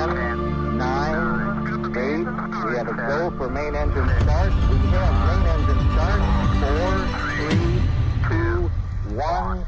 10, 9, 8. We have a go for main engine start. We have main engine start. 4, 3, 2, 1.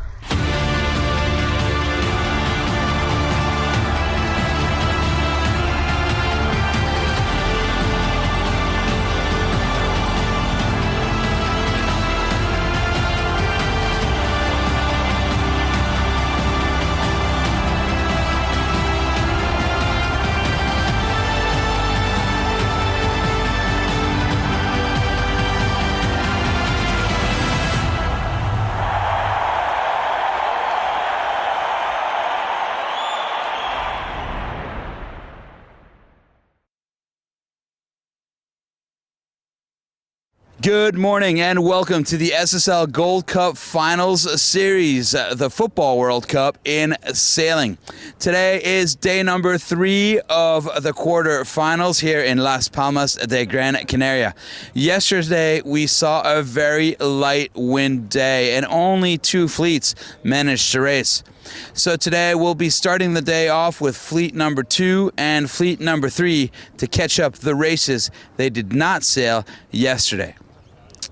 Good morning and welcome to the SSL Gold Cup Finals series, the Football World Cup in sailing. Today is day number 3 of the quarterfinals here in Las Palmas de Gran Canaria. Yesterday we saw a very light wind day and only 2 fleets managed to race. So today we'll be starting the day off with fleet number 2 and fleet number 3 to catch up the races they did not sail yesterday.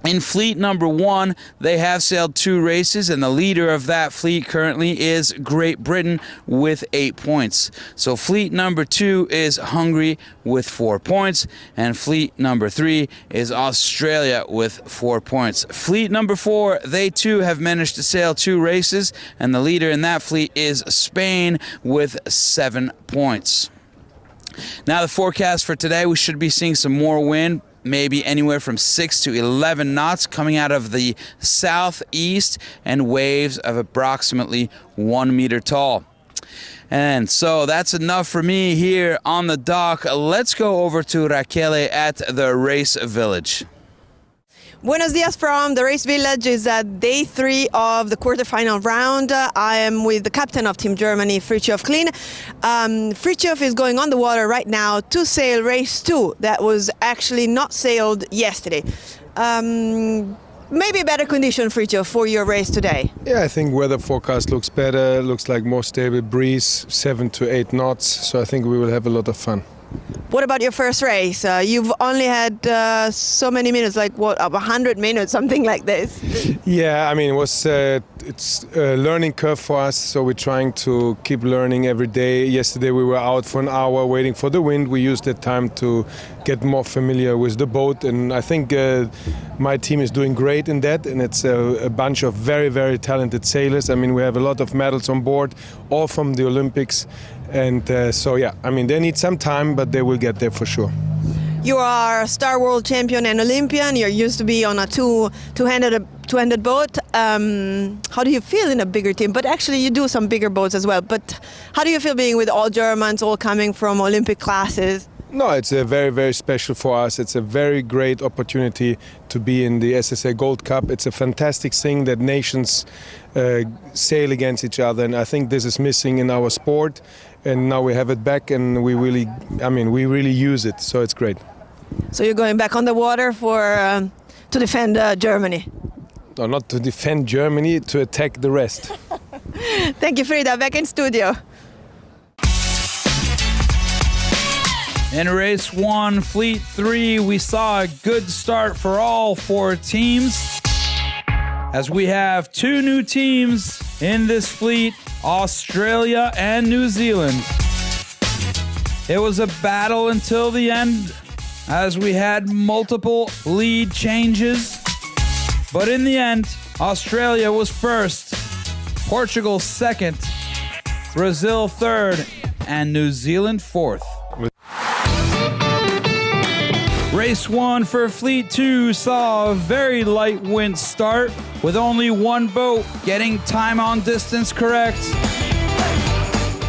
In fleet number 1, they have sailed 2 races, and the leader of that fleet currently is Great Britain with 8 points. So fleet number 2 is Hungary with 4 points, and fleet number 3 is Australia with 4 points. Fleet number 4, they too have managed to sail 2 races, and the leader in that fleet is Spain with 7 points. Now the forecast for today, we should be seeing some more wind, maybe anywhere from 6 to 11 knots coming out of the southeast, and waves of approximately 1 meter tall. And so that's enough for me here on the dock. Let's go over to Raquel at the race village. Buenos dias from the race village. Is day 3 of the quarterfinal round. I am with the captain of Team Germany, Fritjof Klein. Fritjof is going on the water right now to sail race 2 that was actually not sailed yesterday. Maybe a better condition, Fritjof, for your race today. Yeah, I think weather forecast looks better, looks like more stable breeze, 7 to 8 knots, so I think we will have a lot of fun. What about your first race? You've only had so many minutes, like what, 100 minutes, something like this? Yeah, I mean, it's a learning curve for us, so we're trying to keep learning every day. Yesterday we were out for an hour waiting for the wind. We used that time to get more familiar with the boat, and I think my team is doing great in that, and it's a bunch of very, very talented sailors. I mean, we have a lot of medals on board, all from the Olympics. And so, yeah, I mean, they need some time, but they will get there for sure. You are a star world champion and Olympian. You're used to be on a two-handed boat. How do you feel in a bigger team? But actually, you do some bigger boats as well. But how do you feel being with all Germans, all coming from Olympic classes? No, it's a very, very special for us. It's a very great opportunity to be in the SSL Gold Cup. It's a fantastic thing that nations sail against each other, and I think this is missing in our sport. And now we have it back, and we really use it. So it's great. So you're going back on the water to defend Germany? No, not to defend Germany, to attack the rest. Thank you, Frida. Back in studio. In race 1, fleet 3, we saw a good start for all 4 teams, as we have 2 new teams in this fleet, Australia and New Zealand. It was a battle until the end, as we had multiple lead changes, but in the end, Australia was first, Portugal second, Brazil third, and New Zealand fourth. Race 1 for Fleet 2 saw a very light wind start, with only 1 boat getting time on distance correct.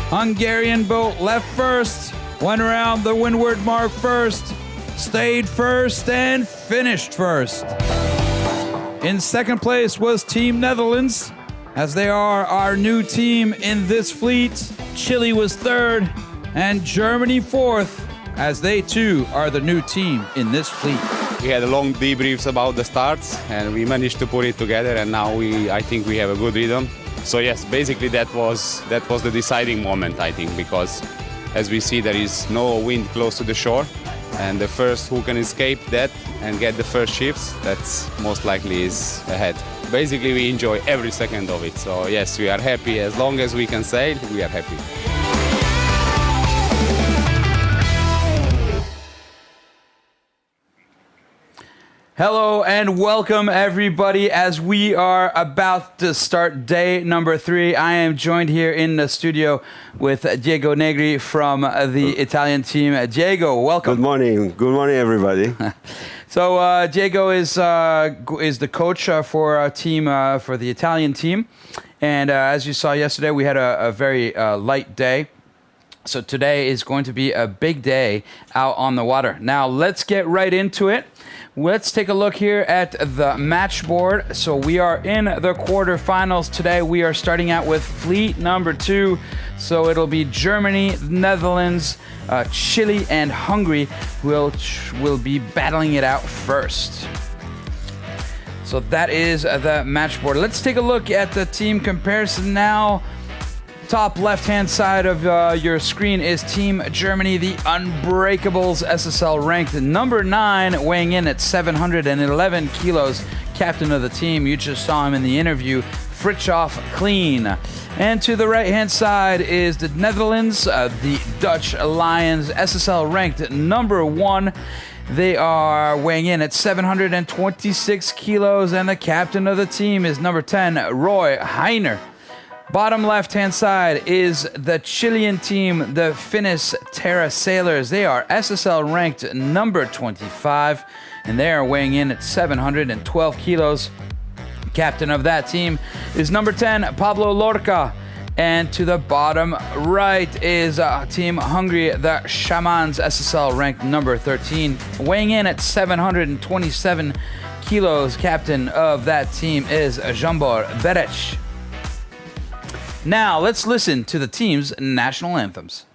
Hungarian boat left first, went around the windward mark first, stayed first, and finished first. In second place was Team Netherlands, as they are our new team in this fleet. Chile was third, and Germany fourth, as they too are the new team in this fleet. We had a long debriefs about the starts, and we managed to put it together, and now I think we have a good rhythm. So yes, basically that was the deciding moment, I think, because As we see, there is no wind close to the shore, and the first who can escape that and get the first shifts, that's most likely is ahead. Basically, we enjoy every second of it. So yes, we are happy. As long as we can sail, we are happy. Hello and welcome everybody as we are about to start day number 3. I am joined here in the studio with Diego Negri from the Italian team. Diego, welcome. Good morning. Good morning, everybody. So Diego is the coach for our team, for the Italian team. And as you saw yesterday, we had a very light day. So today is going to be a big day out on the water. Now let's get right into it. Let's take a look here at the match board. So we are in the quarterfinals today. We are starting out with fleet number 2. So it'll be Germany, Netherlands, Chile, and Hungary will be battling it out first. So that is the match board. Let's take a look at the team comparison now. Top left-hand side of your screen is Team Germany, the Unbreakables, SSL ranked number 9, weighing in at 711 kilos. Captain of the team, you just saw him in the interview, Fritjof Clean. And to the right-hand side is the Netherlands, the Dutch Lions, SSL ranked number 1. They are weighing in at 726 kilos, and the captain of the team is number 10, Roy Heiner. Bottom left-hand side is the Chilean team, the Finnish Terra Sailors. They are SSL ranked number 25, and they are weighing in at 712 kilos. Captain of that team is number 10, Pablo Lorca. And to the bottom right is Team Hungary, the Shamans, SSL ranked number 13, weighing in at 727 kilos. Captain of that team is Jambor Berec. Now, let's listen to the team's national anthems.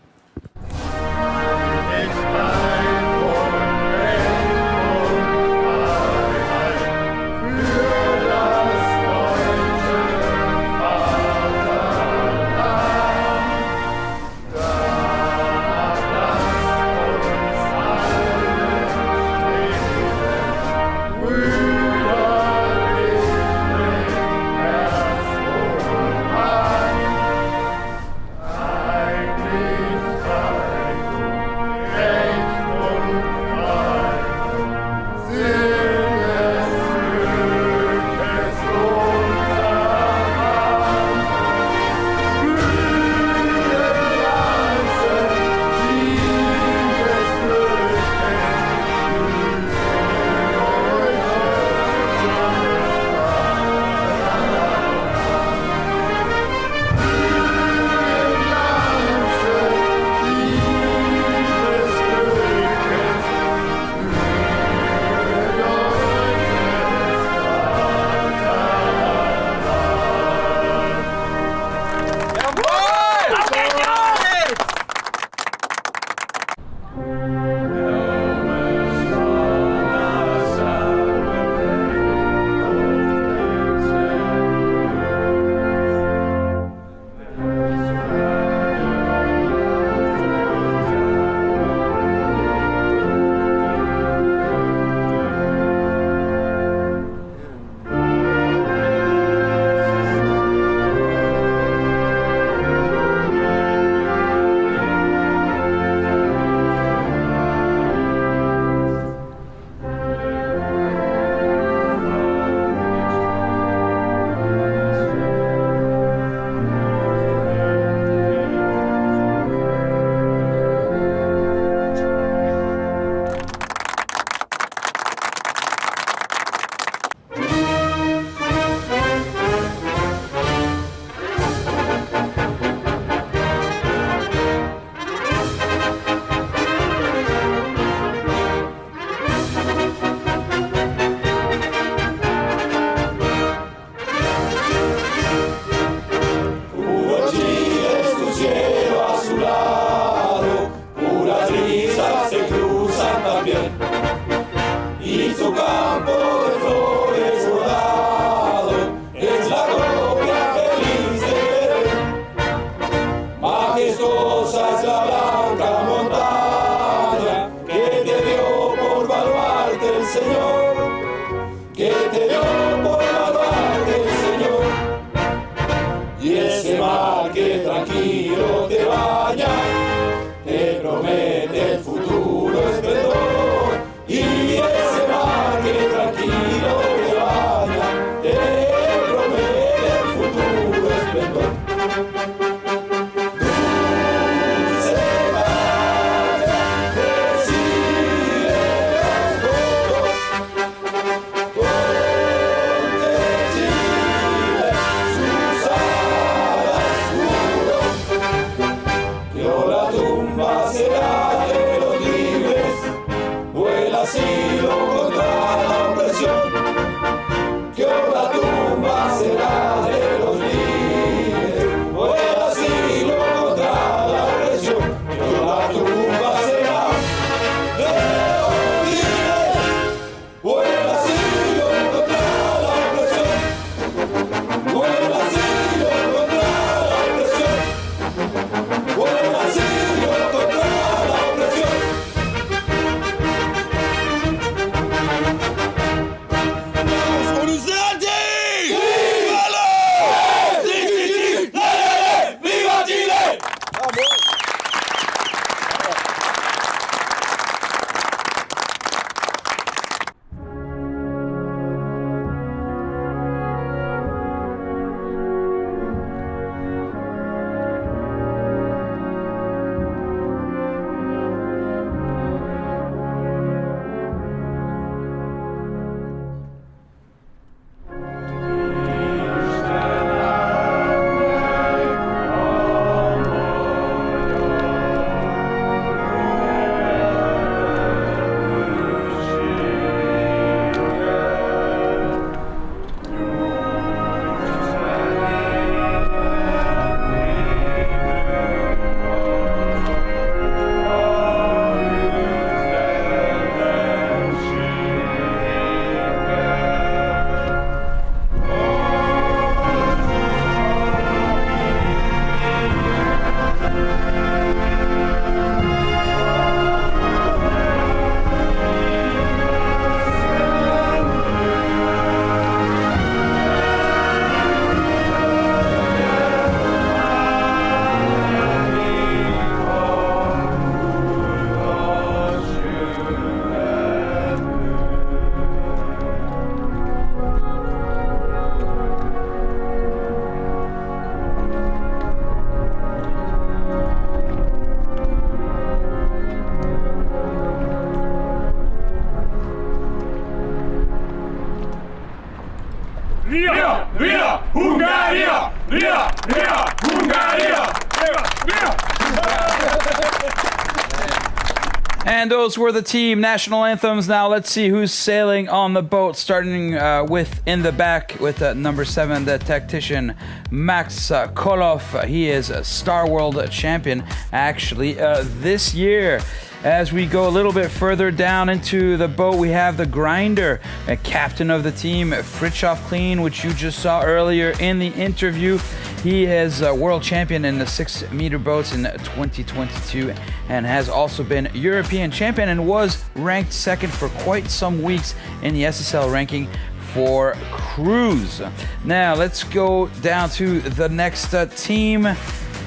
And those were the team national anthems. Now let's see who's sailing on the boat, starting with in the back with number 7, the tactician Max Koloff. He is a Star World champion actually this year. As we go a little bit further down into the boat, we have the grinder, a captain of the team, Fritjof Kleen, which you just saw earlier in the interview. He is a world champion in the 6-meter boats in 2022 and has also been European champion and was ranked second for quite some weeks in the SSL ranking for crews. Now let's go down to the next team.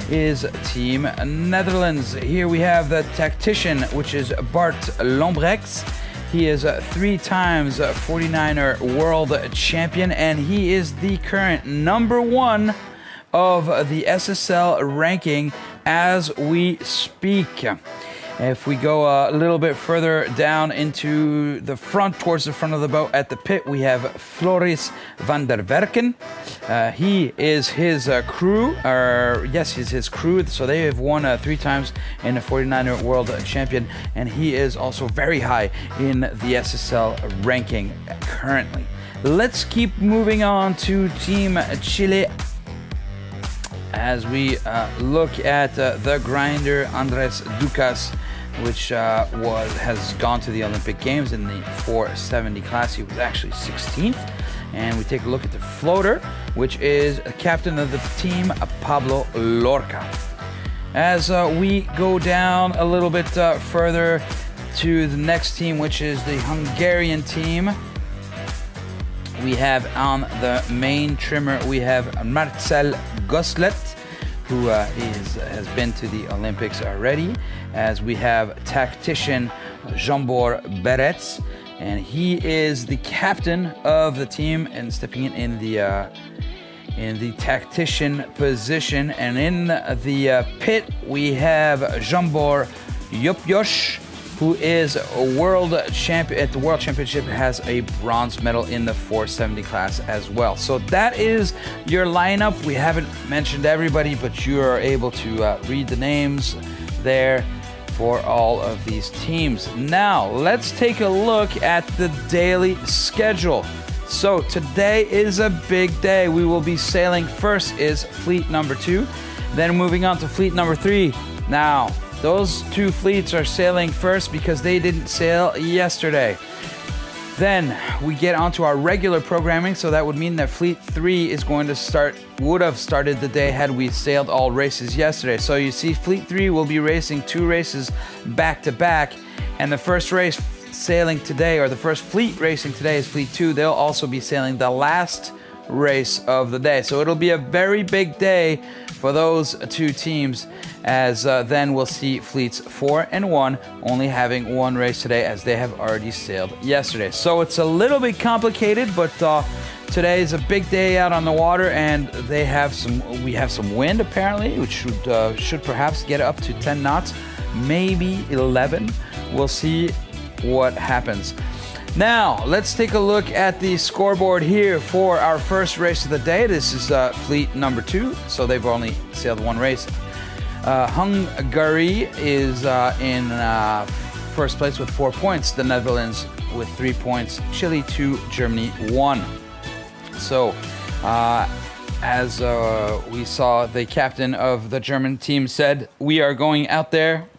Is Team Netherlands. Here we have the tactician, which is Bart Lombrechts. He is a 3 times 49er world champion, and he is the current number 1 of the SSL ranking as we speak. If we go a little bit further down into the front, towards the front of the boat at the pit, we have Floris van der Werken. He is his crew, he's his crew. So they have won 3 times in the 49er world champion, and he is also very high in the SSL ranking currently. Let's keep moving on to Team Chile as we look at the grinder Andres Ducas, which has gone to the Olympic Games in the 470 class. He was actually 16th. And we take a look at the floater, which is a captain of the team, Pablo Lorca. As we go down a little bit further to the next team, which is the Hungarian team, we have on the main trimmer, we have Marcel Goslet, who has been to the Olympics already, as we have tactician Jambor Berets, and he is the captain of the team and stepping in the tactician position. And in the pit, we have Jambor Yopyosh, who is a world champion at the World Championship, has a bronze medal in the 470 class as well. So that is your lineup. We haven't mentioned everybody, but you are able to read the names there for all of these teams. Now, let's take a look at the daily schedule. So today is a big day. We will be sailing. First is fleet number 2, then moving on to fleet number 3. Now, those 2 fleets are sailing first because they didn't sail yesterday. Then we get onto our regular programming, so that would mean that Fleet 3 is going to would have started the day had we sailed all races yesterday. So you see Fleet 3 will be racing 2 races back to back, and the first race sailing today, or the first fleet racing today, is Fleet 2. They'll also be sailing the last race of the day. So it'll be a very big day for those 2 teams, as then we'll see fleets 4 and 1 only having 1 race today, as they have already sailed yesterday. So it's a little bit complicated, but today is a big day out on the water, and we have some wind apparently, which should perhaps get up to 10 knots, maybe 11. We'll see what happens. Now, let's take a look at the scoreboard here for our first race of the day. This is fleet number 2, so they've only sailed 1 race. Hungary is in first place with 4 points. The Netherlands with 3 points. Chile 2, Germany 1. So, as we saw, the captain of the German team said, we are going out there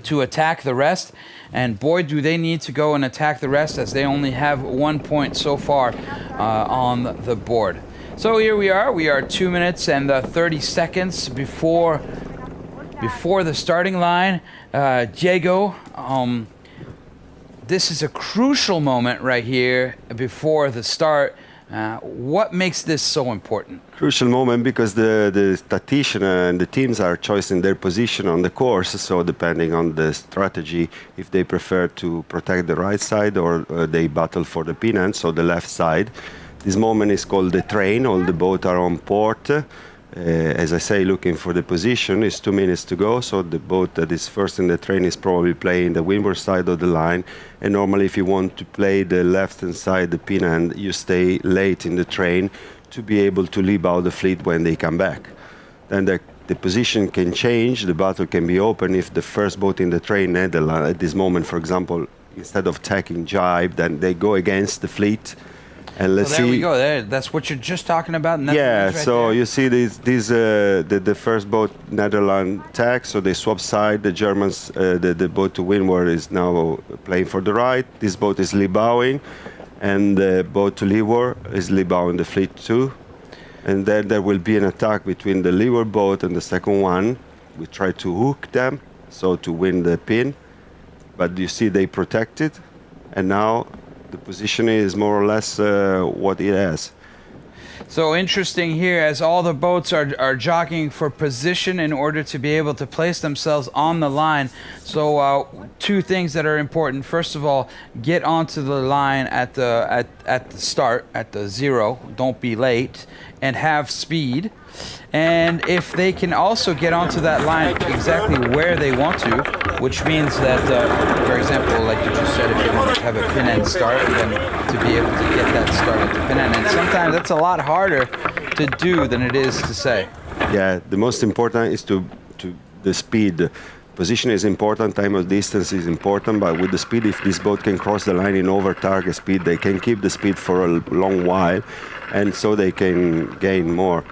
to attack the rest. And boy, do they need to go and attack the rest, as they only have 1 point so far on the board. So here we are. We are 2 minutes and 30 seconds before the starting line. Diego, this is a crucial moment right here before the start. What makes this so important? Crucial moment because the tactician and the teams are choosing their position on the course. So depending on the strategy, if they prefer to protect the right side or they battle for the pin end, so the left side. This moment is called the train. All the boats are on port. As I say, looking for the position. It's 2 minutes to go, so the boat that is first in the train is probably playing the windward side of the line. And normally, if you want to play the left-hand side, the pin end, you stay late in the train to be able to leave out the fleet when they come back. Then the the position can change, the battle can be open if the first boat in the train, Netherlands, at this moment, for example, instead of attacking jibe, then they go against the fleet. And let's So there see. we go. There, that's what you're just talking about. Yeah, Right so there. you see the first boat Netherlands attack, so they swap side. The Germans, the boat to windward is now playing for the right. This boat is leebowing, and the boat to leeward is leebowing the fleet too. And then there will be an attack between the leeward boat and the second one. We try to hook them, so to win the pin. But you see they protected, and now the position is more or less what it has. So interesting here, as all the boats are jockeying for position in order to be able to place themselves on the line. So two things that are important. First of all, get onto the line at the start, at the zero. Don't be late, and have speed. And if they can also get onto that line exactly where they want to, which means that, for example, like you just said, if they want to have a pin end start, then to be able to get that start at the pin end. And sometimes that's a lot harder to do than it is to say. Yeah, the most important is to the speed. Position is important, time of distance is important, but with the speed, if this boat can cross the line in over target speed, they can keep the speed for a long while, and so they can gain more.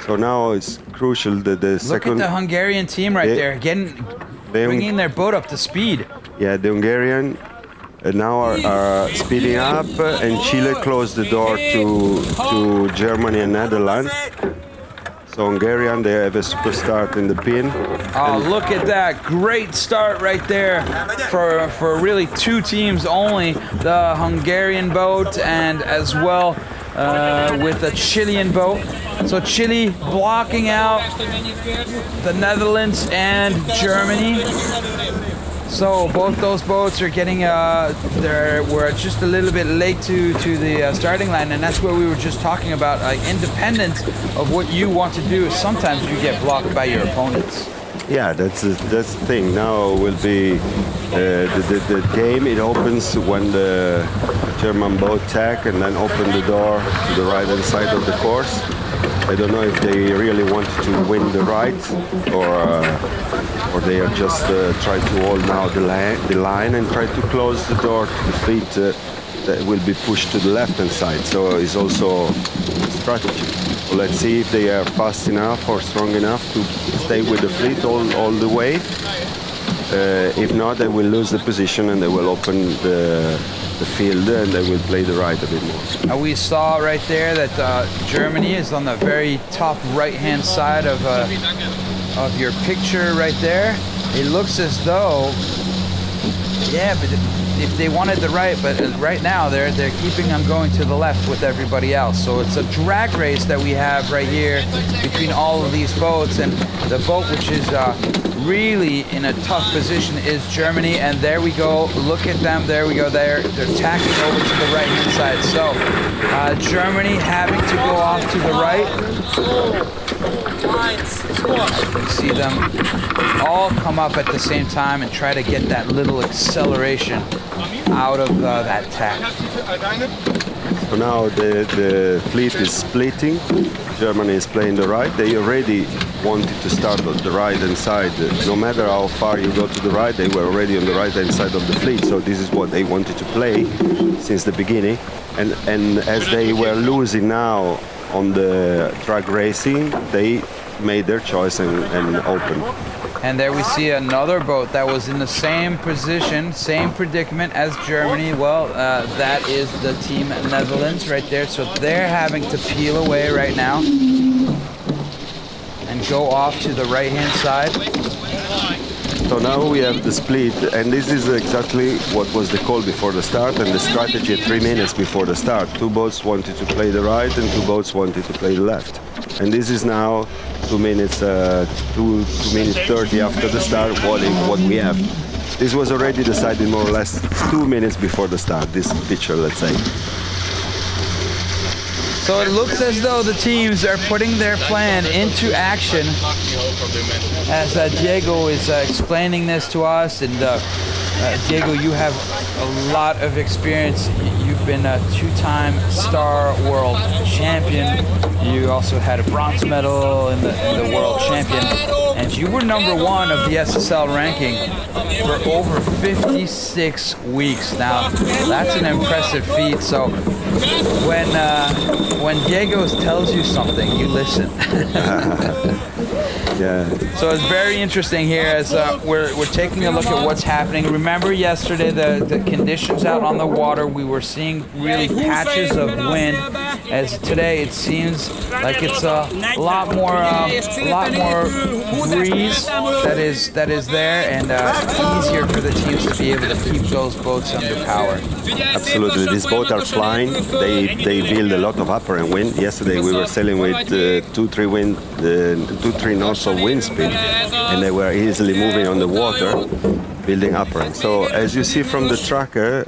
So now it's crucial that the second... Look at the Hungarian team right there, bringing their boat up to speed. Yeah, the Hungarian now are speeding up, and Chile closed the door to Germany and Netherlands. So Hungarian, they have a super start in the pin. Oh, look at that. Great start right there for really two teams only. The Hungarian boat and as well with the Chilean boat. So Chile blocking out the Netherlands and Germany. So both those boats are getting, we're just a little bit late to the starting line, and that's where we were just talking about, like, independent of what you want to do, sometimes you get blocked by your opponents. Yeah, that's the thing. Now will be the game. It opens when the German boat attack and then open the door to the right-hand side of the course. I don't know if they really want to win the right or they are just try to hold now the line and try to close the door to the fleet that will be pushed to the left-hand side. So it's also a strategy. So let's see if they are fast enough or strong enough to stay with the fleet all the way. If not, they will lose the position and they will open the field and they will play the right a bit more. Now we saw right there that Germany is on the very top right-hand side of your picture right there. It looks as though, yeah, but if they wanted the right, but right now they're keeping them going to the left with everybody else. So it's a drag race that we have right here between all of these boats, and the boat which is really in a tough position is Germany, and there we go. Look at them. There we go. They're tacking over to the right-hand side. So Germany having to go off to the right. You see them all come up at the same time and try to get that little acceleration out of that tack. So now the fleet is splitting. Germany is playing the right. They already wanted to start on the right-hand side. No matter how far you go to the right, they were already on the right-hand side of the fleet. So this is what they wanted to play since the beginning. And as they were losing now on the drag racing, they made their choice and opened. And there we see another boat that was in the same position, same predicament as Germany. Well, that is the team Netherlands right there. So they're having to peel away right now and go off to the right-hand side. So now we have the split, and this is exactly what was the call before the start and the strategy 3 minutes before the start. Two boats wanted to play the right and two boats wanted to play the left. And this is now 2 minutes, 2 minutes 30 after the start, what we have. This was already decided more or less 2 minutes before the start, this picture, let's say. So it looks as though the teams are putting their plan into action as Diego is explaining this to us. And Diego, you have a lot of experience. You've You've been a two-time Star World Champion. You also had a bronze medal in the World Champion. And you were number 1 of the SSL ranking for over 56 weeks. Now, that's an impressive feat. So when Diego tells you something, you listen. Yeah. So it's very interesting here as we're taking a look at what's happening. Remember yesterday the conditions out on the water, we were seeing really patches of wind. As today it seems like it's a lot more breeze that is there, and easier for the teams to be able to keep those boats under power. Absolutely, these boats are flying. They build a lot of upper and wind. Yesterday we were sailing with 2-3 knots of wind speed, and they were easily moving on the water, building upper end. So as you see from the tracker,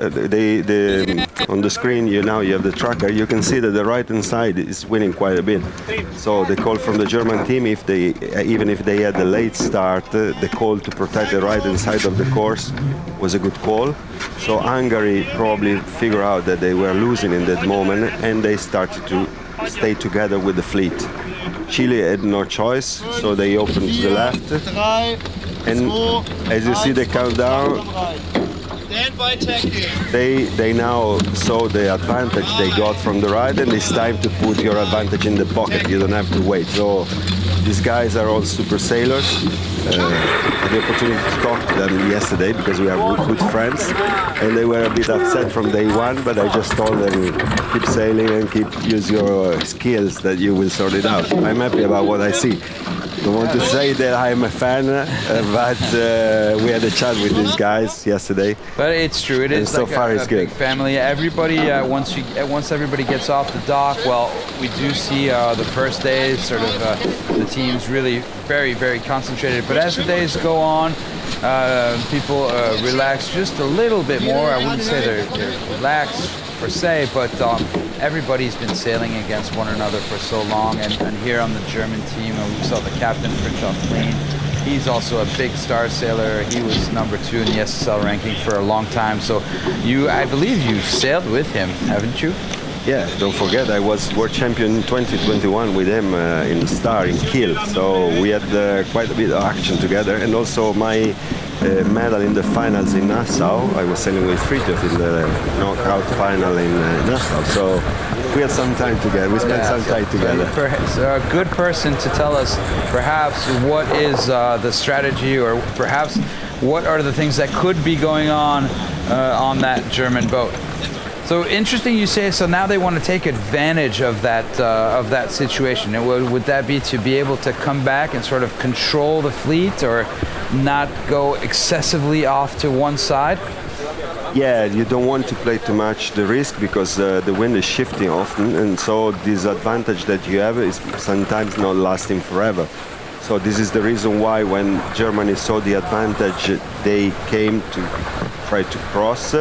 on the screen you have the tracker. You can see that the right hand side is winning quite a bit. So the call from the German team, even if they had a late start, the call to protect the right hand side of the course was a good call. So Hungary probably figured out that they were losing in that moment, and they started to stay together with the fleet. Chile had no choice, so they opened to the left. And as you see the countdown, they now saw the advantage they got from the right, and it's time to put your advantage in the pocket. You don't have to wait. So these guys are all super sailors. I had the opportunity to talk to them yesterday because we are good friends, and they were a bit upset from day one, but I just told them, keep sailing and use your skills that you will sort it out. I'm happy about what I see. I don't want to say that I'm a fan, but we had a chat with these guys yesterday. But it's true. It is so like far a big family. Everybody, once everybody gets off the dock, well, we do see the first days, sort of the teams really very, very concentrated. But as the days go on, people relax just a little bit more. I wouldn't say they're relaxed per se, but everybody's been sailing against one another for so long, and here on the German team, we saw the captain, Fritjof Klein. He's also a big star sailor. He was number 2 in the SSL ranking for a long time. So I believe you sailed with him, haven't you? Yeah, don't forget I was World Champion 2021 with him in Star in Kiel. So we had quite a bit of action together, and also my medal in the finals in Nassau. I was sailing with Fritjof in the knockout final in Nassau. So we had some time together. We spent some time together. So a good person to tell us perhaps what is the strategy, or perhaps what are the things that could be going on that German boat. So interesting you say, so now they want to take advantage of that situation. And would that be to be able to come back and sort of control the fleet, or not go excessively off to one side? Yeah, you don't want to play too much the risk, because the wind is shifting often, and so this advantage that you have is sometimes not lasting forever. So this is the reason why when Germany saw the advantage, they came to try to cross.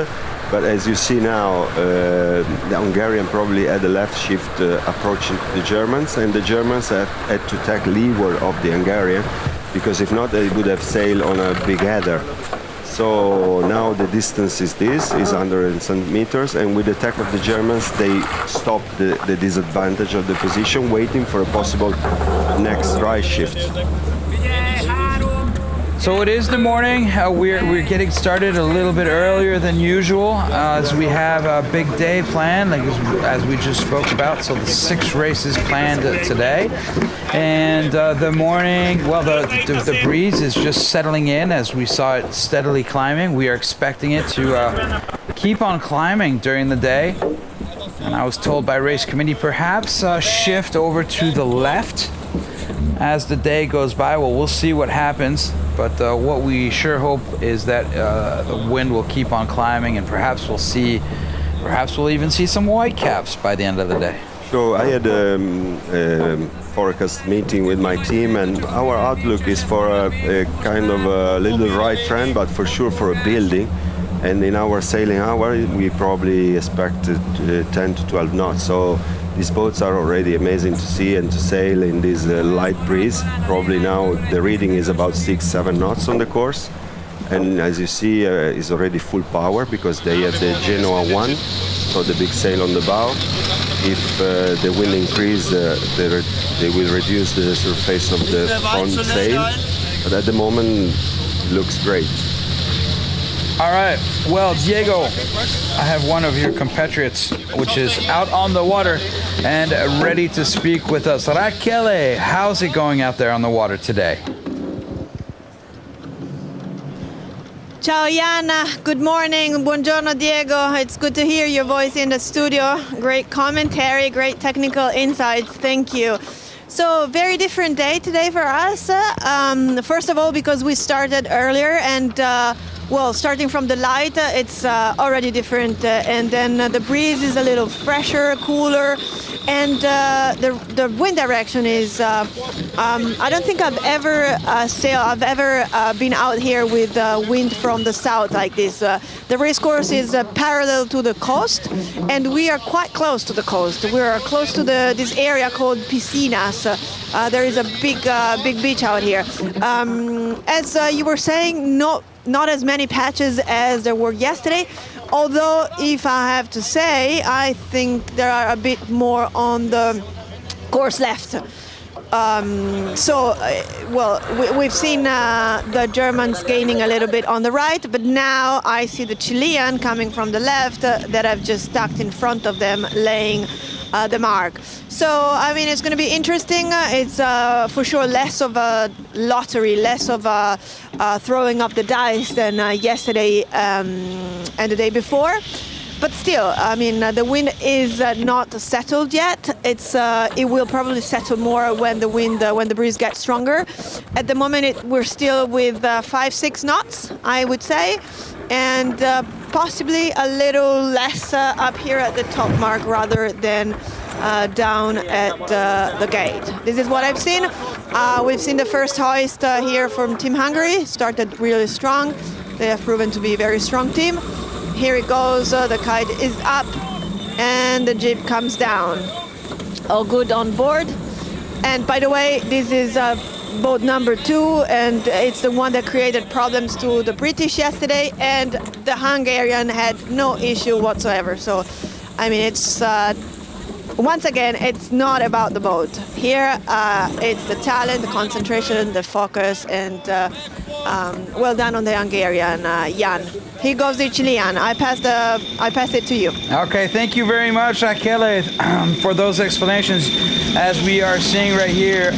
But as you see now, the Hungarian probably had a left shift approaching the Germans, and the Germans had to take leeward of the Hungarian, because if not, they would have sailed on a big header. So now the distance is 100 centimeters, and with the attack of the Germans, they stopped the disadvantage of the position, waiting for a possible next right shift. So it is the morning. We're getting started a little bit earlier than usual, as we have a big day planned, like as we just spoke about. So the 6 races planned today, and the morning. Well, the breeze is just settling in as we saw it steadily climbing. We are expecting it to keep on climbing during the day, and I was told by race committee perhaps shift over to the left as the day goes by. Well, we'll see what happens. But what we sure hope is that the wind will keep on climbing, and perhaps we'll even see some white caps by the end of the day. So I had a forecast meeting with my team, and our outlook is for a kind of a little right trend, but for sure for a building. And in our sailing hour, we probably expect 10 to 12 knots. So these boats are already amazing to see and to sail in this light breeze. Probably now the reading is about 6-7 knots on the course. And as you see, it's already full power because they have the Genoa 1, so the big sail on the bow. If the wind increase, they will reduce the surface of the front sail. But at the moment, it looks great. All right. Well, Diego, I have one of your compatriots, which is out on the water and ready to speak with us. Rachele, how's it going out there on the water today? Ciao Jan, good morning, buongiorno Diego. It's good to hear your voice in the studio. Great commentary, great technical insights, thank you. So very different day today for us. First of all, because we started earlier and well, starting from the light, it's already different, and then the breeze is a little fresher, cooler, and the wind direction is. I don't think I've ever been out here with wind from the south like this. The race course is parallel to the coast, and we are quite close to the coast. We are close to this area called Piscinas. There is a big beach out here. As you were saying, not as many patches as there were yesterday, although if I have to say, I think there are a bit more on the course left. We've seen the Germans gaining a little bit on the right, but now I see the Chilean coming from the left that have just tucked in front of them, laying the mark. So, I mean, it's going to be interesting. It's for sure less of a lottery, less of a throwing up the dice than yesterday and the day before. But still, I mean, the wind is not settled yet. It will probably settle more when the breeze gets stronger. At the moment, we're still with 5-6 knots, I would say, and possibly a little less up here at the top mark rather than down at the gate. This is what I've seen. We've seen the first hoist here from Team Hungary. Started really strong. They have proven to be a very strong team. Here it goes, the kite is up and the jib comes down. All good on board. And by the way, this is boat number 2, and it's the one that created problems to the British yesterday, and the Hungarian had no issue whatsoever. So, I mean, it's once again, it's not about the boat. Here, it's the talent, the concentration, the focus, and well done on the Hungarian, Jan. Here goes the Chilean. I pass it to you. Okay, thank you very much, Achille, for those explanations. As we are seeing right here,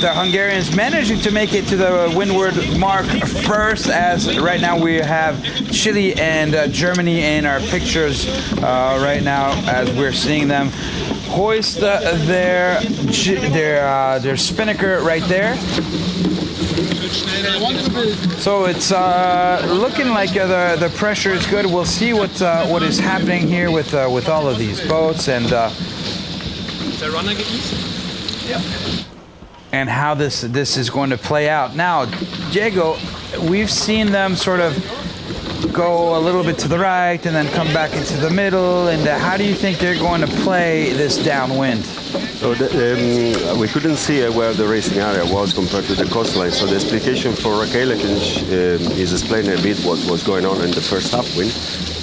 the Hungarians managing to make it to the windward mark first, as right now we have Chile and Germany in our pictures right now as we're seeing them hoist their spinnaker right there. So it's looking like the pressure is good. We'll see what is happening here with all of these boats and and how this is going to play out. Now, Diego, we've seen them sort of go a little bit to the right and then come back into the middle. And how do you think they're going to play this downwind? So we couldn't see where the racing area was compared to the coastline. So the explication for Raquel is explaining a bit what was going on in the first upwind.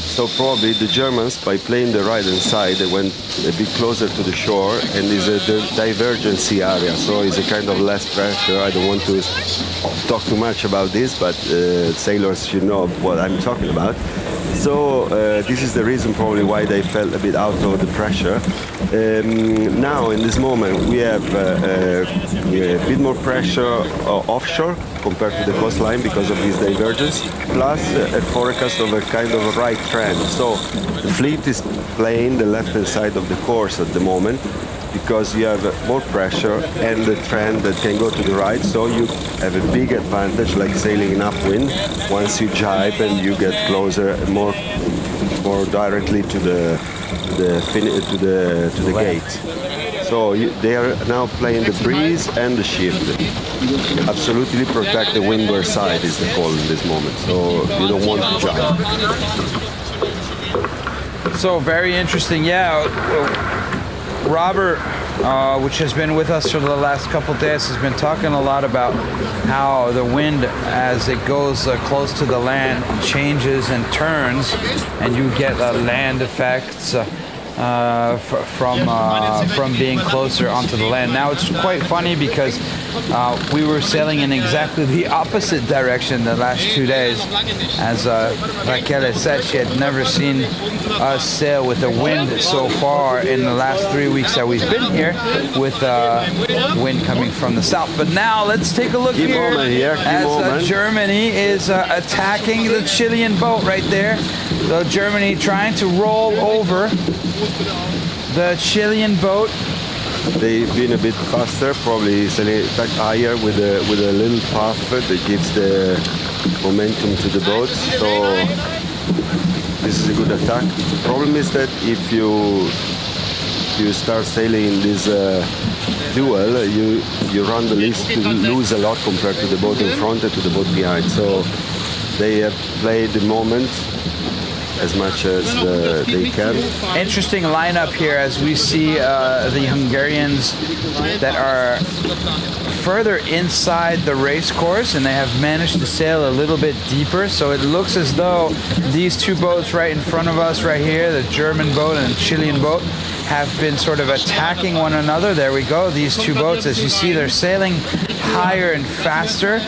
So probably the Germans, by playing the right-hand side, they went a bit closer to the shore, and is a divergency area. So it's a kind of less pressure. I don't want to talk too much about this, but sailors should know what I'm talking about. So this is the reason probably why they felt a bit out of the pressure. Now in this moment we have a bit more pressure offshore compared to the coastline because of this divergence, plus a forecast of a kind of a right trend. So the fleet is playing the left-hand side of the course at the moment, because you have more pressure and the trend that can go to the right, so you have a big advantage, like sailing in upwind. Once you jibe and you get closer, more directly to the gate. So they are now playing the breeze and the shift. Absolutely protect the windward side is the call in this moment. So you don't want to jibe. So very interesting, yeah. Robert, which has been with us for the last couple days, has been talking a lot about how the wind, as it goes close to the land, changes and turns, and you get land effects from being closer onto the land. Now it's quite funny because we were sailing in exactly the opposite direction the last 2 days. As Raquel said, she had never seen us sail with a wind so far in the last 3 weeks that we've been here, with wind coming from the south. But now let's take a look here as Germany is attacking the Chilean boat right there. So Germany trying to roll over the Chilean boat. They've been a bit faster, probably sailing higher with a little puff that gives the momentum to the boat. So this is a good attack. The problem is that if you start sailing in this duel, you run the risk to lose a lot compared to the boat in front and to the boat behind. So they have to play the moment as much as they can. Interesting lineup here as we see the Hungarians that are further inside the race course, and they have managed to sail a little bit deeper. So it looks as though these two boats right in front of us right here, the German boat and the Chilean boat, have been sort of attacking one another. There we go. These two boats, as you see, they're sailing higher and faster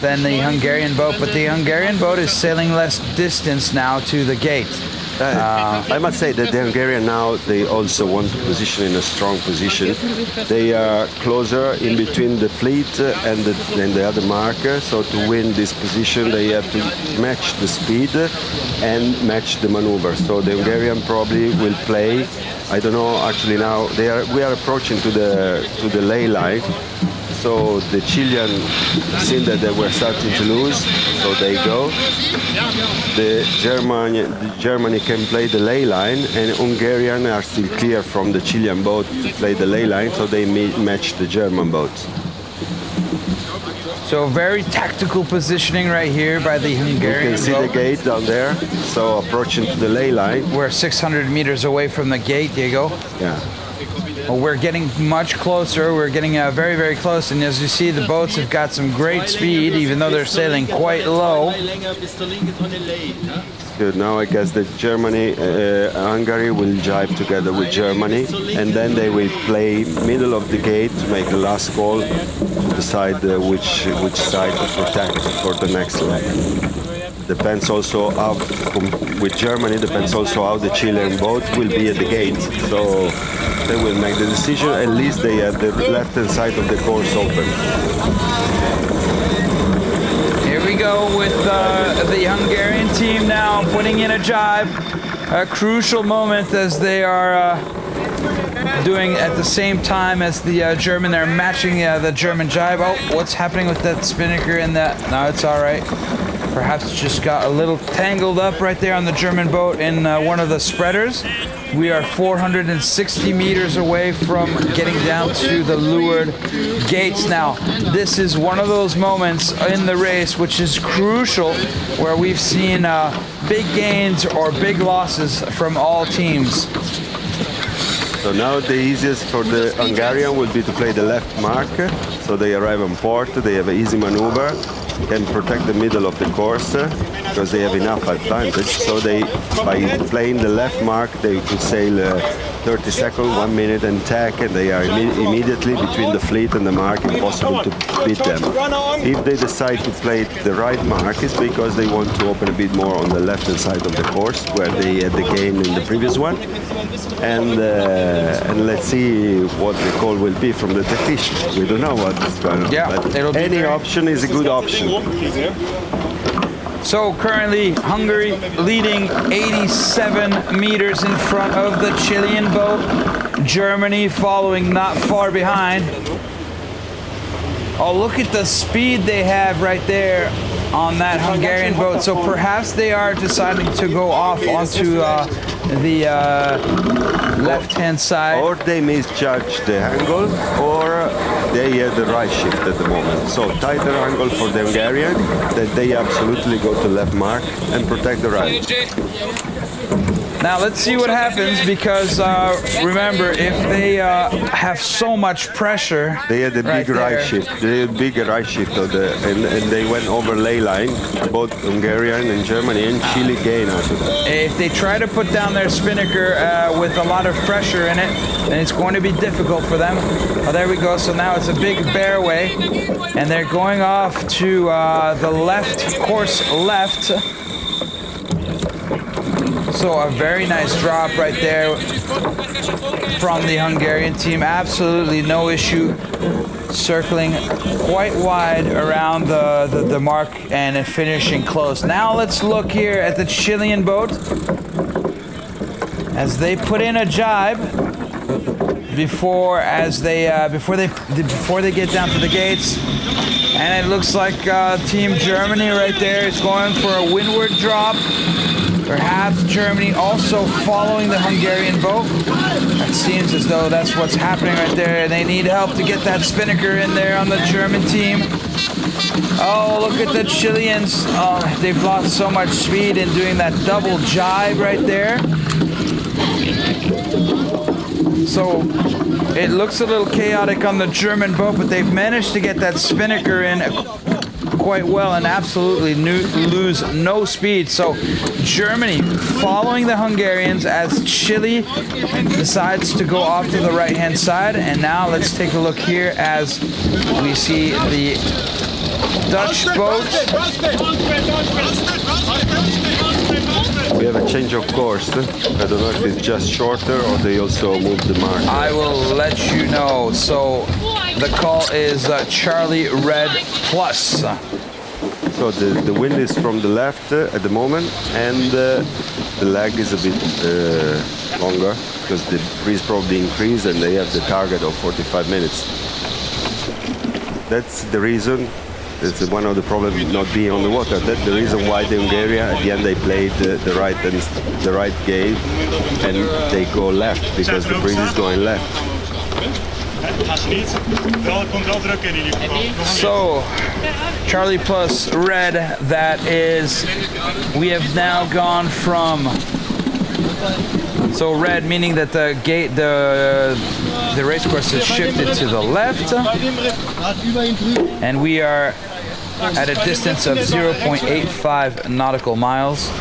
than the Hungarian boat, but the Hungarian boat is sailing less distance now to the gate. I must say that the Hungarian now, they also want to position in a strong position. They are closer in between the fleet and the other marker, so to win this position they have to match the speed and match the maneuver. So the Hungarian probably will play, I don't know, actually now we are approaching to the ley line. So the Chilean seen that they were starting to lose, so they go. The Germany can play the ley line, and Hungarian are still clear from the Chilean boat to play the ley line, so they match the German boat. So very tactical positioning right here by the Hungarian You can see boat. the gate down there, so approaching to the ley line. We're 600 meters away from the gate, Diego. Yeah. Well, we're getting much closer. We're getting very, very close. And as you see, the boats have got some great speed, even though they're sailing quite low. Good. Now I guess that Hungary will jibe together with Germany, and then they will play middle of the gate to make the last call to decide which side to protect for the next leg. Depends also how, with Germany, depends also how the Chilean boat will be at the gate. So they will make the decision. At least they have the left-hand side of the course open. Here we go with the Hungarian team now putting in a jibe. A crucial moment as they are doing at the same time as the German. They're matching the German jibe. Oh, what's happening with that spinnaker in that? No, it's all right. Perhaps just got a little tangled up right there on the German boat in one of the spreaders. We are 460 meters away from getting down to the leeward gates now. This is one of those moments in the race which is crucial, where we've seen big gains or big losses from all teams. So now the easiest for the Hungarian will be to play the left marker. So they arrive on port, they have an easy maneuver, can protect the middle of the course because they have enough advantage. So they, by playing the left mark, they could sail 30 seconds, 1 minute and tack, and they are immediately between the fleet and the mark, impossible to beat them. If they decide to play the right mark, it's because they want to open a bit more on the left-hand side of the course, where they had the gain in the previous one. And let's see what the call will be from the tactician. We don't know what's going on. Yeah, but any option is a good option. So currently Hungary leading 87 meters in front of the Chilean boat. Germany following not far behind. Oh, look at the speed they have right there on that Hungarian boat. So perhaps they are deciding to go off onto the left-hand side. Or they misjudge the angle, or they have the right shift at the moment. So tighter angle for the Hungarian, that they absolutely go to left mark and protect the right. Now let's see what happens, because remember, if they have so much pressure, They had a big right shift. They had a big right shift and they went over ley line. Both Hungarian and Germany and Chile gain after that. if they try to put down their spinnaker with a lot of pressure in it, then it's going to be difficult for them. Oh, there we go. So now it's a big bearway, and they're going off to the left, course left. So a very nice drop right there from the Hungarian team. Absolutely no issue, circling quite wide around the mark and finishing close. Now let's look here at the Chilean boat as they put in a jibe before they get down to the gates. And it looks like Team Germany right there is going for a windward drop. Perhaps Germany also following the Hungarian boat. It seems as though that's what's happening right there. They need help to get that spinnaker in there on the German team. Oh, look at the Chileans. Oh, they've lost so much speed in doing that double jibe right there. So it looks a little chaotic on the German boat, but they've managed to get that spinnaker in quite well and absolutely lose no speed. So Germany following the Hungarians as Chile decides to go off to the right hand side. And now let's take a look here as we see the Dutch boat. We have a change of course. I don't know if it's just shorter or they also moved the mark. I will let you know. So the call is Charlie Red Plus. So the wind is from the left at the moment, and the lag is a bit longer because the breeze probably increased and they have the target of 45 minutes. That's the reason. It's one of the problems with not being on the water. That's the reason why the Hungarian at the end they played the right game and they go left because the breeze is going left. So Charlie Plus Red, that is, we have now gone from, so red meaning that the gate, the race course is shifted to the left, and we are at a distance of 0.85 nautical miles.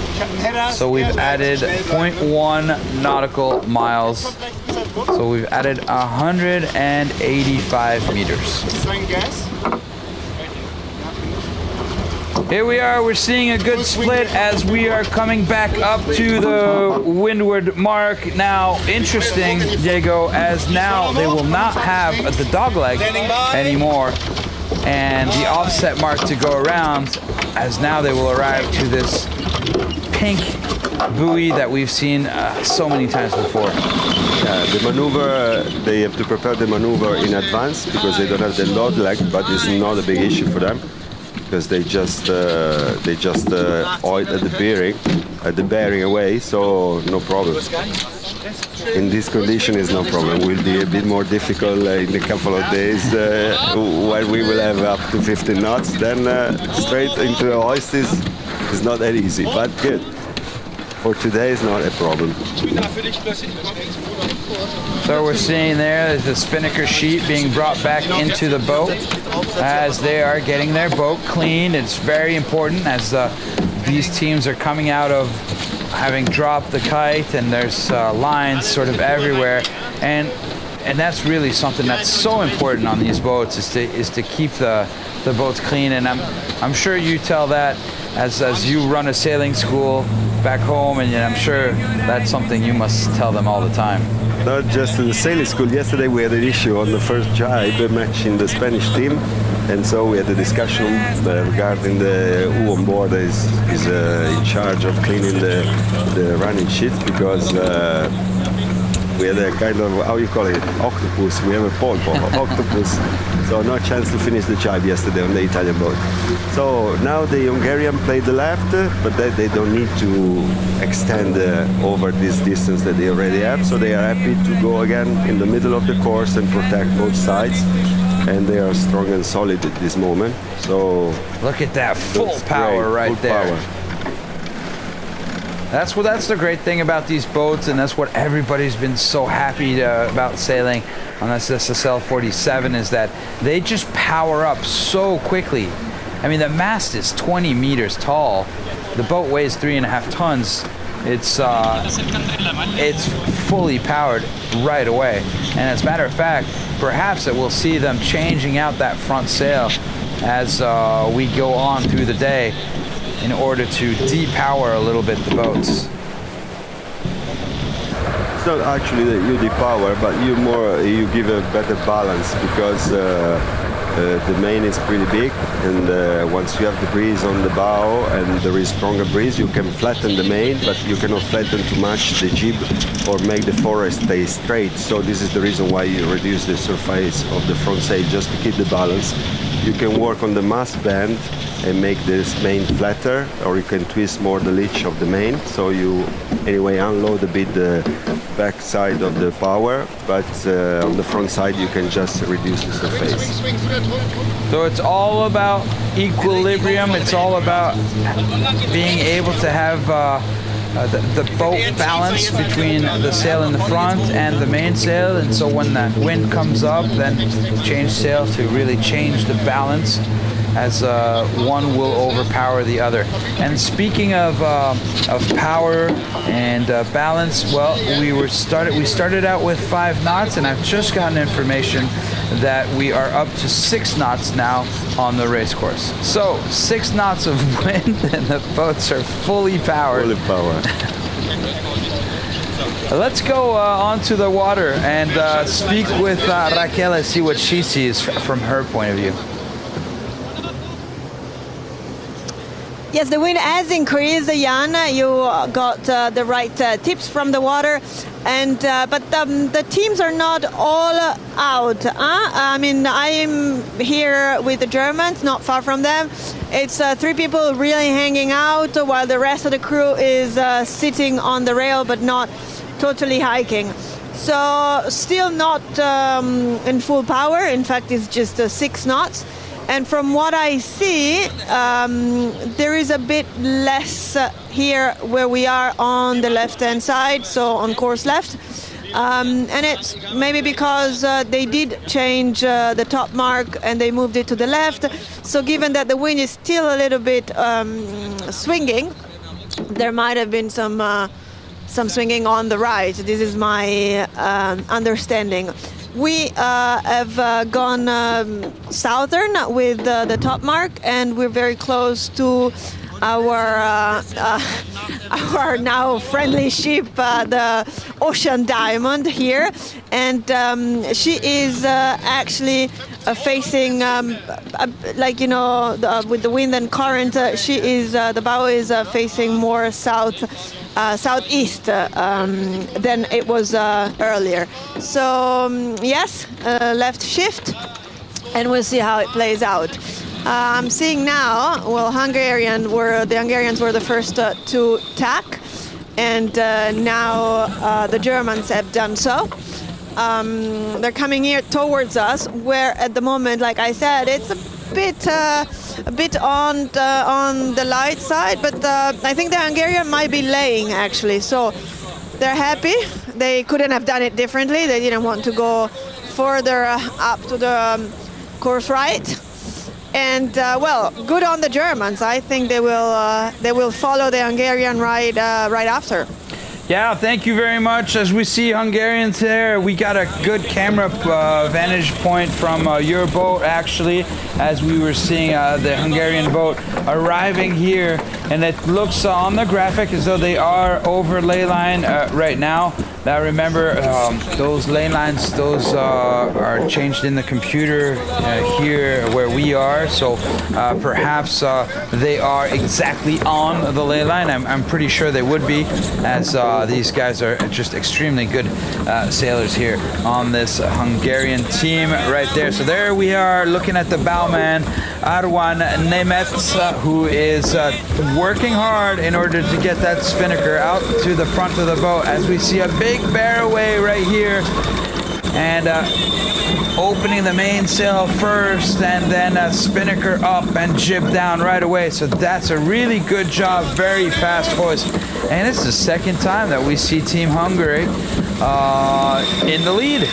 So we've added 0.1 nautical miles. So we've added 185 meters. Here we are, we're seeing a good split as we are coming back up to the windward mark. Now, interesting, Diego, as now they will not have the dogleg anymore and the offset mark to go around, as now they will arrive to this pink buoy that we've seen so many times before. The maneuver, they have to prepare the maneuver in advance because they don't have the load leg, but it's not a big issue for them because they just oil at the bearing away, so no problem. In this condition is no problem. Will be a bit more difficult in a couple of days when we will have up to 15 knots. Then straight into a hoist is not that easy, but good. For today is not a problem. So we're seeing there is the spinnaker sheet being brought back into the boat as they are getting their boat cleaned. It's very important as these teams are coming out of having dropped the kite, and there's lines sort of everywhere, and that's really something that's so important on these boats is to keep the boats clean. And I'm sure you tell that as you run a sailing school back home, and I'm sure that's something you must tell them all the time. Not just in the sailing school. Yesterday we had an issue on the first jibe match in the Spanish team, and so we had a discussion regarding who on board is in charge of cleaning the running sheets, because we had a kind of, how you call it, octopus. We have a pole for octopus. So no chance to finish the jibe yesterday on the Italian boat. So now the Hungarian played the left, but they don't need to extend over this distance that they already have. So they are happy to go again in the middle of the course and protect both sides. And they are strong and solid at this moment. So look at that full power right there. That's the great thing about these boats, and that's what everybody's been so happy about sailing on this SSL 47, is that they just power up so quickly. I mean, the mast is 20 meters tall. The boat weighs 3.5 tons. It's fully powered right away. And as a matter of fact, perhaps it will see them changing out that front sail as we go on through the day in order to depower a little bit the boats. It's not actually that you depower, but you give a better balance, because the main is pretty big, and once you have the breeze on the bow and there is stronger breeze, you can flatten the main, but you cannot flatten too much the jib or make the forest stay straight. So this is the reason why you reduce the surface of the front sail, just to keep the balance. You can work on the mast band and make this main flatter, or you can twist more the leech of the main, so you anyway unload a bit the back side of the power, but on the front side you can just reduce the surface. So it's all about equilibrium. It's all about being able to have the boat balance between the sail in the front and the mainsail, and so when that wind comes up, then change sail to really change the balance, as one will overpower the other. And speaking of power and balance, well, we started out with 5 knots, and I've just gotten information that we are up to 6 knots now on the race course. So 6 knots of wind, and the boats are fully powered. Fully powered. Let's go onto the water and speak with Raquel and see what she sees from her point of view. Yes, the wind has increased, Jan. You got the right tips from the water, and but the teams are not all out. I mean, I'm here with the Germans, not far from them. It's 3 people really hanging out, while the rest of the crew is sitting on the rail, but not totally hiking. So still not in full power. In fact, it's just 6 knots. And from what I see, there is a bit less here where we are on the left-hand side, so on course left. And it's maybe because they did change the top mark and they moved it to the left. So given that the wind is still a little bit swinging, there might have been some swinging on the right. This is my understanding. We have gone southern with the top mark, and we're very close to our now friendly ship, the Ocean Diamond here, and she is actually facing, like, you know, with the wind and current, she is the bow is facing more southeast than it was earlier. So yes, left shift, and we'll see how it plays out. I'm seeing now, well, the Hungarians were the first to tack, and now the Germans have done so. They're coming here towards us, where at the moment, like I said, it's a bit on the light side, but I think the Hungarian might be laying, actually. So they're happy. They couldn't have done it differently. They didn't want to go further up to the course right. And well, good on the Germans. I think they will follow the Hungarian right after. Yeah, thank you very much. As we see Hungarians there, we got a good camera vantage point from your boat, actually, as we were seeing the Hungarian boat arriving here. And it looks on the graphic as though they are over ley line right now. Now remember, those ley lines, those are changed in the computer here where we are. So perhaps they are exactly on the ley line. I'm pretty sure they would be, as these guys are just extremely good sailors here on this Hungarian team right there. So there we are looking at the bowman, Arwan Nemetz, who is working hard in order to get that spinnaker out to the front of the boat, as we see a big bear away right here and opening the mainsail first, and then a spinnaker up and jib down right away. So that's a really good job, very fast hoist. And it's the second time that we see Team Hungary in the lead.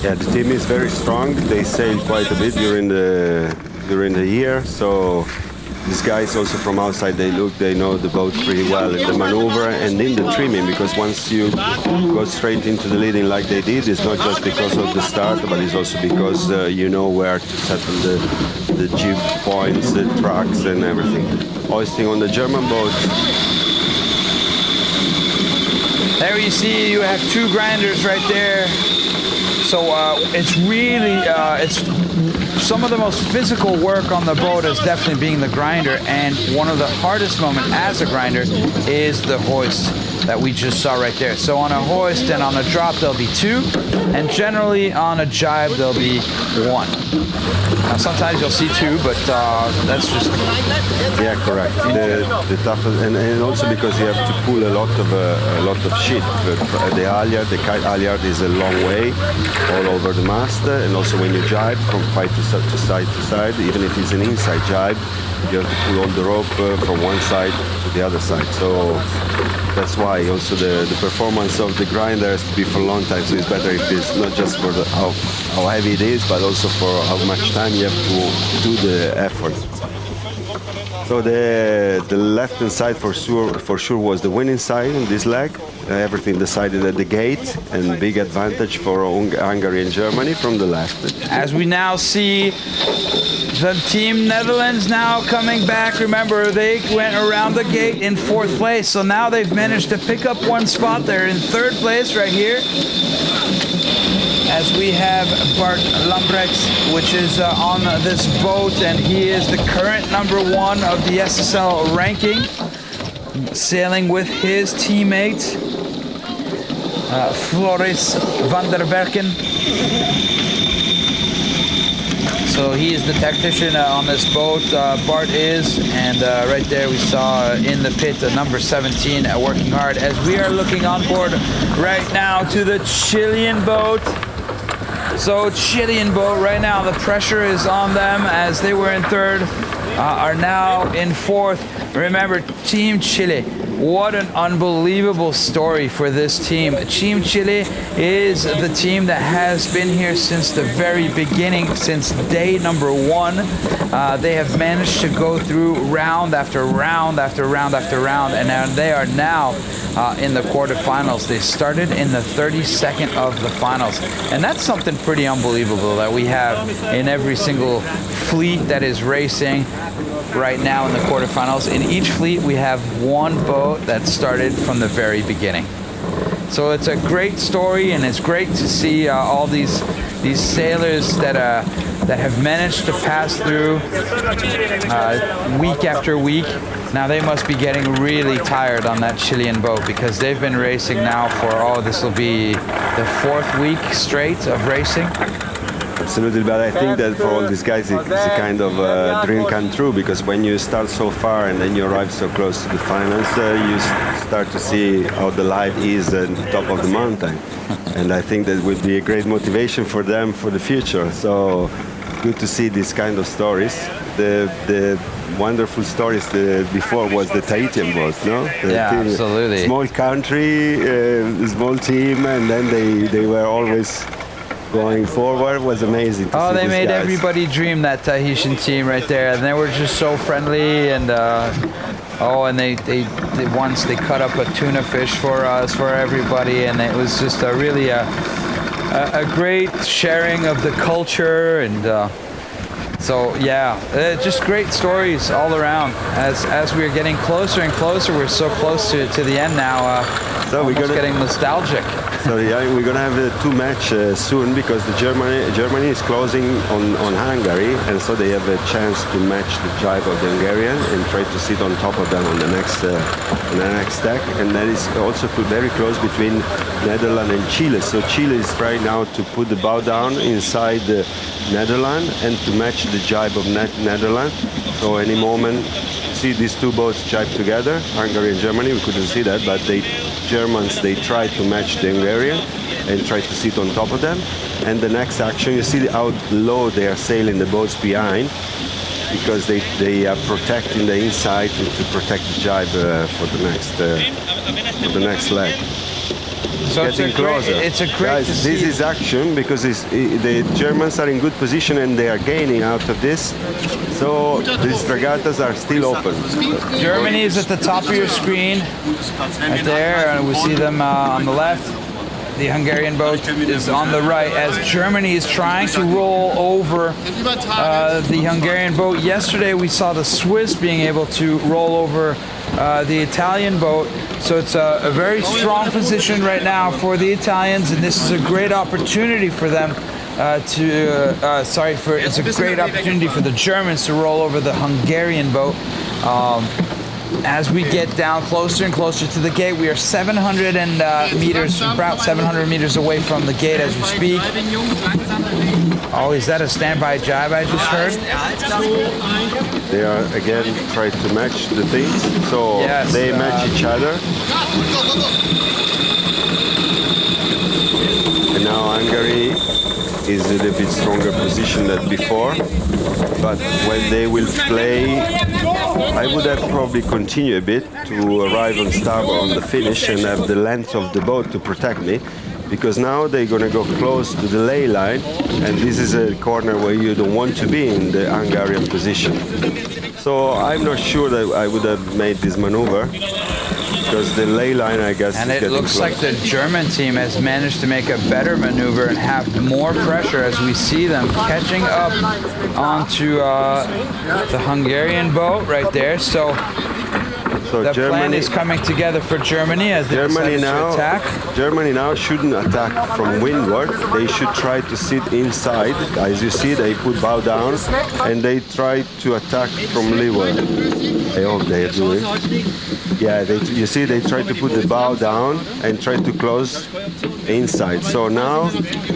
Yeah, the team is very strong. They sail quite a bit during the year, so these guys also from outside, they know the boat pretty well in the maneuver and in the trimming, because once you go straight into the leading like they did, it's not just because of the start, but it's also because you know where to settle the jib points, the tracks and everything. Hoisting on the German boat. There you see you have two grinders right there. So it's really, it's some of the most physical work on the boat is definitely being the grinder, and one of the hardest moments as a grinder is the hoist that we just saw right there. So on a hoist and on a drop there'll be two, and generally on a jibe there'll be one. Now sometimes you'll see two, but that's just... Yeah, correct. The toughest, and also because you have to pull a lot of shit. The halyard, the kite halyard is a long way all over the mast, and also when you jibe from side to side, even if it's an inside jibe, you have to pull all the rope from one side to the other side. So that's why also the performance of the grinder has to be for a long time. So it's better if it's not just for how heavy it is, but also for how much time you have to do the effort. So the left-hand side for sure was the winning side in this leg. Everything decided at the gate, and big advantage for Hungary and Germany from the left. As we now see the Team Netherlands now coming back. Remember, they went around the gate in 4th place, so now they've managed to pick up one spot. They're in 3rd place right here. As we have Bart Lambrechts, which is on this boat, and he is the current #1 of the SSL ranking, sailing with his teammate Floris van der Werken. So he is the tactician on this boat, Bart is, and right there we saw in the pit number 17 working hard, as we are looking on board right now to the Chilean boat. So Chilean boat right now, the pressure is on them, as they were in 3rd, are now in 4th. Remember, Team Chile, what an unbelievable story for this team. Team Chile is the team that has been here since the very beginning, since day #1. They have managed to go through round after round after round after round, and they are now in the quarterfinals. They started in the 32nd of the finals, and that's something pretty unbelievable that we have in every single fleet that is racing right now in the quarterfinals. In each fleet we have one boat that started from the very beginning. So it's a great story, and it's great to see all these sailors that have managed to pass through week after week. Now they must be getting really tired on that Chilean boat, because they've been racing now for, this will be the 4th week straight of racing. Absolutely, but I think that for all these guys it's a kind of dream come true, because when you start so far and then you arrive so close to the finals, you start to see how the light is at the top of the mountain. And I think that would be a great motivation for them for the future. So good to see these kind of stories. The wonderful stories before was the Tahitian boat, no? Yeah, team, absolutely. Small country, small team, and then they were always going forward. Was amazing to see they made guys. everybody dream, that Tahitian team right there, and they were just so friendly, and and they once they cut up a tuna fish for us, for everybody, and it was just really a great sharing of the culture, and so yeah, just great stories all around. As we're getting closer and closer, we're so close to the end now. So we're getting nostalgic. So yeah, we're gonna have a 2 match soon, because Germany is closing on Hungary, and so they have a chance to match the jibe of the Hungarian and try to sit on top of them on the next stack. And that is also very close between Netherlands and Chile. So Chile is trying now to put the bow down inside the Netherlands and to match the jibe of Netherlands. So any moment see these two boats jibe together, Hungary and Germany. We couldn't see that, but Germans, they tried to match the Hungarian and tried to sit on top of them. And the next action, you see how low they are sailing the boats behind, because they are protecting the inside to protect the jibe for the next leg. So Getting closer. It's a great Guys, to this see. is action because the Germans are in good position and they are gaining out of this. So these regattas are still open. Germany is at the top of your screen, right there, and we see them on the left. The Hungarian boat is on the right as Germany is trying to roll over the Hungarian boat. Yesterday we saw the Swiss being able to roll over the Italian boat. So it's a very strong position right now for the Italians, and this is a great opportunity for them it's a great opportunity for the Germans to roll over the Hungarian boat. As we get down closer and closer to the gate, we are 700 meters, about 700 meters away from the gate as we speak. Oh, is that a standby jibe I just heard? They are again trying to match the things, so yes, they match each other. And now Hungary is in a bit stronger position than before, but when they will play, I would have probably continue a bit to arrive on starboard on the finish and have the length of the boat to protect me, because now they're going to go close to the ley line, and this is a corner where you don't want to be in the Hungarian position. So I'm not sure that I would have made this maneuver, because the ley line, I guess, and is it getting looks close. like the German team has managed to make a better maneuver and have more pressure as we see them catching up onto the Hungarian boat right there. So the plan is coming together for Germany as they decide to attack. Germany now shouldn't attack from windward. They should try to sit inside. As you see, they put bow down and they try to attack from leeward. I hope they are doing. Yeah, you see, they try to put the bow down and try to close inside. So now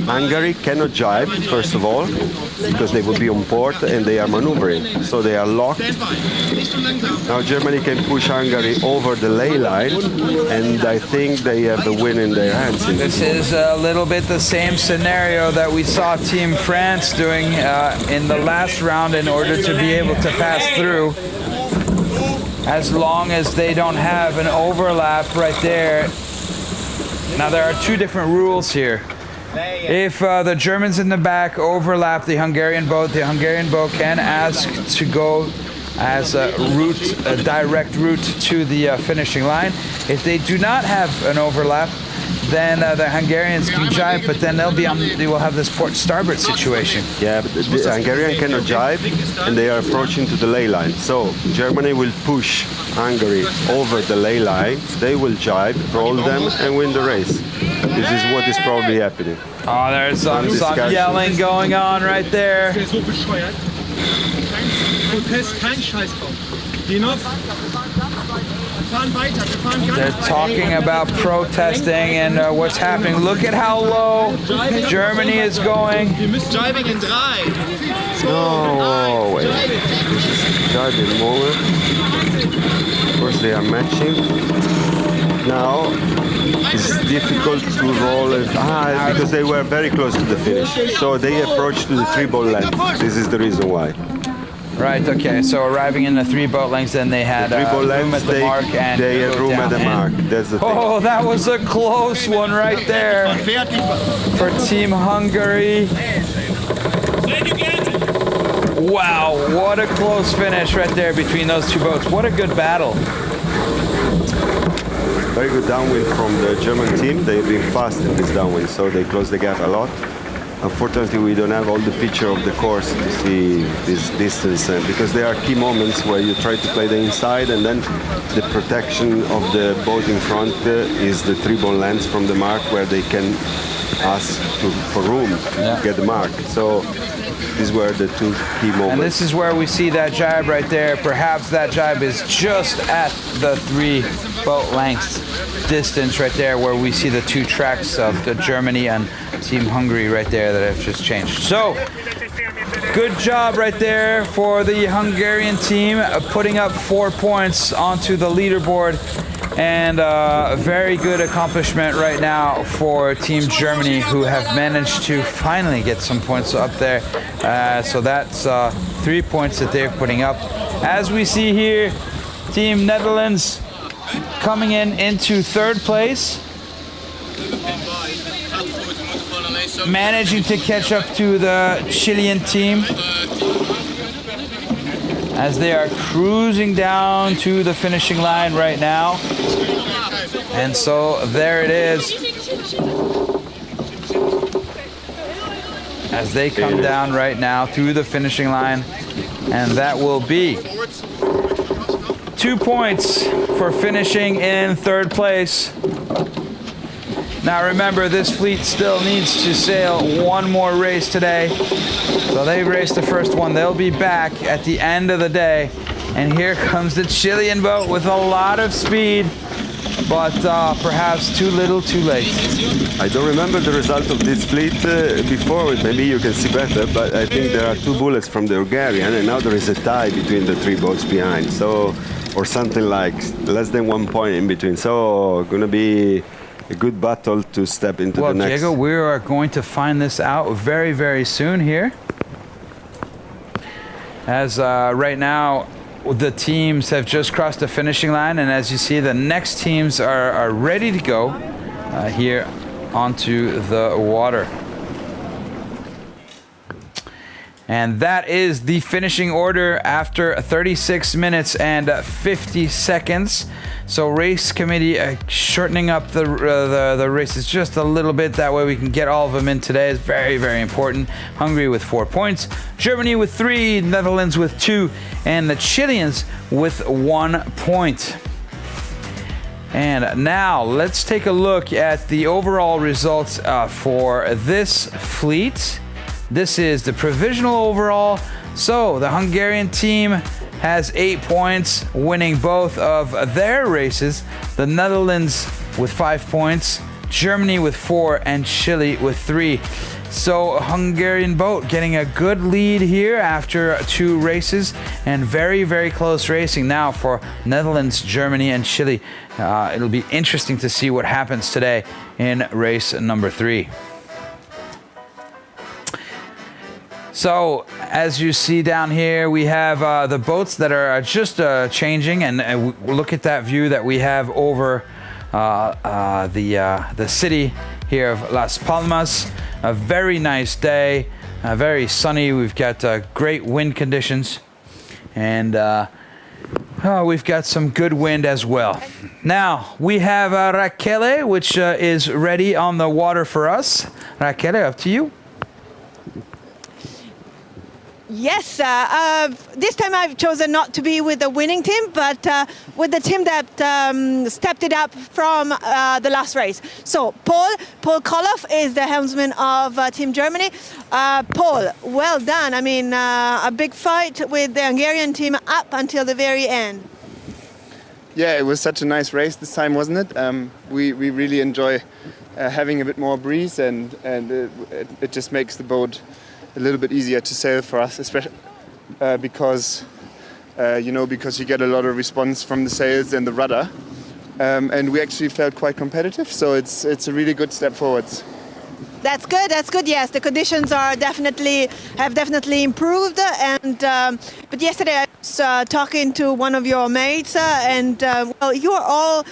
Hungary cannot jibe, first of all, because they will be on port and they are maneuvering. So they are locked. Now Germany can push Hungary over the ley line, and I think they have the win in their hands. This is a little bit the same scenario that we saw Team France doing in the last round in order to be able to pass through. As long as they don't have an overlap right there. Now there are two different rules here. If the Germans in the back overlap the Hungarian boat can ask to go as a direct route to the finishing line. If they do not have an overlap, then the Hungarians can jibe, but then they will have this port starboard situation. Yeah, but the Hungarian cannot jibe, and they are approaching to the ley line. So Germany will push Hungary over the ley line. They will jibe, roll them, and win the race. This is what is probably happening. Oh, there's some yelling going on right there. They're talking about protesting and what's happening. Look at how low Germany is going. No, wait. This is jibing moment. Of course, they are matching. Now, it's difficult to roll it because they were very close to the finish. So they approached to the 3 boat length. This is the reason why. Right, okay, so arriving in the 3 boat lengths, then they had room at the mark and they had room at the mark. That's the thing. Oh, that was a close one right there for Team Hungary. Wow, what a close finish right there between those two boats. What a good battle. Very good downwind from the German team. They've been fast in this downwind, so they closed the gap a lot. Unfortunately, we don't have all the picture of the course to see this distance, because there are key moments where you try to play the inside, and then the protection of the boat in front is the 3 boat lengths from the mark, where they can ask for room to get the mark. So these were the 2 key moments. And this is where we see that jibe right there. Perhaps that jibe is just at the 3 boat lengths distance right there, where we see the 2 tracks of the Germany and Team Hungary right there that have just changed. So Good job right there for the Hungarian team, putting up 4 points onto the leaderboard. And a very good accomplishment right now for Team Germany, who have managed to finally get some points up there. So that's 3 points that they're putting up. As we see here, Team Netherlands coming into third place, managing to catch up to the Chilean team as they are cruising down to the finishing line right now. And so there it is, as they come down right now through the finishing line, and that will be 2 points for finishing in third place. Now remember, this fleet still needs to sail one more race today. So they raced the first one. They'll be back at the end of the day. And here comes the Chilean boat with a lot of speed, but perhaps too little too late. I don't remember the result of this fleet before. Maybe you can see better, but I think there are 2 bullets from the Hungarian, and now there is a tie between the 3 boats behind. So, or something like less than 1 point in between. So, gonna be a good battle to step into the next. Well, Diego, we are going to find this out very, very soon here. As right now, the teams have just crossed the finishing line, and as you see, the next teams are ready to go here onto the water. And that is the finishing order after 36 minutes and 50 seconds. So race committee shortening up the races just a little bit. That way we can get all of them in today. It's very, very important. Hungary with 4 points, Germany with 3, Netherlands with 2, and the Chileans with 1 point. And now let's take a look at the overall results for this fleet. This is the provisional overall. So the Hungarian team has 8 points, winning both of their races. The Netherlands with 5 points, Germany with 4, and Chile with 3. So Hungarian boat getting a good lead here after 2 races, and very, very close racing now for Netherlands, Germany, and Chile. It'll be interesting to see what happens today in race number 3. So as you see down here, we have the boats that are just changing, and look at that view that we have over the city here of Las Palmas. A very nice day, very sunny. We've got great wind conditions, and we've got some good wind as well. Now we have Raquel, which is ready on the water for us. Raquel, up to you. Yes, this time I've chosen not to be with the winning team, but with the team that stepped it up from the last race. So Paul Koloff is the helmsman of Team Germany. Paul, well done. I mean, a big fight with the Hungarian team up until the very end. Yeah, it was such a nice race this time, wasn't it? We really enjoy having a bit more breeze, and it just makes the boat a little bit easier to sail for us, especially because you get a lot of response from the sails and the rudder, and we actually felt quite competitive. So it's a really good step forwards. That's good. That's good. Yes, the conditions have definitely improved. And but yesterday I was talking to one of your mates, and well, you are all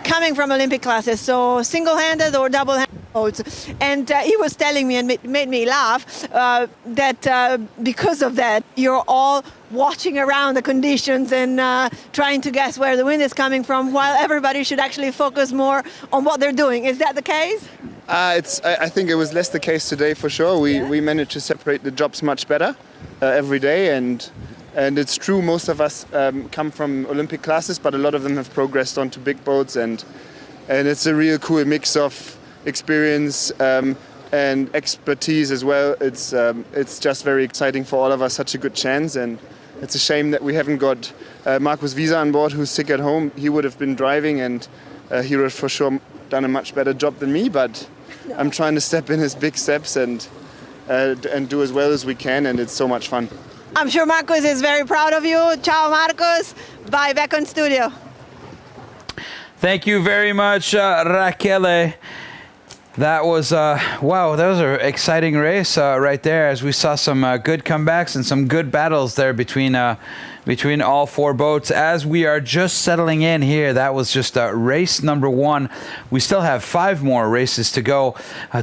coming from Olympic classes, so single-handed or double-handed boats. And he was telling me, and it made me laugh, that because of that, you're all watching around the conditions and trying to guess where the wind is coming from, while everybody should actually focus more on what they're doing. Is that the case? I think it was less the case today for sure. We managed to separate the jobs much better every day, and it's true, most of us come from Olympic classes, but a lot of them have progressed onto big boats, and it's a real cool mix of experience and expertise as well. It's just very exciting for all of us, such a good chance, and it's a shame that we haven't got Markus Wieser on board, who's sick at home. He would have been driving, and he would have for sure done a much better job than me, but I'm trying to step in his big steps, and and do as well as we can, and it's so much fun. I'm sure Marcus is very proud of you. Ciao, Marcus. Bye, back on studio. Thank you very much, Rachele. That was, wow, that was an exciting race right there, as we saw some good comebacks and some good battles there between all four boats. As we are just settling in here, that was just race number 1. We still have 5 more races to go.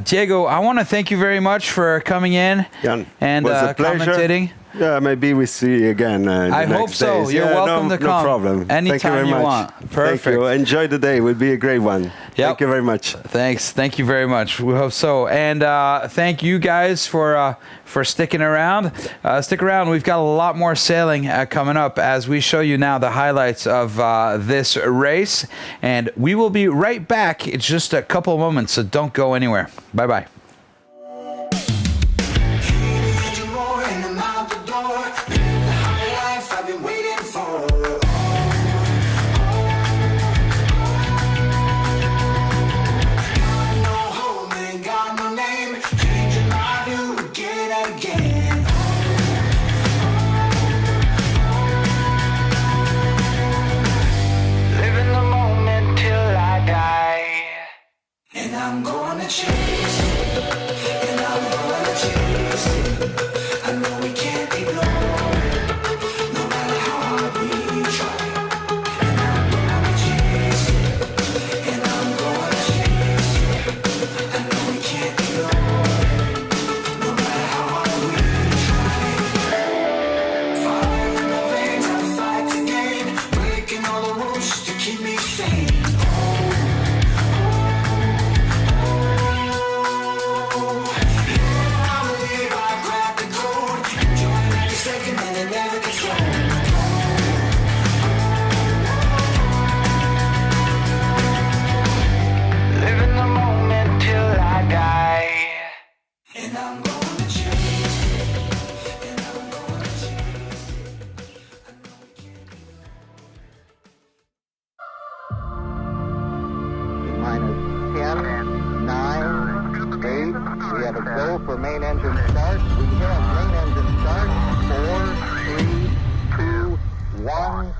Diego, I want to thank you very much for coming in Jan, and was a pleasure. commentating. Yeah, maybe we see you again. I hope so. Days. You're welcome to come. No problem. Anytime Thank you very much. want. Perfect. Thank you. Enjoy the day. It will be a great one. Yep. Thank you very much. Thanks. Thank you very much. We hope so. And thank you guys for sticking around. Stick around. We've got a lot more sailing coming up as we show you now the highlights of this race. And we will be right back. It's just a couple of moments, so don't go anywhere. Bye-bye. I'm gonna chase it, and I'm gonna chase it. I know we can't ignore it, no matter how hard we try. And I'm gonna chase it, and I'm gonna chase it. I know we can't ignore it, no matter how hard we try. Fire in the veins, I fight to gain, breaking all the rules to keep me sane. Go for main engine start. We have main engine start. 4, 3, 2, 1.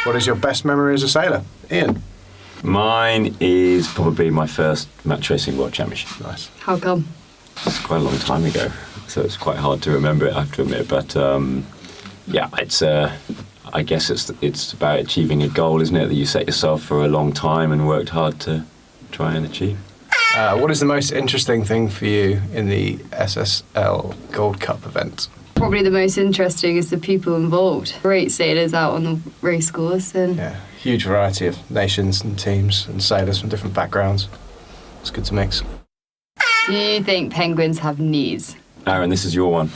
What is your best memory as a sailor? Ian? Mine is probably my first match racing world championship. Nice. How come? It's quite a long time ago, so it's quite hard to remember it, I have to admit. But yeah, it's I guess it's about achieving a goal, isn't it, that you set yourself for a long time and worked hard to try and achieve. What is the most interesting thing for you in the SSL Gold Cup event? Probably the most interesting is the people involved. Great sailors out on the race course. And yeah, huge variety of nations and teams and sailors from different backgrounds. It's good to mix. Do you think penguins have knees? Aaron, this is your one,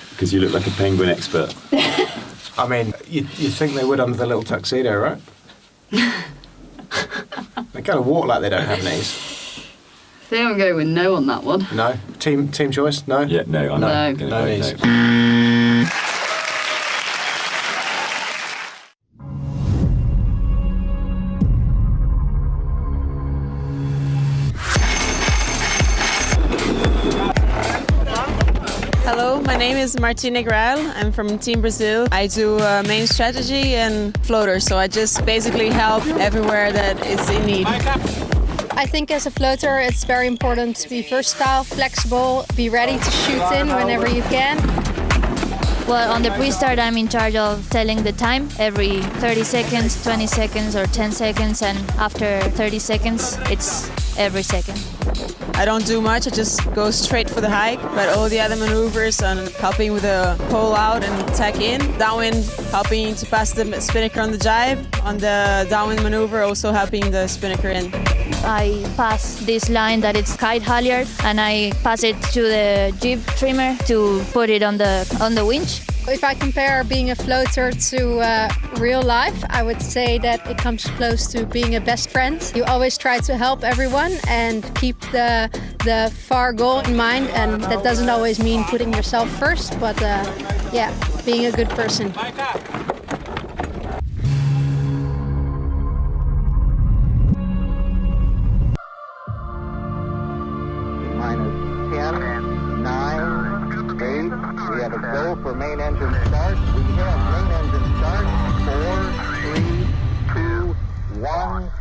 because you look like a penguin expert. I mean, you'd think they would under the little tuxedo, right? They kind of walk like they don't have knees. I think I'm going with no on that one. No? Team choice? No? Yeah, no. I'm not gonna no vote knees. no. Hello, my name is Martina Graal. I'm from Team Brazil. I do main strategy and floater, so I just basically help everywhere that is in need. I think as a floater it's very important to be versatile, flexible, be ready to shoot in whenever you can. Well, on the pre-start I'm in charge of telling the time every 30 seconds, 20 seconds or 10 seconds, and after 30 seconds it's every second. I don't do much, I just go straight for the hike, but all the other maneuvers and helping with the pole out and tack in, downwind helping to pass the spinnaker on the jibe, on the downwind maneuver also helping the spinnaker in. I pass this line that it's kite halyard and I pass it to the jib trimmer to put it on the winch. If I compare being a floater to real life, I would say that it comes close to being a best friend. You always try to help everyone and keep the far goal in mind, and that doesn't always mean putting yourself first, but yeah, being a good person. Minus 10, 9, 8. We have a go for main engine start. We have main engine start. 4, 3, 2, 1.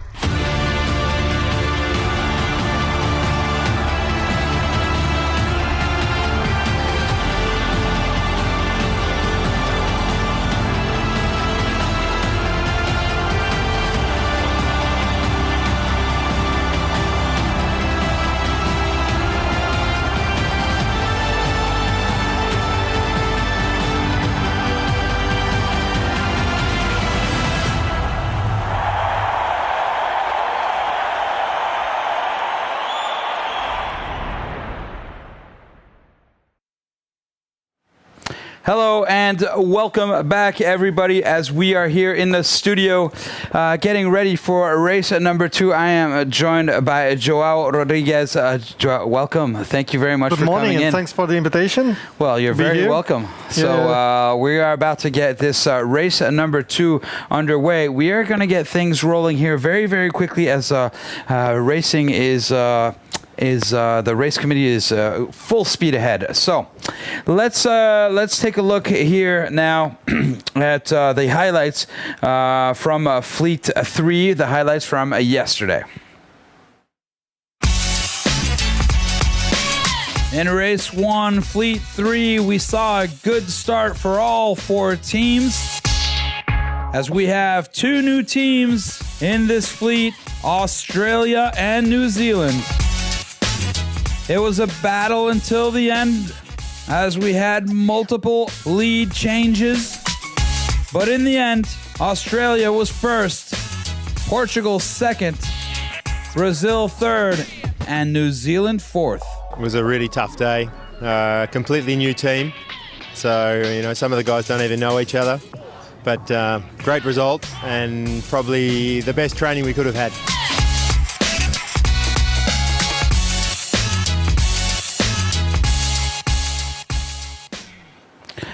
Hello and welcome back, everybody, as we are here in the studio getting ready for race number 2. I am joined by Joao Rodriguez. Joao, welcome. Thank you very much for coming in. Good morning and thanks for the invitation. Well, you're very welcome. So we are about to get this race number 2 underway. We are going to get things rolling here very, very quickly as racing is... the race committee is full speed ahead. So let's take a look here now at the highlights from Fleet 3, the highlights from yesterday. In race 1, Fleet 3, we saw a good start for all 4 teams, as we have 2 new teams in this fleet, Australia and New Zealand. It was a battle until the end, as we had multiple lead changes. But in the end, Australia was first, Portugal second, Brazil third, and New Zealand fourth. It was a really tough day, completely new team. So, you know, some of the guys don't even know each other. But great result and probably the best training we could have had.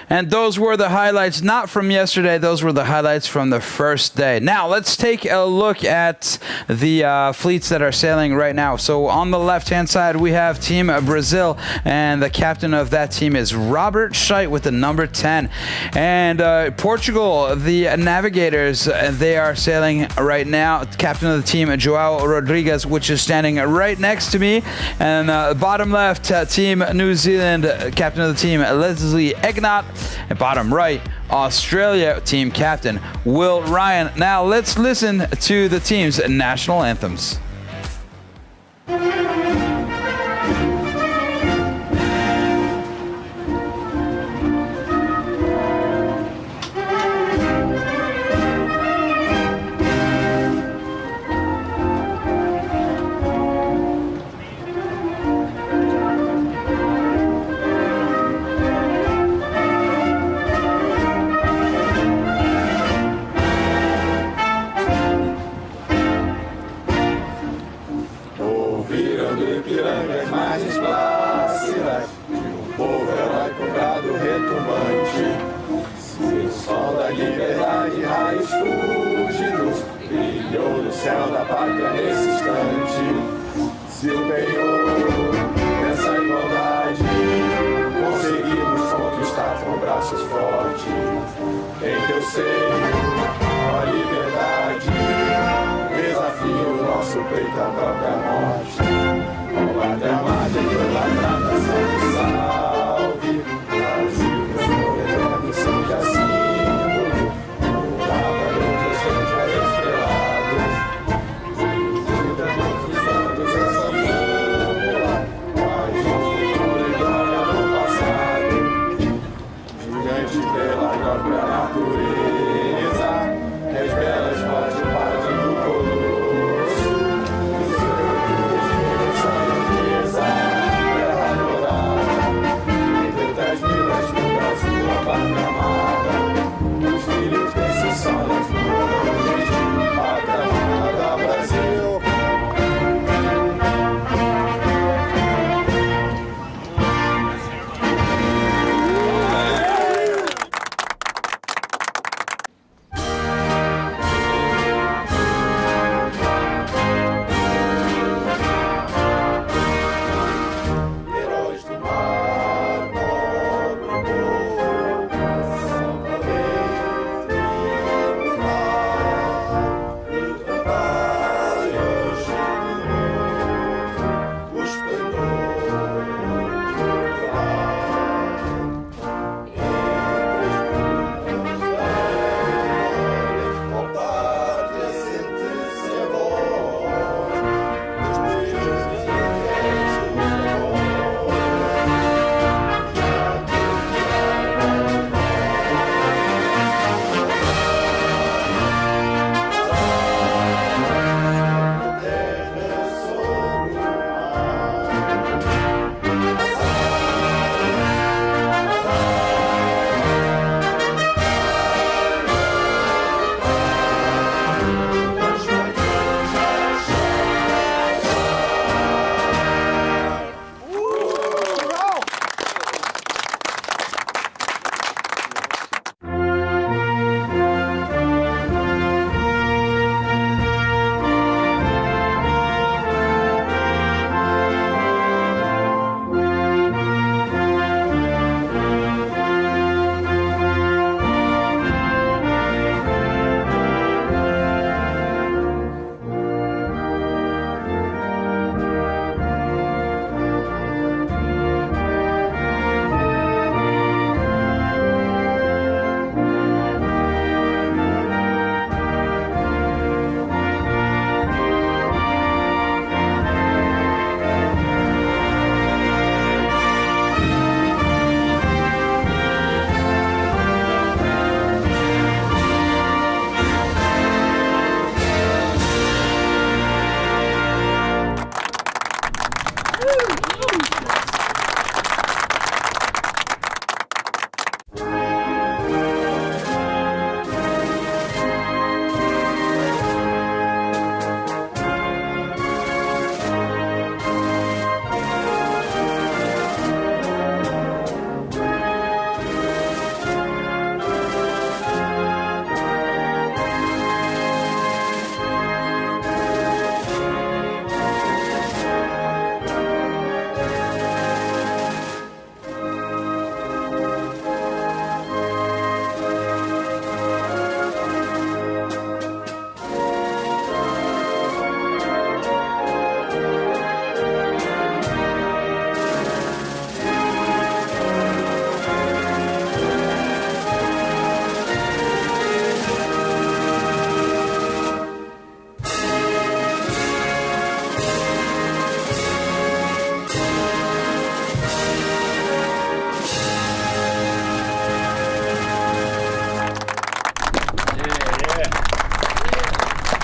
And those were the highlights, not from yesterday, those were the highlights from the first day. Now, let's take a look at the fleets that are sailing right now. So on the left-hand side, we have Team Brazil, and the captain of that team is Robert Scheidt with the number 10. And Portugal, the navigators, they are sailing right now. Captain of the team, Joao Rodriguez, which is standing right next to me. And bottom left, Team New Zealand, captain of the team, Leslie Egnott. And bottom right, Australia team captain Will Ryan. Now let's listen to the team's national anthems.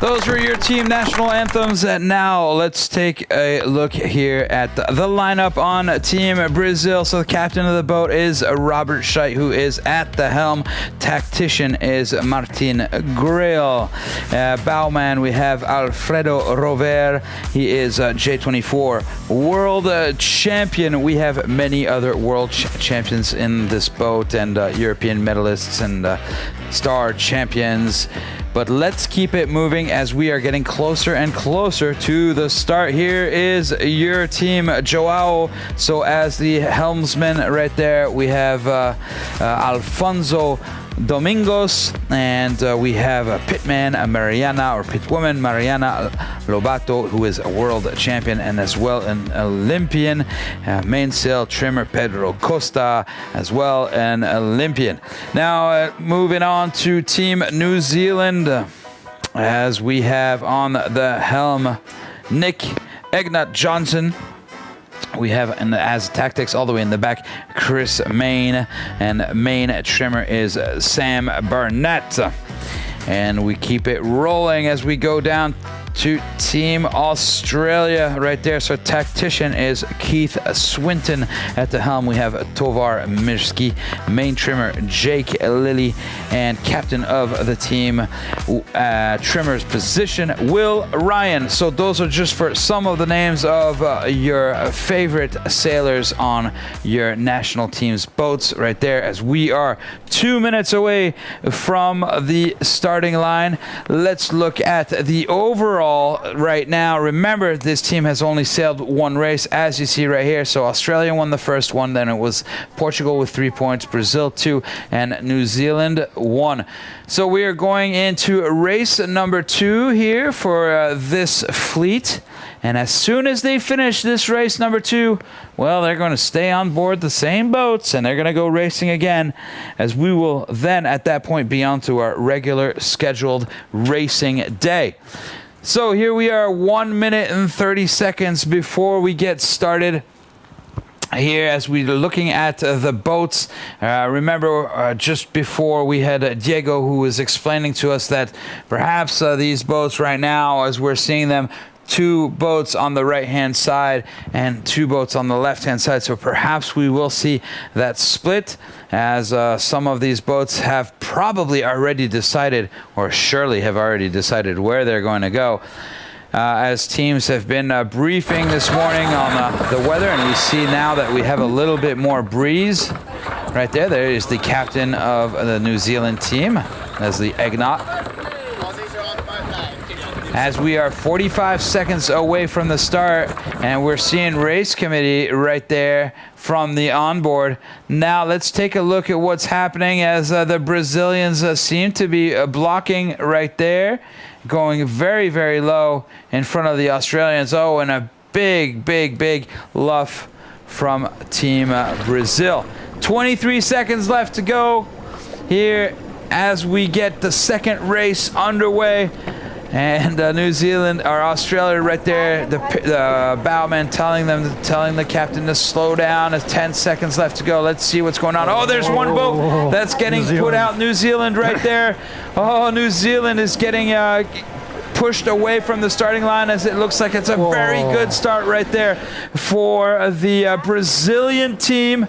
Those were your team national anthems. Now let's take a look here at the lineup on Team Brazil. So the captain of the boat is Robert Scheidt, who is at the helm. Tactician is Martin Grail. Bowman, we have Alfredo Rover. He is J24 world champion. We have many other world champions in this boat, and European medalists and star champions. But let's keep it moving as we are getting closer and closer to the start. Here is your team, Joao. So as the helmsman right there, we have Alfonso Domingos, and we have a pitman, Mariana, or pitwoman, Mariana Lobato, who is a world champion and as well an Olympian. Mainsail trimmer Pedro Costa, as well an Olympian. Now moving on to Team New Zealand, as we have on the helm Nick Egnat Johnson. We have as tactics all the way in the back Chris Main, and main trimmer is Sam Barnett. And we keep it rolling as we go down to Team Australia right there. So tactician is Keith Swinton. At the helm we have Tovar Mirski, main trimmer Jake Lilly, and captain of the team trimmer's position Will Ryan. So those are just for some of the names of your favorite sailors on your national team's boats right there, as we are 2 minutes away from the starting line. Let's look at the overall right now. Remember, this team has only sailed one race, as you see right here. So Australia won the first one, then it was Portugal with 3 points, Brazil 2, and New Zealand 1. So we are going into race number 2 here for this fleet. And as soon as they finish this race number 2, well, they're going to stay on board the same boats and they're going to go racing again, as we will then at that point be on to our regular scheduled racing day. So here we are, 1 minute and 30 seconds before we get started. Here, as we're looking at the boats, remember just before we had Diego, who was explaining to us that perhaps these boats right now, as we're seeing them, 2 boats on the right-hand side and 2 boats on the left-hand side. So perhaps we will see that split, as some of these boats have probably already decided, or surely have already decided, where they're going to go. As teams have been briefing this morning on the weather, and we see now that we have a little bit more breeze. Right there, there is the captain of the New Zealand team, Leslie Egnott. As we are 45 seconds away from the start, and we're seeing race committee right there from the onboard. Now let's take a look at what's happening, as the Brazilians seem to be blocking right there, going very, very low in front of the Australians. Oh, and a big luff from Team Brazil. 23 seconds left to go here as we get the second race underway. And New Zealand, or Australia right there, the bowman telling the captain to slow down. 10 seconds left to go. Let's see what's going on. Oh, there's one boat that's getting put out. New Zealand right there. Oh, New Zealand is getting pushed away from the starting line, as it looks like it's a very good start right there for the Brazilian team,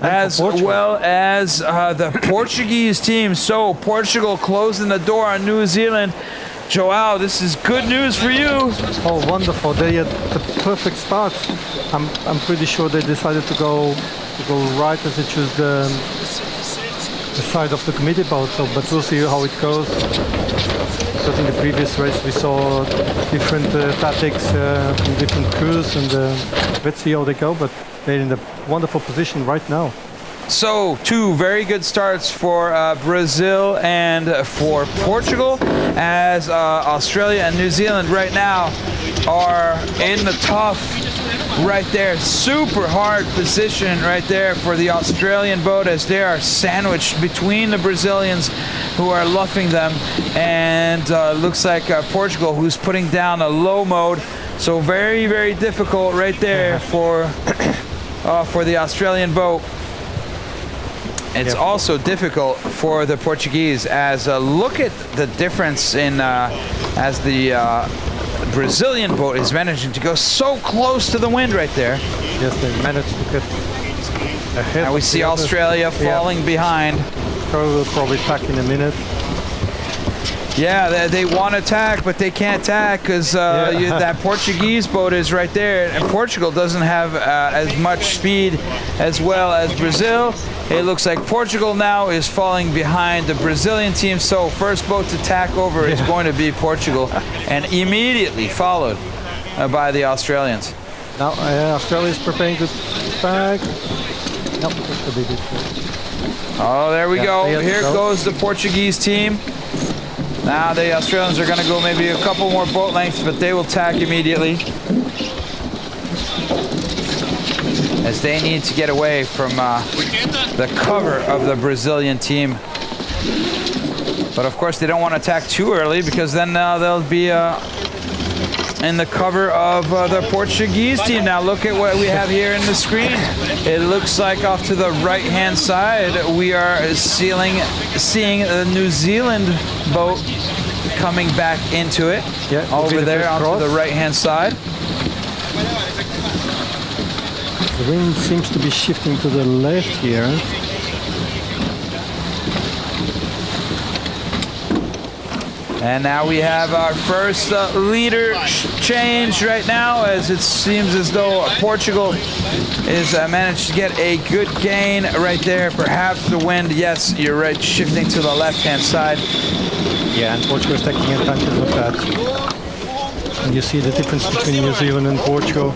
as well as the Portuguese team. So Portugal closing the door on New Zealand. Joao, this is good news for you. Oh, wonderful! They had the perfect start. I'm pretty sure they decided to go right as they choose the side of the committee boat. So, but we'll see how it goes. Because in the previous race we saw different tactics from different crews, and let's see how they go. But they're in a wonderful position right now. So 2 very good starts for Brazil and for Portugal, as Australia and New Zealand right now are in the tough right there. Super hard position right there for the Australian boat, as they are sandwiched between the Brazilians, who are luffing them, and looks like Portugal, who's putting down a low mode. So very, very difficult right there for the Australian boat. It's also difficult for the Portuguese, as look at the difference in as the Brazilian boat is managing to go so close to the wind right there. Yes, they managed to get ahead. And we see Australia falling behind. Australia will probably tack in a minute. Yeah, they want to tack, but they can't tack because that Portuguese boat is right there, and Portugal doesn't have as much speed as well as Brazil. It looks like Portugal now is falling behind the Brazilian team, so first boat to tack over is going to be Portugal, and immediately followed by the Australians. Now Australia is preparing to tack. Nope, that's a bit Oh, there we go. Here goes the Portuguese team. Now the Australians are going to go maybe a couple more boat lengths, but they will tack immediately, as they need to get away from the cover of the Brazilian team. But of course they don't want to tack too early, because then they'll be in the cover of the Portuguese team. Now look at what we have here in the screen. It looks like off to the right-hand side we are seeing the New Zealand boat coming back into it. Yeah, over there onto the right-hand side. The wind seems to be shifting to the left here. And now we have our first leader change right now, as it seems as though Portugal is managed to get a good gain right there. Perhaps the wind, yes, you're right, shifting to the left-hand side. Yeah, and Portugal is taking advantage of that. And you see the difference between New Zealand and Portugal.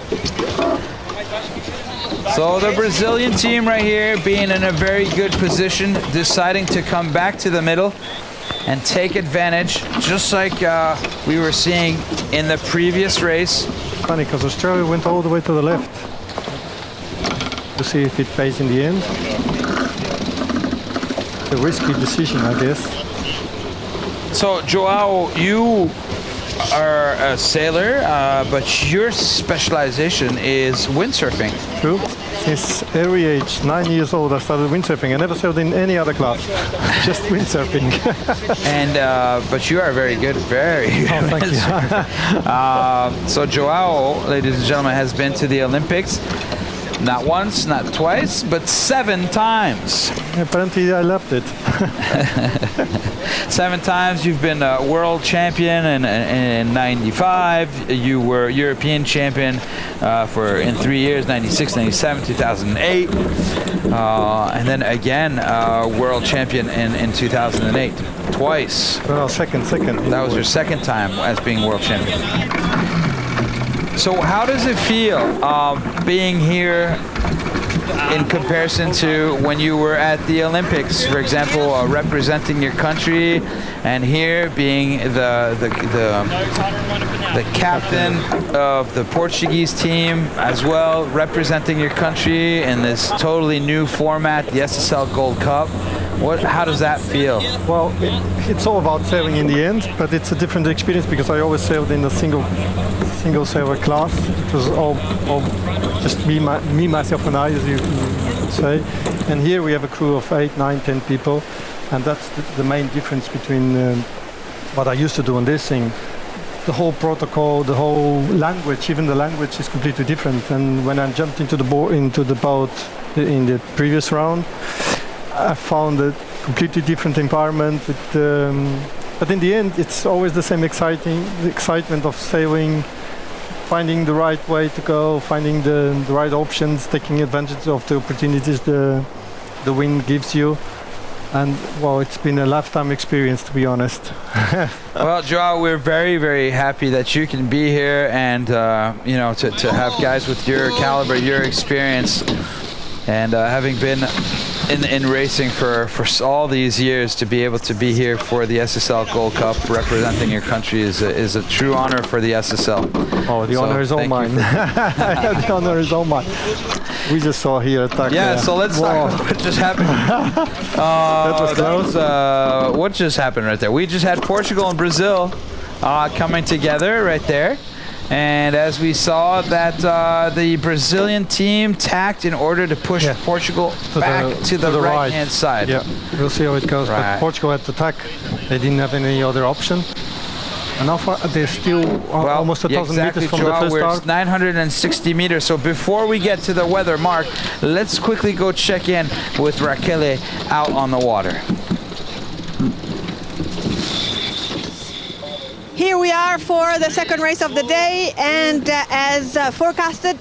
So the Brazilian team right here being in a very good position, deciding to come back to the middle and take advantage, just like we were seeing in the previous race. Funny, because Australia went all the way to the left. To see if it pays in the end. It's a risky decision, I guess. So Joao, you are a sailor, but your specialization is windsurfing. True. Since early age, 9 years old, I started windsurfing. I never sailed in any other class, just windsurfing. And but you are very good, very good. Oh, thank you. So Joao, ladies and gentlemen, has been to the Olympics. Not once, not twice, but 7 times. Apparently I loved it. 7 times. You've been a world champion in 95. You were European champion in 3 years, 96, 97, 2008. And then again, world champion in 2008. Twice. Well, second. That was your second time as being world champion. So how does it feel being here in comparison to when you were at the Olympics, for example, representing your country, and here being the captain of the Portuguese team as well, representing your country in this totally new format, the SSL Gold Cup? How does that feel? Well, it's all about sailing in the end, but it's a different experience because I always sailed in a single sailor class. It was all just me, myself, and I, as you could say. And here we have a crew of 8, 9, 10 people, and that's the main difference between what I used to do on this thing. The whole protocol, the whole language, even the language is completely different. And when I jumped into the boat in the previous round, I found a completely different environment. But in the end, it's always the same excitement of sailing, finding the right way to go, finding the right options, taking advantage of the opportunities the wind gives you. And well, it's been a lifetime experience, to be honest. Well, Joao, we're very, very happy that you can be here, and to have guys with your caliber, your experience, and having been in racing for all these years, to be able to be here for the SSL Gold Cup representing your country is a true honor for the SSL. Oh, the honor is all mine. The honor is all mine. We just saw here attack. Yeah, so let's talk about what just happened. That was close. What just happened right there? We just had Portugal and Brazil coming together right there. And as we saw that the Brazilian team tacked in order to push Portugal back to the right-hand side. Yeah, we'll see how it goes. But Portugal had to tack. They didn't have any other option. And how far? They're still almost 1,000 meters from the first start. 960 meters. So before we get to the weather mark, let's quickly go check in with Raquel out on the water. Here we are for the second race of the day, and as forecasted,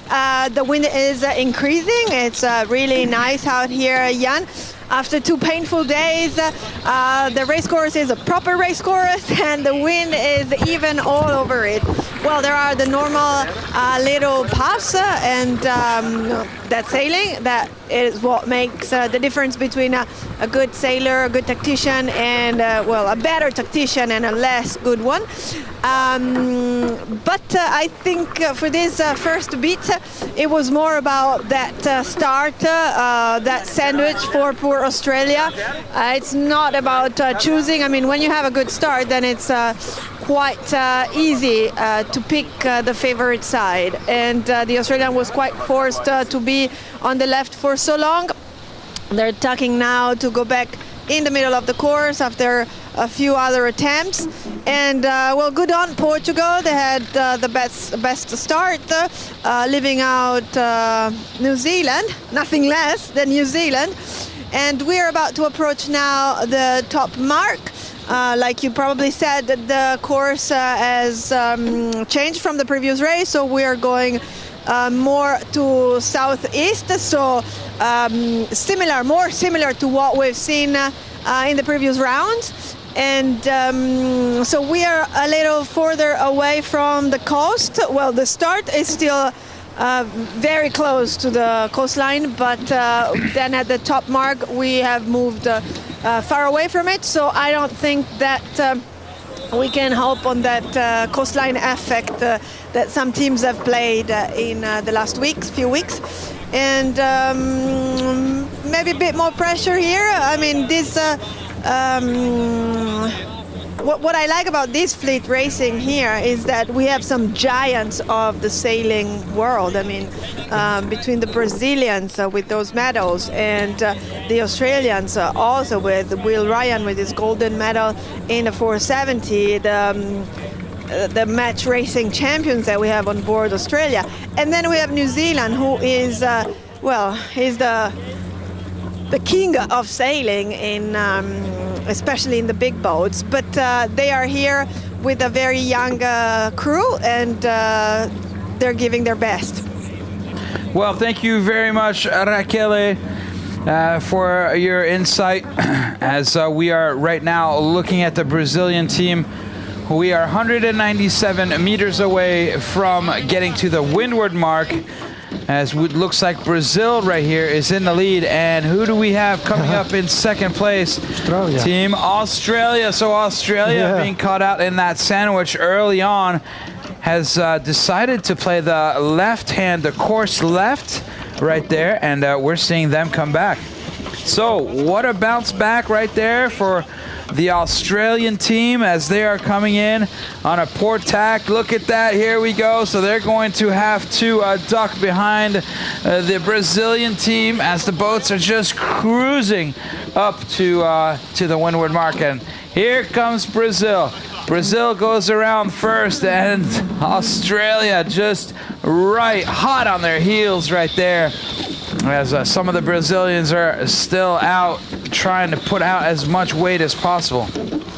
the wind is increasing. It's really nice out here, Jan. After 2 painful days, the race course is a proper race course, and the wind is even all over it. Well, there are the normal little puffs, and that sailing, that is what makes the difference between a good sailor, a good tactician, and, well, a better tactician and a less good one. But I think for this first bit, it was more about that start, that sandwich for poor Australia. It's not about choosing. I mean, when you have a good start, then it's quite easy to pick the favorite side. And the Australian was quite forced to be on the left for so long. They're tucking now to go back in the middle of the course after a few other attempts. And well, good on Portugal. They had the best start, leaving out New Zealand, nothing less than New Zealand. And we're about to approach now the top mark. Like you probably said, the course has changed from the previous race, so we're going more to southeast, so more similar to what we've seen in the previous round. And so we are a little further away from the coast. Well, the start is still very close to the coastline, but then at the top mark we have moved far away from it, so I don't think that we can hope on that coastline effect that some teams have played in the last few weeks. And maybe a bit more pressure here. I mean, this what I like about this fleet racing here is that we have some giants of the sailing world. I mean, between the Brazilians with those medals and the Australians also with Will Ryan with his golden medal in the 470, the match racing champions that we have on board Australia. And then we have New Zealand, who is, well, he's the king of sailing in especially in the big boats, but they are here with a very young crew, and they're giving their best. Well, thank you very much, Raquel, for your insight. As we are right now looking at the Brazilian team, we are 197 meters away from getting to the windward mark, as it looks like Brazil right here is in the lead. And who do we have coming up in second place? Australia. Team Australia. So Australia, being caught out in that sandwich early on, has decided to play the left hand, the course left right there, and we're seeing them come back. So what a bounce back right there for the Australian team as they are coming in on a port tack. Look at that, here we go. So they're going to have to duck behind the Brazilian team as the boats are just cruising up to the windward mark. And here comes Brazil. Brazil goes around first, and Australia just right hot on their heels right there, as some of the Brazilians are still out trying to put out as much weight as possible.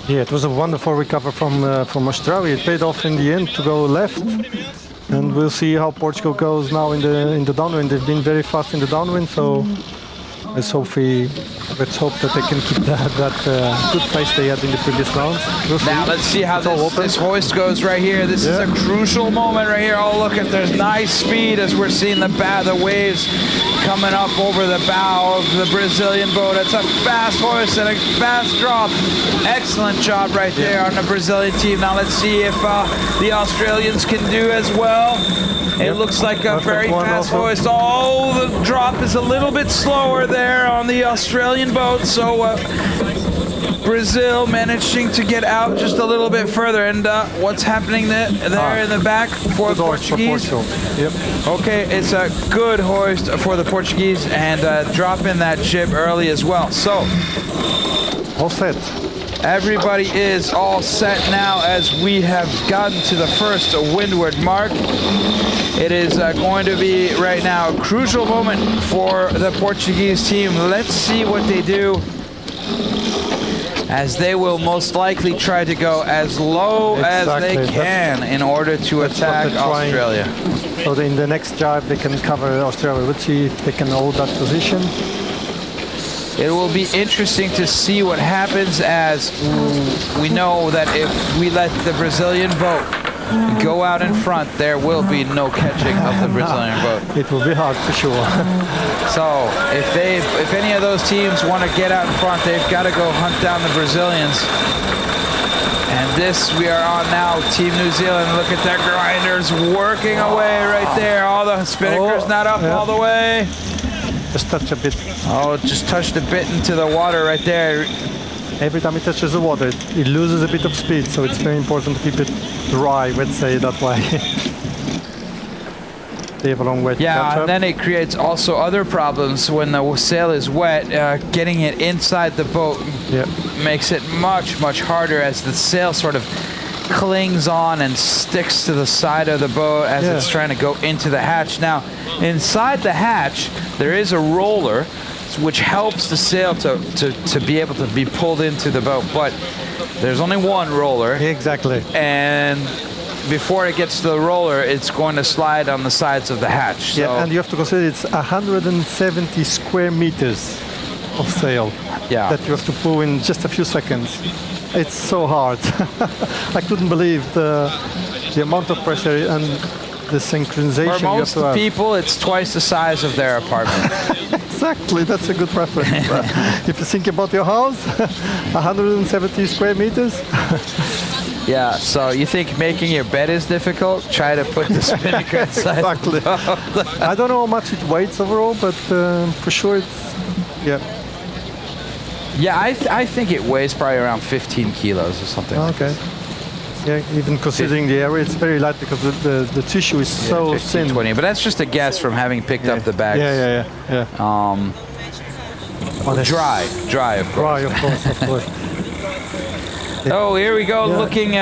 Yeah, it was a wonderful recovery from Australia. It paid off in the end to go left, and we'll see how Portugal goes now in the downwind. They've been very fast in the downwind, so let's hope that they can keep that good pace they had in the previous rounds. We'll see. Now let's see how this hoist goes right here. This is a crucial moment right here. Oh, look, there's nice speed as we're seeing the waves coming up over the bow of the Brazilian boat. It's a fast hoist and a fast drop. Excellent job right there on the Brazilian team. Now let's see if the Australians can do as well. It looks like a very fast hoist. Oh, the drop is a little bit slower there on the Australian boat. So Brazil managing to get out just a little bit further. And what's happening there in the back for the Portuguese? Okay, it's a good hoist for the Portuguese, and dropping that jib early as well. So all set. Everybody is all set now as we have gotten to the first windward mark. It is going to be right now a crucial moment for the Portuguese team. Let's see what they do, as they will most likely try to go as low as they can in order to attack Australia. So in the next drive they can cover Australia. Let's see if they can hold that position. It will be interesting to see what happens, as we know that if we let the Brazilian boat go out in front, there will be no catching of the Brazilian boat. It will be hard for sure. So if any of those teams want to get out in front, they've got to go hunt down the Brazilians. And this we are on now, Team New Zealand. Look at their grinders working away right there. All the spinnakers not up all the way. Just touch a bit. Oh, just touched a bit into the water right there. Every time it touches the water, it loses a bit of speed, so it's very important to keep it dry, let's say that way. They have a long way to catch up. And then it creates also other problems when the sail is wet. Getting it inside the boat makes it much, much harder, as the sail sort of clings on and sticks to the side of the boat as it's trying to go into the hatch. Now, inside the hatch, there is a roller which helps the sail to be able to be pulled into the boat, but there's only one roller. Exactly. And before it gets to the roller, it's going to slide on the sides of the hatch. Yeah, so and you have to consider it's 170 square meters of sail that you have to pull in just a few seconds. It's so hard. I couldn't believe the amount of pressure and the synchronization. For most people, it's twice the size of their apartment. Exactly, that's a good preference. If you think about your house, 170 square meters. Yeah, so you think making your bed is difficult? Try to put the spinnaker inside. Exactly. I don't know how much it weighs overall, but for sure it's, Yeah, I think it weighs probably around 15 kilos or something. Okay. Yeah, even considering the area, it's very light because the tissue is so 15, thin. 20, but that's just a guess from having picked up the bags. Yeah. Dry, of course. Dry, of course. Oh, here we go, looking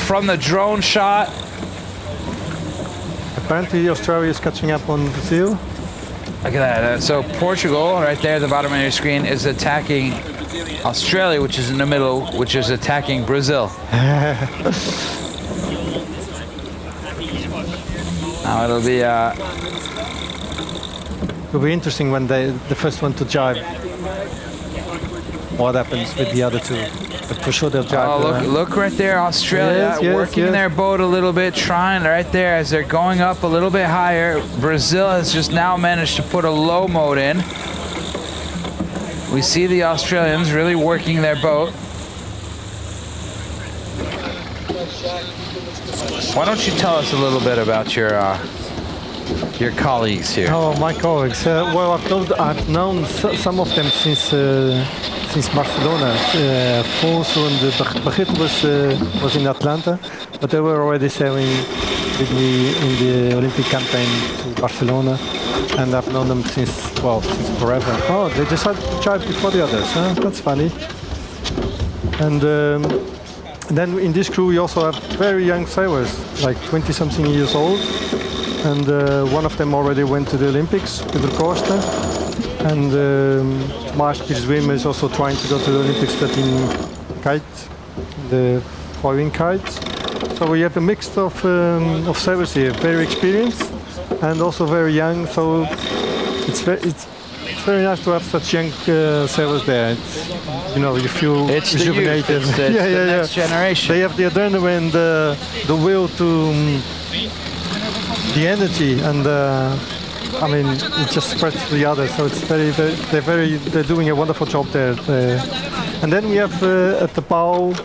from the drone shot. Apparently Australia is catching up on Brazil. Look at that. So Portugal, right there at the bottom of your screen, is attacking Australia, which is in the middle, which is attacking Brazil. Now it'll be interesting when the first one to jibe. What happens with the other two? But for sure they'll jibe. Oh, look right there, Australia working their boat a little bit, trying right there as they're going up a little bit higher. Brazil has just now managed to put a low mode in. We see the Australians really working their boat. Why don't you tell us a little bit about your colleagues here? Oh, my colleagues. Well, I've known some of them since Barcelona. Fonso and Bagit was in Atlanta, but they were already sailing with me in the Olympic campaign to Barcelona. And I've known them since forever. Oh, they decided to jibe before the others. Huh? That's funny. And then in this crew we also have very young sailors, like 20-something years old. And one of them already went to the Olympics with the Costa. And Mars Pirzwim is also trying to go to the Olympics, but in kite, the foiling kites. So we have a mix of sailors here, very experienced and also very young, so it's very nice to have such young sailors there. You feel rejuvenated. It's the next generation. They have the adrenaline, the will to, the energy, and it just spreads to the others. So it's they're doing a wonderful job there. And then we have at the bow,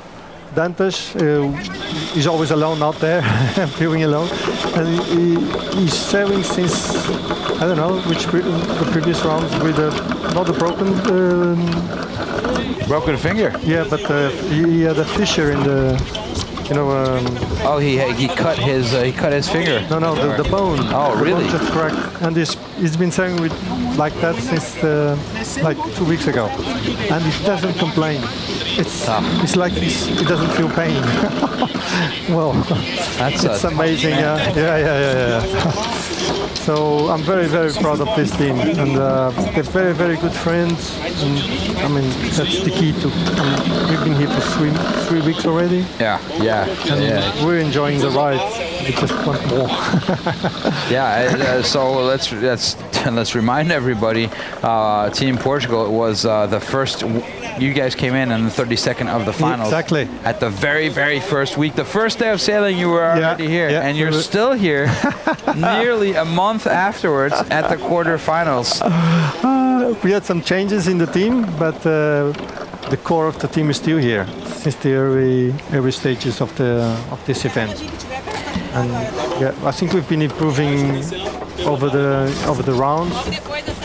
Dantas. He's always alone out there, feeling alone, and he's sailing since I don't know which the previous rounds with not a broken finger. Yeah, but he had a fissure in the You know. Oh, he cut his finger. No, the bone. Oh, the really? Bone just cracked, and he's been saying like that since like 2 weeks ago, and he doesn't complain. It's like he doesn't feel pain. Well, it's amazing. Yeah. So I'm very, very proud of this team, and they're very, very good friends. And I mean, that's the key to. We've been here for 3 weeks already. And we're enjoying the ride. We just want more. So let's remind everybody. Team Portugal, it was the first. You guys came in on the 32nd of the finals. Exactly. At the very, very first week. The first day of sailing, you were already here. And you're still here nearly a month afterwards at the quarterfinals. We had some changes in the team, but the core of the team is still here since the early stages of this event. And I think we've been improving over the rounds.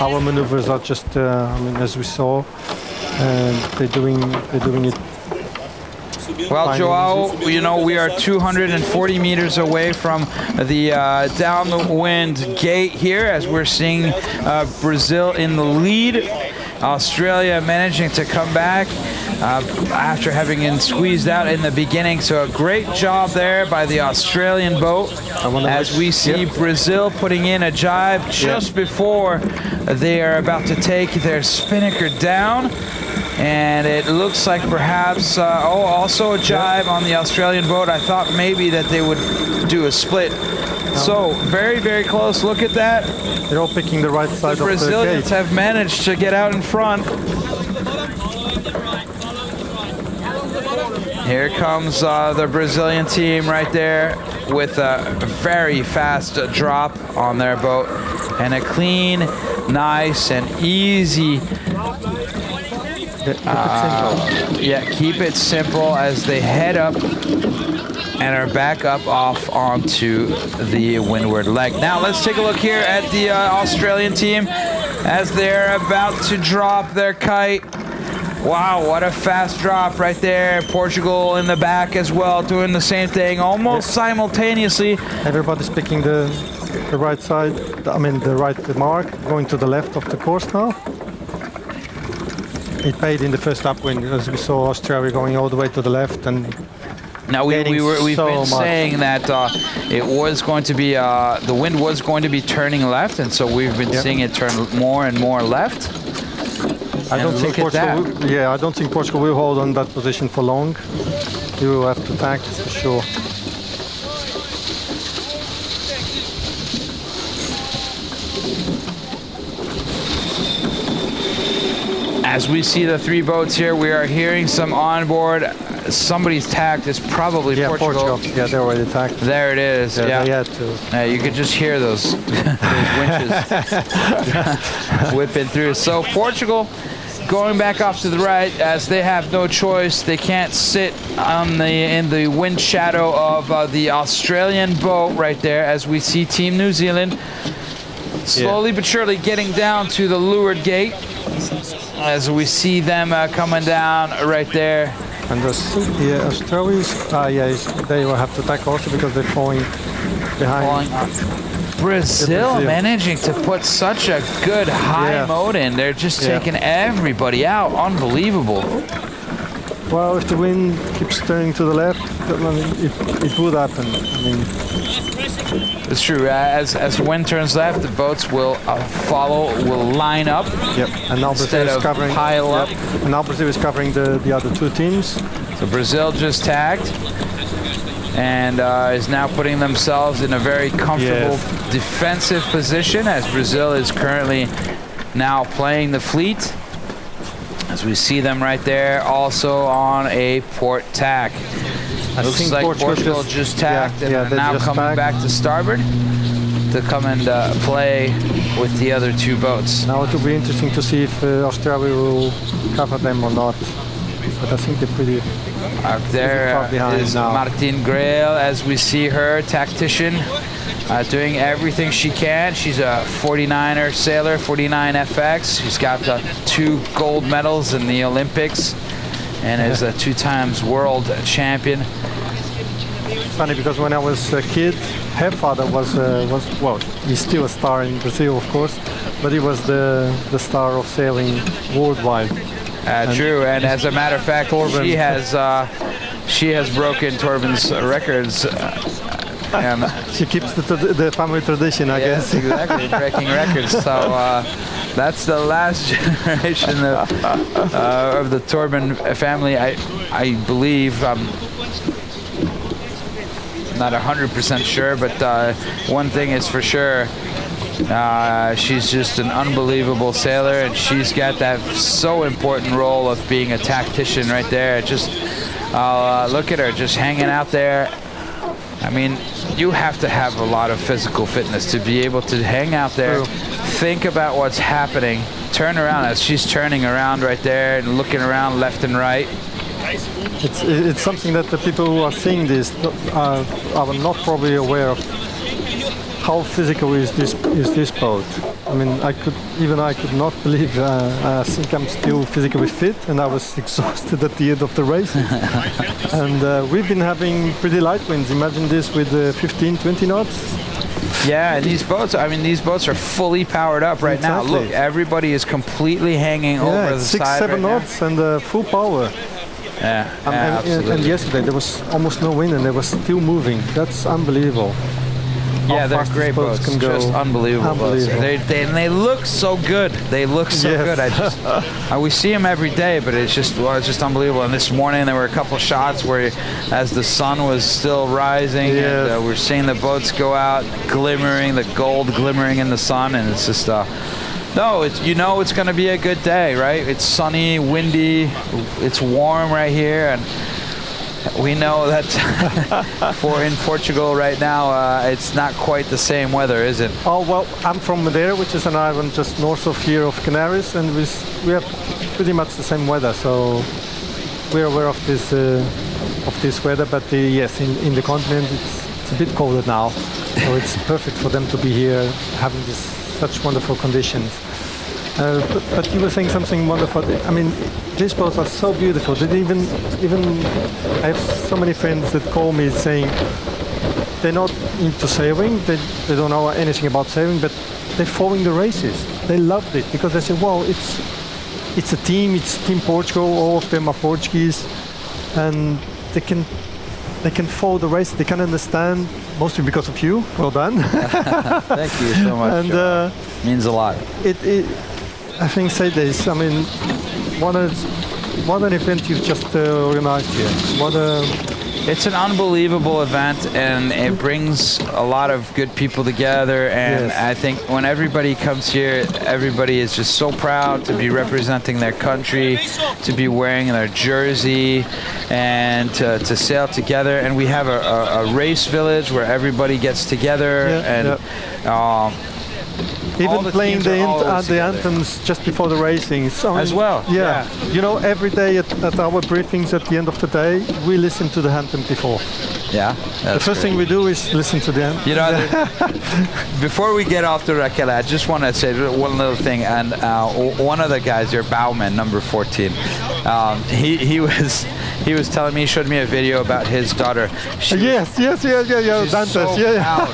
Our maneuvers are just, as we saw, they're doing it. Well, Joao, we are 240 meters away from the downwind gate here as we're seeing Brazil in the lead. Australia managing to come back after having been squeezed out in the beginning. So a great job there by the Australian boat as we see Brazil putting in a jibe just before they are about to take their spinnaker down. And it looks like perhaps, also a jibe on the Australian boat. I thought maybe that they would do a split. So, very, very close. Look at that. They're all picking the right side of the gate. The Brazilians have managed to get out in front. Here comes the Brazilian team right there with a very fast drop on their boat. And a clean, nice, and easy... keep it simple as they head up and are back up off onto the windward leg. Now let's take a look here at the Australian team as they're about to drop their kite. Wow, what a fast drop right there. Portugal in the back as well, doing the same thing almost simultaneously. Everybody's picking the right side, the right mark, going to the left of the course now. It paid in the first upwind as we saw Australia going all the way to the left and now we've been saying that it was going to be the wind was going to be turning left, and so we've been seeing it turn more and more left. I don't think Portugal will hold on that position for long. You will have to tack for sure. As we see the three boats here, we are hearing some onboard. Somebody's tacked. It's probably Portugal. Yeah, they're already tacked. There it is. They had to. You could just hear those winches whipping through. So Portugal going back off to the right as they have no choice. They can't sit in the wind shadow of the Australian boat right there as we see Team New Zealand slowly but surely getting down to the leeward gate. As we see them coming down right there. And the Australians, they will have to tack also because they're falling behind. Brazil managing to put such a good high mode in. They're just taking everybody out. Unbelievable. Well, if the wind keeps turning to the left, it would happen. It's true. As the wind turns left, the boats will will line up. And now Brazil is covering. Pile up. And now Brazil is covering the other two teams. So Brazil just tagged and is now putting themselves in a very comfortable defensive position as Brazil is currently now playing the fleet. As we see them right there, also on a port tack. Looks like Portugal just tacked and are now coming back to starboard to come and play with the other two boats. Now it will be interesting to see if Australia will cover them or not. But I think they're pretty there far behind is now. Martine Grael as we see her, tactician, doing everything she can. She's a 49er sailor, 49 FX. She's got 2 gold medals in the Olympics and is a 2 times world champion. funny because when I was a kid, her father was well, he's still a star in Brazil, of course, but he was the star of sailing worldwide. True, and as a matter of fact, Torben. she has broken Torben's records. And she keeps the family tradition, I guess. Exactly, breaking records. So that's the last generation of the Torben family. I believe. Not 100% sure, but one thing is for sure. She's just an unbelievable sailor, and she's got that so important role of being a tactician right there. Just look at her, just hanging out there. I mean, you have to have a lot of physical fitness to be able to hang out there, think about what's happening, turn around as she's turning around right there and looking around left and right. It's something that the people who are seeing this are not probably aware of. How physical is this boat? I mean, I could not believe. I think I'm still physically fit, and I was exhausted at the end of the race. And we've been having pretty light winds. Imagine this with 15, 20 knots. Yeah, and these boats are fully powered up right now. Look, everybody is completely hanging over the side 6-7 knots and full power. Yeah, absolutely. And yesterday there was almost no wind and they were still moving. That's unbelievable. Yeah, they're great boats. Just unbelievable boats. They look so good. They look so good. We see them every day, but it's just unbelievable. And this morning there were a couple shots where, as the sun was still rising, and, we're seeing the boats go out, glimmering, the gold glimmering in the sun, and it's just. No, it's going to be a good day, right? It's sunny, windy, it's warm right here, and we know that in Portugal right now, it's not quite the same weather, is it? Oh, well, I'm from Madeira, which is an island just north of here of Canaries, and we have pretty much the same weather, so we're aware of this weather, but yes, in the continent, it's a bit colder now, so it's perfect for them to be here having such wonderful conditions. But you were saying something wonderful. I mean, these boats are so beautiful. They even I have so many friends that call me saying they're not into sailing. They don't know anything about sailing, but they're following the races. They loved it because they say, "Wow, it's a team. It's Team Portugal. All of them are Portuguese, and they can follow the race. They can understand." Mostly because of you. Well done. Thank you so much. And means a lot. I think say this. I mean, what an event you've just organized here. It's an unbelievable event, and it brings a lot of good people together. And I think when everybody comes here, everybody is just so proud to be representing their country, to be wearing their jersey, and to sail together. And we have a race village where everybody gets together even playing the anthems just before the racing. So as well. Yeah. You know, every day at our briefings at the end of the day, we listen to the anthem before. Yeah. The first thing we do is listen to the anthem. You know, before we get off to Raquel, I just want to say one little thing. And one of the guys, your bowman, number 14, he was telling me, he showed me a video about his daughter. Yes. She's Dantes, so proud.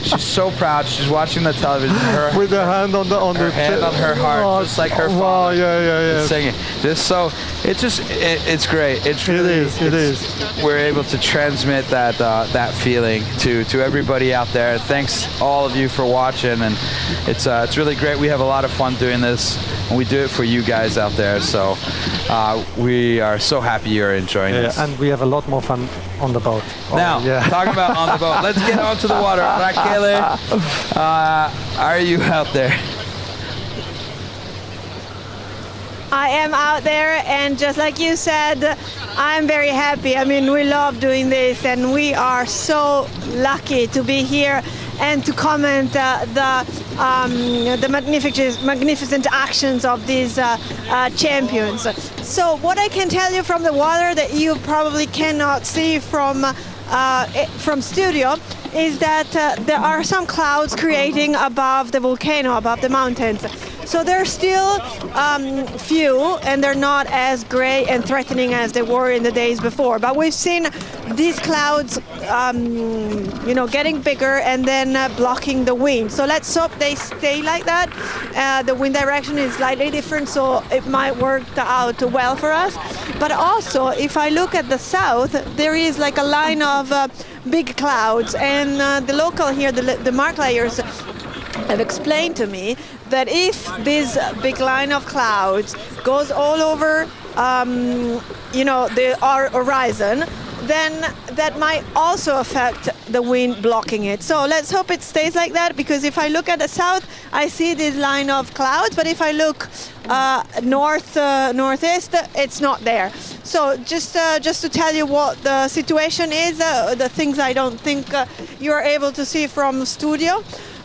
She's so proud. She's watching the television. With her hand on her hand on her heart, just like her father. Wow, yeah. Singing. It's great. It is. We're able to transmit that feeling to everybody out there. Thanks all of you for watching, and it's really great. We have a lot of fun doing this, and we do it for you guys out there. So we are so happy you're enjoying this. And we have a lot more fun on the boat. Now, talk about on the boat. Let's get onto the water. Raquel, are you out there? I am out there, and just like you said, I'm very happy. I mean, we love doing this, and we are so lucky to be here and to comment the magnificent actions of these champions. So what I can tell you from the water that you probably cannot see from studio is that there are some clouds creating above the volcano, above the mountains. So they're still few, and they're not as gray and threatening as they were in the days before. But we've seen these clouds, getting bigger and then blocking the wind. So let's hope they stay like that. The wind direction is slightly different, so it might work out well for us. But also, if I look at the south, there is like a line of big clouds, and the local here, the mark layers, have explained to me that if this big line of clouds goes all over, our horizon, then that might also affect the wind blocking it. So let's hope it stays like that, because if I look at the south, I see this line of clouds, but if I look northeast, it's not there. So just to tell you what the situation is, the things I don't think you're able to see from studio.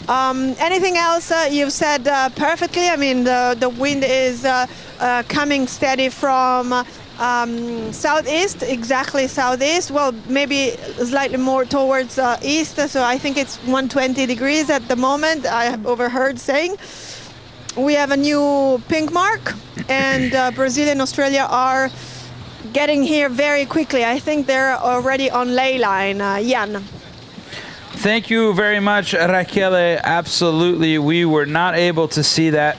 Anything else you've said perfectly. I mean, the wind is coming steady from southeast, exactly southeast. Well, maybe slightly more towards east. So I think it's 120 degrees at the moment. I have overheard saying. We have a new pink mark, and Brazil and Australia are getting here very quickly. I think they're already on ley line. Jan. Thank you very much, Rachele. Absolutely, we were not able to see that,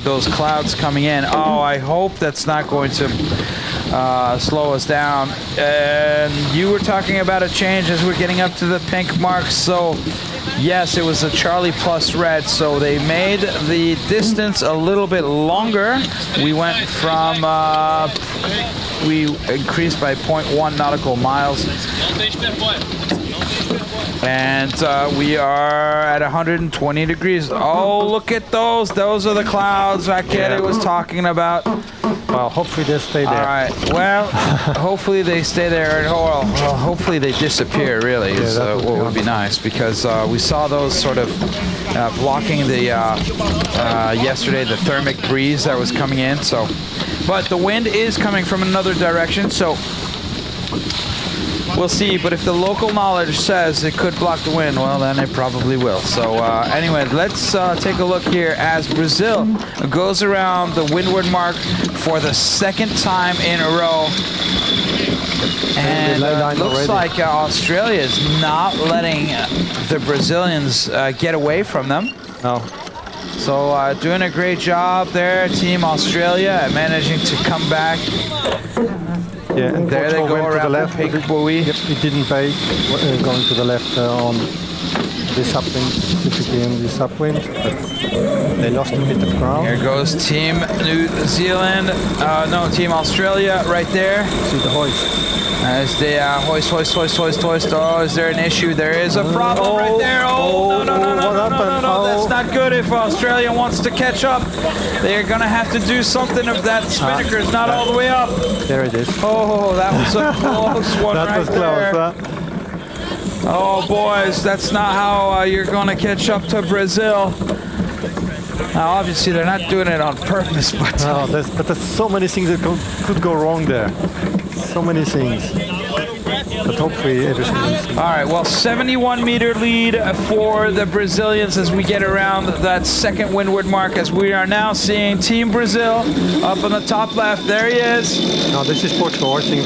those clouds coming in. Oh, I hope that's not going to slow us down. And you were talking about a change as we're getting up to the pink mark. So, yes, it was a Charlie plus red. So they made the distance a little bit longer. We went from, we increased by 0.1 nautical miles. And we are at 120 degrees. Oh, look at those. Those are the clouds Rachele was talking about. Well, hopefully they stay there. All right. Well, hopefully they stay there. Well, hopefully they disappear, really, is what would be nice. Because we saw those sort of blocking the, yesterday, the thermic breeze that was coming in. So, but the wind is coming from another direction, so we'll see. But if the local knowledge says it could block the wind, well, then it probably will. So anyway, let's take a look here as Brazil goes around the windward mark for the second time in a row. And looks like Australia is not letting the Brazilians get away from them. No. So doing a great job there, Team Australia, at managing to come back. Yeah, and there they go went around to the left. the pink buoy. Yep, it didn't pay going to the left on this upwind, specifically in this upwind. But they lost a bit of ground. Here goes Team New Zealand, Team Australia right there. See the hoist. As they hoist. Oh, is there an issue? There is a problem right there. Oh, no. That's not good if Australia wants to catch up. They're going to have to do something if that spinnaker's not all the way up. There it is. Oh, that was a close one that right was there. Close, Oh, boys, that's not how you're going to catch up to Brazil. Now, obviously, they're not doing it on purpose, but... No, there's so many things that could go wrong there. So many things. But hopefully everything is... All right, well, 71-meter lead for the Brazilians as we get around that second windward mark, as we are now seeing Team Brazil up on the top left. There he is. No, this is Portugal. I think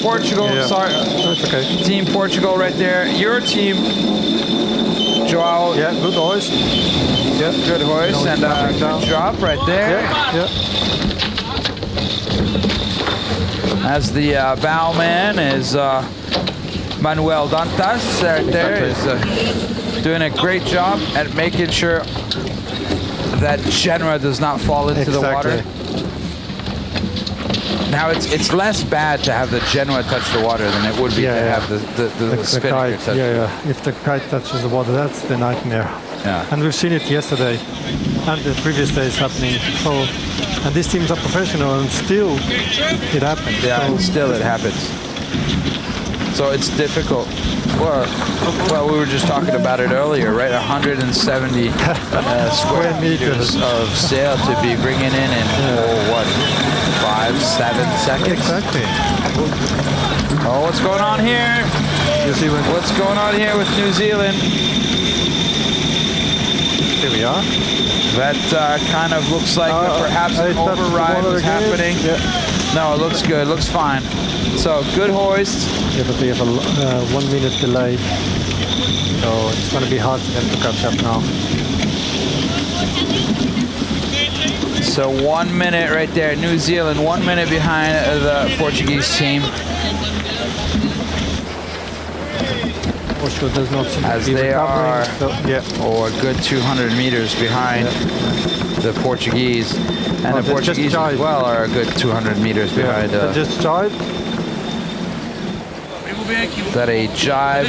Portugal, yeah. sorry. That's okay. Team Portugal right there. Your team, Joao. Yeah, good hoist. Yeah. Good hoist and good drop right there. Yeah. As the bowman is Manuel Dantas right there is doing a great job at making sure that Genoa does not fall into the water. Now it's less bad to have the Genoa touch the water than it would be to have the spinnaker touch. Yeah. If the kite touches the water, that's the nightmare. Yeah. And we've seen it yesterday and the previous days happening. So, and these teams are professional, and still it happens. Yeah, so and still it happens. So it's difficult. Well, we were just talking about it earlier, right? 170 square meters of sail to be bringing in 5-7 seconds? Exactly. Oh, what's going on here? New Zealand. What's going on here with New Zealand? Here we are. That kind of looks like perhaps an override was happening. Yeah. No, it looks good. Looks fine. So good hoist. Yeah, but they have a 1 minute delay. So it's going to be hard for them to catch up now. So 1 minute right there. New Zealand 1 minute behind the Portuguese team. Portugal does not seem as to be they are, so, or a good 200 meters behind the Portuguese. And the Portuguese as well are a good 200 meters behind. They just tried. Is that a jibe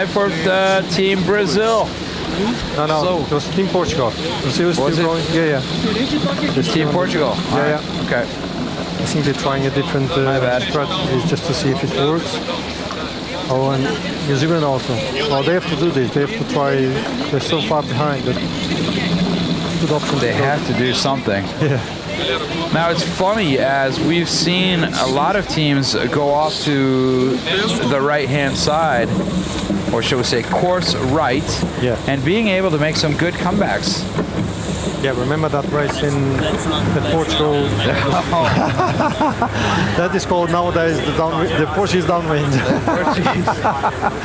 for the team Brazil? No, it was Team Portugal. Brazil is still going. Yeah. It's Team Portugal. Yeah. Okay. I think they're trying a different strategy just to see if it works. Oh, and New Zealand also. Oh, they have to do this. They have to try. They're so far behind that good option. They have to do something. Yeah. Now it's funny, as we've seen a lot of teams go off to the right-hand side, or shall we say course right, and being able to make some good comebacks. Yeah, remember that race in the Portugal? That is called nowadays the Portuguese downwind.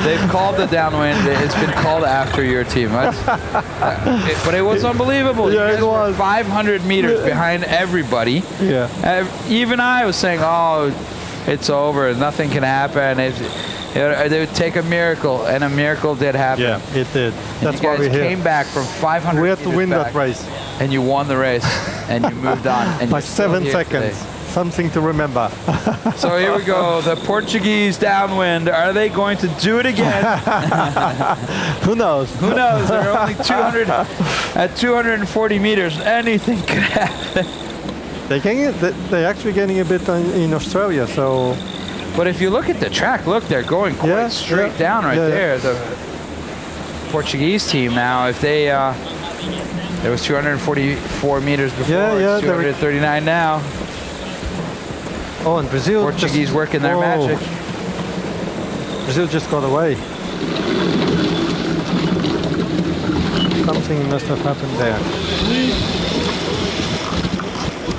They've called the downwind. It's been called after your team. But it was unbelievable. Yeah, it was 500 meters behind everybody. Yeah. Even I was saying, "Oh, it's over. Nothing can happen." They would take a miracle, and a miracle did happen. Yeah, it did. That's why we came back from 500. We had to win that race, and you won the race, and you moved on. And by 7 seconds. Something to remember. So here we go. The Portuguese downwind. Are they going to do it again? Who knows? Who knows? They're only 200 at 240 meters. Anything could happen. They're actually getting a bit in Australia, so. But if you look at the track, look, they're going quite straight down right there. The Portuguese team now, if they, there was 244 meters before, it's 239 now. Oh, and Brazil. Portuguese working their magic. Brazil just got away. Something must have happened there.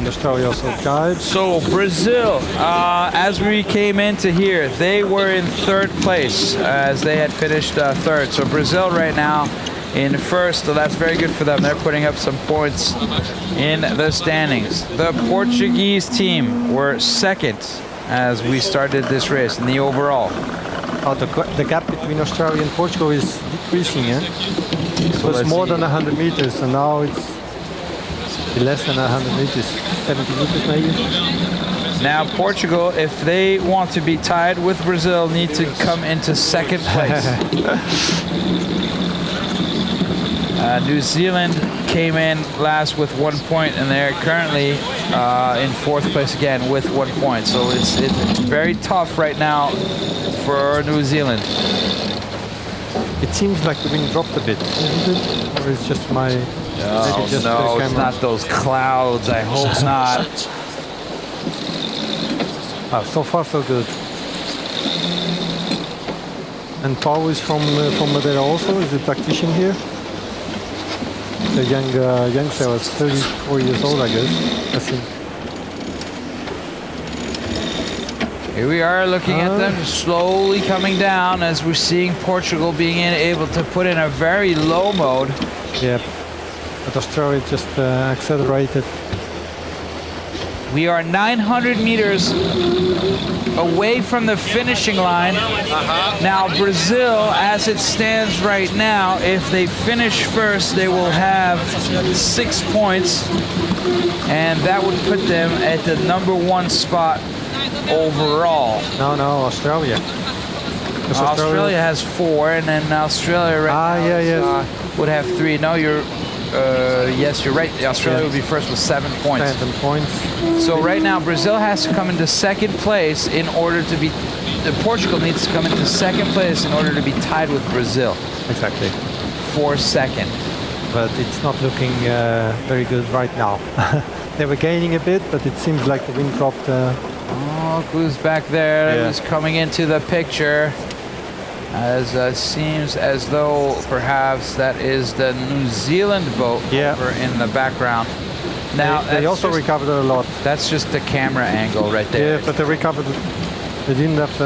Australia also jives. So Brazil, as we came into here, they were in third place as they had finished third. So Brazil right now in first, so that's very good for them. They're putting up some points in the standings. The Portuguese team were second as we started this race in the overall. Oh, the gap between Australia and Portugal is decreasing. It was more than 100 meters, and now it's less than 100 meters, 70 meters maybe. Now Portugal, if they want to be tied with Brazil, need to come into second place. New Zealand came in last with 1 point, and they're currently in fourth place again with 1 point. So it's very tough right now for New Zealand. It seems like the wind dropped a bit, isn't it? Or it's just my... No, it's not those clouds. I hope not. So far, so good. And Paul is from Madeira also. Is the tactician here? The young fella is 34 years old, I guess. I think. Here we are looking at them slowly coming down as we're seeing Portugal being able to put in a very low mode. Yeah. But Australia just accelerated. We are 900 meters away from the finishing line. Now Brazil, as it stands right now, if they finish first, they will have 6 points, and that would put them at the #1 spot overall. No, Australia. Australia has 4, and then Australia right now would have 3. No, yes, you're right. Australia would be first with 7 points. 7 points. So right now, Brazil has to come into second place in order to be... Portugal needs to come into second place in order to be tied with Brazil. Exactly. For second. But it's not looking very good right now. They were gaining a bit, but it seems like the wind dropped. Oh, who's back there? He's coming into the picture. As seems as though perhaps that is the New Zealand boat over in the background. Now they also recovered a lot. That's just the camera angle right there. Yeah, but they recovered. They didn't have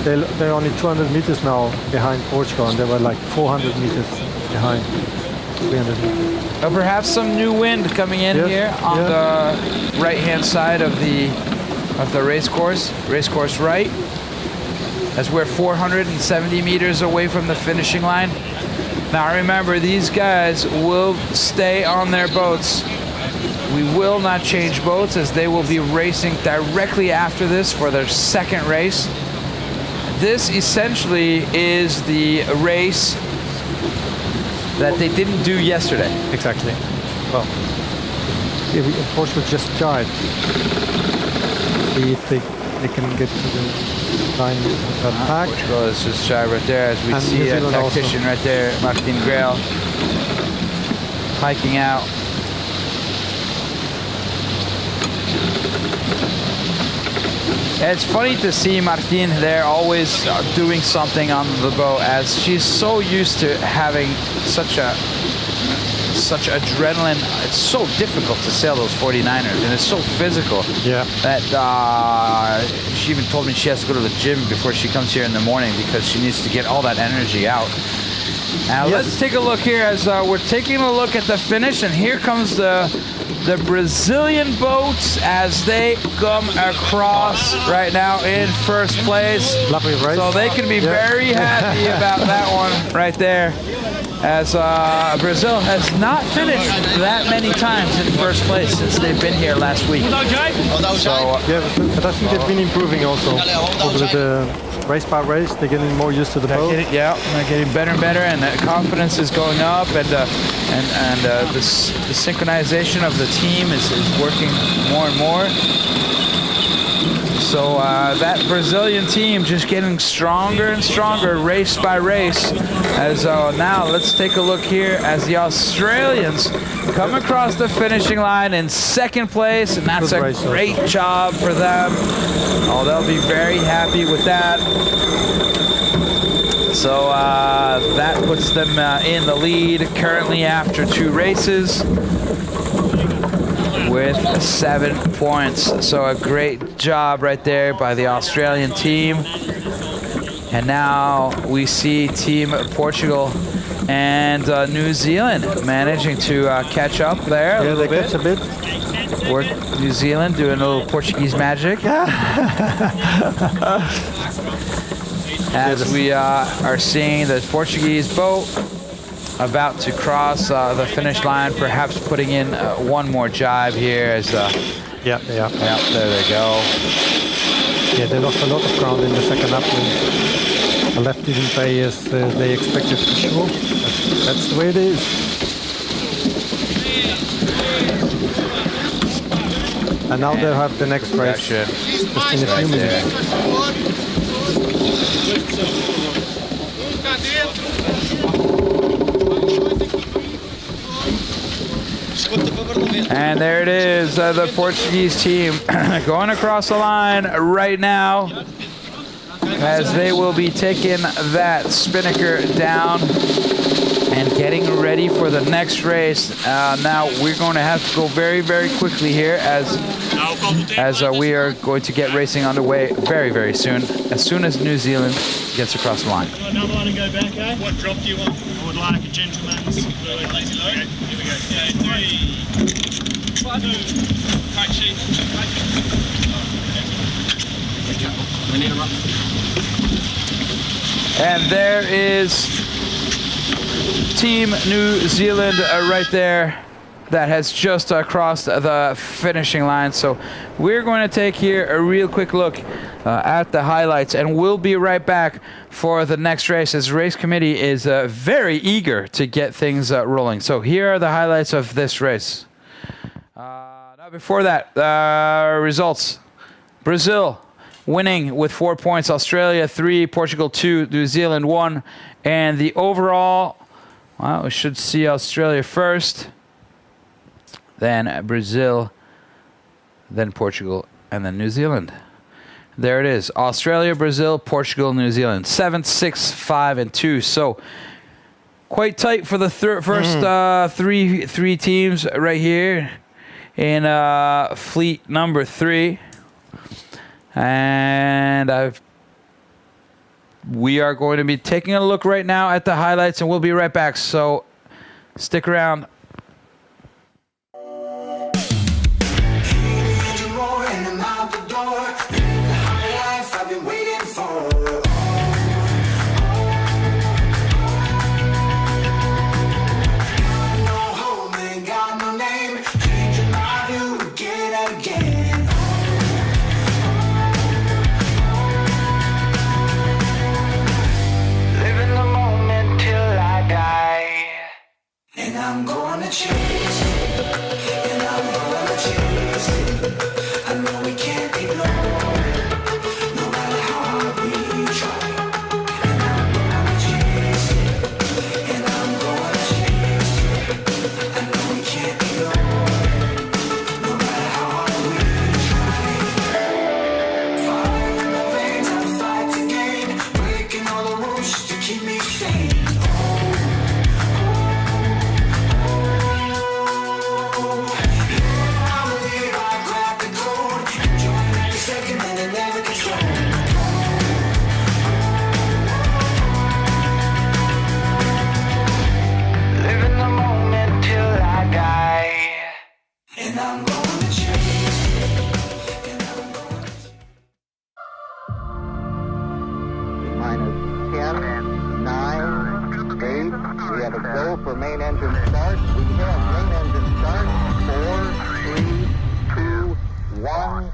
they're only 200 meters now behind Portugal, and they were like 400 meters behind. 300 meters. Perhaps some new wind coming in here on the right-hand side of the race course right, as we're 470 meters away from the finishing line. Now remember, these guys will stay on their boats. We will not change boats, as they will be racing directly after this for their second race. This essentially is the race that they didn't do yesterday. Exactly. Well, Portugal just tried. See if they can get to the line of attack. Portugal is just shy right there, as we And see New a Zealand tactician right there, Martin Grail, hiking out. It's funny to see Martine there always doing something on the boat, as she's so used to having such adrenaline. It's so difficult to sail those 49ers, and it's so physical. Yeah. That she even told me she has to go to the gym before she comes here in the morning, because she needs to get all that energy out. Now let's take a look here, as we're taking a look at the finish, and here comes the Brazilian boats as they come across right now in first place. Lovely race. So they can be very happy about that one right there, as Brazil has not finished that many times in first place since they've been here last week. So, yeah, but I think they've been improving also over the race by race. They're getting more used to the boat. They're getting better and better, and the confidence is going up, and the synchronization of the team is working more and more. So that Brazilian team just getting stronger and stronger race by race. As now let's take a look here as the Australians come across the finishing line in second place, and that's a great job for them. Oh, they'll be very happy with that. So that puts them in the lead currently after 2 races with 7 points. So a great job right there by the Australian team. And now we see Team Portugal and New Zealand managing to catch up there a little bit. Catch a bit. New Zealand doing a little Portuguese magic. As we are seeing the Portuguese boat about to cross the finish line, perhaps putting in one more jibe here. As yeah, there they go. Yeah, they lost a lot of ground in the second lap. The left didn't pay as they expected for sure. That's the way it is. And now they'll have the next race just in a few minutes. And there it is, the Portuguese team going across the line right now, as they will be taking that spinnaker down and getting ready for the next race. Now we're going to have to go very, very quickly here, as we are going to get racing underway very, very soon as New Zealand gets across the line. Another one and go back, eh? What drop do you want? I would like a gentleman's. Okay, here we go. 3, 2, right sheet. We need a run. And there is Team New Zealand right there, that has just crossed the finishing line. So we're going to take here a real quick look at the highlights, and we'll be right back for the next race, as race committee is very eager to get things rolling. So here are the highlights of this race. Now before that, results. Brazil winning with 4 points, Australia 3, Portugal 2, New Zealand 1, and the overall, well, we should see Australia first, then Brazil, then Portugal, and then New Zealand. There it is. Australia, Brazil, Portugal, New Zealand. 7, 6, 5, and 2. So quite tight for the first three teams right here. in fleet number 3. And we are going to be taking a look right now at the highlights, and we'll be right back. So stick around. I'm gonna chase it, and I'm gonna chase it. I know we can't ignore it, no matter how hard we try. And I'm gonna chase it, and I'm gonna chase it. I know we can't ignore it, no matter how hard we try. Fire in the veins, I fight to gain, breaking all the rules to keep me sane. For main engine start. We have main engine start. 4, 3, 2, 1.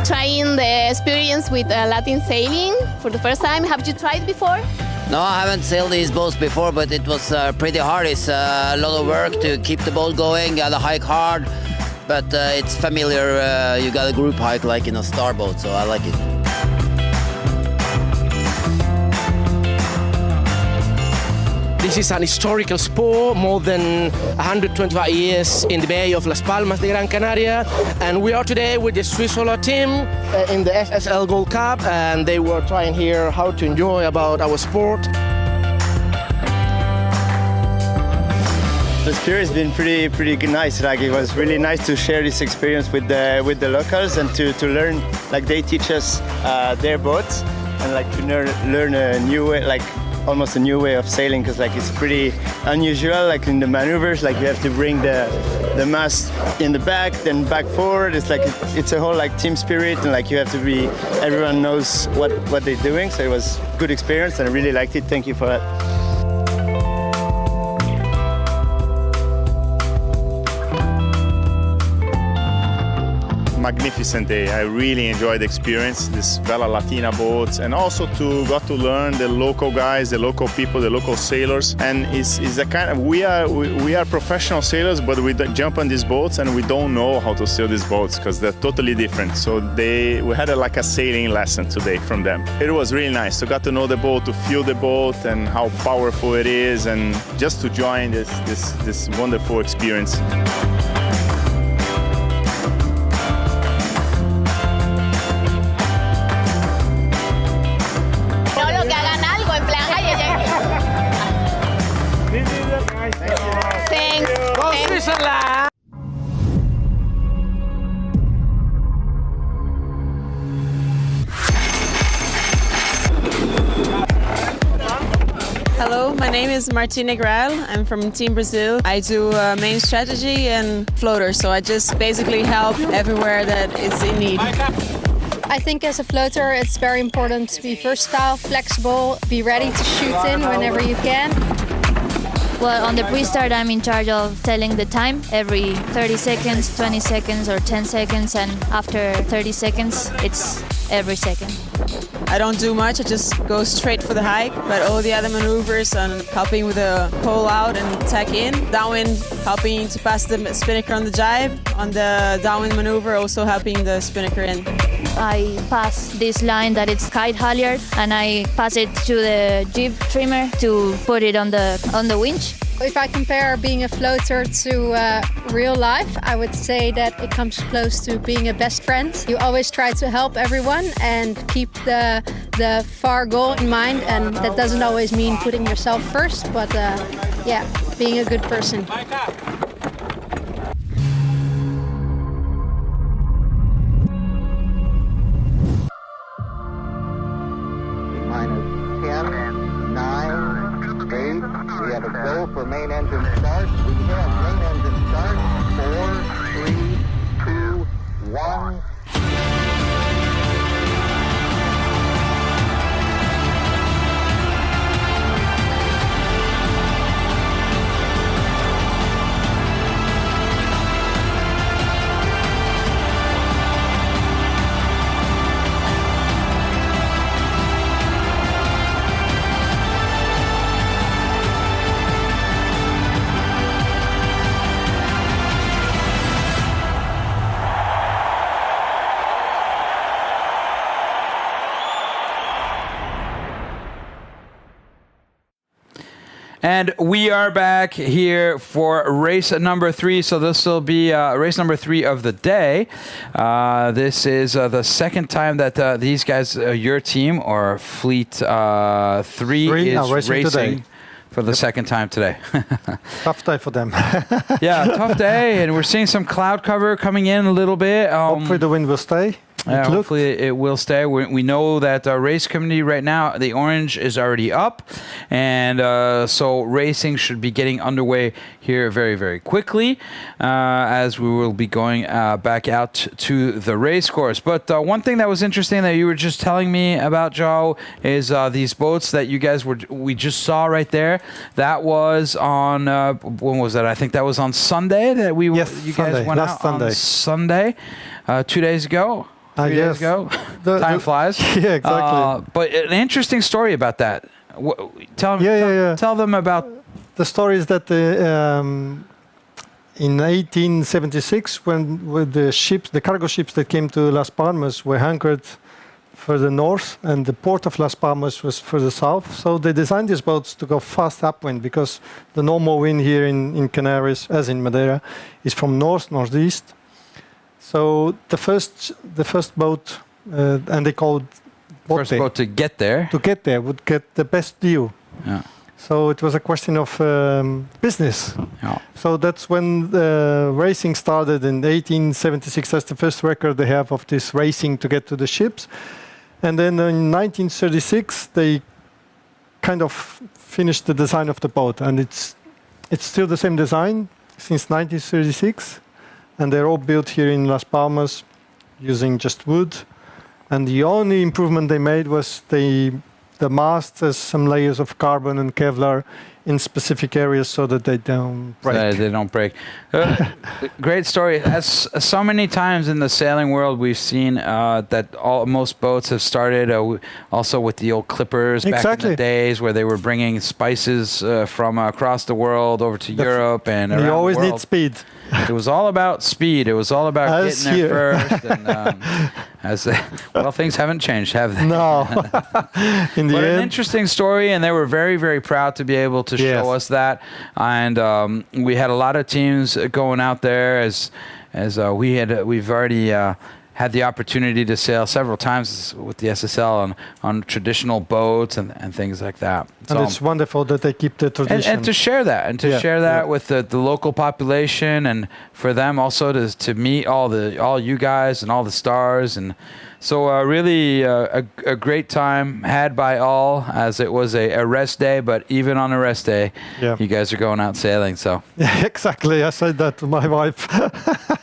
Trying the experience with Latin sailing for the first time. Have you tried before? No, I haven't sailed these boats before, but it was pretty hard. It's a lot of work to keep the boat going, gotta hike hard, but it's familiar. You got a group hike like in a starboat, so I like it. This is an historical sport, more than 125 years in the Bay of Las Palmas de Gran Canaria. And we are today with the Swiss Solar team in the SSL Gold Cup, and they were trying here how to enjoy about our sport. The experience has been pretty nice. Like, it was really nice to share this experience with the locals and to learn, like, they teach us their boats and like to learn a new way, like almost a new way of sailing, because like it's pretty unusual. Like in the maneuvers, like you have to bring the mast in the back, then back forward. It's like it's a whole like team spirit, and like you have to be. Everyone knows what they're doing. So it was a good experience, and I really liked it. Thank you for that. Magnificent day. I really enjoyed the experience, this Vela Latina boats, and also got to learn the local guys, the local people, the local sailors. And it's a kind of we are professional sailors, but we jump on these boats and we don't know how to sail these boats because they're totally different. So we had like a sailing lesson today from them. It was really nice to get to know the boat, to feel the boat and how powerful it is, and just to join this wonderful experience. Hello, my name is Martina Graal. I'm from Team Brazil. I do main strategy and floater, so I just basically help everywhere that it's in need. I think as a floater it's very important to be versatile, flexible, be ready to shoot in whenever you can. Well, on the pre-start, I'm in charge of telling the time every 30 seconds, 20 seconds, or 10 seconds, and after 30 seconds, it's every second. I don't do much, I just go straight for the hike, but all the other maneuvers and helping with the pole out and tack in. Downwind, helping to pass the spinnaker on the jibe. On the downwind maneuver, also helping the spinnaker in. I pass this line that it's kite halyard, and I pass it to the jib trimmer to put it on the winch. If I compare being a floater to real life, I would say that it comes close to being a best friend. You always try to help everyone and keep the far goal in mind, and that doesn't always mean putting yourself first, but yeah, being a good person. Minus 10, 9, 8. We have a go for main engine start. We have main engine start. 4, 3, 2, 1. And we are back here for race number 3. So this will be race number 3 of the day. This is the second time that these guys, your team or Fleet 3 is racing for the second time today. Tough day for them. Yeah, tough day. And we're seeing some cloud cover coming in a little bit. Hopefully the wind will stay. Hopefully it will stay. We know that race community right now, the orange is already up, and so racing should be getting underway here very, very quickly as we will be going back out to the race course. But one thing that was interesting that you were just telling me about, Joe, is these boats that you guys we just saw right there. That was on when was that? I think that was on Sunday that you guys went out on Sunday, 2 days ago. 3 days ago. Time flies. Yeah, exactly. But an interesting story about that. Tell them about. The story is that in 1876, when the cargo ships that came to Las Palmas were anchored further north, and the port of Las Palmas was further south, so they designed these boats to go fast upwind, because the normal wind here in Canaries, as in Madeira, is from northeast. So the first boat, and they called first boat to get there. Would get the best view. Yeah. So it was a question of business. Yeah. So that's when the racing started in 1876. That's the first record they have of this racing to get to the ships. And then in 1936 they kind of finished the design of the boat, and it's still the same design since 1936. And they're all built here in Las Palmas using just wood. And the only improvement they made was the mast has some layers of carbon and Kevlar in specific areas so that they don't break. They don't break. Great story. As so many times in the sailing world, we've seen that most boats have started also with the old clippers back in the days where they were bringing spices from across the world over to Europe and around you always the world. need speed. It was all about speed. It was all about getting there first. And, things haven't changed, have they? No. In the end. An interesting story, and they were very, very proud to be able to show us that. And we had a lot of teams going out there as we've already had the opportunity to sail several times with the SSL on traditional boats and things like that. And it's wonderful that they keep the tradition. And to share that, with the local population, and for them also to meet all you guys and all the stars. And so really a great time had by all, as it was a rest day, but even on a rest day, you guys are going out sailing. So yeah, exactly. I said that to my wife.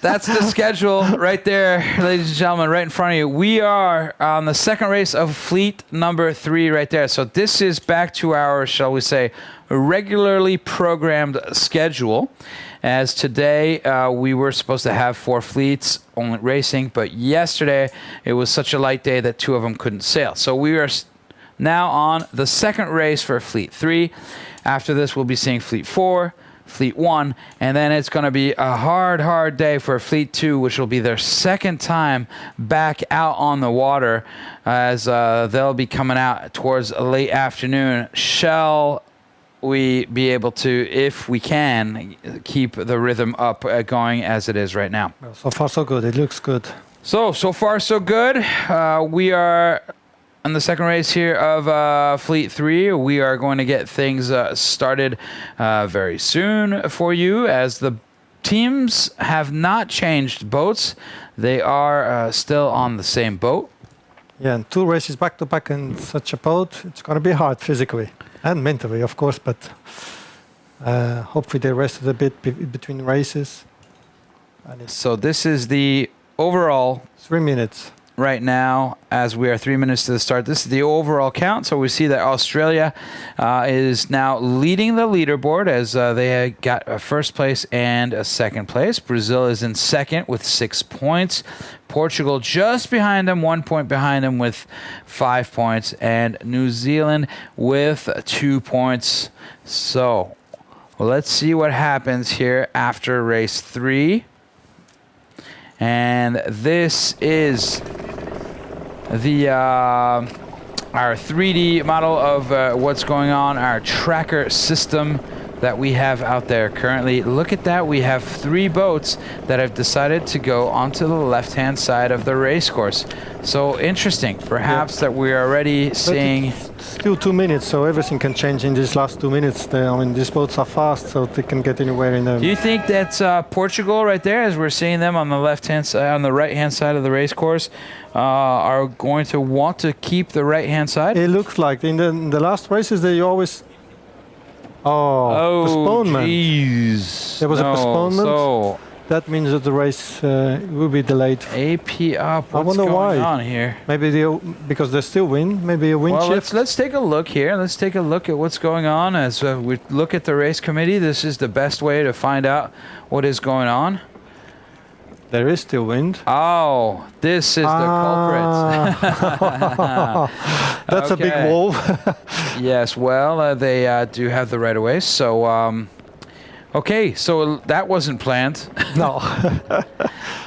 That's the schedule right there, ladies and gentlemen, right in front of you. We are on the second race of Fleet number 3 right there. So this is back to our, shall we say, regularly programmed schedule. As today, we were supposed to have 4 fleets only racing, but yesterday it was such a light day that 2 of them couldn't sail. So we are now on the second race for Fleet 3. After this, we'll be seeing Fleet 4, Fleet 1, and then it's going to be a hard day for Fleet 2, which will be their second time back out on the water, as they'll be coming out towards a late afternoon. Shall we be able to, if we can, keep the rhythm up going as it is right now? Well, so far so good. It looks good. So far so good. We are on the second race here of Fleet 3. We are going to get things started very soon for you, as the teams have not changed boats. They are still on the same boat. Yeah, and 2 races back to back in such a boat, it's going to be hard physically and mentally, of course, but hopefully they rested a bit between races. So this is the overall 3 minutes. Right now, as we are 3 minutes to the start. This is the overall count. So we see that Australia is now leading the leaderboard, as they got a first place and a second place. Brazil is in second with 6 points. Portugal just behind them, 1 point behind them with 5 points. And New Zealand with 2 points. So let's see what happens here after race 3. And this is the our 3D model of what's going on, our tracker system that we have out there currently. Look at that. We have 3 boats that have decided to go onto the left-hand side of the race course. So interesting. Perhaps that we're already seeing... Still 2 minutes, so everything can change in these last 2 minutes. I mean, these boats are fast, so they can get anywhere in them. Do you think that's Portugal right there, as we're seeing them on the left-hand side, on the right-hand side of the race course, are going to want to keep the right-hand side? It looks like in the last races they always... postponement. Jeez. There was a postponement. So that means that the race will be delayed. AP up. What's I wonder going why. on here? Maybe because they still win. Maybe a wind shift. Let's take a look here. Let's take a look at what's going on as we look at the race committee. This is the best way to find out what is going on. There is still wind. Oh, this is the culprit. That's a big wall. Yes, well, they do have the right of way. So, okay, so that wasn't planned. No.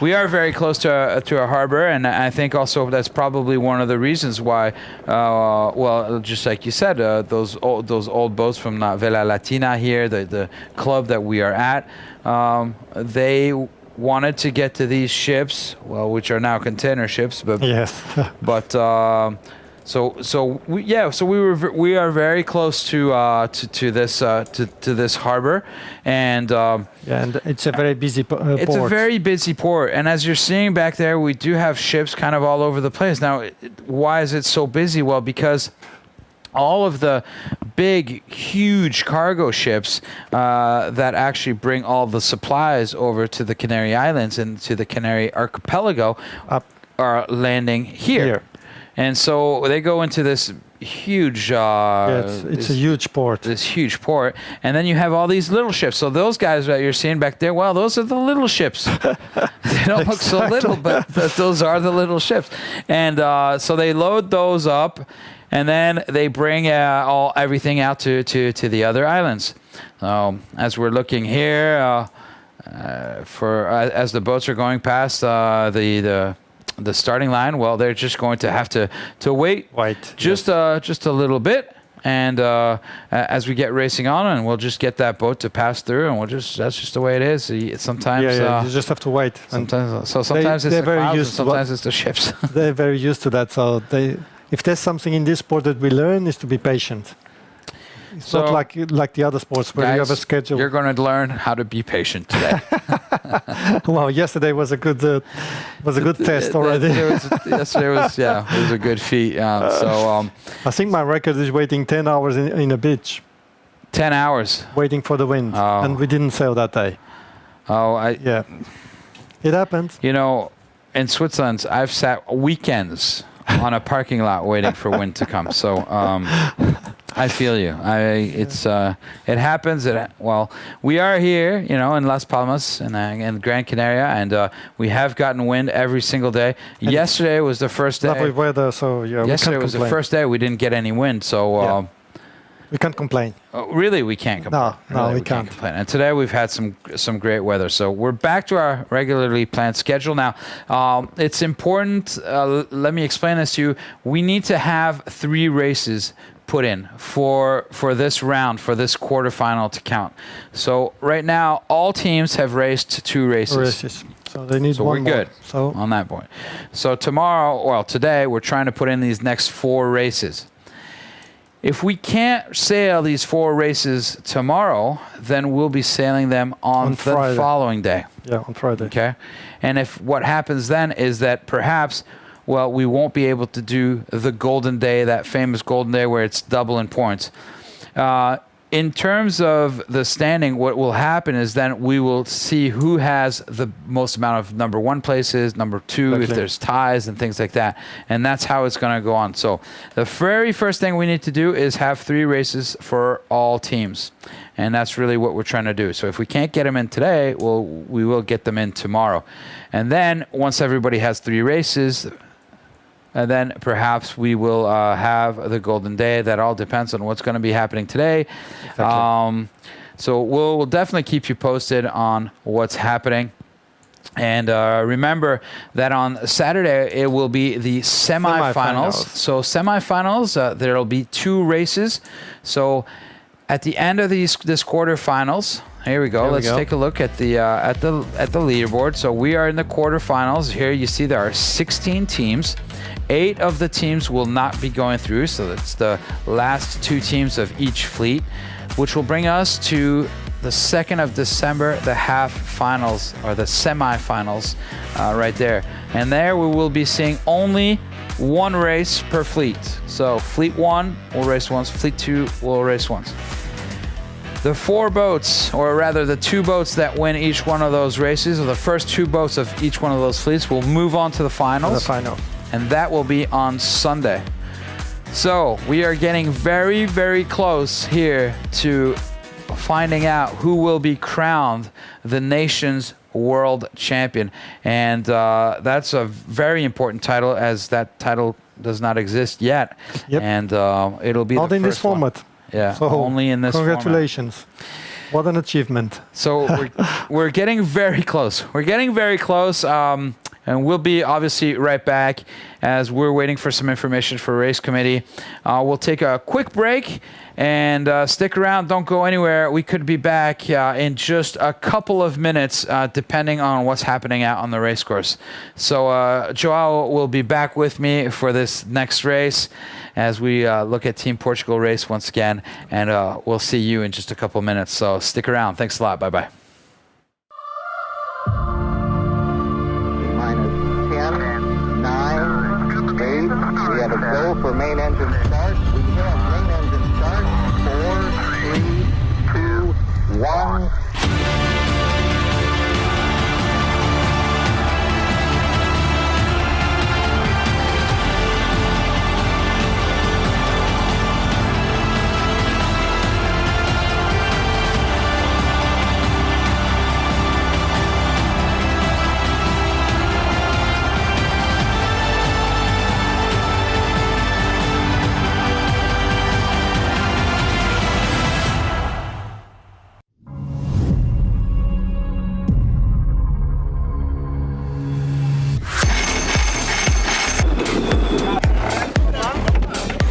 We are very close to a harbor, and I think also that's probably one of the reasons why, well, just like you said, those old boats from Vela Latina here, the club that we are at, they wanted to get to these ships, well, which are now container ships, but yes, but we are very close to this harbor, and and it's a very busy port. It's a very busy port, and as you're seeing back there, we do have ships kind of all over the place. Now, why is it so busy? Well, because all of the big, huge cargo ships that actually bring all the supplies over to the Canary Islands and to the Canary Archipelago are landing here. And so they go into this huge... it's a huge port. This huge port. And then you have all these little ships. So those guys that you're seeing back there, well, those are the little ships. They don't look so little, but those are the little ships. And so they load those up, and then they bring everything out to the other islands. As we're looking here, as the boats are going past the starting line, well, they're just going to have to wait just a little bit, and as we get racing on, and we'll just get that boat to pass through, and that's just the way it is. Sometimes you just have to wait. Sometimes it's the clouds, and sometimes it's the ships. They're very used to that, so if there's something in this sport that we learn, is to be patient. It's not like the other sports where guys, you have a schedule. You're going to learn how to be patient today. Well, yesterday was a good test already. Yesterday was it was a good feat. I think my record is waiting 10 hours in a beach. 10 hours waiting for the wind, and we didn't sail that day. It happened. You know, in Switzerland, I've sat weekends on a parking lot waiting for wind to come. So I feel you. It happens. Well, we are here, in Las Palmas in Gran Canaria, and we have gotten wind every single day. And yesterday was the first day. Lovely weather, so yeah. Yesterday was the first day we didn't get any wind, so. We can't complain. Really, we can't complain. No, really, we can't complain. And today we've had some great weather, so we're back to our regularly planned schedule now. It's important. Let me explain this to you. We need to have 3 races put in for this round, for this quarterfinal to count. So right now, all teams have raced 2 races. So they need one more. So we're good on that point. So today, we're trying to put in these next 4 races. If we can't sail these 4 races tomorrow, then we'll be sailing them on the Friday. following day. Yeah, on Friday. Okay. And if what happens then is that perhaps, we won't be able to do the golden day, that famous golden day where it's double in points. In terms of the standing, what will happen is then we will see who has the most amount of number 1 places, number 2, if there's ties and things like that. And that's how it's going to go on. So the very first thing we need to do is have 3 races for all teams. And that's really what we're trying to do. So if we can't get them in today, we will get them in tomorrow. And then once everybody has 3 races, and then perhaps we will have the golden day. That all depends on what's going to be happening today. Exactly. So we'll definitely keep you posted on what's happening. And remember that on Saturday, it will be the semifinals. So semifinals, there will be 2 races. So at the end of this quarterfinals, here we go. Let's take a look at the leaderboard. So we are in the quarterfinals. Here you see there are 16 teams. 8 of the teams will not be going through, so that's the last 2 teams of each fleet, which will bring us to the 2nd of December, the half finals or the semifinals right there. And there we will be seeing only 1 race per fleet. So fleet 1 will race once, fleet 2 will race once. The 4 boats, or rather the 2 boats that win each one of those races, or the first 2 boats of each one of those fleets, will move on to the finals. And that will be on Sunday. So we are getting very, very close here to finding out who will be crowned the nation's world champion. And that's a very important title, as that title does not exist yet. And it'll be not in this format. Yeah, so only in this congratulations. Format. What an achievement. So we're getting very close. We're getting very close. And we'll be obviously right back as we're waiting for some information for race committee. We'll take a quick break and stick around. Don't go anywhere. We could be back in just a couple of minutes, depending on what's happening out on the race course. So Joao will be back with me for this next race as we look at Team Portugal race once again. And we'll see you in just a couple of minutes. So stick around. Thanks a lot. Bye-bye. We have a go for main engine start. We have main engine start. 4, 3, 2, 1.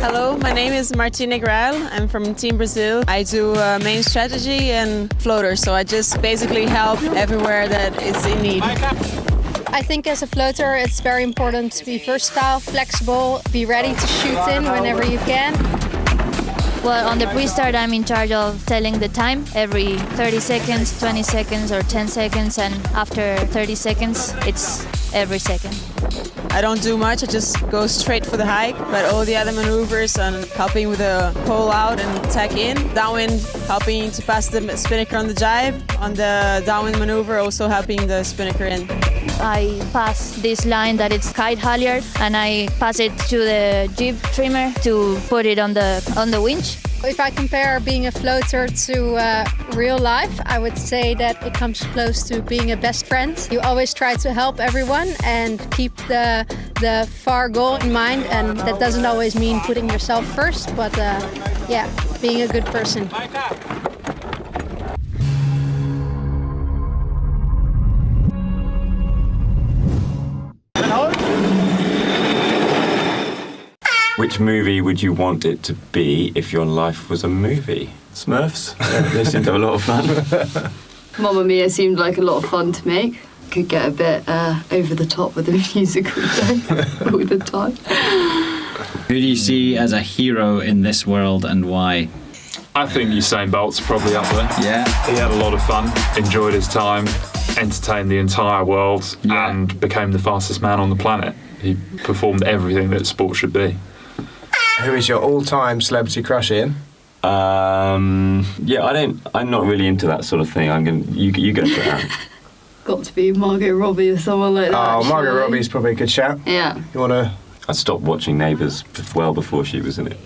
Hello, my name is Martina Graal. I'm from Team Brazil. I do main strategy and floater, so I just basically help everywhere that it's in need. I think as a floater, it's very important to be versatile, flexible, be ready to shoot in whenever you can. Well, on the pre-start, I'm in charge of telling the time every 30 seconds, 20 seconds, or 10 seconds, and after 30 seconds, it's every second. I don't do much, I just go straight for the hike, but all the other maneuvers and helping with the pole out and tack in. Downwind, helping to pass the spinnaker on the jibe. On the downwind maneuver, also helping the spinnaker in. I pass this line that it's kite halyard, and I pass it to the jib trimmer to put it on the winch. If I compare being a floater to real life, I would say that it comes close to being a best friend. You always try to help everyone and keep the far goal in mind, and that doesn't always mean putting yourself first, but yeah, being a good person. Which movie would you want it to be if your life was a movie? Smurfs? They seem to have a lot of fun. Mamma Mia seemed like a lot of fun to make. Could get a bit over the top with the musical though, all the time. Who do you see as a hero in this world and why? I think Usain Bolt's probably up there. Yeah. He had a lot of fun, enjoyed his time, entertained the entire world, and became the fastest man on the planet. He performed everything that sport should be. Who is your all-time celebrity crush, Ian? Yeah, I'm not really into that sort of thing. You go for that. Got to be Margot Robbie or someone like that. Oh, Margot Robbie's probably a good shout. Yeah. You wanna? I stopped watching Neighbours well before she was in it.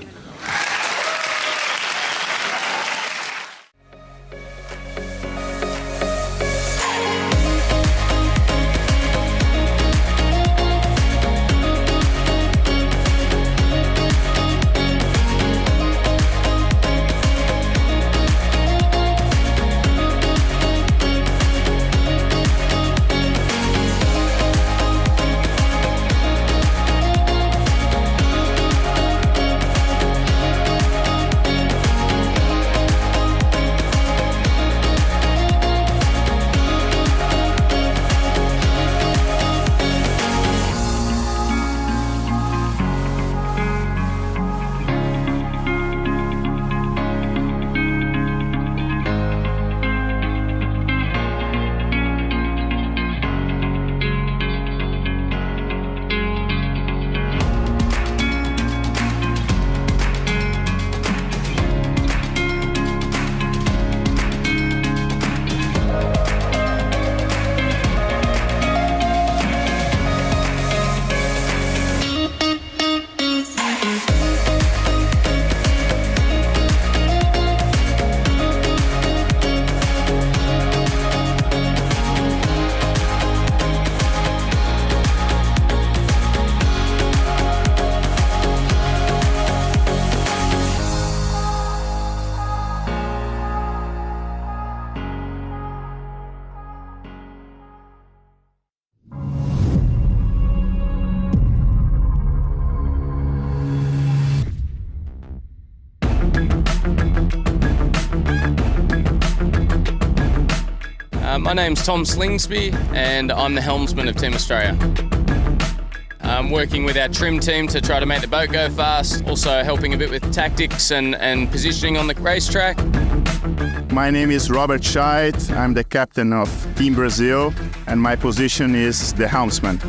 My name's Tom Slingsby and I'm the helmsman of Team Australia. I'm working with our trim team to try to make the boat go fast, also helping a bit with tactics and positioning on the racetrack. My name is Robert Scheidt. I'm the captain of Team Brazil and my position is the helmsman.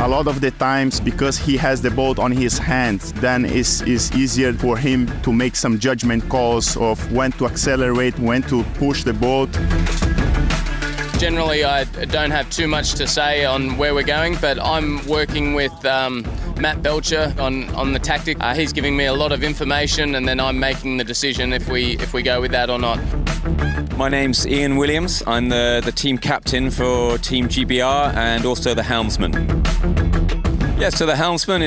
A lot of the times, because he has the boat on his hands, then it's easier for him to make some judgment calls of when to accelerate, when to push the boat. Generally, I don't have too much to say on where we're going, but I'm working with Matt Belcher on the tactic. He's giving me a lot of information, and then I'm making the decision if we go with that or not. My name's Ian Williams. I'm the team captain for Team GBR and also the helmsman. Yeah, so the helmsman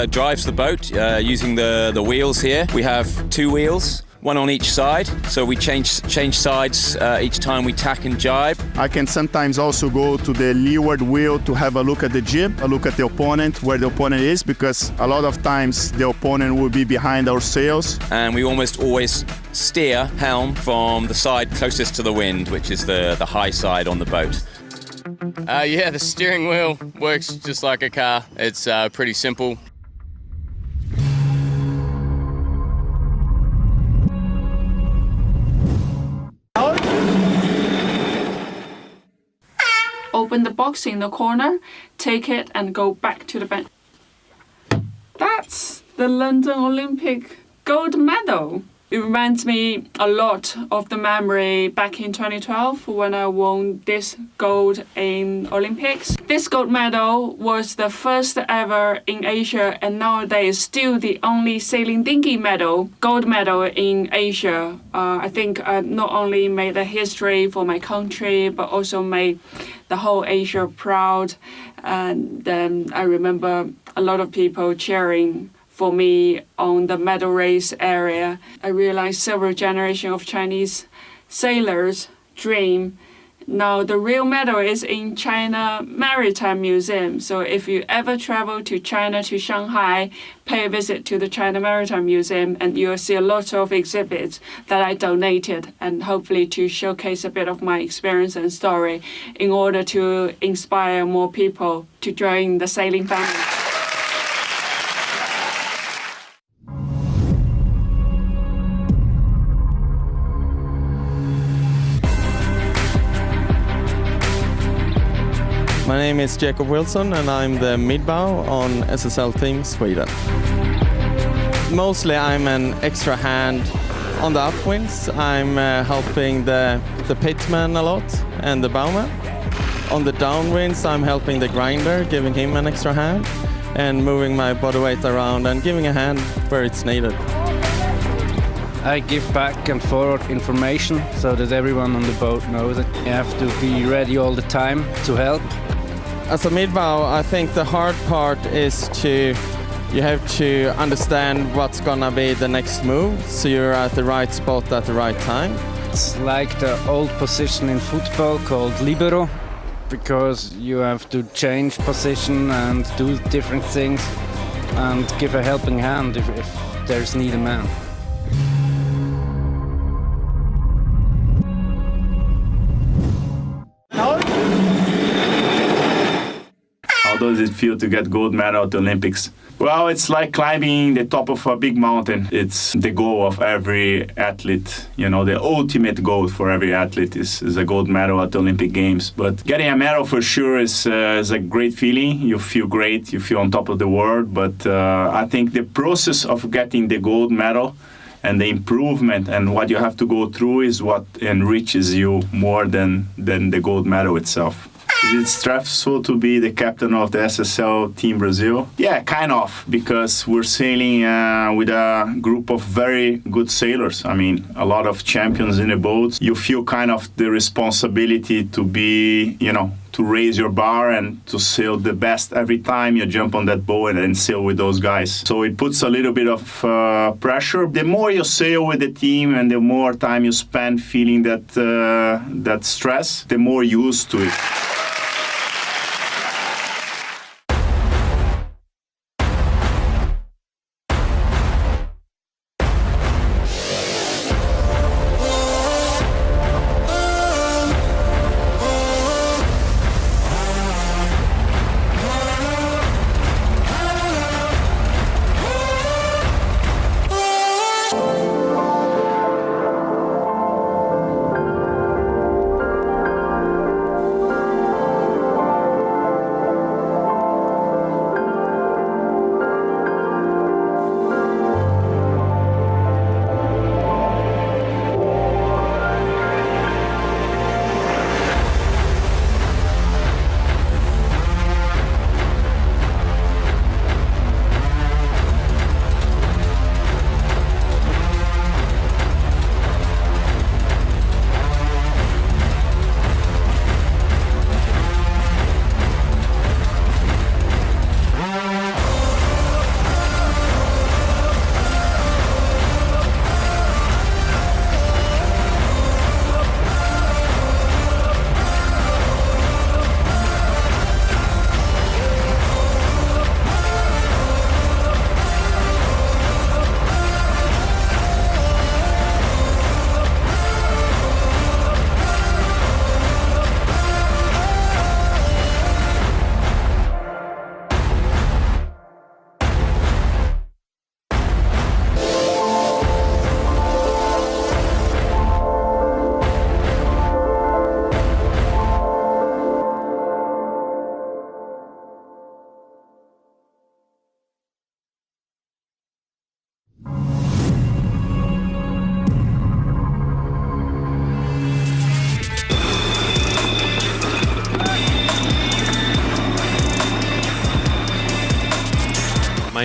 drives the boat using the wheels here. We have two wheels, one on each side, so we change sides each time we tack and jibe. I can sometimes also go to the leeward wheel to have a look at the jib, a look at the opponent, where the opponent is, because a lot of times the opponent will be behind our sails. And we almost always steer helm from the side closest to the wind, which is the high side on the boat. Yeah, the steering wheel works just like a car. It's pretty simple. Open the box in the corner, take it and go back to the bench. That's the London Olympic gold medal. It reminds me a lot of the memory back in 2012 when I won this gold in Olympics. This gold medal was the first ever in Asia and nowadays still the only sailing dinghy gold medal in Asia. I think I not only made a history for my country but also made the whole Asia proud. And then I remember a lot of people cheering for me on the medal race area. I realized several generations of Chinese sailors dream. Now the real medal is in China Maritime Museum. So if you ever travel to China, to Shanghai, pay a visit to the China Maritime Museum and you'll see a lot of exhibits that I donated and hopefully to showcase a bit of my experience and story in order to inspire more people to join the sailing family. My name is Jacob Wilson and I'm the midbow on SSL Teams Sweden. Mostly I'm an extra hand on the upwinds. I'm helping the pitman a lot and the bowman. On the downwinds I'm helping the grinder, giving him an extra hand and moving my body weight around and giving a hand where it's needed. I give back and forward information so that everyone on the boat knows that you have to be ready all the time to help. As a midbow, I think the hard part is you have to understand what's gonna be the next move, so you're at the right spot at the right time. It's like the old position in football called libero, because you have to change position and do different things and give a helping hand if there's need a man. How does it feel to get gold medal at the Olympics? Well, it's like climbing the top of a big mountain. It's the goal of every athlete. You know, the ultimate goal for every athlete is a gold medal at the Olympic Games. But getting a medal for sure is a great feeling. You feel great, you feel on top of the world. But I think the process of getting the gold medal and the improvement and what you have to go through is what enriches you more than the gold medal itself. Is it stressful to be the captain of the SSL Team Brazil? Yeah, kind of, because we're sailing with a group of very good sailors. I mean, a lot of champions in the boats. You feel kind of the responsibility to be, to raise your bar and to sail the best every time you jump on that boat and sail with those guys. So it puts a little bit of pressure. The more you sail with the team and the more time you spend feeling that stress, the more used to it.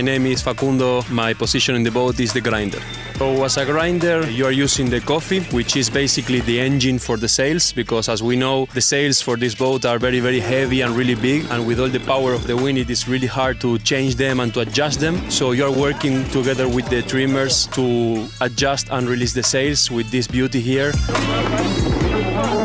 My name is Facundo. My position in the boat is the grinder. So as a grinder, you are using the coffee, which is basically the engine for the sails, because as we know, the sails for this boat are very, very heavy and really big, and with all the power of the wind, it is really hard to change them and to adjust them. So you're working together with the trimmers to adjust and release the sails with this beauty here.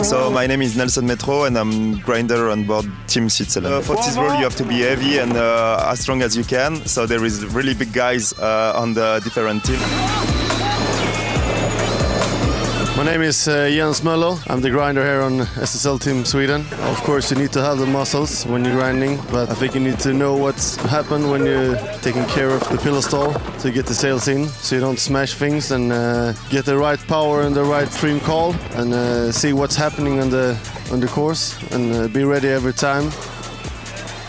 So my name is Nelson Metro and I'm grinder on board Team Switzerland. For this role you have to be heavy and as strong as you can. So there is really big guys on the different teams. My name is Jens Möller. I'm the grinder here on SSL Team Sweden. Of course you need to have the muscles when you're grinding, but I think you need to know what's happened when you're taking care of the pillar stall to get the sails in, so you don't smash things, and get the right power and the right trim call, and see what's happening on the course, and be ready every time.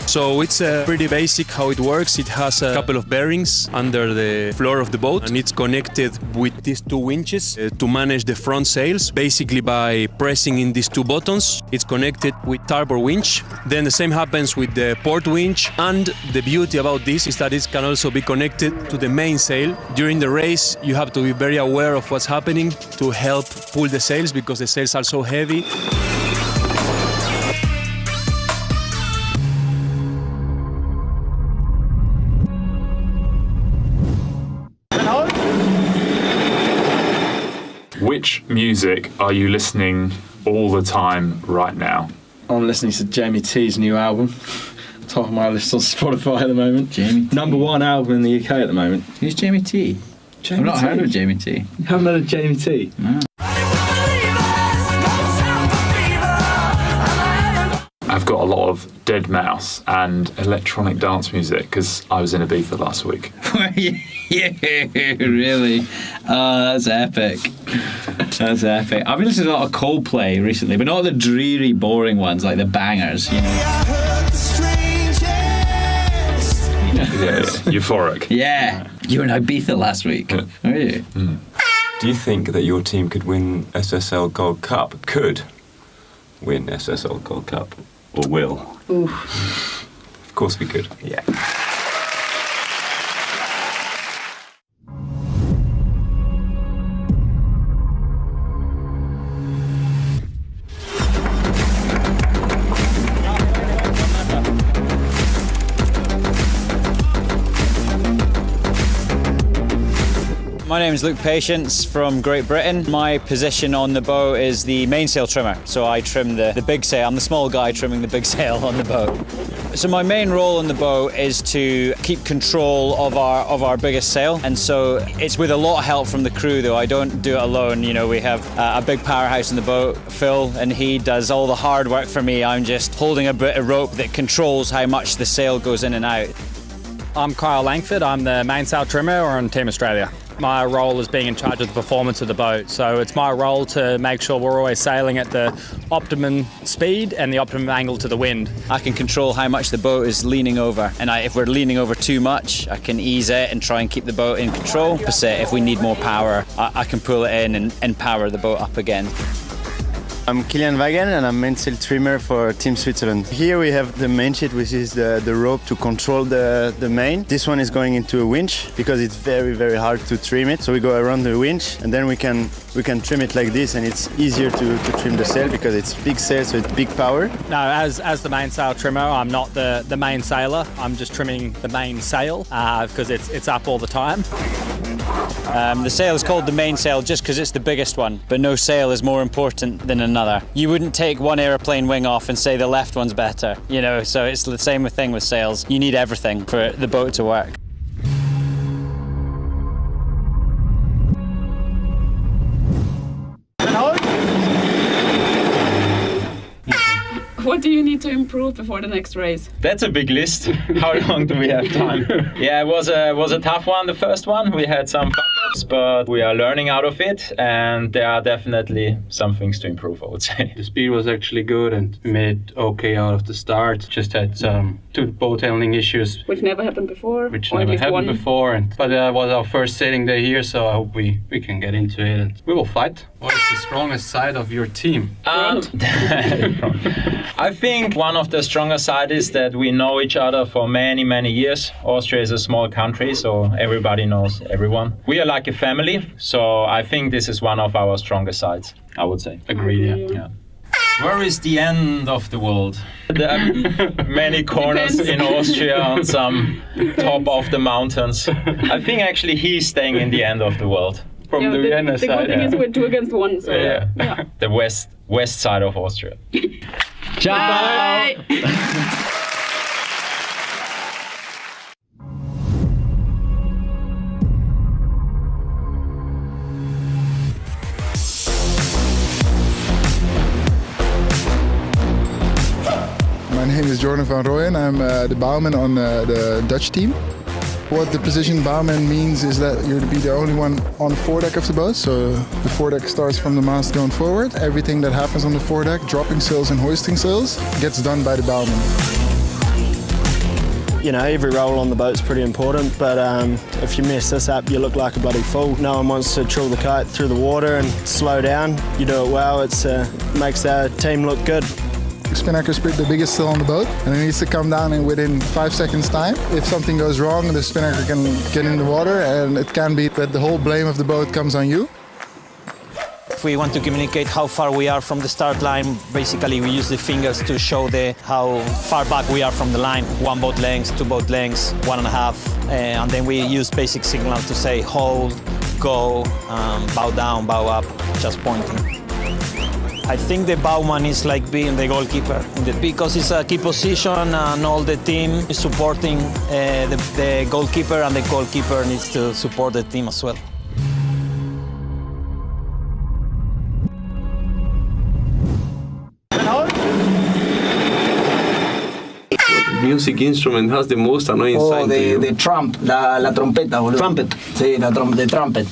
So it's pretty basic how it works. It has a couple of bearings under the floor of the boat, and it's connected with these two winches to manage the front sails. Basically by pressing in these two buttons, it's connected with starboard winch. Then the same happens with the port winch, and the beauty about this is that it can also be connected to the main sail. During the race you have to be very aware of what's happening to help pull the sails, because the sails are so heavy. Which music are you listening all the time right now? I'm listening to Jamie T's new album. Top of my list on Spotify at the moment. Jamie T. #1 album in the UK at the moment. Who's Jamie T? I've not heard of Jamie T. You haven't heard of Jamie T? No. I've got a lot of Dead Mouse and electronic dance music because I was in Ibiza last week. Yeah, really? Oh, that's epic. That's epic. I've been listening to a lot of Coldplay recently, but not the dreary, boring ones, like the bangers, you know. Yeah, euphoric. Yeah. You were in Ibiza last week, were you? Mm. Do you think that your team could win SSL Gold Cup? Could win SSL Gold Cup? Or will? Oof. Of course we could. Yeah. My name is Luke Patience from Great Britain. My position on the boat is the mainsail trimmer. So I trim the big sail. I'm the small guy trimming the big sail on the boat. So my main role on the boat is to keep control of our biggest sail. And so it's with a lot of help from the crew though. I don't do it alone. You know, we have a big powerhouse in the boat, Phil, and he does all the hard work for me. I'm just holding a bit of rope that controls how much the sail goes in and out. I'm Kyle Langford. I'm the mainsail trimmer on Team Australia. My role is being in charge of the performance of the boat. So it's my role to make sure we're always sailing at the optimum speed and the optimum angle to the wind. I can control how much the boat is leaning over. And if we're leaning over too much, I can ease it and try and keep the boat in control. Opposite, if we need more power, I can pull it in and power the boat up again. I'm Kilian Wagen and I'm mainsail trimmer for Team Switzerland. Here we have the main sheet, which is the rope to control the main. This one is going into a winch because it's very, very hard to trim it. So we go around the winch and then we can trim it like this, and it's easier to trim the sail because it's big sail, so it's big power. No, as the mainsail trimmer, I'm not the main sailor. I'm just trimming the main sail because it's up all the time. The sail is called the mainsail just because it's the biggest one, but no sail is more important than another. You wouldn't take one aeroplane wing off and say the left one's better, you know, so it's the same thing with sails. You need everything for the boat to work. What do you need to improve before the next race? That's a big list. How long do we have time? Yeah, it was a tough one, the first one. We had some fuck-ups, but we are learning out of it, and there are definitely some things to improve, I would say. The speed was actually good and we made okay out of the start. Just had some two boat handling issues. Which never happened before? But it was our first sailing day here, so I hope we can get into it and we will fight. What is the strongest side of your team? I think one of the strongest sides is that we know each other for many, many years. Austria is a small country, so everybody knows everyone. We are like a family, so I think this is one of our strongest sides, I would say. Agreed, yeah. Where is the end of the world? There are many corners in Austria on some top of the mountains. I think actually he's staying in the end of the world. From the Vienna the side. good thing is we're 2 against 1, so Yeah. The west side of Austria. Bye. My name is Jordan van Rooyen. I'm the bowman on the Dutch team. What the position bowman means is that you're to be the only one on the foredeck of the boat. So the foredeck starts from the mast going forward. Everything that happens on the foredeck, dropping sails and hoisting sails, gets done by the bowman. You know, every role on the boat's pretty important, but if you mess this up, you look like a bloody fool. No one wants to trill the kite through the water and slow down. You do it well, it makes our team look good. The spin anchor is the biggest sail on the boat, and it needs to come down within 5 seconds time. If something goes wrong, the spin anchor can get in the water, and it can be that the whole blame of the boat comes on you. If we want to communicate how far we are from the start line, basically we use the fingers to show how far back we are from the line. 1 boat length, 2 boat lengths, 1.5, and then we use basic signals to say hold, go, bow down, bow up, just pointing. I think the bowman is like being the goalkeeper because it's a key position and all the team is supporting the goalkeeper, and the goalkeeper needs to support the team as well. Music instrument has the most annoying sound to you? The trump, la trompeta, boludo. Trumpet. Sí, the trumpet.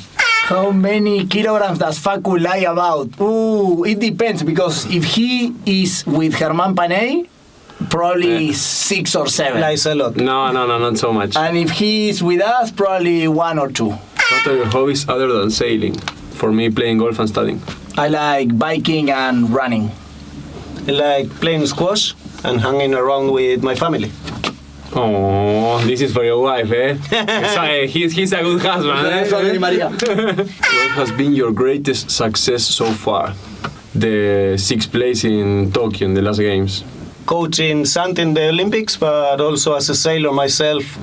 How many kilograms does Facu lie about? It depends, because if he is with Germán Panay, probably 6 or 7. Lies a lot. No, not so much. And if he is with us, probably 1 or 2. What are your hobbies other than sailing? For me, playing golf and studying. I like biking and running. I like playing squash and hanging around with my family. Oh, this is for your wife, eh? He's a good husband, eh? What has been your greatest success so far? The 6th place in Tokyo in the last games. Coaching Santi in the Olympics, but also as a sailor myself.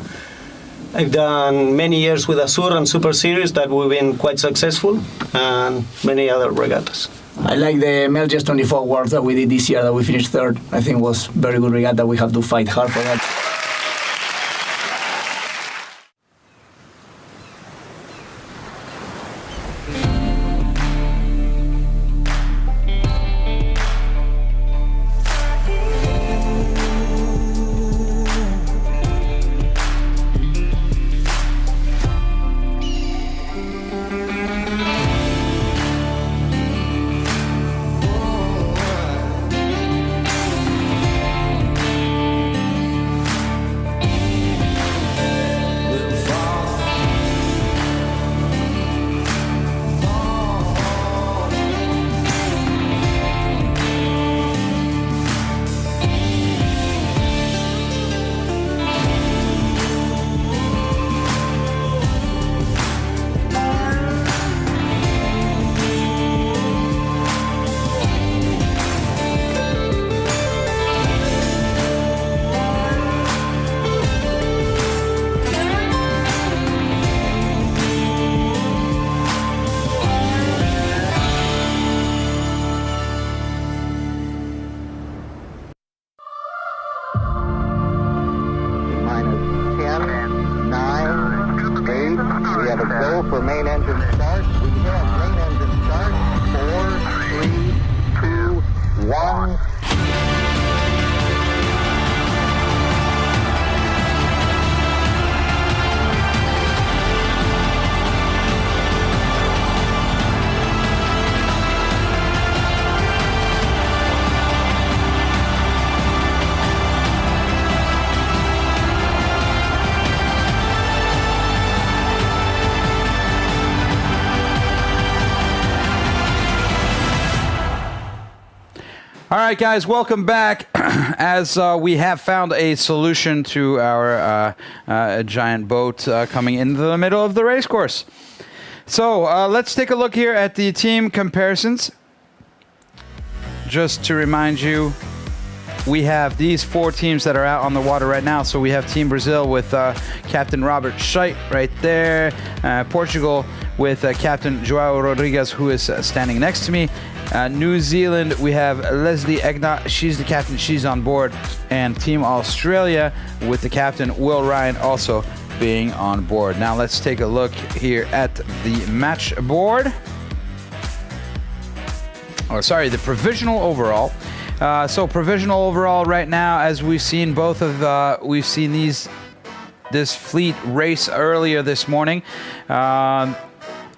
I've done many years with Azur and Super Series that we've been quite successful, and many other regattas. I like the Melges 24 Worlds that we did this year, that we finished 3rd. I think it was very good regatta. We have to fight hard for that. All right, guys, welcome back. As we have found a solution to our giant boat coming into the middle of the race course. So let's take a look here at the team comparisons. Just to remind you, we have these 4 teams that are out on the water right now. So we have Team Brazil with Captain Robert Scheidt right there. Portugal with Captain João Rodrigues, who is standing next to me. New Zealand, we have Leslie Egnott. She's the captain. She's on board. And Team Australia with the captain, Will Ryan, also being on board. Now let's take a look here at the match board. Oh, sorry, the provisional overall. So provisional overall right now, as we've seen we've seen this fleet race earlier this morning.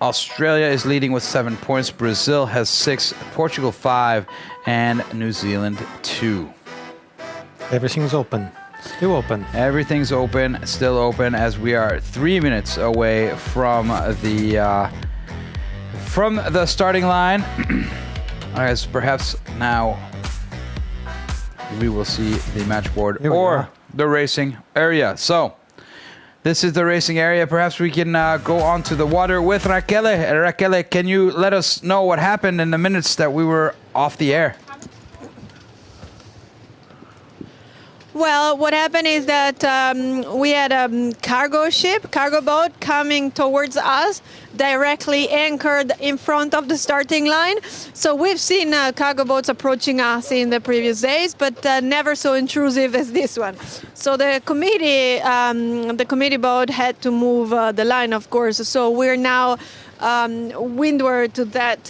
Australia is leading with 7 points. Brazil has 6, Portugal 5, and New Zealand 2. Everything's open. Still open. Everything's open, still open, as we are 3 minutes away from the starting line. As perhaps now we will see the match board or the racing area. So this is the racing area. Perhaps we can go onto the water with Raquel. Raquel, can you let us know what happened in the minutes that we were off the air? Well, what happened is that we had a cargo boat coming towards us, directly anchored in front of the starting line. So we've seen cargo boats approaching us in the previous days, but never so intrusive as this one. So the committee boat had to move the line, of course. So we're now windward to that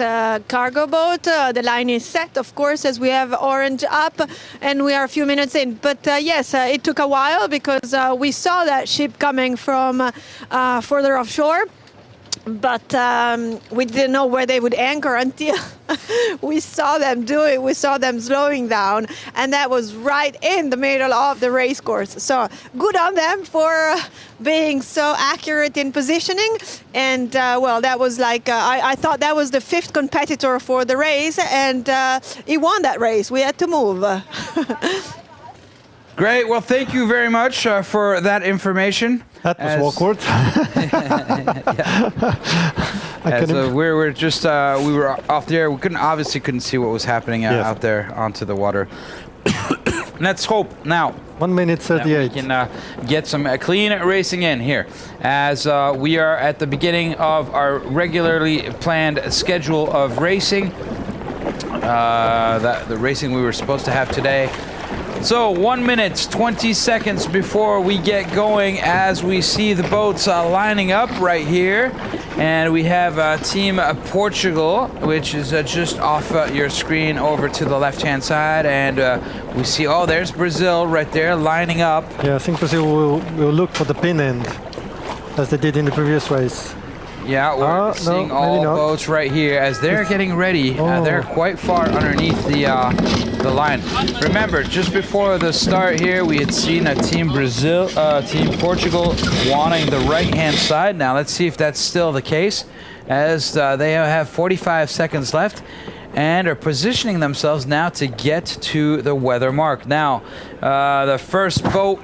cargo boat. The line is set, of course, as we have orange up, and we are a few minutes in. But yes, it took a while because we saw that ship coming from further offshore. But we didn't know where they would anchor until we saw them do it. We saw them slowing down, and that was right in the middle of the race course. So good on them for being so accurate in positioning. And well, that was like I thought that was the 5th competitor for the race, and he won that race. We had to move. Great. Well, thank you very much for that information. That was awkward. We were off the air. We couldn't see what was happening out there onto the water. Let's hope now. 1 minute 38. We can get some clean racing in here, as we are at the beginning of our regularly planned schedule of racing. The racing we were supposed to have today. So 1 minute, 20 seconds before we get going, as we see the boats lining up right here. And we have Team Portugal, which is just off your screen over to the left-hand side. And we see, there's Brazil right there lining up. Yeah, I think Brazil will look for the pin end, as they did in the previous race. Yeah, we're seeing all boats right here as they're getting ready. They're quite far underneath the line. Remember, just before the start here, we had seen a Team Portugal wanting the right-hand side. Now let's see if that's still the case, as they have 45 seconds left and are positioning themselves now to get to the weather mark. Now, the first boat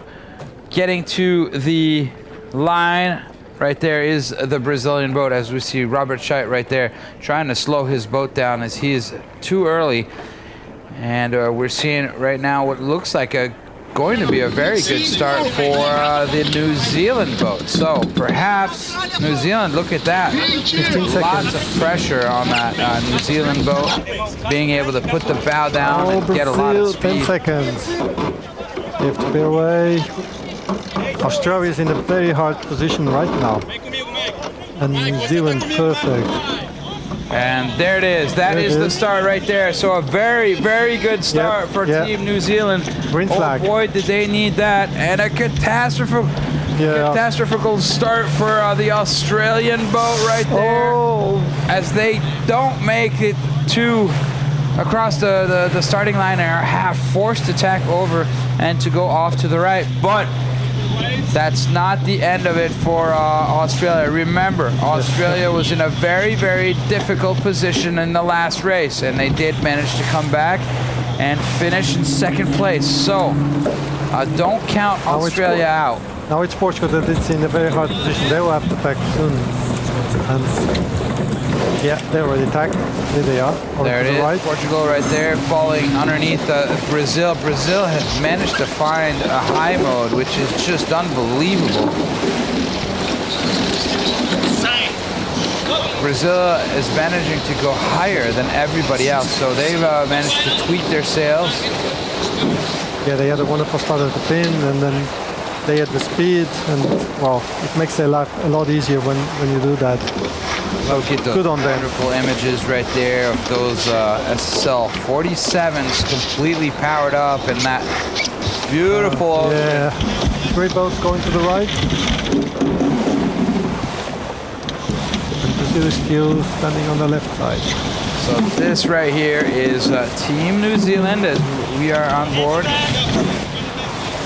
getting to the line right there is the Brazilian boat, as we see Robert Scheidt right there trying to slow his boat down as he is too early. And we're seeing right now what looks like going to be a very good start for the New Zealand boat. So perhaps New Zealand, look at that. 15 seconds. Lots of pressure on that New Zealand boat, being able to put the bow down and get a lot of speed. 10 seconds. You have to bear away. Australia is in a very hard position right now. And New Zealand perfect. And there it is. That is the start right there. So a very, very good start for Team New Zealand. Green flag. Oh boy, did they need that. And a catastrophical start for the Australian boat right there. As they don't make it across the starting line and are forced to tack over and to go off to the right. But that's not the end of it for Australia. Remember, Australia was in a very, very difficult position in the last race, and they did manage to come back and finish in second place. So don't count Australia out. Now it's Portugal that is in a very hard position. They will have to tack soon. And yeah, they already tacked. There they are. There it is, right. Portugal right there, falling underneath Brazil. Brazil has managed to find a high mode, which is just unbelievable. Brazil is managing to go higher than everybody else, so they've managed to tweak their sails. Yeah, they had a wonderful start at the pin, and then they had the speed, and well, it makes their life a lot easier when you do that. Look at those good on them. Wonderful images right there of those SSL 47s completely powered up, and that beautiful. Yeah, 3 boats going to the right. And Brazil is still standing on the left side. So this right here is Team New Zealand as we are on board,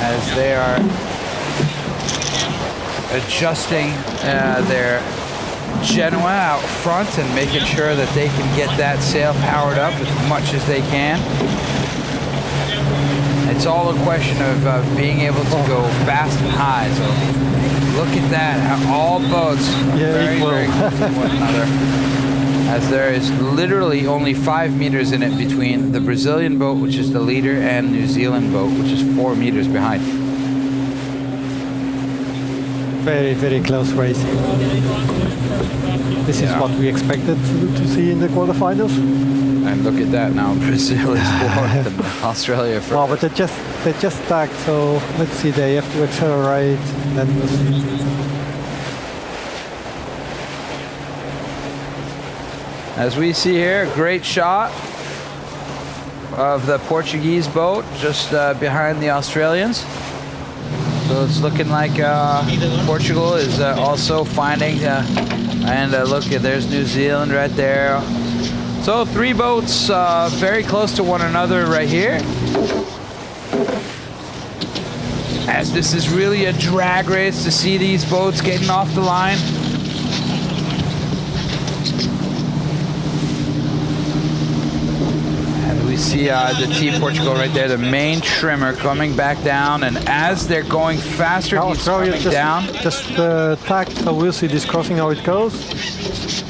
as they are adjusting their Genoa out front and making sure that they can get that sail powered up as much as they can. It's all a question of being able to go fast and high. So look at that, how all boats are very close to one another. As there is literally only 5 meters in it between the Brazilian boat, which is the leader, and New Zealand boat, which is 4 meters behind. Very, very close racing. This is what we expected to see in the quarterfinals. And look at that now, Brazil is fourth and Australia first. Well, but they just tagged, so let's see, they have to accelerate, then we'll see. As we see here, great shot of the Portuguese boat just behind the Australians. So it's looking like Portugal is also finding, and look, there's New Zealand right there. So 3 boats very close to one another right here. As this is really a drag race to see these boats getting off the line. We see the Team Portugal right there, the main trimmer coming back down, and as they're going faster, he's coming down. Just tacked, so we'll see this crossing how it goes.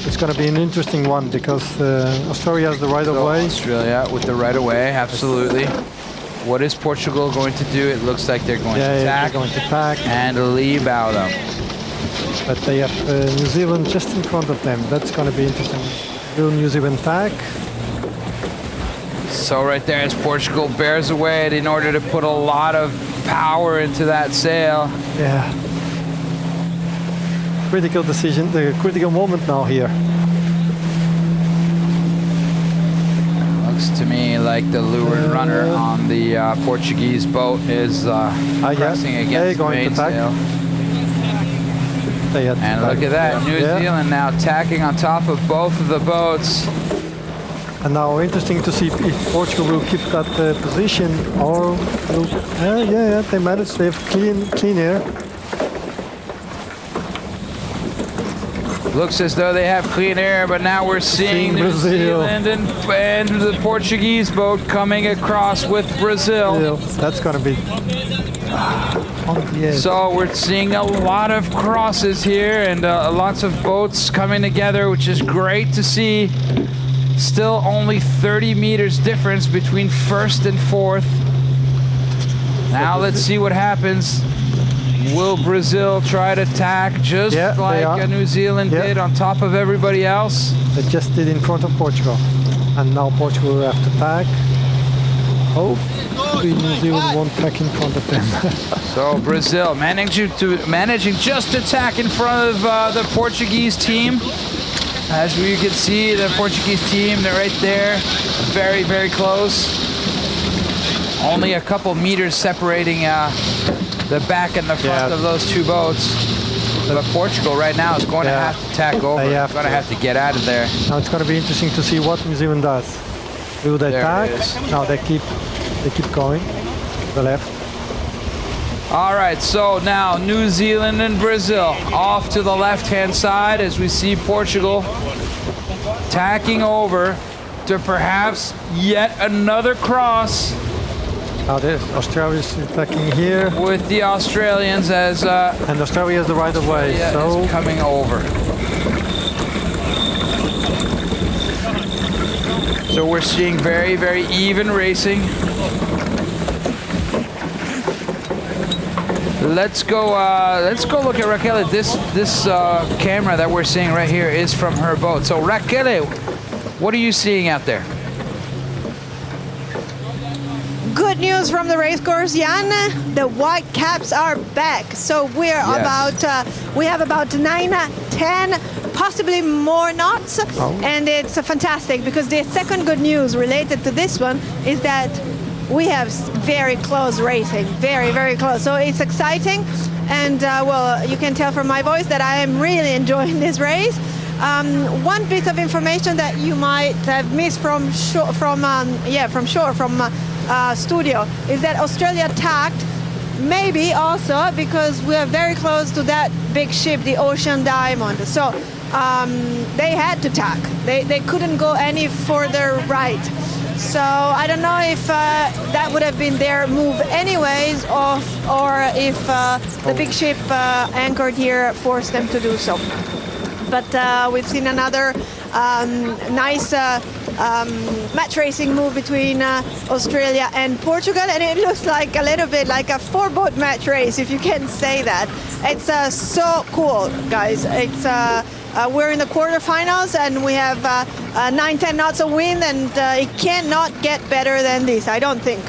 It's going to be an interesting one because Australia has the right of way. Australia with the right of way, absolutely. What is Portugal going to do? It looks like they're going to tack, they're going to tack and leave out them. But they have New Zealand just in front of them. That's going to be interesting. Will New Zealand tack? So right there as Portugal bears away in order to put a lot of power into that sail. Yeah. Critical decision, the critical moment now here. Looks to me like the leeward runner on the Portuguese boat is pressing against the main sail. And look at that, New Zealand now tacking on top of both of the boats. And now interesting to see if Portugal will keep that position or will, they managed, they have clean air. Looks as though they have clean air, but now we're seeing New Zealand and the Portuguese boat coming across with Brazil. That's going to be on the edge. So we're seeing a lot of crosses here and lots of boats coming together, which is great to see. Still only 30 meters difference between first and fourth. Now let's see what happens. Will Brazil try to tack just like New Zealand did on top of everybody else? They just did in front of Portugal. And now Portugal will have to tack. Hopefully New Zealand won't tack in front of them. So Brazil managing just to tack in front of the Portuguese team. As we can see, the Portuguese team, they're right there, very, very close. Only a couple meters separating the back and the front of those 2 boats. But Portugal right now is going to have to tack over. They're going to have to get out of there. Now it's going to be interesting to see what New Zealand does. Will they tack? No, they keep going to the left. All right, so now New Zealand and Brazil off to the left-hand side as we see Portugal tacking over after perhaps yet another cross. Now there's Australia's attacking here. With the Australians as... and Australia is the right of way, so... is coming over. So we're seeing very, very even racing. Let's go look at Raquel. This camera that we're seeing right here is from her boat. So Raquel, what are you seeing out there? Good news from the race course, Jan. The white caps are back. So we have about 9, 10, possibly more knots. And it's fantastic because the second good news related to this one is that we have very close racing, very, very close. So it's exciting. And well, you can tell from my voice that I am really enjoying this race. One bit of information that you might have missed from studio is that Australia tacked, maybe also because we are very close to that big ship, the Ocean Diamond. So they had to tack. They couldn't go any further right. So I don't know if that would have been their move anyways, or if the big ship anchored here forced them to do so. But we've seen another nice match racing move between Australia and Portugal, and it looks like a little bit like a 4-boat match race, if you can say that. It's so cool, guys. It's we're in the quarterfinals and we have 9-10 knots of wind, and it cannot get better than this, I don't think.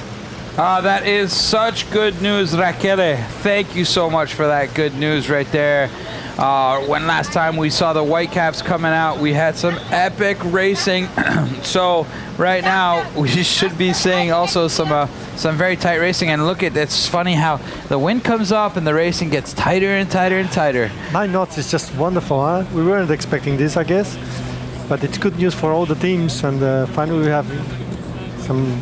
That is such good news, Raquel. Thank you so much for that good news right there. When last time we saw the Whitecaps coming out, we had some epic racing. So right now we should be seeing also some very tight racing. And look at, it's funny how the wind comes up and the racing gets tighter and tighter and tighter. 9 knots is just wonderful, huh? We weren't expecting this, I guess, but it's good news for all the teams. And finally we have some,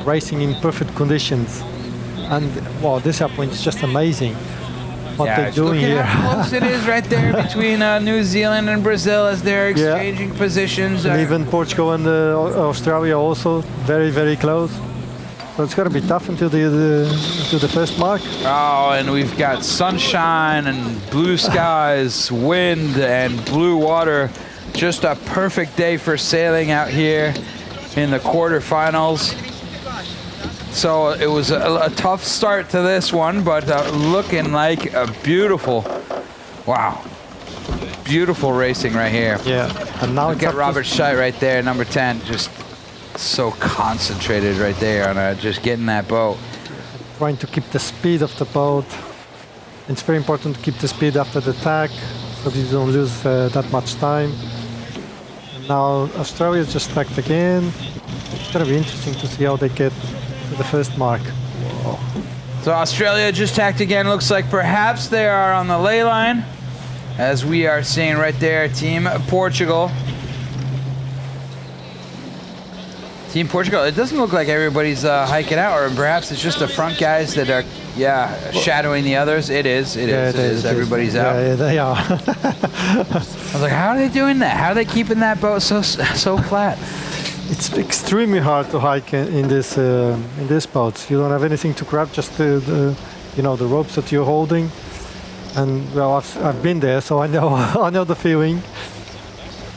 racing in perfect conditions. And wow, this upwind is just amazing. What they're doing here. Look how close it is right there between New Zealand and Brazil as they're exchanging positions. And even Portugal and Australia also very, very close. So it's going to be tough until the first mark. Oh, and we've got sunshine and blue skies, wind and blue water. Just a perfect day for sailing out here in the quarterfinals. So it was a tough start to this one, but looking like a beautiful racing right here. Yeah, and now look at Robert Scheidt right there, number 10, just so concentrated right there on just getting that boat. Trying to keep the speed of the boat. It's very important to keep the speed after the tack, so that you don't lose that much time. And now Australia's just tacked again. It's going to be interesting to see how they get the first mark. Whoa. So Australia just tacked again. Looks like perhaps they are on the ley line, as we are seeing right there, Team Portugal. Team Portugal, it doesn't look like everybody's hiking out, or perhaps it's just the front guys that are, shadowing the others. It is. Everybody's out. Yeah, they are. I was like, how are they doing that? How are they keeping that boat so flat? It's extremely hard to hike in this boat. You don't have anything to grab, just the ropes that you're holding. And well, I've been there, so I know the feeling.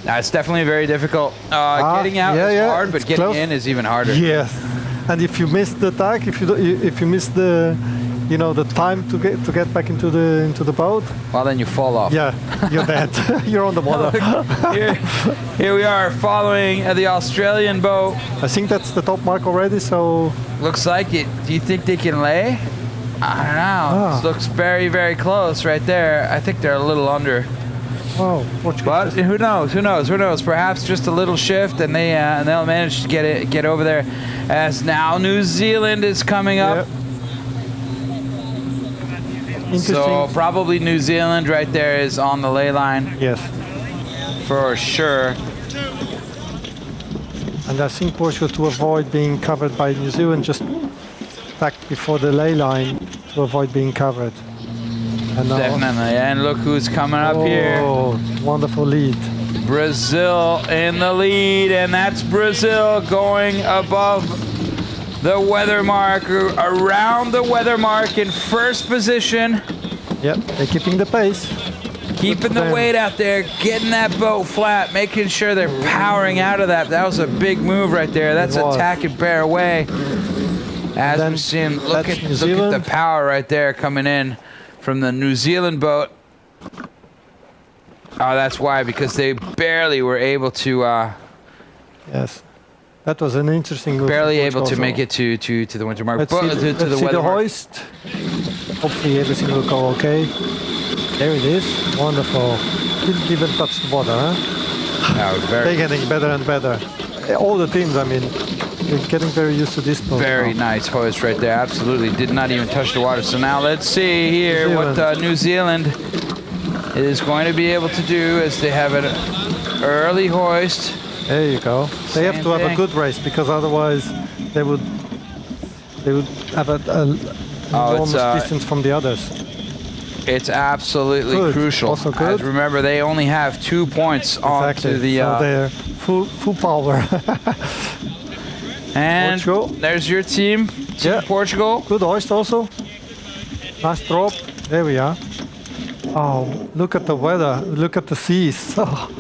Now, it's definitely very difficult. Getting out is hard, but getting in is even harder. Yes, and if you miss the tag, if you miss the time to get back into the boat, well, then you fall off. Yeah, you're dead. You're on the water. Here we are following the Australian boat. I think that's the top mark already. So looks like it. Do you think they can lay? I don't know. This looks very, very close right there. I think they're a little under. Oh, but who knows? Who knows? Who knows? Perhaps just a little shift, and they'll manage to get over there. As now New Zealand is coming up. Yep. So probably New Zealand right there is on the ley line. Yes, for sure. And I think Portugal, to avoid being covered by New Zealand, just back before the ley line to avoid being covered. And definitely, and look who's coming up here. Oh, wonderful lead. Brazil in the lead, and that's Brazil going above the weather mark, around the weather mark in first position. Yep, they're keeping the pace. Keeping the weight out there, getting that boat flat, making sure they're powering out of that. That was a big move right there. That's attack and bear away. As we're seeing, look at the power right there coming in from the New Zealand boat. Oh, that's why, because they barely were able to... yes, that was an interesting move. Barely able to make it to the winter mark. Let's see the hoist. Hopefully everything will go okay. There it is. Wonderful. Didn't even touch the water, huh? No, they're getting better and better. All the teams, I mean, they're getting very used to this boat. Very nice hoist right there. Absolutely. Did not even touch the water. So now let's see here what New Zealand is going to be able to do as they have an early hoist. There you go. They have to have a good race, because otherwise they would have an enormous distance from the others. It's absolutely crucial. Also good. Remember, they only have 2 points onto the... so they're full power. And Portugal. There's your team, Portugal. Good hoist also. Nice drop. There we are. Oh, look at the weather. Look at the seas. Oh,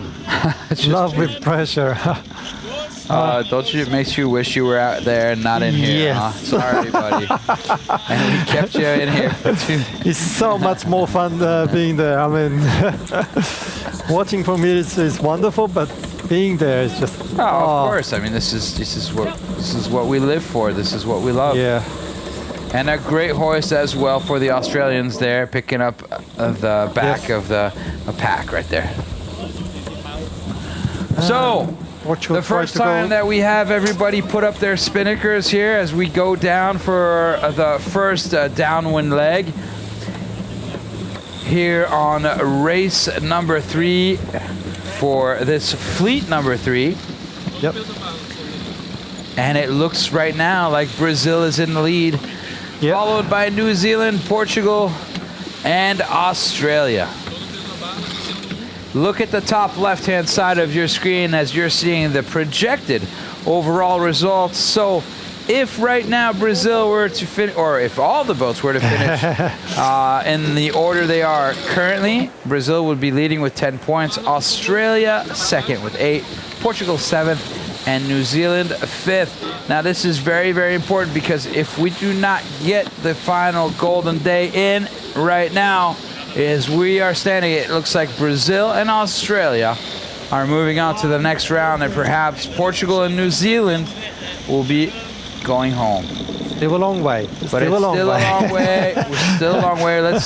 lovely pressure. Don't you? It makes you wish you were out there and not in here. Yes. Huh? Sorry, buddy. And we kept you in here for 2 days. It's so much more fun being there. I mean, watching from here is wonderful, but being there is just. Oh, of course. I mean, this is what we live for. This is what we love. Yeah. And a great hoist as well for the Australians there, picking up the back of the pack right there. So. Portugal the first time that we have everybody put up their spinnakers here as we go down for the first downwind leg here on race number 3 for this fleet number 3. Yep. And it looks right now like Brazil is in the lead, followed by New Zealand, Portugal, and Australia. Look at the top left-hand side of your screen as you're seeing the projected overall results. So if right now Brazil were to finish, or if all the boats were to finish in the order they are currently, Brazil would be leading with 10 points, Australia second with 8, Portugal 7th, and New Zealand 5th. Now this is very, very important, because if we do not get the final golden day in right now, as we are standing, it looks like Brazil and Australia are moving on to the next round, and perhaps Portugal and New Zealand will be going home. Still a long way. But it's still a long way. We're still a long way. Let's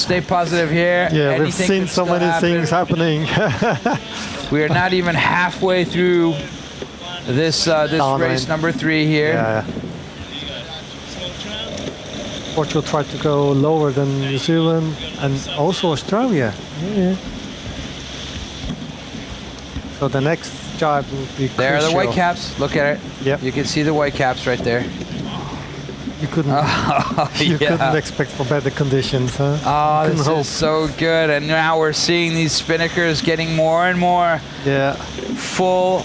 stay positive here. Yeah, we've seen so many things happening. We are not even halfway through this race number 3 here. Yeah. Portugal tried to go lower than New Zealand and also Australia. Yeah. So the next job will be crucial. There are the white caps. Look at it. Yep. You can see the white caps right there. You couldn't. Couldn't expect for better conditions, huh? Oh, this is so good. And now we're seeing these spinnakers getting more and more full.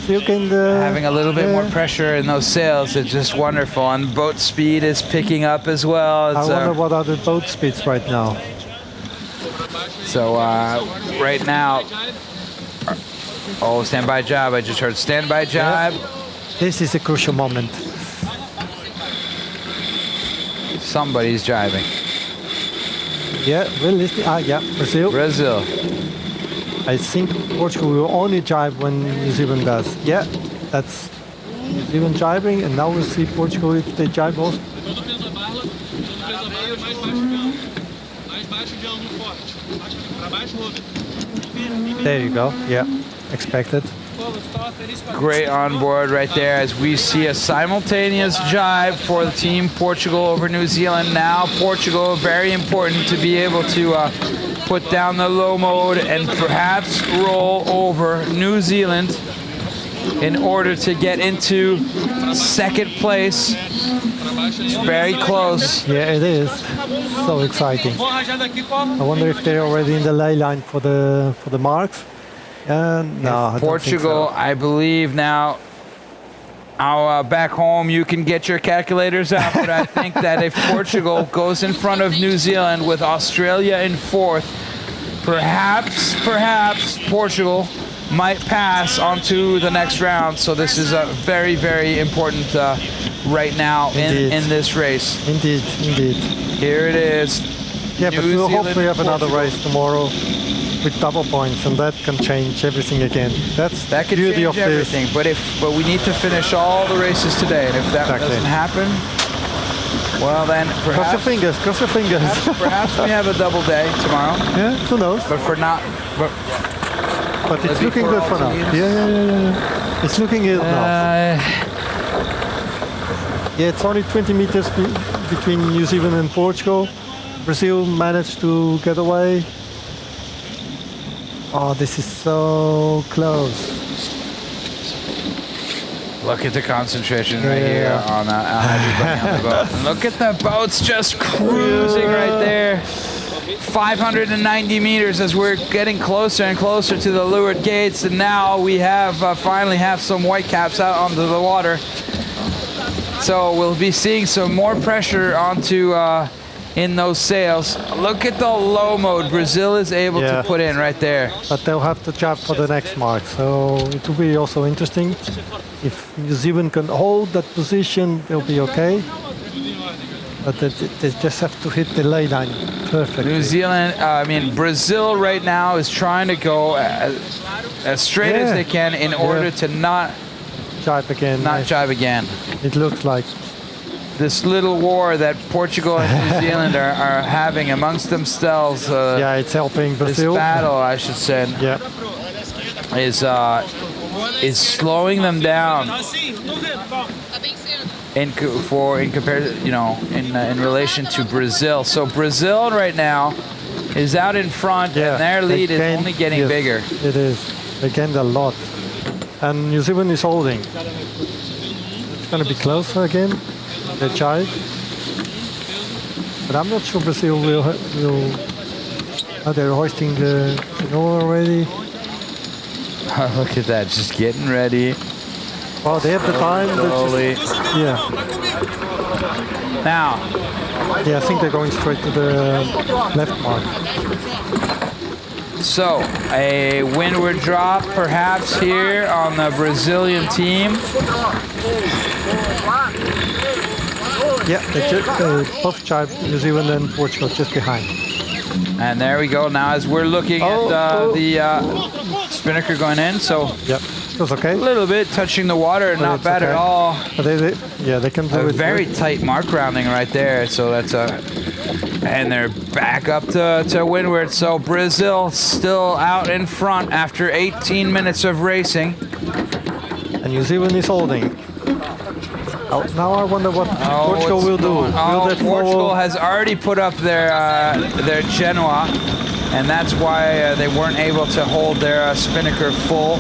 Having a little bit more pressure in those sails. It's just wonderful. And boat speed is picking up as well. I wonder what are the boat speeds right now. So right now, standby job. I just heard standby job. Yeah. This is a crucial moment. Somebody's jibing. Yeah, realistic. Brazil. Brazil. I think Portugal will only jibe when New Zealand does. Yeah, that's New Zealand jibing, and now we'll see Portugal if they jibe also. There you go. Yeah, expected. Great on board right there as we see a simultaneous jibe for the team Portugal over New Zealand. Now Portugal, very important to be able to put down the low mode and perhaps roll over New Zealand in order to get into second place It's very close. Yeah, it is. So exciting. I wonder if they're already in the ley line for the marks. No, I Portugal, don't think so. I believe now. Back home, you can get your calculators out, but I think that if Portugal goes in front of New Zealand with Australia in fourth, perhaps Portugal might pass onto the next round. So this is a very, very important right now in this race. Indeed. Here it is. Yeah, but we'll hopefully have another race tomorrow with double points, and that can change everything again. That's the beauty of everything. this. But we need to finish all the races today, and if that doesn't happen, well then perhaps cross your fingers. Perhaps we have a double day tomorrow. Yeah, who knows? But it's looking good for now. Yeah. It's looking good now. Yeah, it's only 20 meters between New Zealand and Portugal. Brazil managed to get away. Oh, this is so close. Look at the concentration right here on everybody on the boat. And look at the boats just cruising right there. 590 meters as we're getting closer and closer to the leeward gates, and now we have finally have some whitecaps out onto the water. So we'll be seeing some more pressure onto in those sails. Look at the low mode Brazil is able to put in right there. But they'll have to jump for the next mark, so it will be also interesting. If New Zealand can hold that position, they'll be okay. But they just have to hit the ley line perfectly. New Zealand, Brazil right now is trying to go as straight as they can in order to not jibe again. It looks like this little war that Portugal and New Zealand are having amongst themselves. It's helping Brazil. This battle, I should say, is slowing them down. In relation to Brazil. So Brazil right now is out in front, and their lead is only getting bigger. It is. They gained a lot. And New Zealand is holding. It's going to be closer again. They jibe. But I'm not sure Brazil will they're hoisting the oar already. Look at that, just getting ready. Well, they have the time. Now. Yeah, I think they're going straight to the left mark. So, a windward drop perhaps here on the Brazilian team. Yeah, they both jibe New Zealand and Portugal just behind. And there we go. Now, as we're looking at the spinnaker going in, so it was okay. A little bit touching the water, but not bad at all. But they can do a very tight mark rounding right there. So that's and they're back up to windward. So Brazil still out in front after 18 minutes of racing. And New Zealand is holding. Now I wonder what Portugal will do. Portugal has already put up their Genoa, and that's why they weren't able to hold their spinnaker full.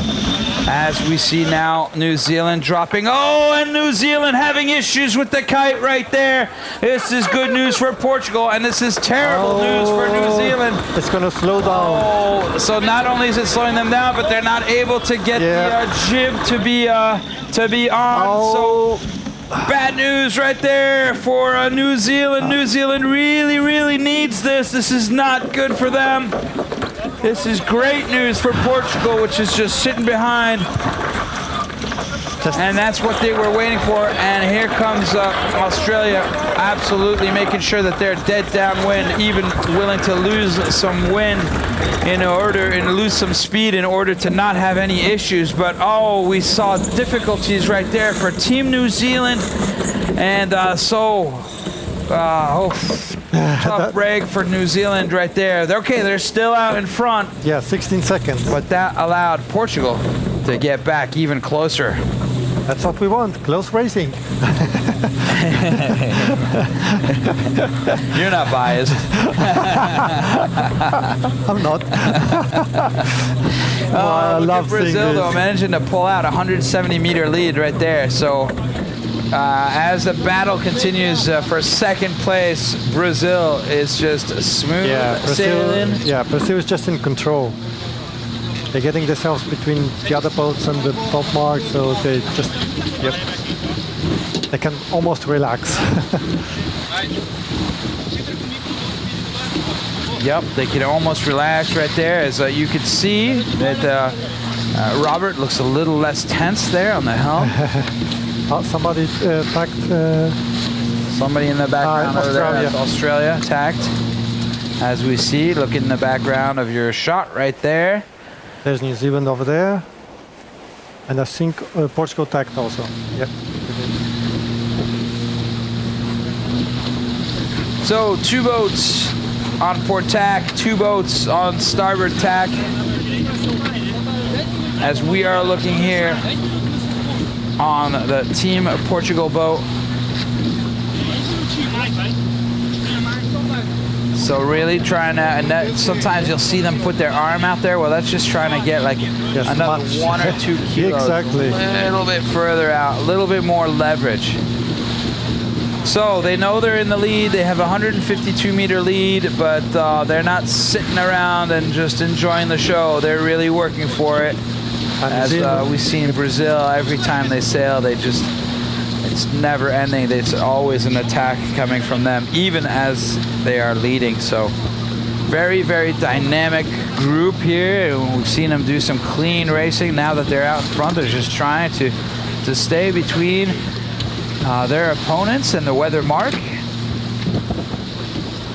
As we see now, New Zealand dropping. Oh, and New Zealand having issues with the kite right there. This is good news for Portugal, and this is terrible news for New Zealand. It's going to slow down. Oh, so not only is it slowing them down, but they're not able to get the jib to be on. So bad news right there for New Zealand. New Zealand really, really needs this. This is not good for them. This is great news for Portugal, which is just sitting behind. And that's what they were waiting for. And here comes Australia, absolutely making sure that they're dead downwind, even willing to lose some wind and lose some speed in order to not have any issues. But we saw difficulties right there for Team New Zealand. And tough break for New Zealand right there. They're still out in front. Yeah, 16 seconds. But that allowed Portugal to get back even closer. That's what we want, close racing. You're not biased. I'm not. I love Brazil though, managing to pull out a 170-meter lead right there. So as the battle continues for second place, Brazil is just smooth sailing. Brazil is just in control. They're getting themselves between the other boats and the top mark, so they just, they can almost relax. Yep, they can almost relax right there. As you can see that Robert looks a little less tense there on the helm. Somebody attacked. Somebody in the background over there. That's Australia attacked. As we see, look in the background of your shot right there. There's New Zealand over there. And I think Portugal attacked also. Yep. So 2 boats on port tack, 2 boats on starboard tack. As we are looking here on the Team Portugal boat. So really trying to, and that, sometimes you'll see them put their arm out there. Well, that's just trying to get like another 1 or 2 kilos. Exactly. A little bit further out, a little bit more leverage. So they know they're in the lead. They have a 152-meter lead, but they're not sitting around and just enjoying the show. They're really working for it. As we see in Brazil, every time they sail, they just, it's never ending. It's always an attack coming from them, even as they are leading. So very, very dynamic group here. We've seen them do some clean racing. Now that they're out in front, they're just trying to stay between their opponents and the weather mark.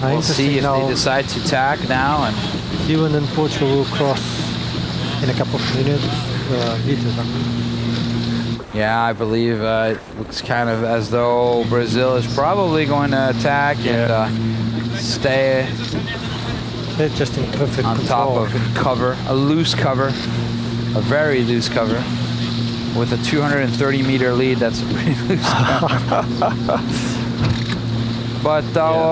We'll see if they decide to tack now. And Zealand and Portugal will cross in a couple of minutes. Yeah, I believe it looks kind of as though Brazil is probably going to attack and stay just in perfect on control. top of cover, a loose cover, a very loose cover. With a 230-meter lead, that's a pretty loose cover. But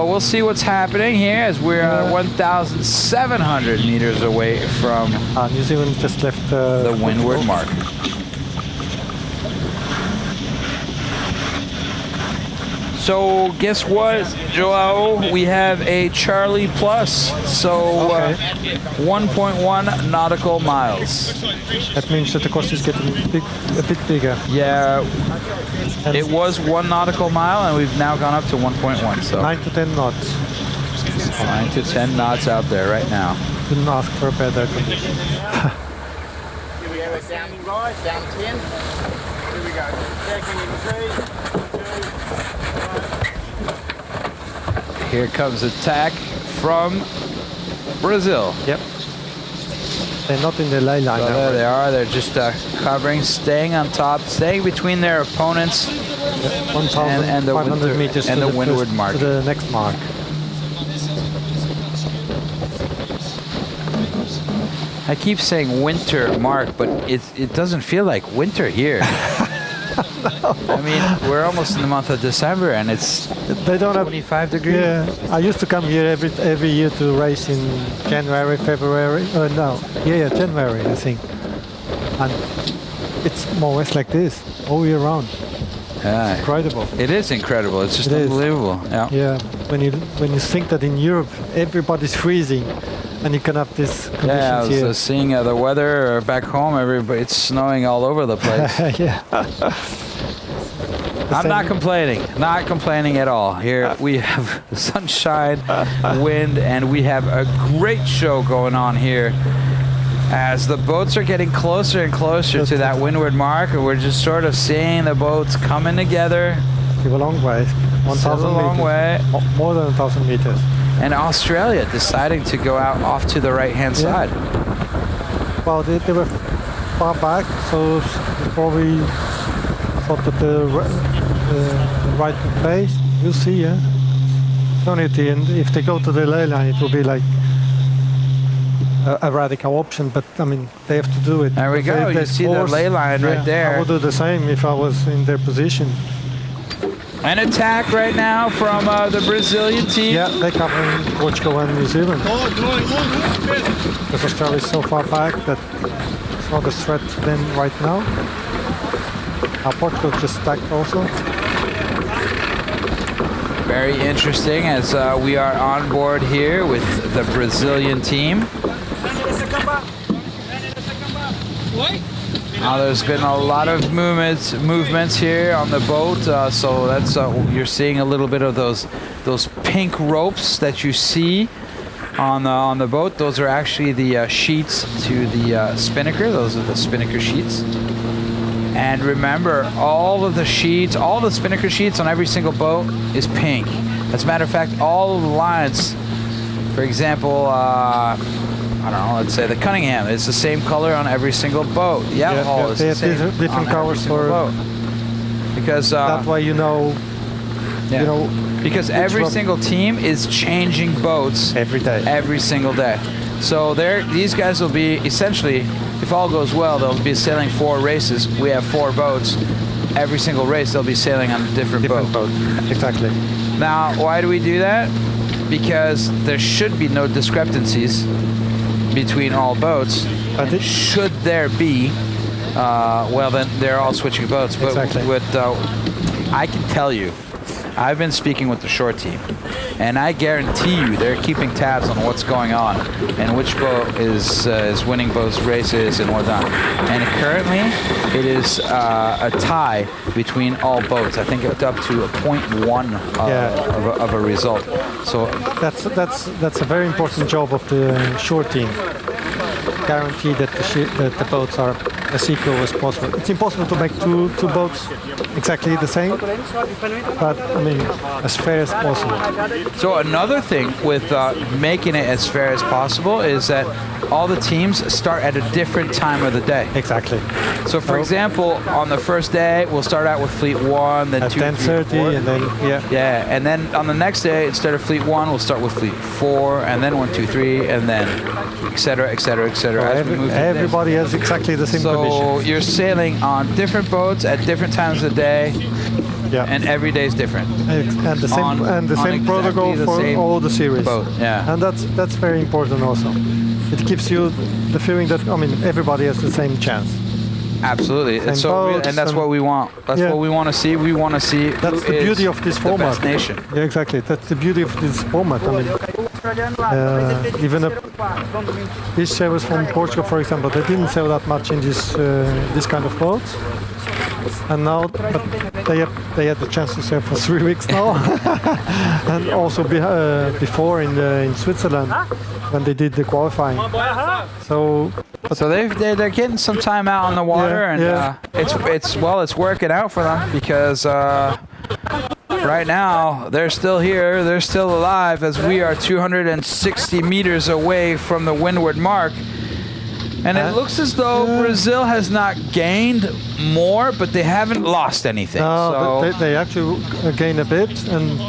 we'll see what's happening here as we're 1,700 meters away from New Zealand just left the windward mark. So guess what, Joao? We have a Charlie Plus, so 1.1 nautical miles. That means that the course is getting a bit bigger. Yeah, it was 1 nautical mile, and we've now gone up to 1.1. So 9 to 10 knots. 9 to 10 knots out there right now. Couldn't ask for a better condition. Here we go, we're down right, down 10. Here we go. Checking in 3, 2, 1. Here comes attack from Brazil. Yep. They're not in the ley line. So there they are. They're just covering, staying on top, staying between their opponents and the 1,500 meters and to the windward mark. To the next mark. I keep saying winter mark, but it doesn't feel like winter here. No. I mean, we're almost in the month of December, and it's 25 degrees. Yeah, I used to come here every year to race in January, February. January, I think. And it's more or less like this all year round. Yeah, it's incredible. It is incredible. It's just unbelievable. Yeah. Yeah. When you think that in Europe everybody's freezing, and you can have this conditions yeah, I was here. Seeing the weather back home. It's snowing all over the place. Yeah. I'm not complaining. Not complaining at all. Here we have sunshine, wind, and we have a great show going on here. As the boats are getting closer and closer to that windward mark, we're just sort of seeing the boats coming together. It's a long way. 1,000 meters. A long way. More than 1,000 meters. And Australia deciding to go out off to the right-hand side. Well, they were far back, so they probably thought that the right place. We'll see, yeah. It's only at the end. If they go to the ley line, it will be like a radical option, but I mean, they have to do it. There we go. You see the ley line right there. I would do the same if I was in their position. An attack right now from the Brazilian team. Yeah, they're covering Portugal and New Zealand. Because Australia is so far back that it's not a threat to them right now. Portugal just stacked also. Very interesting as we are on board here with the Brazilian team. Now there's been a lot of movements here on the boat, so that's you're seeing a little bit of those pink ropes that you see on the boat. Those are actually the sheets to the spinnaker. Those are the spinnaker sheets. And remember, all the spinnaker sheets on every single boat is pink. As a matter of fact, all of the lines, for example, I don't know, let's say the Cunningham, it's the same color on every single boat. The Outhaul is the same different colors for boat. Because that way you know, because every single team is changing boats every single day. So these guys will be essentially, if all goes well, they'll be sailing 4 races. We have 4 boats. Every single race they'll be sailing on a different boat. Exactly. Now, why do we do that? Because there should be no discrepancies between all boats. And should there be, well then they're all switching boats. But I can tell you, I've been speaking with the shore team, and I guarantee you they're keeping tabs on what's going on and which boat is winning both races and whatnot. And currently, it is a tie between all boats. I think it's up to a 0.1 of a result. So that's a very important job of the shore team. Guarantee that the boats are as equal as possible. It's impossible to make two boats exactly the same, but I mean, as fair as possible. So another thing with making it as fair as possible is that all the teams start at a different time of the day. Exactly. So for example, on the first day, we'll start out with Fleet 1, then at 2, 3, 10:30, and then and then on the next day, instead of Fleet 1, we'll start with Fleet 4, and then 1, 2, 3, and then etc., etc., etc. Everybody has exactly the same conditions. So you're sailing on different boats at different times of the day, and every day is different. And the same protocol for all the series. And that's very important also. It gives you the feeling that everybody has the same chance. Absolutely, and that's what we want. That's what we want to see. We want to see. That's the beauty of this format. The best nation. Yeah, exactly. That's the beauty of this format. Even these sailors from Portugal, for example, they didn't sail that much in this kind of boats, and now they had the chance to sail for 3 weeks now, and also before in Switzerland when they did the qualifying. So they're getting some time out on the water, and it's working out for them because right now they're still here, they're still alive, as we are 260 meters away from the windward mark. And it looks as though Brazil has not gained more, but they haven't lost anything. No, they actually gained a bit, and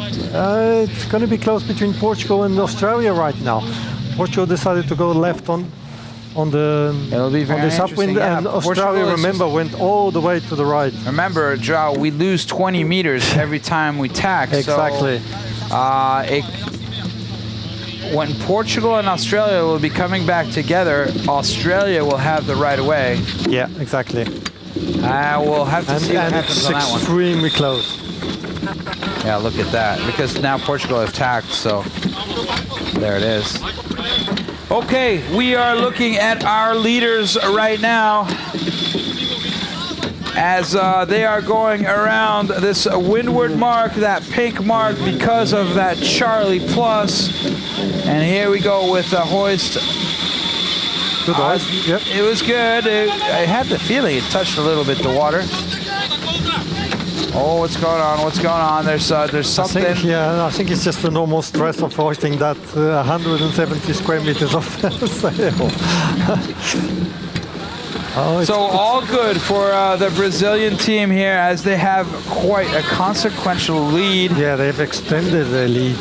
it's going to be close between Portugal and Australia right now. Portugal decided to go left on this upwind, and Australia, remember, went all the way to the right. Remember, João, we lose 20 meters every time we tack. Exactly. So, when Portugal and Australia will be coming back together, Australia will have the right of way. Yeah, exactly. We'll have to see what happens on that one. It's extremely close. Yeah, look at that. Because now Portugal have tacked, so there it is. Okay, we are looking at our leaders right now as they are going around this windward mark, that pink mark, because of that Charlie Plus. And here we go with the hoist. Good hoist. Yep. It was good. I had the feeling it touched a little bit the water. Oh, what's going on? What's going on? There's something. I think it's just the normal stress of hoisting that 170 square meters of sail. So all good for the Brazilian team here, as they have quite a consequential lead. Yeah, they've extended their lead.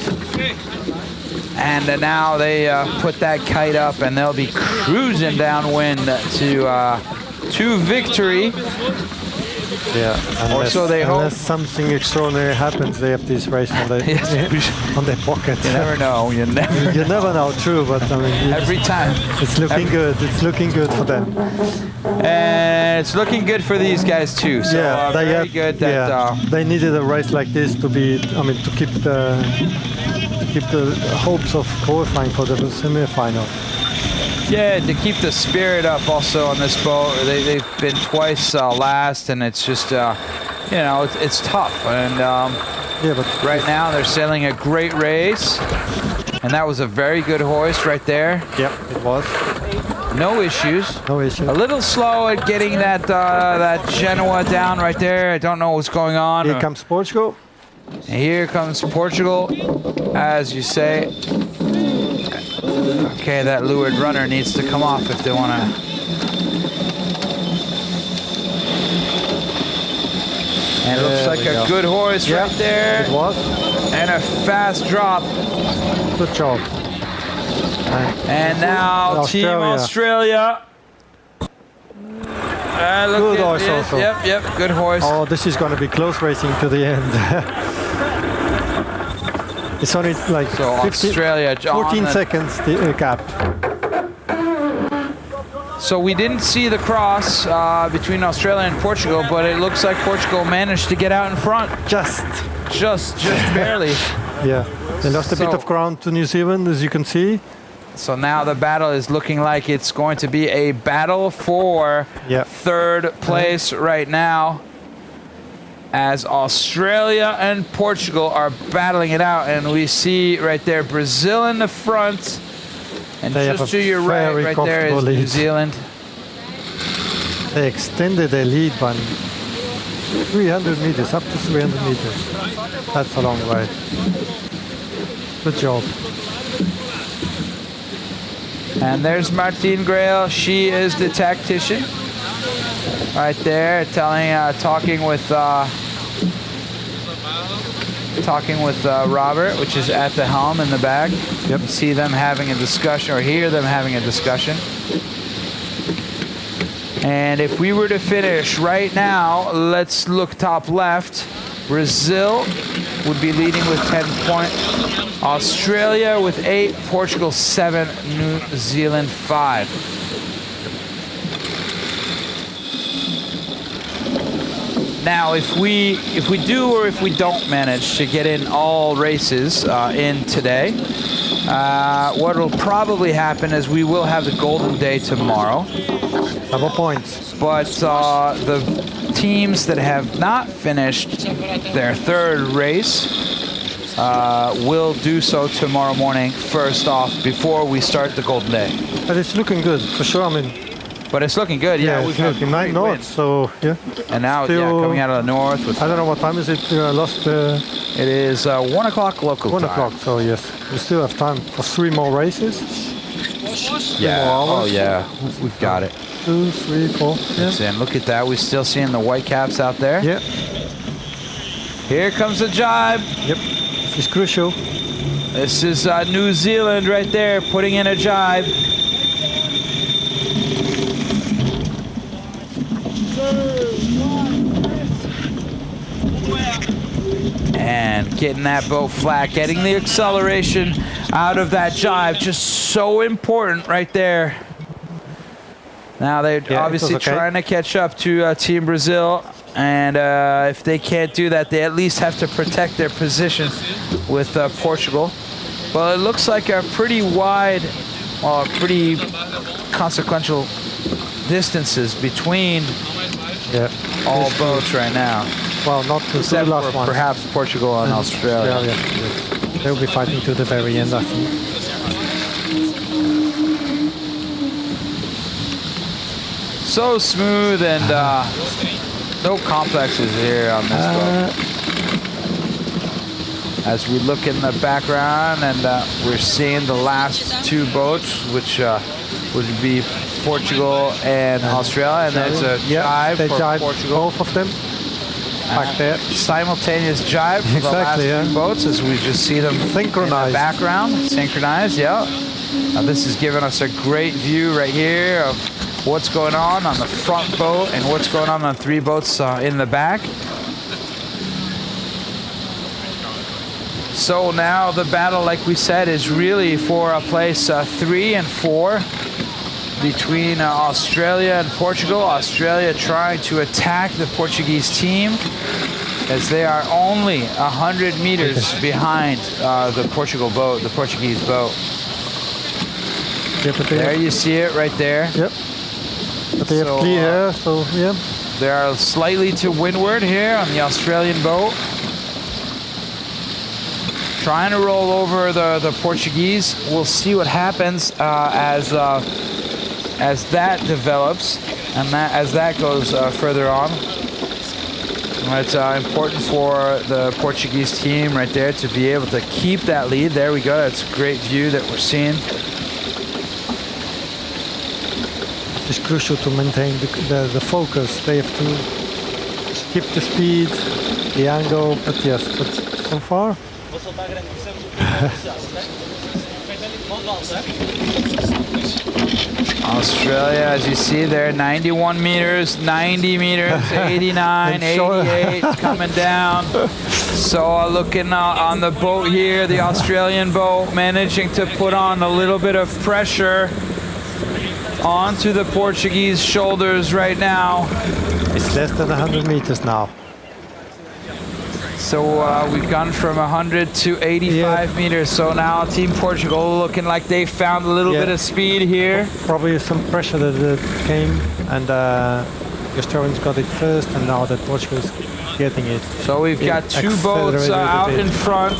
And now they put that kite up, and they'll be cruising downwind to victory. Yeah, unless something extraordinary happens, they have this race on their on their pocket. You never know. You never know. True, but I mean, every time it's looking good. It's looking good for them, and it's looking good for these guys too. So very good. That they needed a race like this to be. I mean, to keep the hopes of qualifying for the semi-final. Yeah, to keep the spirit up also on this boat. They've been twice last, and it's just, you know, it's tough. And but right now they're sailing a great race, and that was a very good hoist right there. Yep, it was. No issues. No issues. A little slow at getting that Genoa down right there. I don't know what's going on. Here comes Portugal. Here comes Portugal, as you say. Okay, that leeward runner needs to come off if they want to. And it looks like a good hoist right there. It was. And a fast drop. Good job. And now Team Australia. Good hoist also. Yep, good hoist. Oh, this is going to be close racing to the end. It's only like 14 seconds gap. So we didn't see the cross between Australia and Portugal, but it looks like Portugal managed to get out in front. Just barely. Yeah, they lost a bit of ground to New Zealand, as you can see. So now the battle is looking like it's going to be a battle for third place right now, as Australia and Portugal are battling it out. And we see right there Brazil in the front, and they just to your right there is New Zealand. They extended their lead by 300 meters, up to 300 meters. That's a long way. Good job. And there's Martine Grail. She is the tactician right there, talking with Robert, which is at the helm in the back. Yep. You see them having a discussion, or hear them having a discussion. And if we were to finish right now, let's look top left. Brazil would be leading with 10 points. Australia with 8, Portugal 7, New Zealand 5. Now, if we do or if we don't manage to get in all races in today, what will probably happen is we will have the golden day tomorrow. Double points. But the teams that have not finished their third race will do so tomorrow morning, first off, before we start the golden day. But it's looking good, for sure. I mean, but it's looking good, yeah. It's looking nice north, so yeah. And now, coming out of the north. I don't know what time is it. It is 1 o'clock local time. 1 o'clock, so yes. We still have time for 3 more races. Yeah, oh yeah, we've got it. 2, 3, 4. Yeah. And look at that, we're still seeing the white caps out there. Yeah. Here comes the jibe. Yep, this is crucial. This is New Zealand right there, putting in a jibe. And getting that boat flat, getting the acceleration out of that jibe, just so important right there. Now they're obviously trying to catch up to Team Brazil, and if they can't do that, they at least have to protect their position with Portugal. Well, it looks like a pretty wide, pretty consequential distances between all boats right now. Well, not the except last for ones. perhaps Portugal and Australia. Yes. They'll be fighting to the very end, I think. So smooth, and no complexes here on this boat. As we look in the background, and we're seeing the last 2 boats, which would be Portugal and Australia, and there's a jibe for Portugal. Both of them. Back there. Simultaneous jibe for the last 2 boats, as we just see them synchronized in the background. Synchronized, yeah. This is giving us a great view right here of what's going on the front boat and what's going on 3 boats in the back. So now the battle, like we said, is really for a place 3 and 4 between Australia and Portugal. Australia trying to attack the Portuguese team as they are only 100 meters behind the Portuguese boat. Yeah, there you see it right there. Yep. But they have clear, so yeah. They are slightly to windward here on the Australian boat. Trying to roll over the Portuguese. We'll see what happens as that develops and as that goes further on. It's important for the Portuguese team right there to be able to keep that lead. There we go. That's a great view that we're seeing. It's crucial to maintain the focus. They have to keep the speed, the angle, but yes, but so far. Australia, as you see there, 91 meters, 90 meters, 89, 88, coming down. So looking on the boat here, the Australian boat managing to put on a little bit of pressure onto the Portuguese shoulders right now. It's less than 100 meters now. So we've gone from 100 to 85 meters. So now Team Portugal looking like they found a little bit of speed here. Probably some pressure that came, and the Australians got it first, and now that Portugal is getting it. So we've got 2 boats out in front.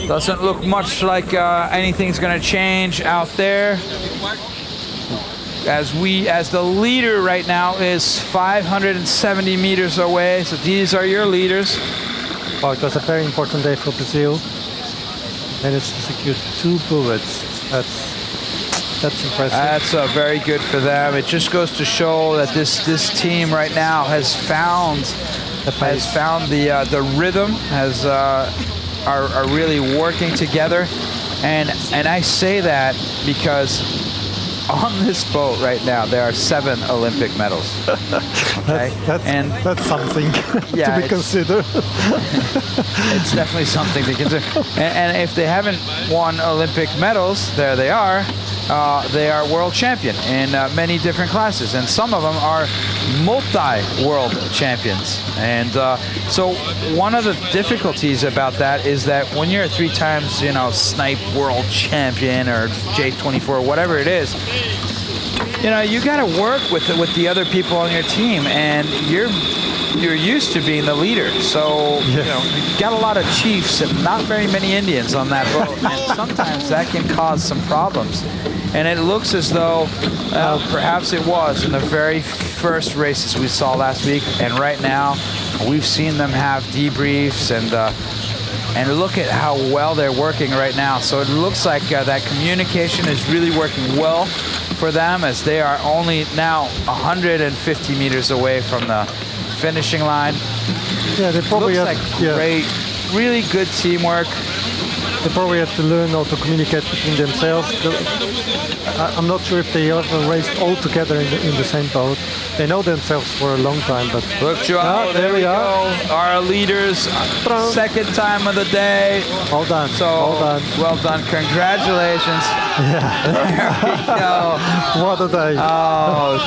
Doesn't look much like anything's going to change out there. As the leader right now is 570 meters away. So these are your leaders. Well, it was a very important day for Brazil. Managed to secure 2 bullets. That's impressive. That's very good for them. It just goes to show that this team right now has found the rhythm, are really working together, and I say that because on this boat right now, there are 7 Olympic medals. Okay? That's something to be considered. It's definitely something to consider. And if they haven't won Olympic medals, there they are. They are world champion in many different classes, and some of them are multi-world champions. And so one of the difficulties about that is that when you're 3 times, snipe world champion or J24, whatever it is, you got to work with the other people on your team, and you're used to being the leader. So you got a lot of chiefs and not very many Indians on that boat, and sometimes that can cause some problems. And it looks as though perhaps it was in the very first races we saw last week, and right now we've seen them have debriefs and look at how well they're working right now. So it looks like that communication is really working well for them, as they are only now 150 meters away from the finishing line. Yeah, they probably looks like great, really good teamwork. They probably have to learn how to communicate between themselves. I'm not sure if they ever raced all together in the same boat. They know themselves for a long time, but... Look, Joao, there we go. Our leaders, second time of the day. Well done, well done. Well done, congratulations. Yeah. There we go. What a day. Oh,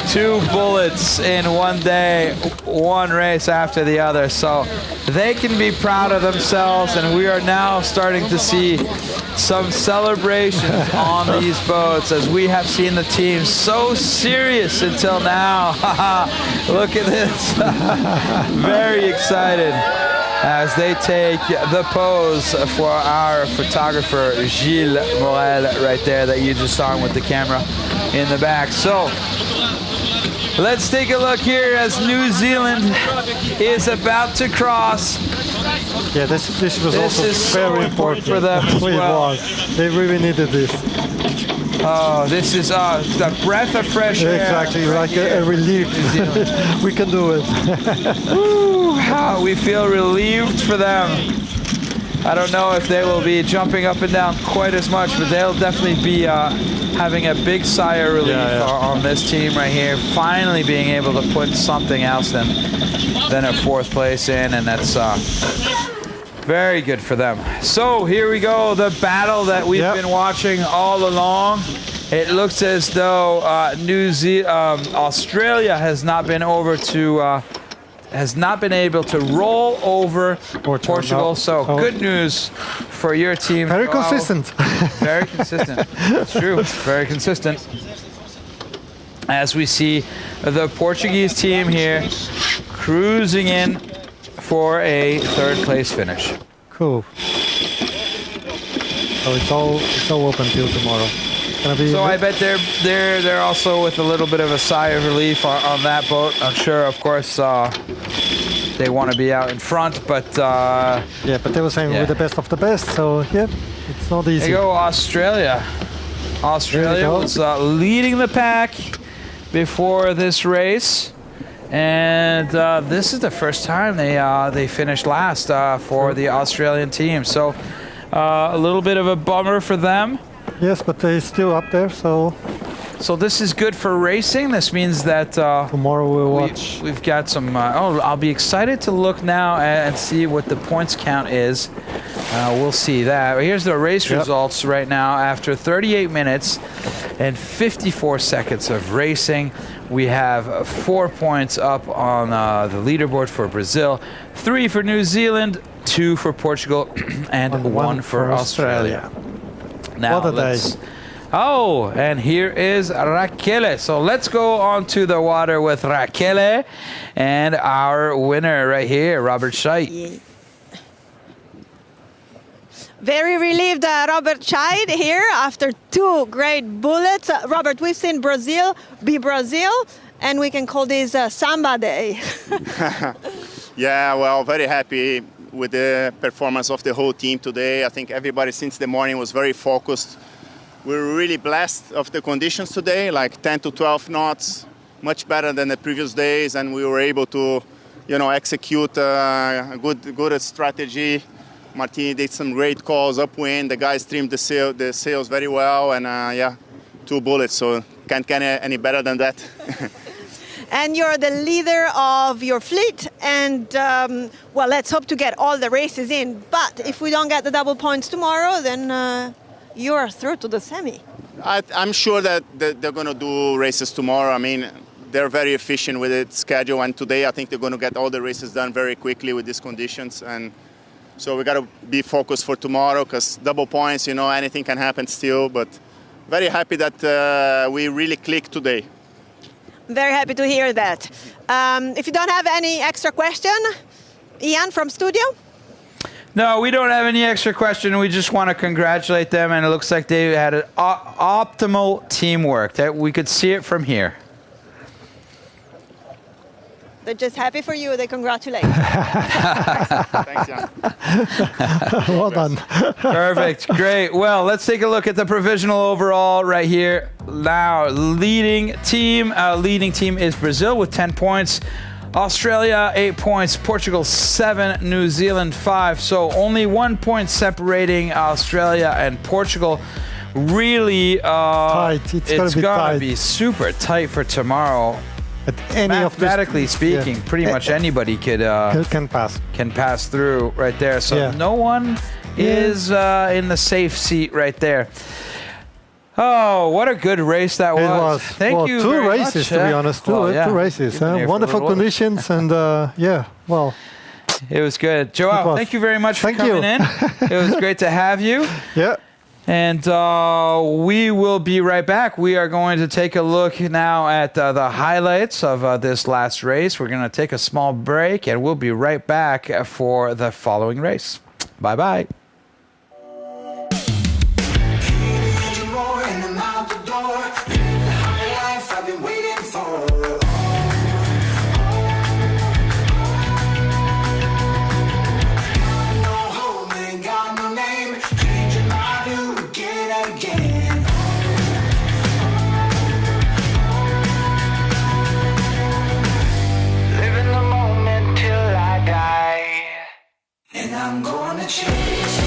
2 bullets in one day, 1 race after the other. So they can be proud of themselves, and we are now starting to see some celebrations on these boats, as we have seen the team so serious until now. Look at this. Very excited as they take the pose for our photographer Gilles Morel right there that you just saw with the camera in the back. So let's take a look here as New Zealand is about to cross. Yeah, this was also is very so important for them as well. It was. They really needed this. Oh, this is a breath of fresh air. Exactly, like a relief. We can do it. Woo, how we feel relieved for them. I don't know if they will be jumping up and down quite as much, but they'll definitely be having a big sigh of relief on this team right here, finally being able to put something else than a 4th place in, and that's very good for them. So here we go, the battle that we've been watching all along. It looks as though Australia has not been able to roll over Portugal. So good news for your team. Very consistent. Very consistent. That's true. Very consistent. As we see the Portuguese team here cruising in for a 3rd place finish. Cool. So it's all open till tomorrow. So I bet they're also with a little bit of a sigh of relief on that boat. I'm sure, of course, they want to be out in front, but yeah, but they were saying with the best of the best. So yeah, it's not easy. There you go, Australia. Australia was leading the pack before this race, and this is the first time they finished last for the Australian team. So a little bit of a bummer for them. Yes, but they're still up there, so this is good for racing. This means that tomorrow we'll watch. We've got some. I'll be excited to look now and see what the points count is. We'll see that. Here's the race results right now. After 38 minutes and 54 seconds of racing, we have 4 points up on the leaderboard for Brazil, 3 for New Zealand, 2 for Portugal, and 1 for Australia. Now what a day. Oh, and here is Raquel. So let's go on to the water with Raquel and our winner right here, Robert Scheidt. Yeah. Very relieved Robert Scheidt here after 2 great bullets. Robert, we've seen Brazil be Brazil, and we can call this Samba Day. Yeah, well, very happy with the performance of the whole team today. I think everybody since the morning was very focused. We were really blessed of the conditions today, like 10 to 12 knots, much better than the previous days, and we were able to, execute a good strategy. Martini did some great calls upwind. The guys trimmed the sails very well, and 2 bullets, so can't get any better than that. And you're the leader of your fleet, and well, let's hope to get all the races in. But if we don't get the double points tomorrow, then you are through to the semi. I'm sure that they're going to do races tomorrow. I mean, they're very efficient with its schedule, and today I think they're going to get all the races done very quickly with these conditions. And so we got to be focused for tomorrow, because double points, anything can happen still. But very happy that we really clicked today. Very happy to hear that. If you don't have any extra question, Ian from studio? No, we don't have any extra question. We just want to congratulate them, and it looks like they had an optimal teamwork. That we could see it from here. They're just happy for you. They congratulate. Thanks, Jan. Well done. Perfect. Great. Well, let's take a look at the provisional overall right here. Now, leading team is Brazil with 10 points. Australia, 8 points. Portugal, 7. New Zealand, 5. So only 1 point separating Australia and Portugal. Really, tight. It's going to be super tight for tomorrow. At any mathematically speaking, pretty much anybody can pass through right there. So no one is in the safe seat right there. Oh, what a good race that was! Thank you. 2 races, to be honest. Two races. Wonderful conditions, and it was good. Joao, thank you very much for coming in. It was great to have you. Yeah. And we will be right back. We are going to take a look now at the highlights of this last race. We're going to take a small break, and we'll be right back for the following race. Bye-bye. And I'm gonna change.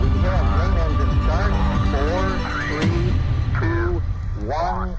Main engine start. 4, 3, 2, 1.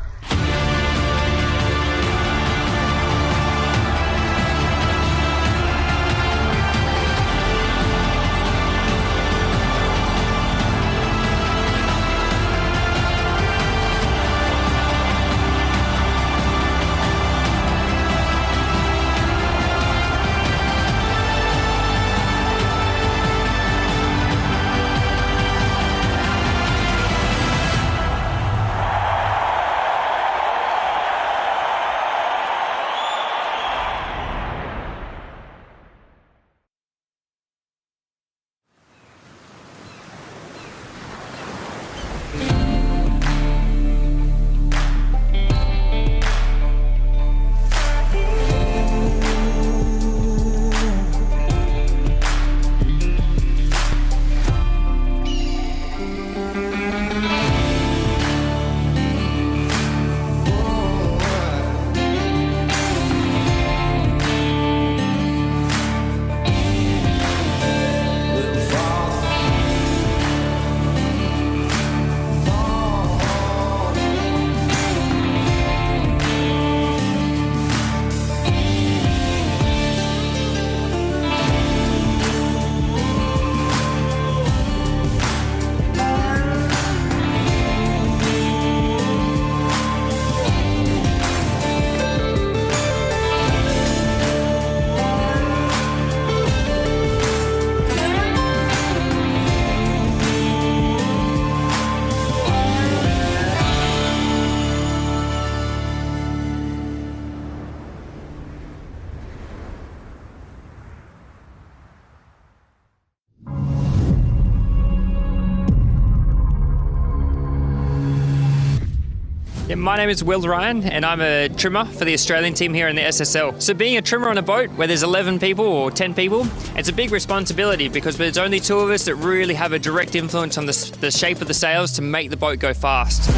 Yeah, my name is Will Ryan and I'm a trimmer for the Australian team here in the SSL. So being a trimmer on a boat where there's 11 people or 10 people, it's a big responsibility because there's only 2 of us that really have a direct influence on the shape of the sails to make the boat go fast.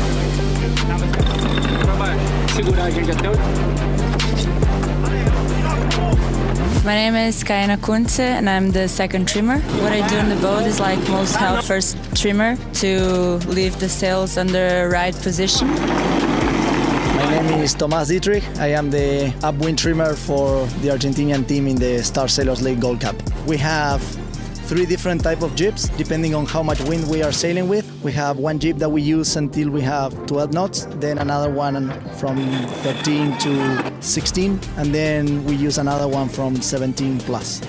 My name is Kaina Kunze and I'm the second trimmer. What I do on the boat is like most help first trimmer to leave the sails under right position. My name is Tomás Dietrich. I am the upwind trimmer for the Argentinian team in the SSL Gold Cup. We have 3 different types of jibs depending on how much wind we are sailing with. We have one jib that we use until we have 12 knots, then another one from 13 to 16, and then we use another one from 17 plus.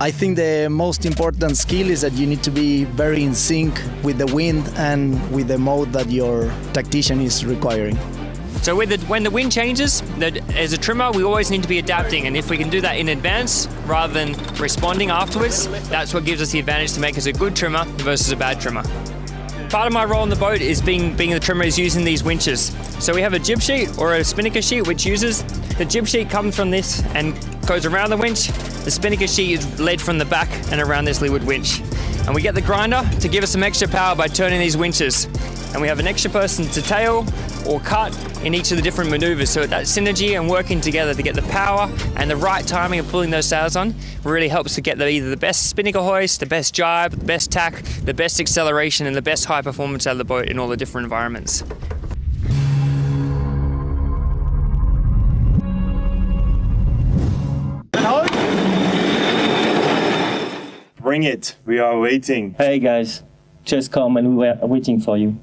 I think the most important skill is that you need to be very in sync with the wind and with the mode that your tactician is requiring. So when the wind changes, as a trimmer, we always need to be adapting, and if we can do that in advance rather than responding afterwards, that's what gives us the advantage to make us a good trimmer versus a bad trimmer. Part of my role on the boat is being the trimmer is using these winches. So we have a jib sheet or a spinnaker sheet which uses, the jib sheet comes from this and goes around the winch. The spinnaker sheet is led from the back and around this leeward winch. And we get the grinder to give us some extra power by turning these winches. And we have an extra person to tail or cut in each of the different maneuvers. So that synergy and working together to get the power and the right timing of pulling those sails on really helps to get either the best spinnaker hoist, the best jibe, the best tack, the best acceleration and the best high performance out of the boat in all the different environments. Bring it, we are waiting. Hey guys, just come and we are waiting for you.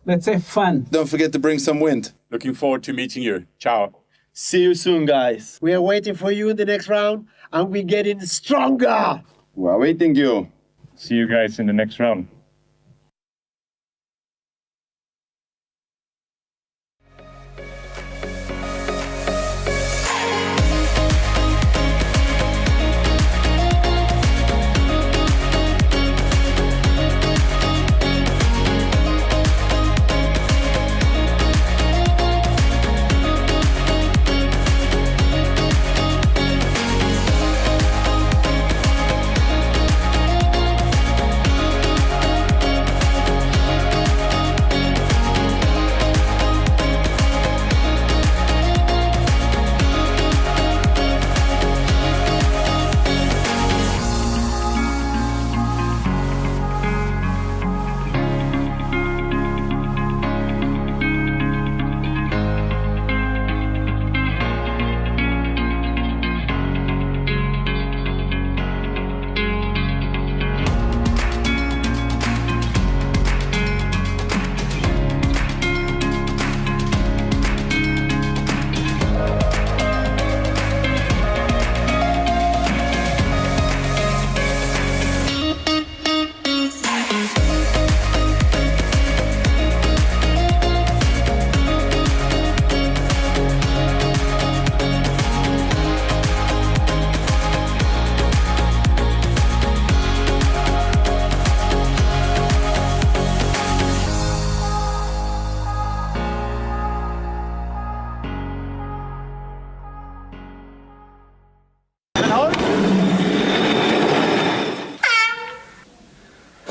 Let's have fun. Don't forget to bring some wind. Looking forward to meeting you. Ciao. See you soon, guys. We are waiting for you in the next round, and we're getting stronger. We are waiting you. See you guys in the next round.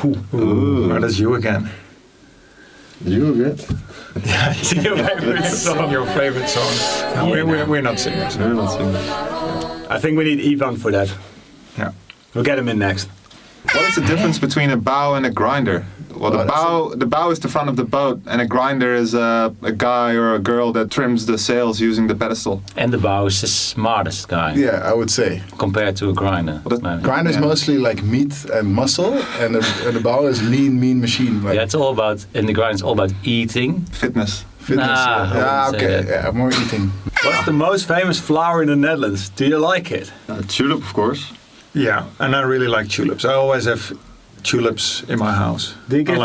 Oh, that's you again. You again? Yeah, it's your favorite song. Your favorite song. No, we're not singers. We're not singers. I think we need Ivan for that. Yeah. We'll get him in next. What is the difference between a bow and a grinder? Well, the bow is the front of the boat, and a grinder is a guy or a girl that trims the sails using the pedestal. And the bow is the smartest guy. Yeah, I would say. Compared to a grinder. Grinder is mostly like meat and muscle, and the bow is lean, mean machine. Like. Yeah, it's all about, in the grinder it's all about eating. Fitness. Okay. Yeah, more eating. What's the most famous flower in the Netherlands? Do you like it? Tulip, of course. Yeah, and I really like tulips. I always have tulips in my house. Do you give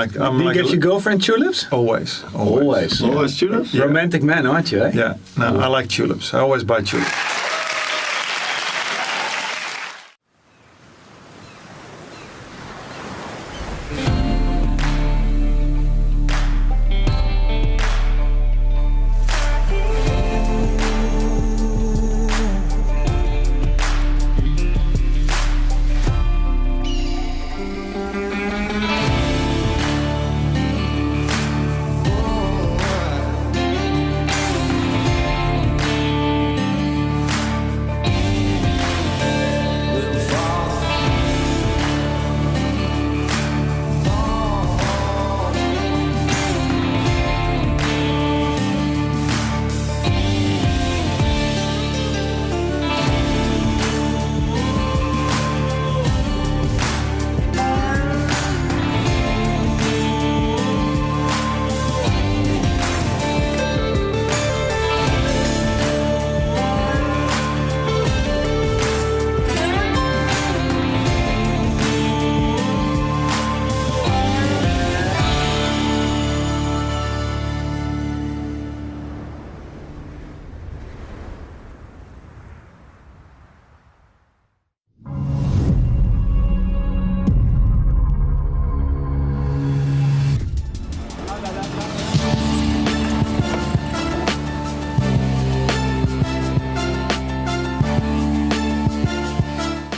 your girlfriend tulips? Always. Always tulips? Yeah. Romantic man, aren't you? Eh? Yeah. No, I like tulips. I always buy tulips.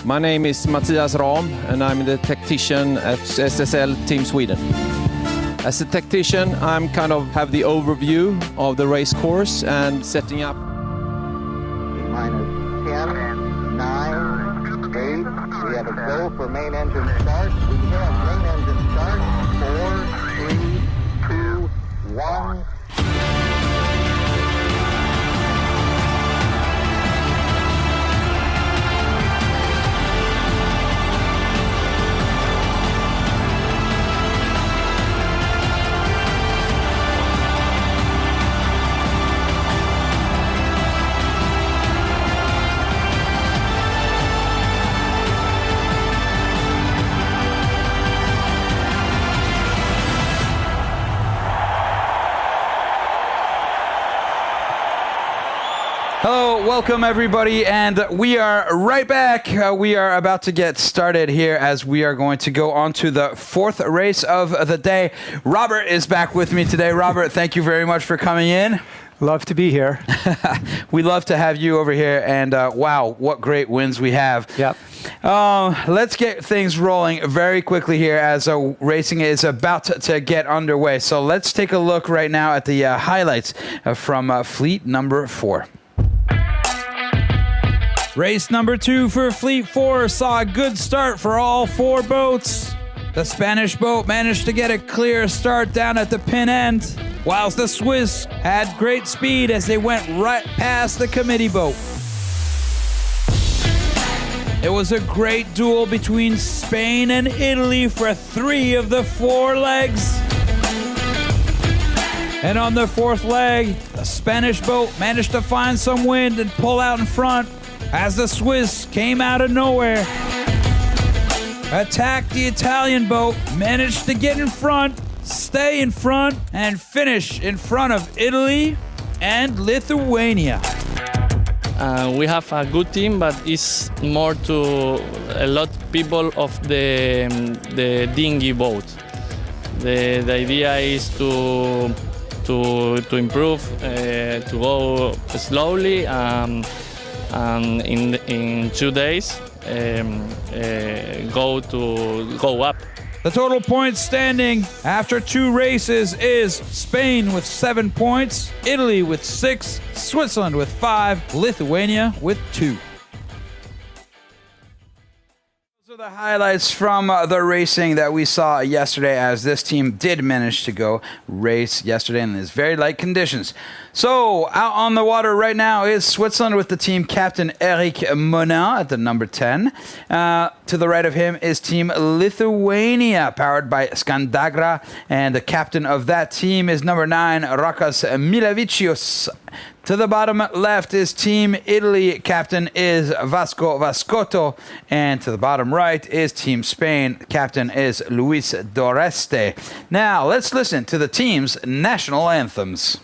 My name is Mattias Ram and I'm the tactician at SSL Team Sweden. As a tactician, I'm kind of have the overview of the race course and setting up. Minus 10, 9, 8. We have a go for main engine start. We have main engine start. 4, 3, 2, 1. Hello, welcome everybody, and we are right back. We are about to get started here as we are going to go on to the fourth race of the day. Robert is back with me today. Robert, thank you very much for coming in. Love to be here. We love to have you over here, and wow, what great wins we have. Yep. Let's get things rolling very quickly here as racing is about to get underway. So let's take a look right now at the highlights from fleet number 4. Race number 2 for Fleet 4 saw a good start for all 4 boats. The Spanish boat managed to get a clear start down at the pin end, whilst the Swiss had great speed as they went right past the committee boat. It was a great duel between Spain and Italy for 3 of the 4 legs. And on the 4th leg, the Spanish boat managed to find some wind and pull out in front as the Swiss came out of nowhere, attacked the Italian boat, managed to get in front, stay in front, and finish in front of Italy and Lithuania. We have a good team, but it's more to a lot of people of the dinghy boat. The idea is to improve, to go slowly, and in 2 days go up. The total points standing after 2 races is Spain with 7 points, Italy with 6, Switzerland with 5, Lithuania with 2. Those are the highlights from the racing that we saw yesterday, as this team did manage to go race yesterday in these very light conditions. So out on the water right now is Switzerland with the team captain Eric Monin at the number 10. To the right of him is team Lithuania, powered by Skandagra, and the captain of that team is number 9, Rokas Milavicius. To the bottom left is Team Italy. Captain is Vasco Vascotto. And to the bottom right is Team Spain. Captain is Luis Doreste. Now, let's listen to the team's national anthems.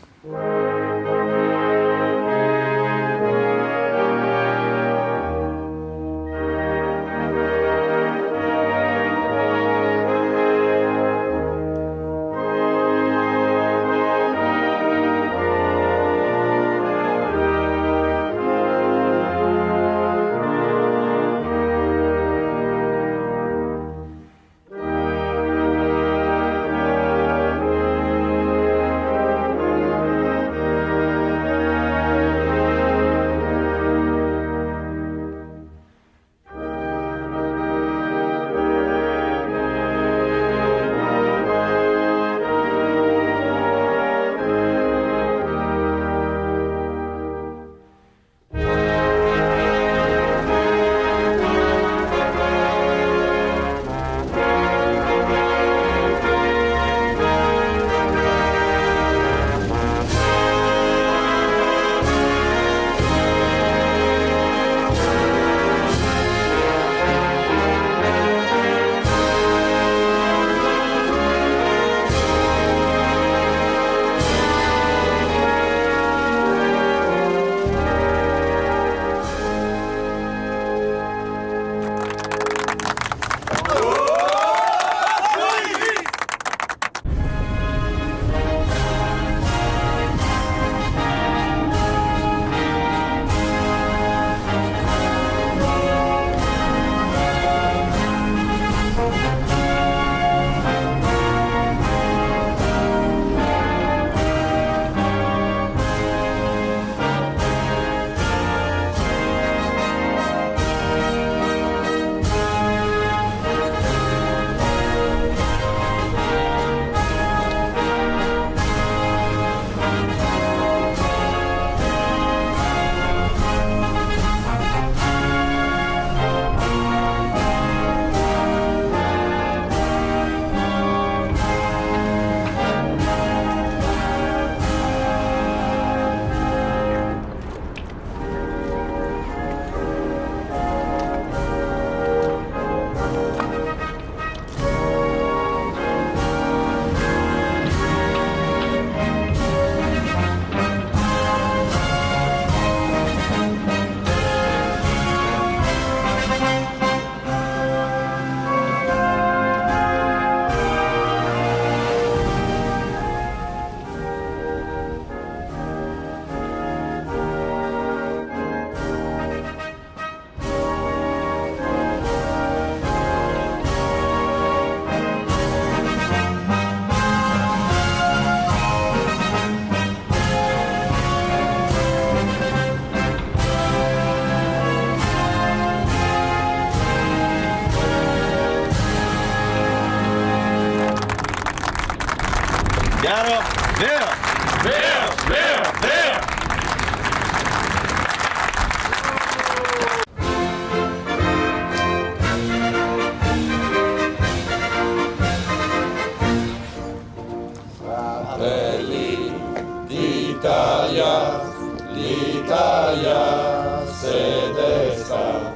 l'Italia sede sta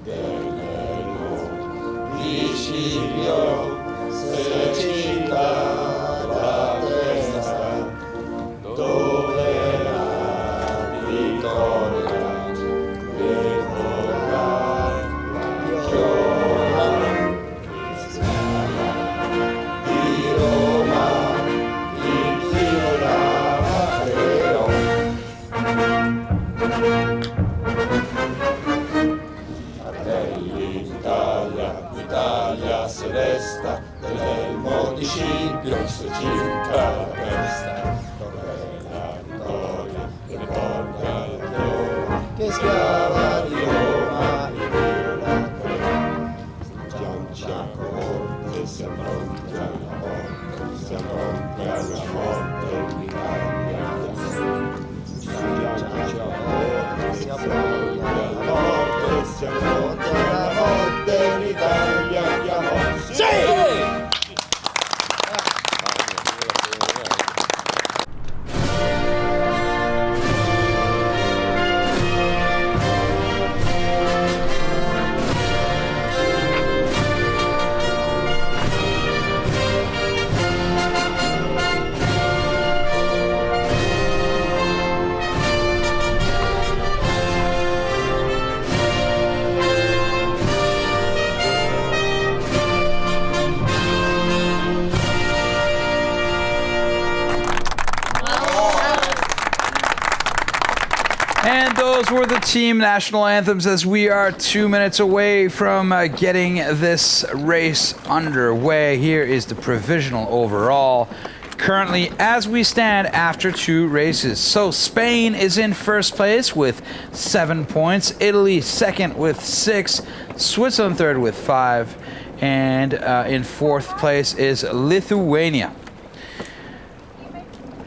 dell'Elmo di Scipio se città la testa dove la vittoria ritorna chioma di Roma in Dio la creò. Fratelli d'Italia l'Italia se resta, dell'elmo di Scipio se circa la testa, dov'è la vittoria che porta al Roma, che schiava di Roma e Dio la crea. Stringiamoci a corte, siamo pronti alla morte, siamo pronti alla morte, l'Italia stringiamoci a corte, siamo pronti alla morte, siamo pronti alla morte, l'Italia chiamò. Sì! And those were the team national anthems as we are 2 minutes away from getting this race underway. Here is the provisional overall. Currently, as we stand after 2 races. So Spain is in first place with 7 points. Italy second with 6. Switzerland third with 5. And in fourth place is Lithuania.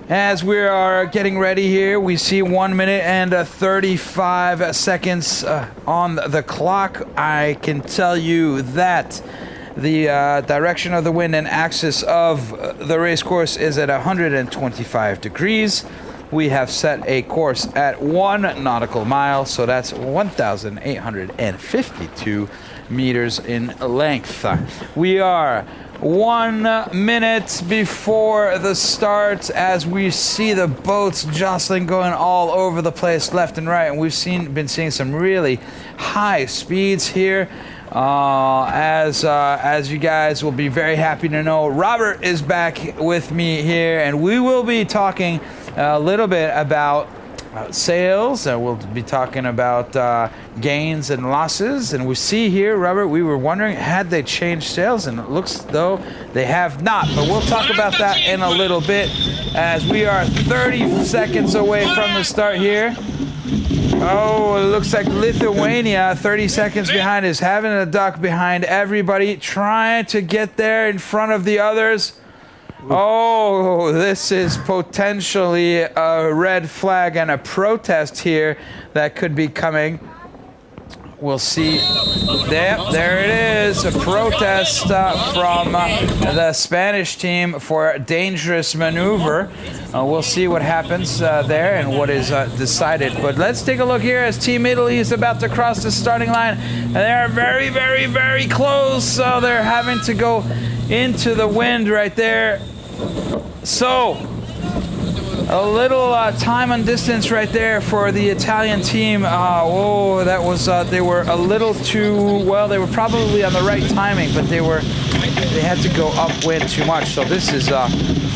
As we are getting ready here, we see 1 minute and 35 seconds on the clock. I can tell you that the direction of the wind and axis of the race course is at 125 degrees. We have set a course at 1 nautical mile, so that's 1,852 meters in length. We are 1 minute before the start as we see the boats jostling, going all over the place left and right, and we've been seeing some really high speeds here. As you guys will be very happy to know, Robert is back with me here, and we will be talking a little bit about sales. We'll be talking about gains and losses. And we see here, Robert, we were wondering, had they changed sales? And it looks though they have not. But we'll talk about that in a little bit as we are 30 seconds away from the start here. Oh, it looks like Lithuania, 30 seconds behind, is having a duck behind everybody, trying to get there in front of the others. Oh, this is potentially a red flag and a protest here that could be coming. We'll see. There it is, a protest from the Spanish team for a dangerous maneuver. We'll see what happens there and what is decided. But let's take a look here as Team Italy is about to cross the starting line. And they're very, very, very close. So they're having to go into the wind right there. So a little time and distance right there for the Italian team. Whoa, that was, they were a little too, well, they were probably on the right timing, but they had to go upwind too much. So this is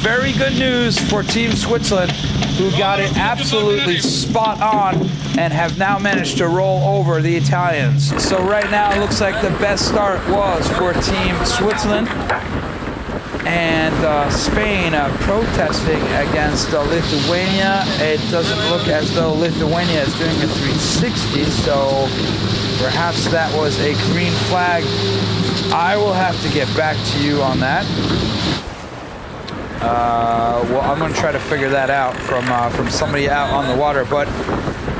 very good news for Team Switzerland, who got it absolutely spot on and have now managed to roll over the Italians. So right now it looks like the best start was for Team Switzerland. And Spain protesting against Lithuania. It doesn't look as though Lithuania is doing a 360, so perhaps that was a green flag. I will have to get back to you on that. Well, I'm going to try to figure that out from somebody out on the water. But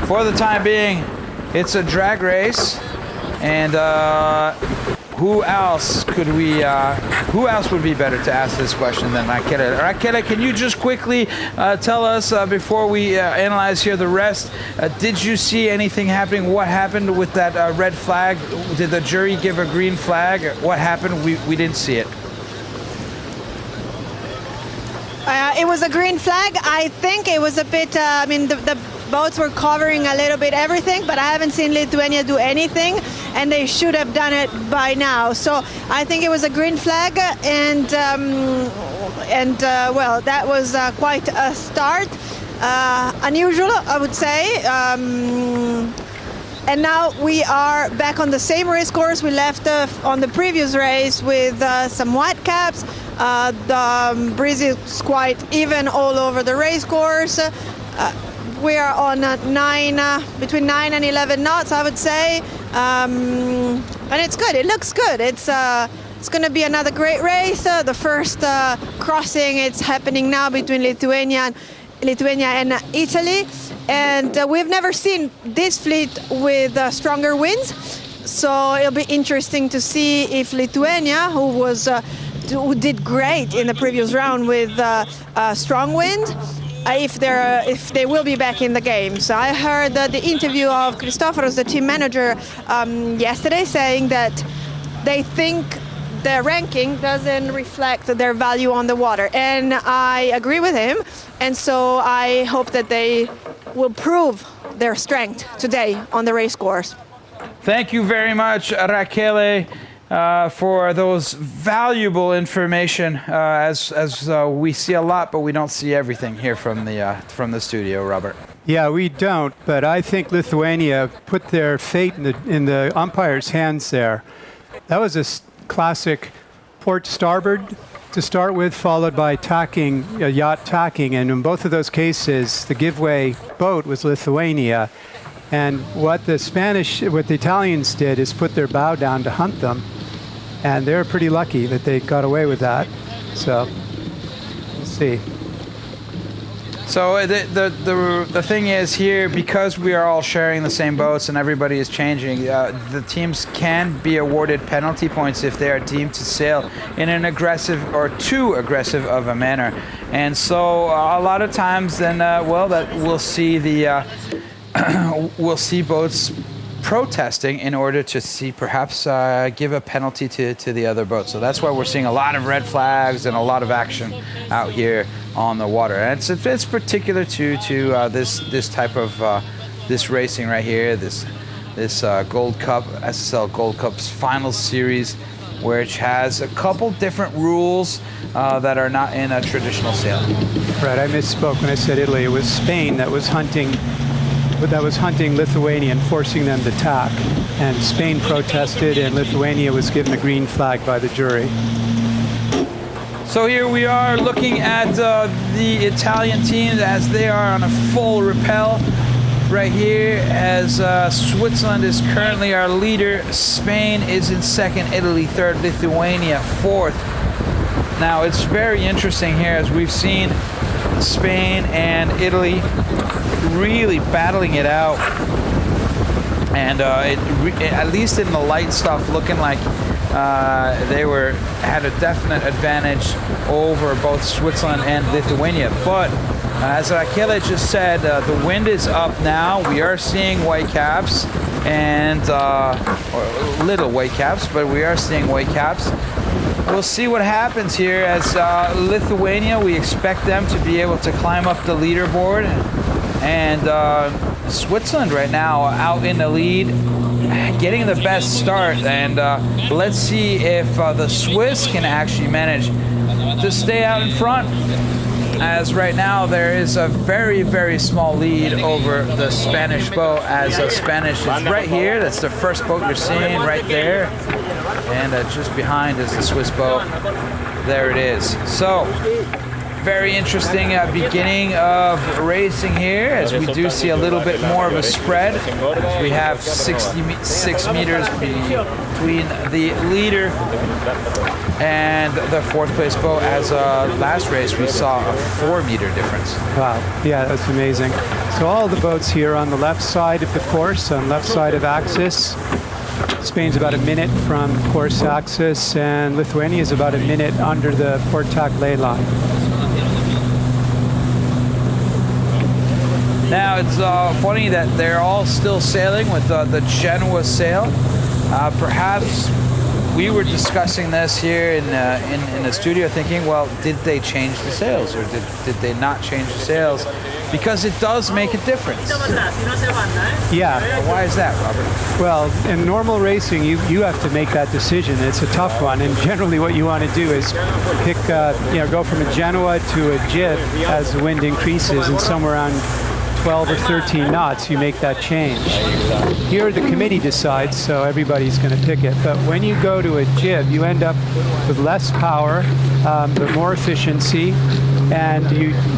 for the time being, it's a drag race, and who else would be better to ask this question than Raquel? Raquel, can you just quickly tell us before we analyze here the rest, did you see anything happening? What happened with that red flag? Did the jury give a green flag? What happened? We didn't see it. It was a green flag. I think it was a bit, I mean, the boats were covering a little bit everything, but I haven't seen Lithuania do anything, and they should have done it by now. So I think it was a green flag, and well, that was quite a start. Unusual, I would say. And now we are back on the same race course we left on the previous race with some white caps. The breeze is quite even all over the race course. We are on between 9 and 11 knots, I would say. And it's good, it looks good. It's going to be another great race. The first crossing, it's happening now between Lithuania and Italy. And we've never seen this fleet with stronger winds. So it'll be interesting to see if Lithuania, who did great in the previous round with strong wind, if they will be back in the game. So I heard the interview of Christoforos, the team manager, yesterday, saying that they think their ranking doesn't reflect their value on the water. And I agree with him. And so I hope that they will prove their strength today on the race course. Thank you very much, Rachele, for those valuable information. As we see a lot, but we don't see everything here from the studio, Robert. Yeah, we don't. But I think Lithuania put their fate in the umpire's hands there. That was a classic port starboard to start with, followed by tacking, yacht tacking, and in both of those cases, the giveaway boat was Lithuania. And what the Italians did is put their bow down to hunt them, and they're pretty lucky that they got away with that. So, we'll see. So the thing is here, because we are all sharing the same boats and everybody is changing, the teams can be awarded penalty points if they are deemed to sail in an aggressive or too aggressive of a manner. And so a lot of times then, that we'll see we'll see boats protesting in order to see perhaps give a penalty to the other boat. So that's why we're seeing a lot of red flags and a lot of action out here on the water. And it's particular to this type of this racing right here, this Gold Cup, SSL Gold Cup's Finals series, which has a couple different rules that are not in a traditional sailing. Right, I misspoke when I said Italy. It was Spain that was hunting Lithuania and forcing them to tack. And Spain protested, and Lithuania was given a green flag by the jury. So here we are looking at the Italian teams as they are on a full rappel right here, as Switzerland is currently our leader. Spain is in second, Italy third, Lithuania fourth. Now it's very interesting here as we've seen Spain and Italy really battling it out, and at least in the light stuff, looking like they had a definite advantage over both Switzerland and Lithuania. But as Rachele just said, the wind is up now. We are seeing white caps and or little white caps, but we are seeing white caps. We'll see what happens here as Lithuania, we expect them to be able to climb up the leaderboard. And Switzerland right now out in the lead, getting the best start. And let's see if the Swiss can actually manage to stay out in front. As right now there is a very, very small lead over the Spanish boat, as Spanish is right here. That's the first boat you're seeing right there. And just behind is the Swiss boat. There it is. So, very interesting beginning of racing here, as we do see a little bit more of a spread. As we have 66 meters between the leader and the fourth place boat. As last race we saw a 4-meter difference. Wow, yeah, that's amazing. So all the boats here on the left side of the course, on left side of axis. Spain's about a minute from course axis, and Lithuania is about a minute under the port tack ley line. Now it's funny that they're all still sailing with the Genoa sail. Perhaps we were discussing this here in the studio, thinking, well, did they change the sails or did they not change the sails? Because it does make a difference. Yeah. Why is that, Robert? Well, in normal racing, you have to make that decision. It's a tough one, and generally what you want to do is pick, go from a Genoa to a jib as the wind increases, and somewhere around 12 or 13 knots, you make that change. Here the committee decides, so everybody's going to pick it. But when you go to a jib, you end up with less power, but more efficiency, and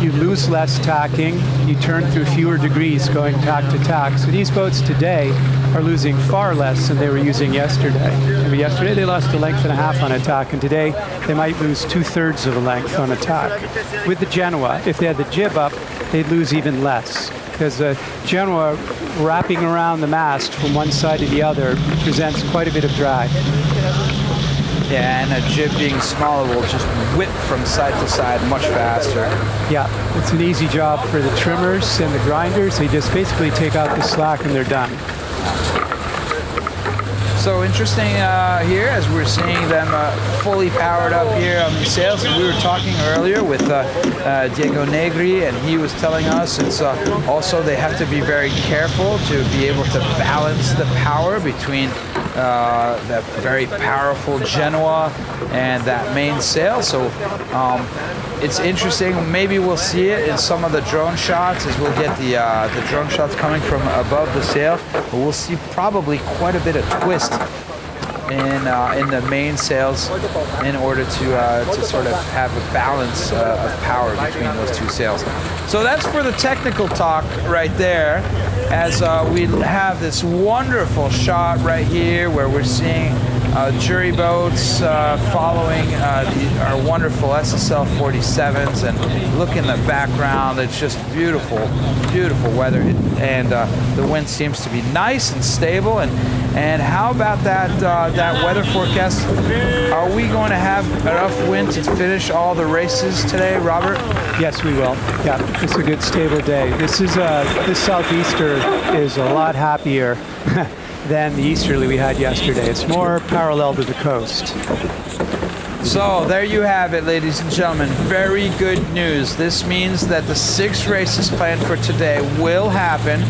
you lose less tacking. You turn through fewer degrees going tack to tack. So these boats today are losing far less than they were using yesterday. Remember, yesterday they lost a length and a half on a tack, and today they might lose 2/3 of a length on a tack. With the Genoa, if they had the jib up, they'd lose even less, because the Genoa wrapping around the mast from one side to the other presents quite a bit of drag. Yeah, and a jib being smaller will just whip from side to side much faster. Yeah, it's an easy job for the trimmers and the grinders. They just basically take out the slack and they're done. So interesting here as we're seeing them fully powered up here on these sails. We were talking earlier with Diego Negri, and he was telling us it's also they have to be very careful to be able to balance the power between that very powerful Genoa and that main sail. So it's interesting. Maybe we'll see it in some of the drone shots as we'll get the drone shots coming from above the sail. But we'll see probably quite a bit of twist in the main sails in order to sort of have a balance of power between those two sails. So that's for the technical talk right there, as we have this wonderful shot right here where we're seeing jury boats following our wonderful SSL 47s, and look in the background, it's just beautiful, beautiful weather, and the wind seems to be nice and stable. And how about that weather forecast? Are we going to have enough wind to finish all the races today, Robert? Yes, we will. Yeah, it's a good stable day. This southeaster is a lot happier than the easterly we had yesterday. It's more parallel to the coast. So there you have it, ladies and gentlemen. Very good news. This means that the 6 races planned for today will happen.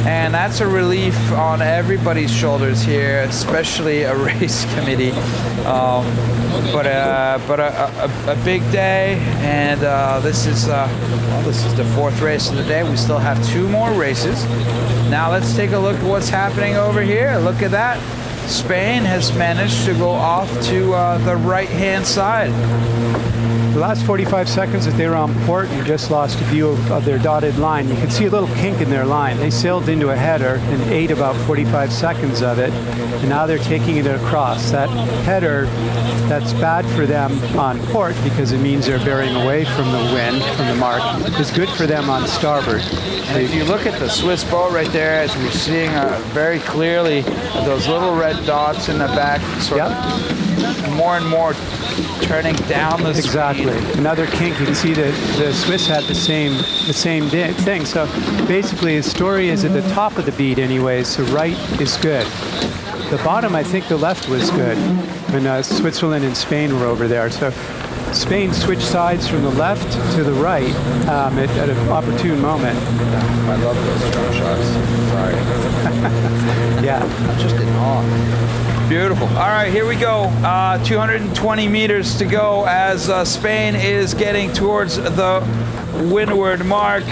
And that's a relief on everybody's shoulders here, especially a race committee. But a big day, and this is the 4th race of the day. We still have 2 more races. Now let's take a look at what's happening over here. Look at that. Spain has managed to go off to the right-hand side. The last 45 seconds that they were on port, you just lost a view of their dotted line. You can see a little kink in their line. They sailed into a header and ate about 45 seconds of it, and now they're taking it across. That header, that's bad for them on port because it means they're bearing away from the wind, from the mark. It's good for them on starboard. And if you look at the Swiss boat right there, as we're seeing very clearly those little red dots in the back, sort of more and more turning down the Exactly. speed. Another kink. You can see that the Swiss had the same thing. So basically, the story is at the top of the beat, anyways. So right is good. The bottom, I think the left was good when Switzerland and Spain were over there. So Spain switched sides from the left to the right at an opportune moment. I love those drone shots. Sorry. Yeah. I'm just in awe. Beautiful. All right, here we go. 220 meters to go as Spain is getting towards the windward mark.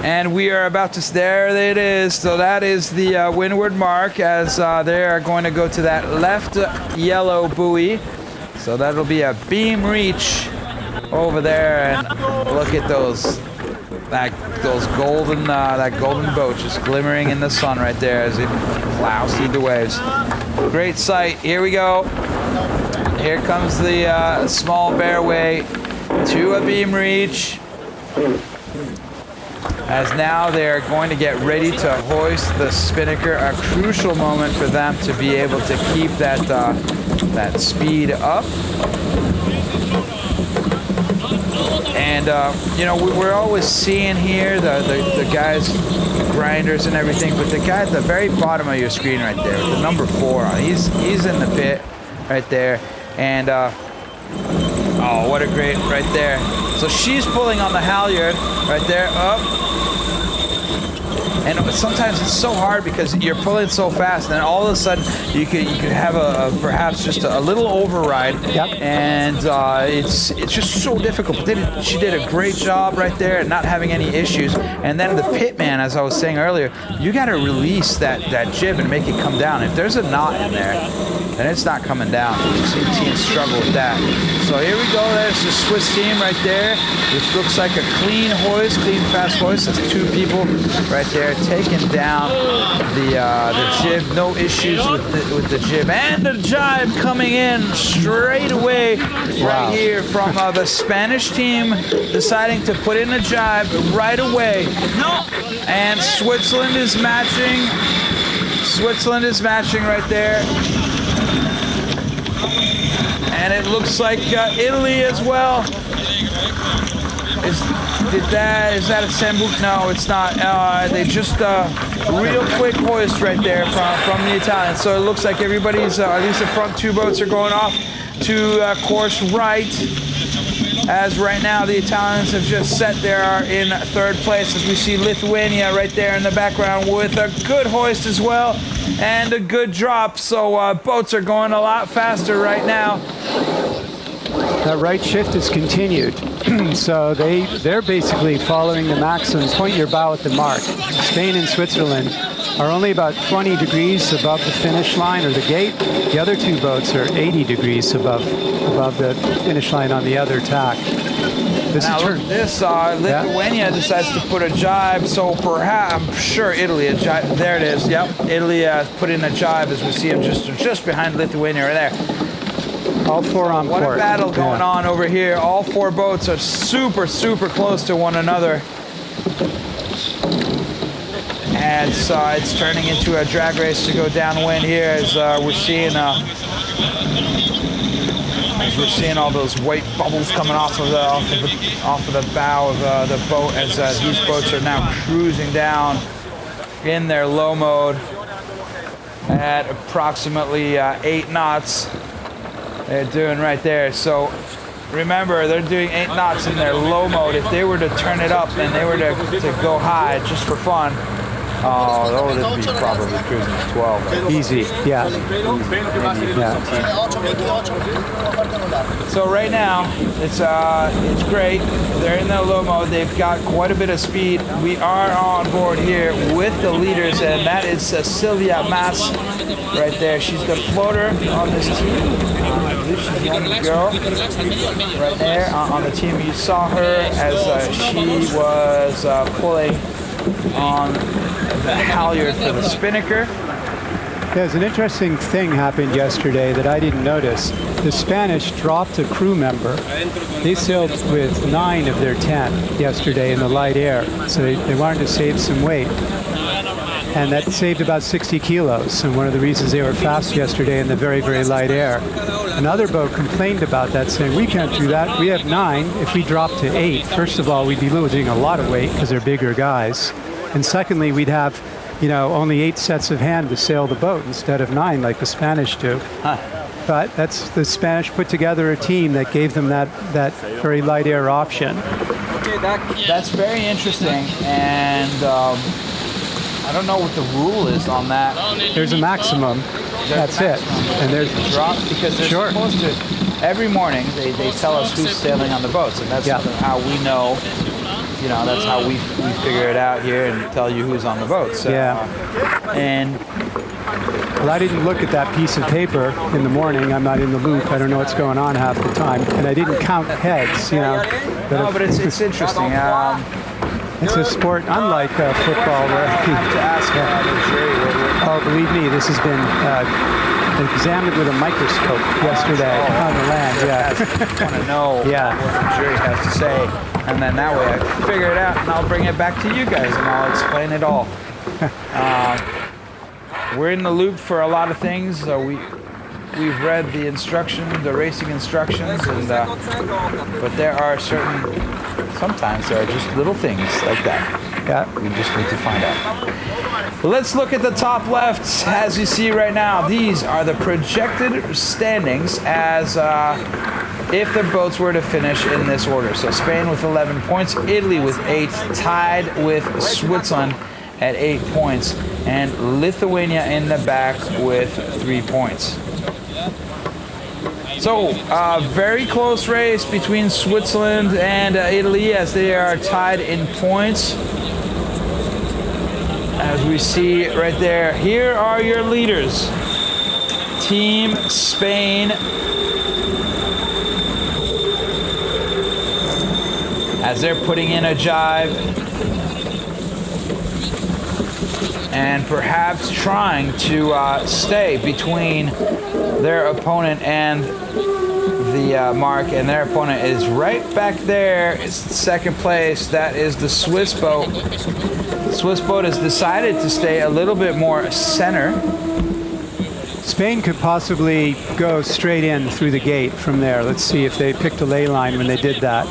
And we are about to, there it is. So that is the windward mark as they are going to go to that left yellow buoy. So that'll be a beam reach over there, and look at those golden boat just glimmering in the sun right there as it plows through the waves. Great sight. Here we go. Here comes the small bearway to a beam reach, as now they're going to get ready to hoist the spinnaker. A crucial moment for them to be able to keep that speed up. And you know, we're always seeing here the guys, grinders and everything, but the guy at the very bottom of your screen right there, with the number 4 on, he's in the pit right there. And oh, what a great right there. So she's pulling on the halyard right there, up. And sometimes it's so hard because you're pulling so fast, and then all of a sudden you could have perhaps just a little override. Yep. And it's just so difficult. But she did a great job right there and not having any issues. And then the pitman, as I was saying earlier, you got to release that jib and make it come down. If there's a knot in there, then it's not coming down. We've seen teams struggle with that. So here we go. There's the Swiss team right there, which looks like a clean hoist, clean fast hoist. That's 2 people right there taking down the jib. No issues with the jib. And the jibe coming in straight away right here from the Spanish team, deciding to put in a jibe right away. And Switzerland is matching. Switzerland is matching right there. And it looks like Italy as well. Is that a Sambuk? No, it's not. They just real quick hoist right there from the Italians. So it looks like everybody's, at least the front 2 boats are going off to course right. As right now the Italians have just set there in 3rd place, as we see Lithuania right there in the background with a good hoist as well and a good drop. So boats are going a lot faster right now. That right shift is continued. So they're basically following the maxim, point your bow at the mark. Spain and Switzerland are only about 20 degrees above the finish line or the gate. The other 2 boats are 80 degrees above the finish line on the other tack. Now look at this, Lithuania decides to put a jibe, so perhaps, I'm sure Italy, there it is, yep. Italy put in a jibe as we see him just behind Lithuania right there. All 4 on port. What a battle going on over here. All 4 boats are super, super close to one another. And it's turning into a drag race to go downwind here as we're seeing all those white bubbles coming off of the bow of the boat as these boats are now cruising down in their low mode at approximately 8 knots. They're doing right there. So remember, they're doing 8 knots in their low mode. If they were to turn it up and they were to go high just for fun, that would be probably cruising to 12. Easy, yeah. So right now, it's great. They're in their low mode. They've got quite a bit of speed. We are on board here with the leaders, and that is Sylvia Mas right there. She's the floater on this team. I believe she's the only girl right there on the team. You saw her as she was pulling on the halyard for the spinnaker. There's an interesting thing happened yesterday that I didn't notice. The Spanish dropped a crew member. They sailed with 9 of their 10 yesterday in the light air, so they wanted to save some weight. And that saved about 60 kilos, and one of the reasons they were fast yesterday in the very, very light air. Another boat complained about that, saying, we can't do that. We have 9. If we drop to 8, first of all, we'd be losing a lot of weight because they're bigger guys. And secondly, we'd have, only 8 sets of hand to sail the boat instead of 9 like the Spanish do. But that's the Spanish put together a team that gave them that very light air option. That's very interesting, and I don't know what the rule is on that. There's a maximum. That's it. And there's a drop because they're supposed to. Every morning they tell us who's sailing on the boats, and that's how we know. That's how we figure it out here and tell you who's on the boat. So, Well, I didn't look at that piece of paper in the morning. I'm not in the loop. I don't know what's going on half the time, and I didn't count heads. But it's interesting. It's a sport unlike football where I have to ask the jury. Oh, believe me, this has been examined with a microscope yesterday on the land. I want to know what the jury has to say, and then that way I figure it out, and I'll bring it back to you guys, and I'll explain it all. We're in the loop for a lot of things. We've read the racing instructions, and but there are sometimes there are just little things like that. Yeah, we just need to find out. Let's look at the top left. As you see right now, these are the projected standings as if the boats were to finish in this order. So Spain with 11 points, Italy with 8, tied with Switzerland at 8 points, and Lithuania in the back with 3 points. So, very close race between Switzerland and Italy as they are tied in points. As we see right there, here are your leaders. Team Spain, as they're putting in a jibe and perhaps trying to stay between their opponent and the mark, and their opponent is right back there. It's second place. That is the Swiss boat. The Swiss boat has decided to stay a little bit more center. Spain could possibly go straight in through the gate from there. Let's see if they picked a ley line when they did that.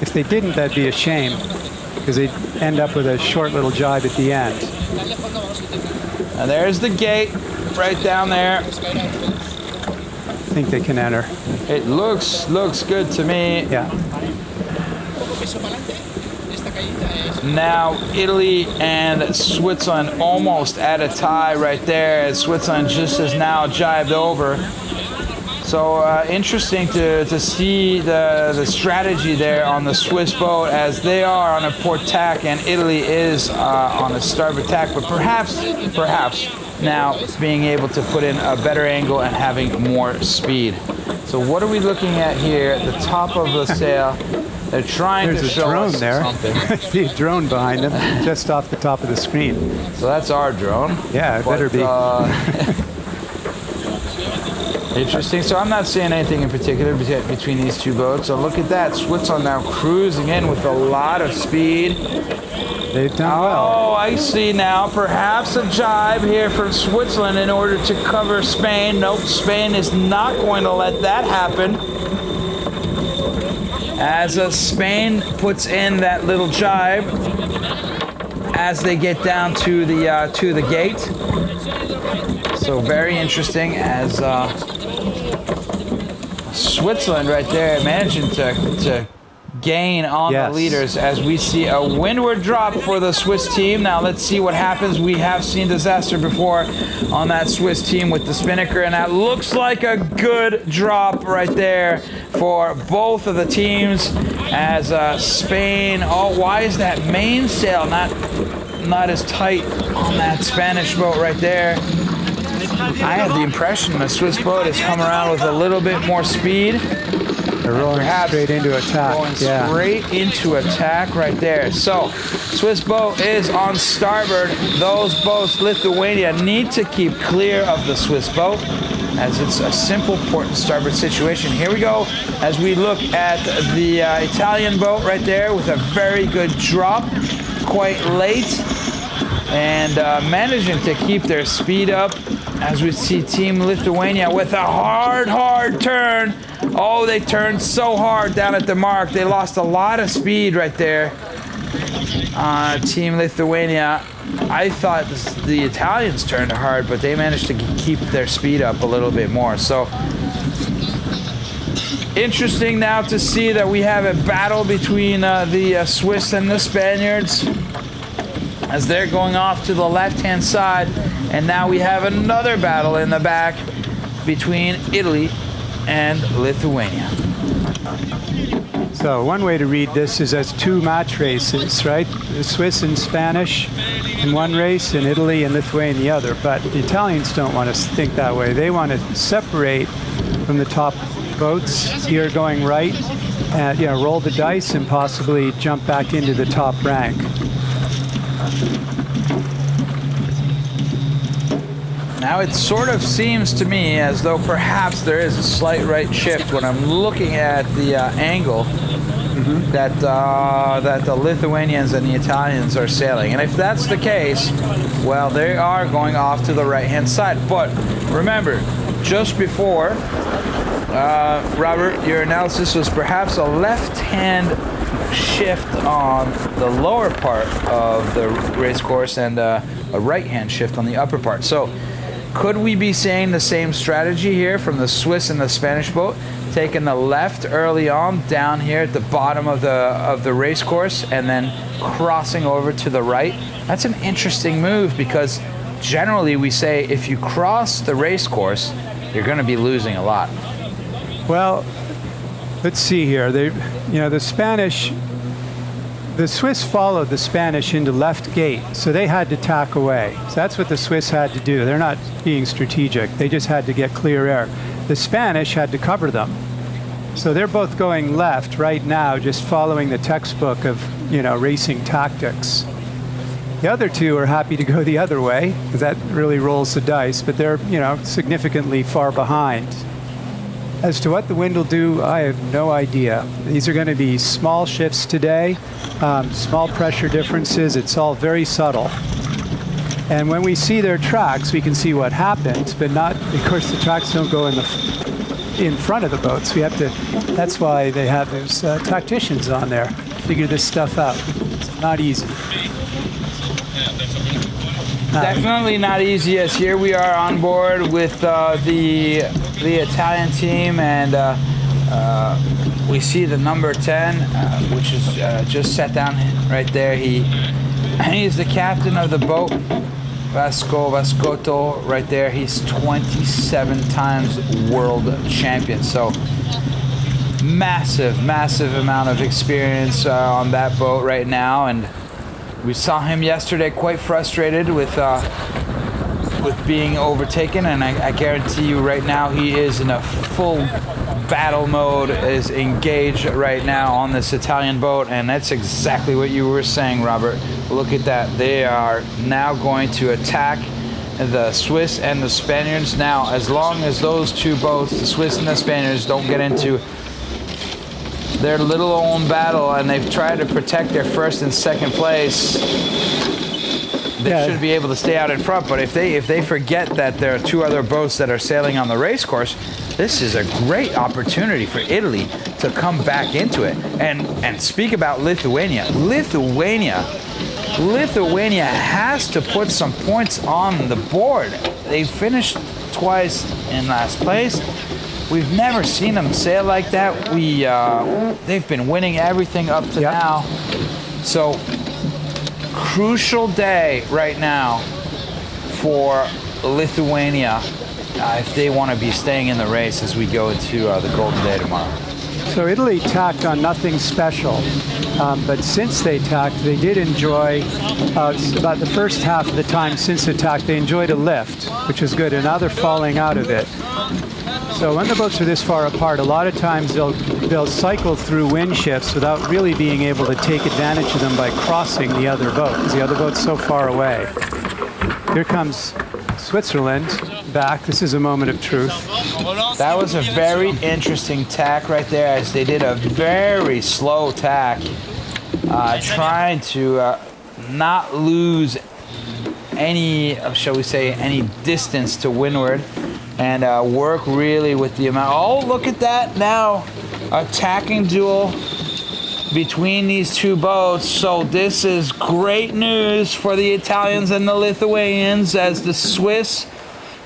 If they didn't, that'd be a shame, because they'd end up with a short little jibe at the end. And there's the gate right down there. I think they can enter. It looks good to me. Yeah. Now Italy and Switzerland almost at a tie right there, as Switzerland just has now jibed over. So interesting to see the strategy there on the Swiss boat, as they are on a port tack and Italy is on a starboard tack, but perhaps now being able to put in a better angle and having more speed. So what are we looking at here at the top of the sail? They're trying to show us something. I see a drone behind them, just off the top of the screen. So that's our drone. Yeah, it better be. Interesting. So I'm not seeing anything in particular between these two boats. So look at that. Switzerland now cruising in with a lot of speed. They've done well. Oh, I see now. Perhaps a jibe here from Switzerland in order to cover Spain. Nope, Spain is not going to let that happen. As Spain puts in that little jibe as they get down to the gate. So very interesting, as Switzerland right there managing to gain on the leaders, as we see a windward drop for the Swiss team. Now let's see what happens. We have seen disaster before on that Swiss team with the spinnaker, and that looks like a good drop right there for both of the teams, as Spain, oh, why is that mainsail not as tight on that Spanish boat right there? I have the impression the Swiss boat has come around with a little bit more speed. They're rolling straight into attack. Going straight into attack right there. So, Swiss boat is on starboard. Those boats, Lithuania, need to keep clear of the Swiss boat, as it's a simple port and starboard situation. Here we go, as we look at the Italian boat right there with a very good drop, quite late, and managing to keep their speed up, as we see Team Lithuania with a hard turn. Oh, they turned so hard down at the mark. They lost a lot of speed right there. Team Lithuania, I thought the Italians turned hard, but they managed to keep their speed up a little bit more. So interesting now to see that we have a battle between the Swiss and the Spaniards, as they're going off to the left-hand side. And now we have another battle in the back between Italy and Lithuania. So one way to read this is as two match races, right? The Swiss and Spanish in one race, and Italy and Lithuania in the other. But the Italians don't want to think that way. They want to separate from the top boats here going right, and roll the dice and possibly jump back into the top rank. Now it sort of seems to me as though perhaps there is a slight right shift when I'm looking at the angle that the Lithuanians and the Italians are sailing. And if that's the case, well, they are going off to the right-hand side. But remember, just before, Robert, your analysis was perhaps a left-hand shift on the lower part of the race course and a right-hand shift on the upper part. So Could we be saying the same strategy here from the Swiss and the Spanish boat, taking the left early on down here at the bottom of the race course and then crossing over to the right? That's an interesting move because generally we say if you cross the race course, you're going to be losing a lot. Well, let's see here. The Swiss followed the Spanish into left gate, so they had to tack away. So that's what the Swiss had to do. They're not being strategic. They just had to get clear air. The Spanish had to cover them. So they're both going left right now, just following the textbook of, racing tactics. The other two are happy to go the other way, because that really rolls the dice, but they're, significantly far behind. As to what the wind will do, I have no idea. These are going to be small shifts today, small pressure differences. It's all very subtle. And when we see their tracks, we can see what happens, but not, of course, the tracks don't go in front of the boats. We have to, that's why they have those tacticians on there, figure this stuff out. It's not easy. Definitely not easy, as here we are on board with the Italian team, and we see the number 10, which is just set down right there. He's the captain of the boat, Vascotto, right there. He's 27 times world champion, so massive amount of experience on that boat right now. And we saw him yesterday quite frustrated with being overtaken, and I guarantee you right now he is in a full battle mode, is engaged right now on this Italian boat, and that's exactly what you were saying, Robert. Look at that. They are now going to attack the Swiss and the Spaniards. Now, as long as those two boats, the Swiss and the Spaniards, don't get into their little own battle and they've tried to protect their first and second place, they should be able to stay out in front. But if they forget that there are two other boats that are sailing on the race course, this is a great opportunity for Italy to come back into it. And speak about Lithuania. Lithuania has to put some points on the board. They finished twice in last place. We've never seen them sail like that. They've been winning everything up to now. So, crucial day right now for Lithuania if they want to be staying in the race as we go into the Golden Day tomorrow. So Italy tacked on nothing special, but since they tacked, they did enjoy, about the first half of the time since attack, they enjoyed a lift, which is good, and now they're falling out of it. So when the boats are this far apart, a lot of times they'll cycle through wind shifts without really being able to take advantage of them by crossing the other boat, because the other boat's so far away. Here comes Switzerland back. This is a moment of truth. That was a very interesting tack right there, as they did a very slow tack, trying to not lose any, shall we say, any distance to windward, and work really with the amount. Oh, look at that now, attacking duel between these two boats. So this is great news for the Italians and the Lithuanians, as the Swiss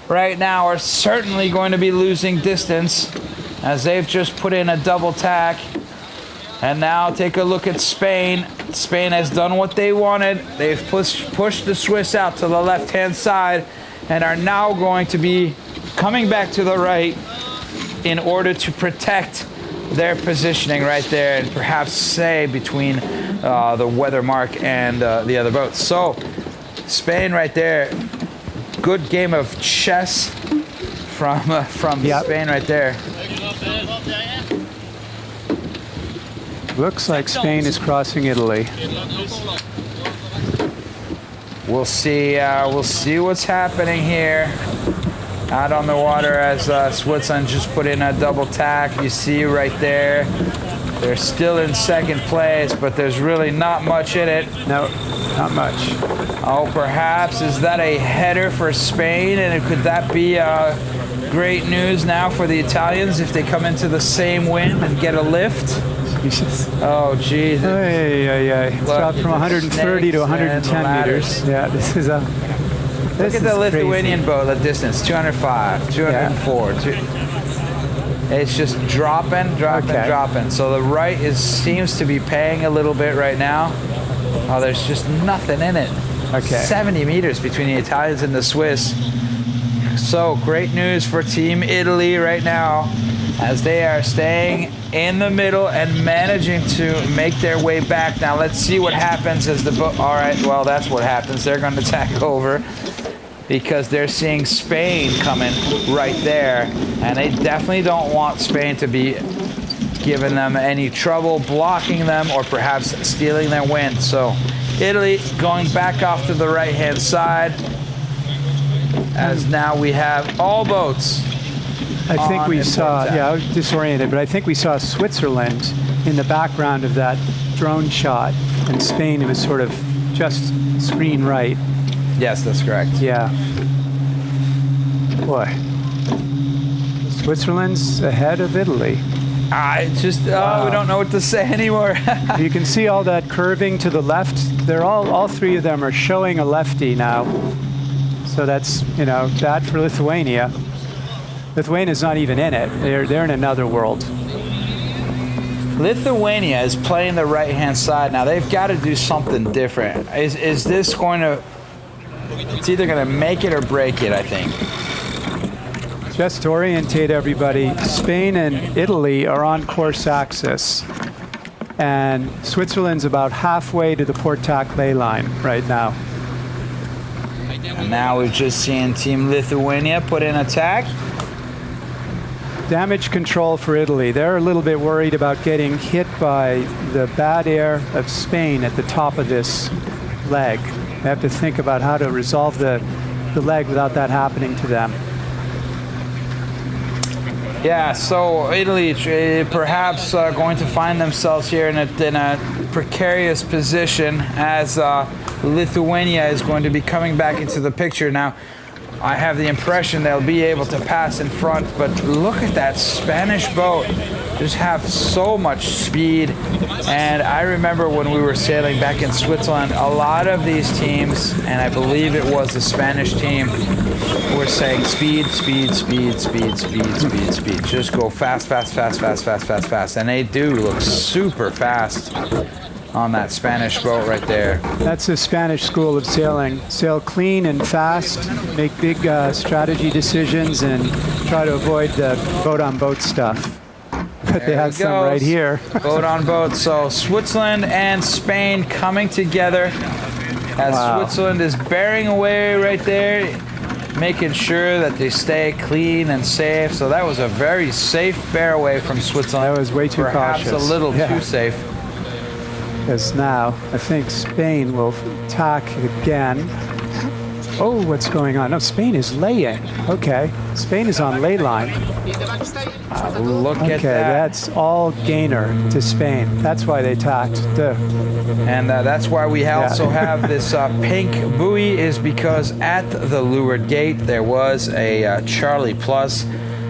right now are certainly going to be losing distance, as they've just put in a double tack. And now take a look at Spain. Spain has done what they wanted. They've pushed the Swiss out to the left-hand side and are now going to be coming back to the right in order to protect their positioning right there, and perhaps stay between the weather mark and the other boats. So Spain right there, good game of chess from Spain right there. Looks like Spain is crossing Italy. We'll see what's happening here out on the water, as Switzerland just put in a double tack. You see right there, they're still in second place, but there's really not much in it. No, not much. Oh, perhaps is that a header for Spain, and could that be great news now for the Italians if they come into the same wind and get a lift? Jesus. Oh, Jesus. It's dropped from 130 to 110 meters. Yeah, this is a Look at the Lithuanian boat, the distance, 205, 204. It's just dropping. So the right seems to be paying a little bit right now. Oh, there's just nothing in it. Okay. 70 meters between the Italians and the Swiss. So great news for Team Italy right now, as they are staying in the middle and managing to make their way back. Now let's see what happens as the boat. All right, well, that's what happens. They're going to tack over, because they're seeing Spain coming right there, and they definitely don't want Spain to be giving them any trouble, blocking them, or perhaps stealing their wind. So Italy going back off to the right-hand side, as now we have all boats. I think we saw, I was disoriented, but I think we saw Switzerland in the background of that drone shot, and Spain, it was sort of just screen right. Yes, that's correct. Yeah. Boy. Switzerland's ahead of Italy. We don't know what to say anymore. You can see all that curving to the left. They're all three of them are showing a lefty now. So that's, bad for Lithuania. Lithuania's not even in it. They're in another world. Lithuania is playing the right-hand side now. They've got to do something different. Is this going to... It's either going to make it or break it, I think. Just to orientate everybody, Spain and Italy are on course axis, and Switzerland's about halfway to the Port-Tac ley line right now. And now we've just seen Team Lithuania put in attack. Damage control for Italy. They're a little bit worried about getting hit by the bad air of Spain at the top of this leg. They have to think about how to resolve the leg without that happening to them. Yeah, so Italy perhaps going to find themselves here in a precarious position, as Lithuania is going to be coming back into the picture. Now, I have the impression they'll be able to pass in front, but look at that Spanish boat. Just have so much speed. And I remember when we were sailing back in Switzerland, a lot of these teams, and I believe it was the Spanish team, were saying speed, speed, speed, speed, speed, speed, speed. Just go fast, fast, fast, fast, fast, fast, fast. And they do look super fast on that Spanish boat right there. That's the Spanish school of sailing. Sail clean and fast, make big strategy decisions, and try to avoid the boat-on-boat stuff. But they have some right here. Boat on boat. So Switzerland and Spain coming together, as Switzerland is bearing away right there, making sure that they stay clean and safe. So that was a very safe bear away from Switzerland. That was way too cautious. Perhaps a little too safe. Because now I think Spain will attack again. Oh, what's going on? No, Spain is laying. Okay, Spain is on ley line. Look at that. Okay, that's all gainer to Spain. That's why they attacked. And that's why we also have this pink buoy, is because at the leeward gate there was a Charlie Plus.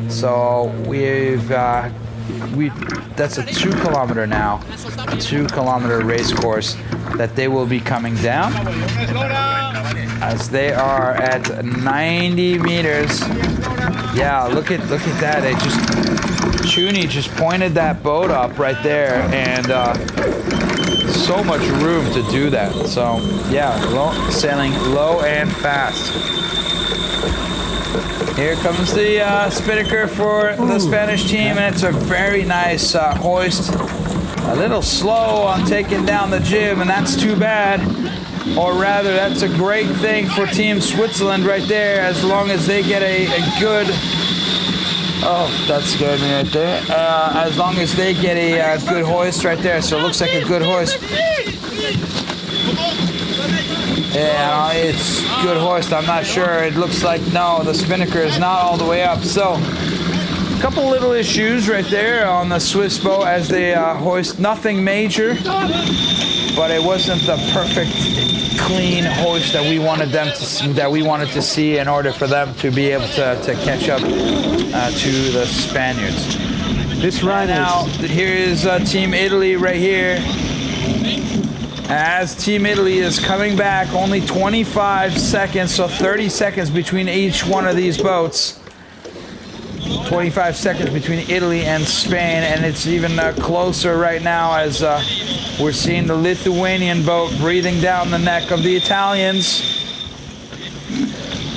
So that's a 2 kilometer now, a 2 kilometer race course that they will be coming down, as they are at 90 meters. Yeah, look at that. Chuni just pointed that boat up right there, and so much room to do that. So yeah, sailing low and fast. Here comes the spinnaker for the Spanish team, and it's a very nice hoist. A little slow on taking down the jib, and that's too bad. Or rather, that's a great thing for Team Switzerland right there, as long as they get a good... Oh, that scared me right there. As long as they get a good hoist right there. So it looks like a good hoist. Yeah, it's good hoist. I'm not sure. It looks like, no, the spinnaker is not all the way up. So a couple little issues right there on the Swiss boat as they hoist. Nothing major, but it wasn't the perfect clean hoist that we wanted to see in order for them to be able to catch up to the Spaniards. This run now, here is Team Italy right here. as Team Italy is coming back. Only 25 seconds, so 30 seconds between each one of these boats. 25 seconds between Italy and Spain, and it's even closer right now as we're seeing the Lithuanian boat breathing down the neck of the Italians.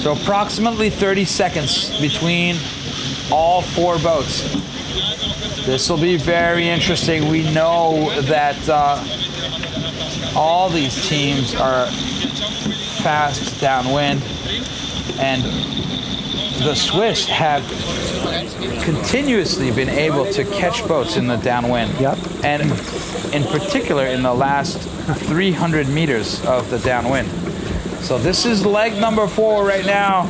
So approximately 30 seconds between all four boats. This will be very interesting. We know that all these teams are fast downwind, and the Swiss have continuously been able to catch boats in the downwind. Yep. And in particular in the last 300 meters of the downwind. So this is leg number 4 right now.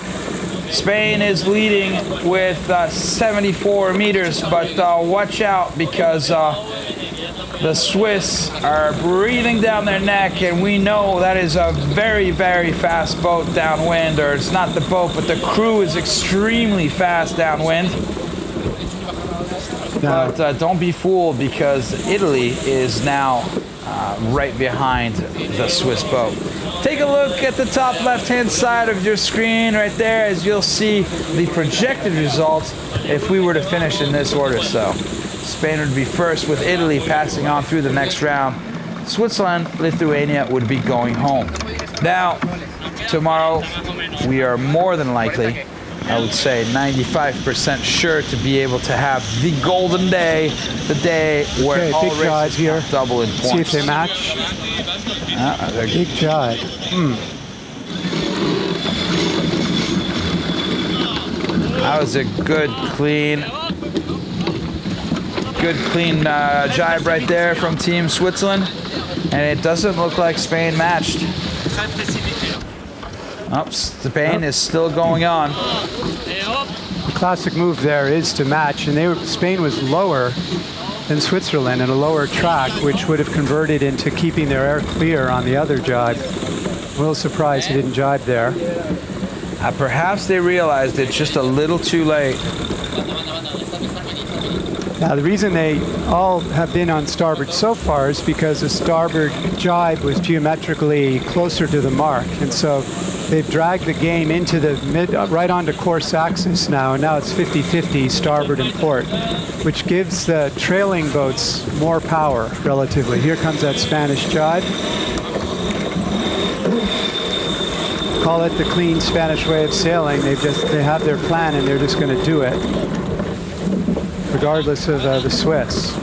Spain is leading with 74 meters, but watch out because the Swiss are breathing down their neck, and we know that is a very, very fast boat downwind, or it's not the boat, but the crew is extremely fast downwind. But don't be fooled because Italy is now right behind the Swiss boat. Take a look at the top left-hand side of your screen right there as you'll see the projected results if we were to finish in this order. So Spain would be first with Italy passing on through the next round. Switzerland, Lithuania would be going home. Now, tomorrow we are more than likely, I would say 95% sure to be able to have the golden day, the day where all races here double in points. See if they match. Big jibe. That was a good, clean jibe right there from Team Switzerland, and it doesn't look like Spain matched. Oh, Spain is still going on. The classic move there is to match, and Spain was lower than Switzerland and a lower track, which would have converted into keeping their air clear on the other jibe. A little surprised he didn't jibe there. Perhaps they realized it's just a little too late. Now, the reason they all have been on starboard so far is because the starboard jibe was geometrically closer to the mark, and so they've dragged the game into the right onto course axis now, and now it's 50-50 starboard and port, which gives the trailing boats more power relatively. Here comes that Spanish jibe. Call it the clean Spanish way of sailing. They have their plan and they're just going to do it, regardless of the Swiss.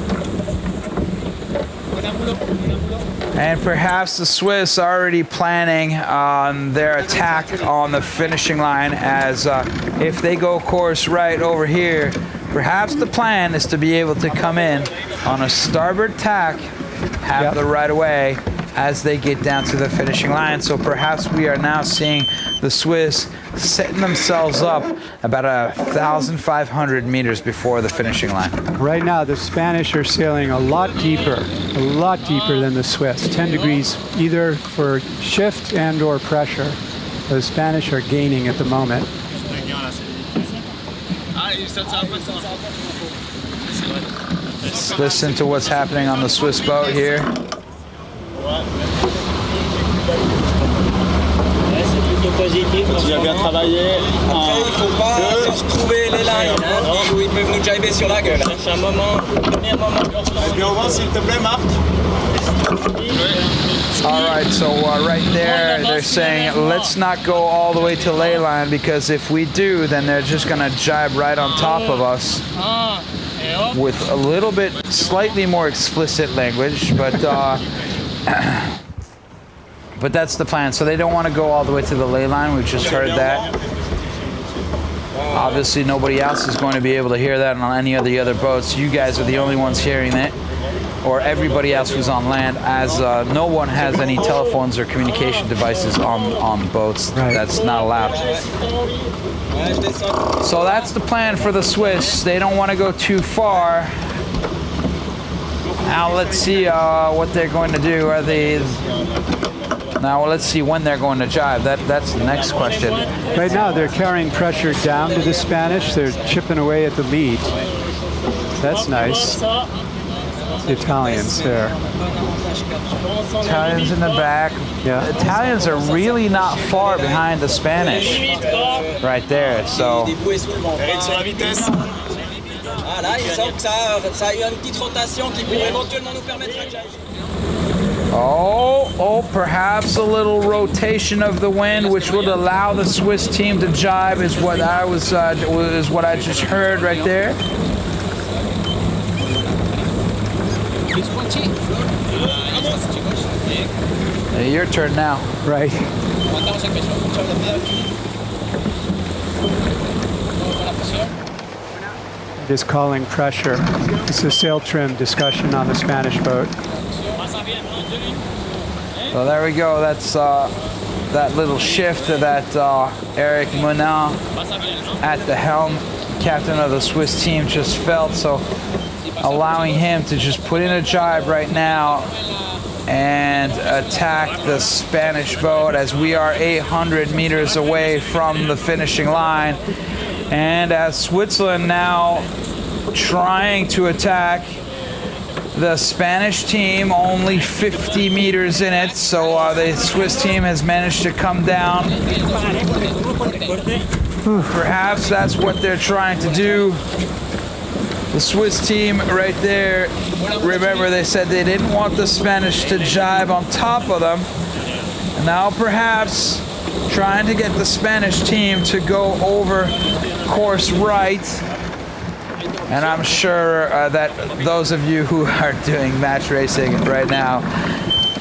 And perhaps the Swiss are already planning on their attack on the finishing line, as if they go course right over here, perhaps the plan is to be able to come in on a starboard tack, have the right of way as they get down to the finishing line. So perhaps we are now seeing the Swiss setting themselves up about 1,500 meters before the finishing line. Right now, the Spanish are sailing a lot deeper than the Swiss. 10 degrees either for shift and or pressure. The Spanish are gaining at the moment. Let's listen to what's happening on the Swiss boat here. Positif, tu as bien travaillé. Après, il ne faut pas trouver les lines, où ils peuvent nous jiber sur la gueule. C'est un moment, premier moment. Et puis au revoir, s'il te plaît, Marc. All right, so right there, they're saying, let's not go all the way to ley line, because if we do, then they're just going to jibe right on top of us with a little bit, slightly more explicit language, but that's the plan. So they don't want to go all the way to the ley line. We've just heard that. Obviously, nobody else is going to be able to hear that on any of the other boats. You guys are the only ones hearing it, or everybody else who's on land, as no one has any telephones or communication devices on boats. Right. That's not allowed. So that's the plan for the Swiss. They don't want to go too far. Now let's see what they're going to do. Are they... Now let's see when they're going to jibe. That's the next question. Right now they're carrying pressure down to the Spanish. They're chipping away at the lead. That's nice. The Italians there. Italians in the back. Yeah. The Italians are really not far behind the Spanish right there. So. Oh, perhaps a little rotation of the wind, which would allow the Swiss team to jibe, is what I just heard right there. Your turn now. Right. Just calling pressure. It's a sail trim discussion on the Spanish boat. So there we go. That's that little shift that Eric Monin at the helm, captain of the Swiss team, just felt. So allowing him to just put in a jibe right now and attack the Spanish boat as we are 800 meters away from the finishing line. And as Switzerland now trying to attack the Spanish team, only 50 meters in it, so the Swiss team has managed to come down. Perhaps that's what they're trying to do. The Swiss team right there, remember they said they didn't want the Spanish to jibe on top of them. And now perhaps trying to get the Spanish team to go over course right. And I'm sure that those of you who are doing match racing right now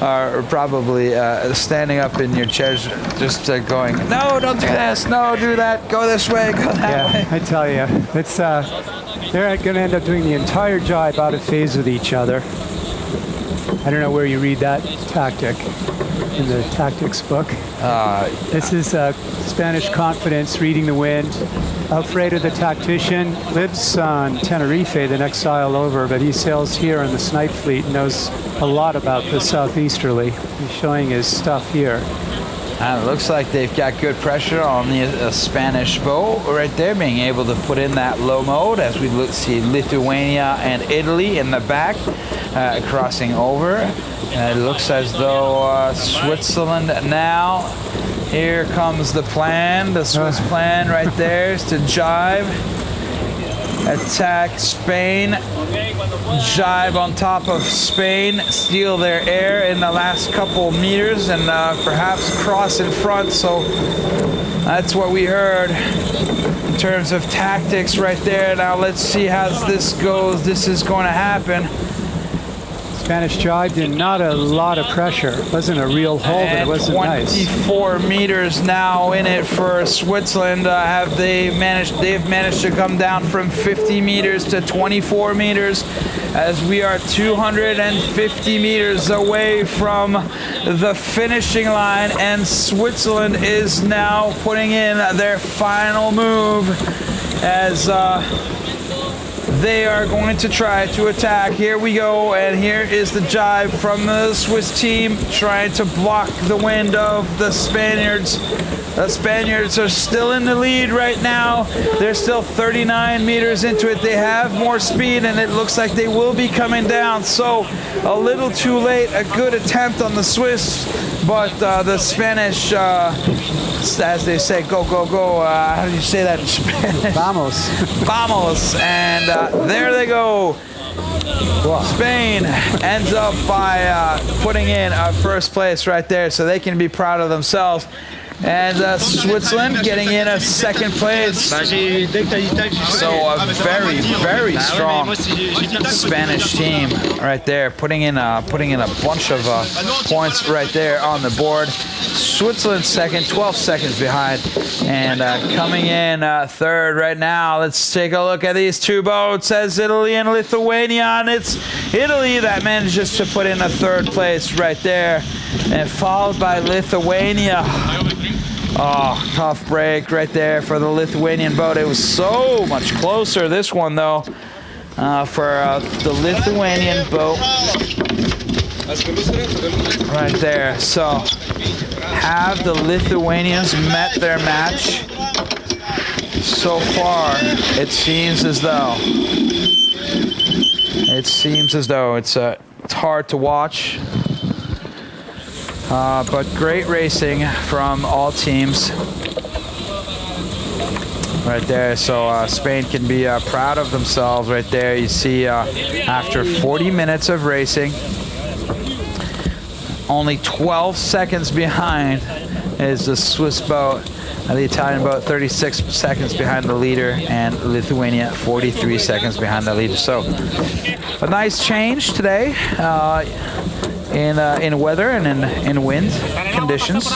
are probably standing up in your chairs just going, no, don't do this, no, do that, go this way, go that way. I tell you, it's they're going to end up doing the entire jibe out of phase with each other. I don't know where you read that tactic in the tactics book. This is Spanish confidence, reading the wind. Alfredo, the tactician, lives on Tenerife, the next isle over, but he sails here in the Snipe fleet and knows a lot about the southeasterly. He's showing his stuff here. And it looks like they've got good pressure on the Spanish boat right there, being able to put in that low mode as we see Lithuania and Italy in the back crossing over. And it looks as though Switzerland now, here comes the plan, the Swiss plan right there is to jibe, attack Spain, jibe on top of Spain, steal their air in the last couple meters, and perhaps cross in front. So that's what we heard in terms of tactics right there. Now let's see how this goes. This is going to happen. Spanish jibed in not a lot of pressure. It wasn't a real hole, but it wasn't nice. 24 meters now in it for Switzerland. They've managed to come down from 50 meters to 24 meters as we are 250 meters away from the finishing line, and Switzerland is now putting in their final move as they are going to try to attack. Here we go, and here is the jibe from the Swiss team trying to block the wind of the Spaniards. The Spaniards are still in the lead right now. They're still 39 meters into it. They have more speed, and it looks like they will be coming down. So a little too late. A good attempt on the Swiss, but the Spanish, as they say, go, go, go. How do you say that in Spanish? Vamos. Vamos. And there they go. Spain ends up by putting in first place right there, so they can be proud of themselves. And Switzerland getting in a second place. So a very, very strong Spanish team right there, putting in a bunch of points right there on the board. Switzerland second, 12 seconds behind, and coming in third right now. Let's take a look at these two boats as Italy and Lithuania, and it's Italy that manages to put in a third place right there, and followed by Lithuania. Oh, tough break right there for the Lithuanian boat. It was so much closer, this one, though, for the Lithuanian boat right there. So have the Lithuanians met their match? So far, it seems as though It seems as though it's hard to watch, but great racing from all teams right there. So Spain can be proud of themselves right there. You see after 40 minutes of racing, only 12 seconds behind is the Swiss boat. The Italian boat 36 seconds behind the leader, and Lithuania 43 seconds behind the leader. So a nice change today in weather and in wind conditions.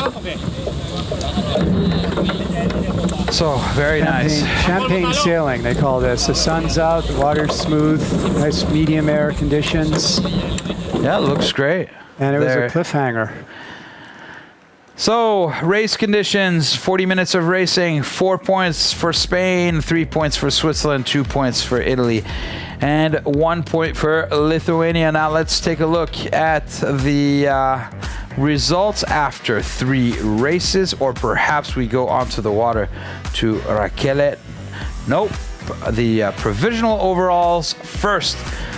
So very nice. Champagne sailing, they call this. The sun's out, the water's smooth, nice medium air conditions. Yeah, it looks great. And it was a cliffhanger. So, race conditions, 40 minutes of racing, 4 points for Spain, 3 points for Switzerland, 2 points for Italy, and 1 point for Lithuania. Now let's take a look at the results after 3 races, or perhaps we go onto the water to Raquel. Nope, the provisional overalls first.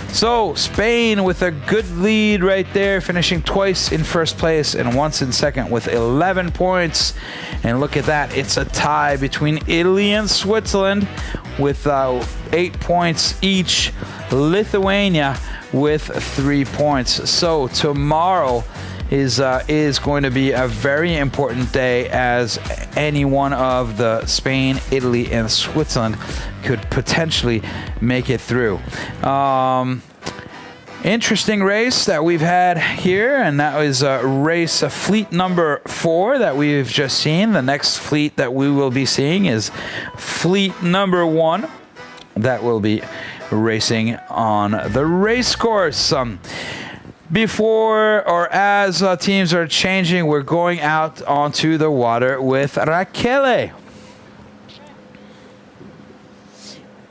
So Spain with a good lead right there, finishing twice in first place and once in second with 11 points. And look at that, it's a tie between Italy and Switzerland with 8 points each. Lithuania with 3 points. So tomorrow is going to be a very important day, as any one of the Spain, Italy, and Switzerland could potentially make it through. Interesting race that we've had here, and that was race fleet number 4 that we've just seen. The next fleet that we will be seeing is fleet number 1 that will be racing on the race course. Before or as teams are changing, we're going out onto the water with Raquel.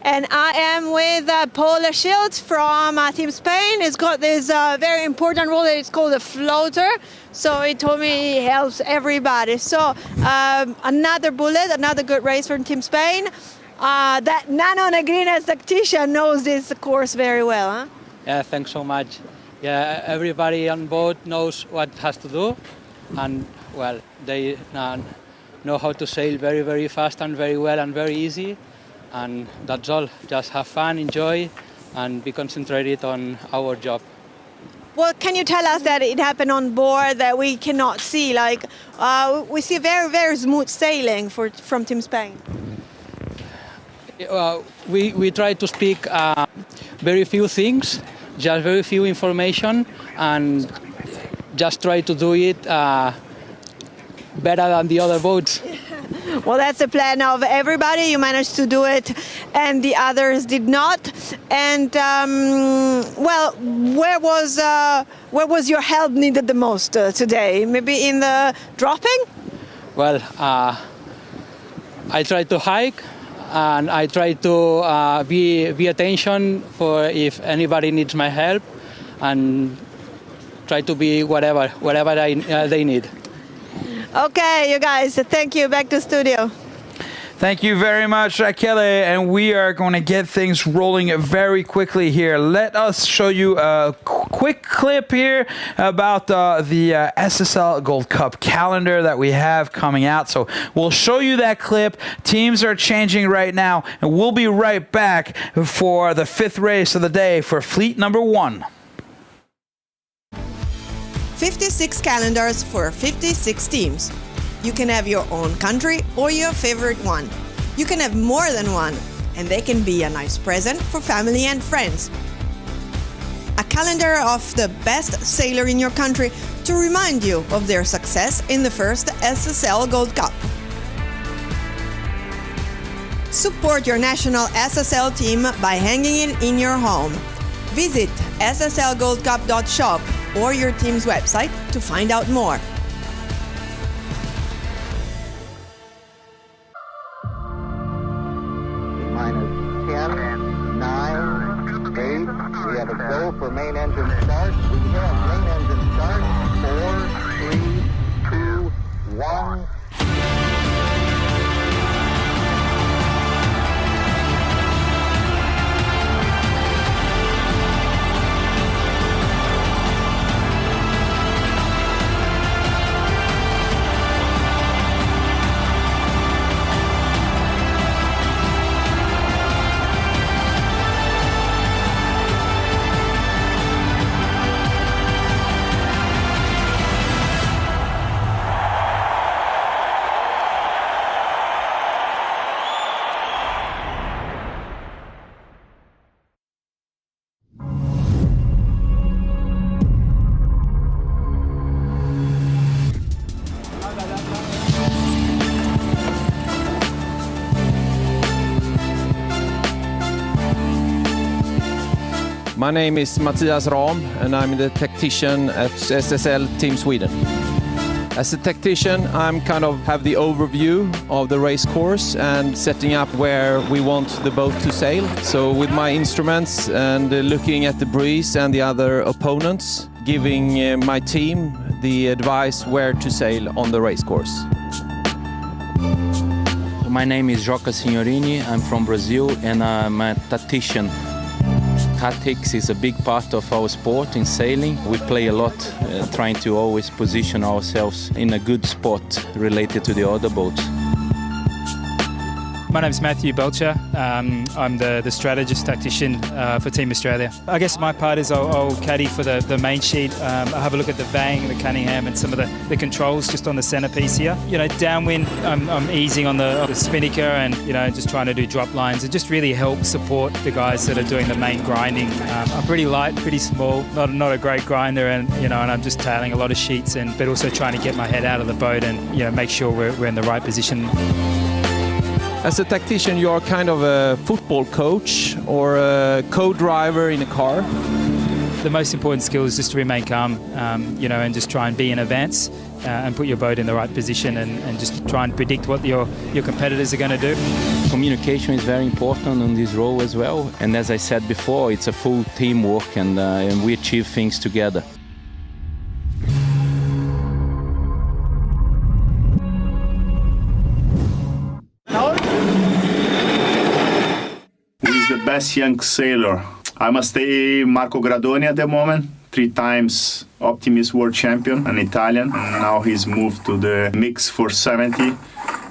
And I am with Paula Schiltz from Team Spain. It's got this very important role that it's called a floater. So he told me he helps everybody. So another bullet, another good race from Team Spain. That Nano Negrinas tactician knows this course very well, huh? Yeah, thanks so much. Yeah, everybody on board knows what has to do, and well, they know how to sail very, very fast and very well and very easy, and that's all. Just have fun, enjoy, and be concentrated on our job. Well, can you tell us that it happened on board that we cannot see? Like, we see very, very smooth sailing from Team Spain. We try to speak very few things, just very few information, and just try to do it better than the other boats. Well, that's the plan of everybody. You managed to do it, and the others did not. And well, where was your help needed the most today? Maybe in the dropping? Well, I try to hike, and I try to be attention for if anybody needs my help, and try to be whatever they need. Okay, you guys, thank you. Back to studio. Thank you very much, Raquel, and we are going to get things rolling very quickly here. Let us show you a quick clip here about the SSL Gold Cup calendar that we have coming out. So we'll show you that clip. Teams are changing right now, and we'll be right back for the 5th race of the day for fleet number 1. 56 calendars for 56 teams. You can have your own country or your favorite one. You can have more than one, and they can be a nice present for family and friends. A calendar of the best sailor in your country to remind you of their success in the first SSL Gold Cup. Support your national SSL team by hanging it in your home. Visit sslgoldcup.shop or your team's website to find out more. Minus 10, 9, 8. We have a go for main engine start. We have main engine start. 4, 3, 2, 1. My name is Mattias Ram and I'm the tactician at SSL Team Sweden. As a tactician, I'm kind of have the overview of the race course and setting up where we want the boat to sail. So with my instruments and looking at the breeze and the other opponents, giving my team the advice where to sail on the race course. My name is Joca Signorini. I'm from Brazil and I'm a tactician. Tactics is a big part of our sport in sailing. We play a lot, trying to always position ourselves in a good spot related to the other boats. My name's Matthew Belcher. I'm the strategist tactician for Team Australia. I guess my part is I'll caddy for the main sheet. I'll have a look at the Vang, the Cunningham and some of the controls just on the centerpiece here. You know, downwind, I'm easing on the spinnaker and, you know, just trying to do drop lines and just really help support the guys that are doing the main grinding. I'm pretty light, pretty small, not a great grinder and, you know, and I'm just tailing a lot of sheets but also trying to get my head out of the boat and, you know, make sure we're in the right position. As a tactician, you are kind of a football coach or a co-driver in a car. The most important skill is just to remain calm, you know, and just try and be in advance and put your boat in the right position and just try and predict what your competitors are going to do. Communication is very important on this role as well. And as I said before, it's a full teamwork and we achieve things together. The best young sailor. I must say Marco Gradoni at the moment, 3 times Optimist World Champion, an Italian. And now he's moved to the mix for 70,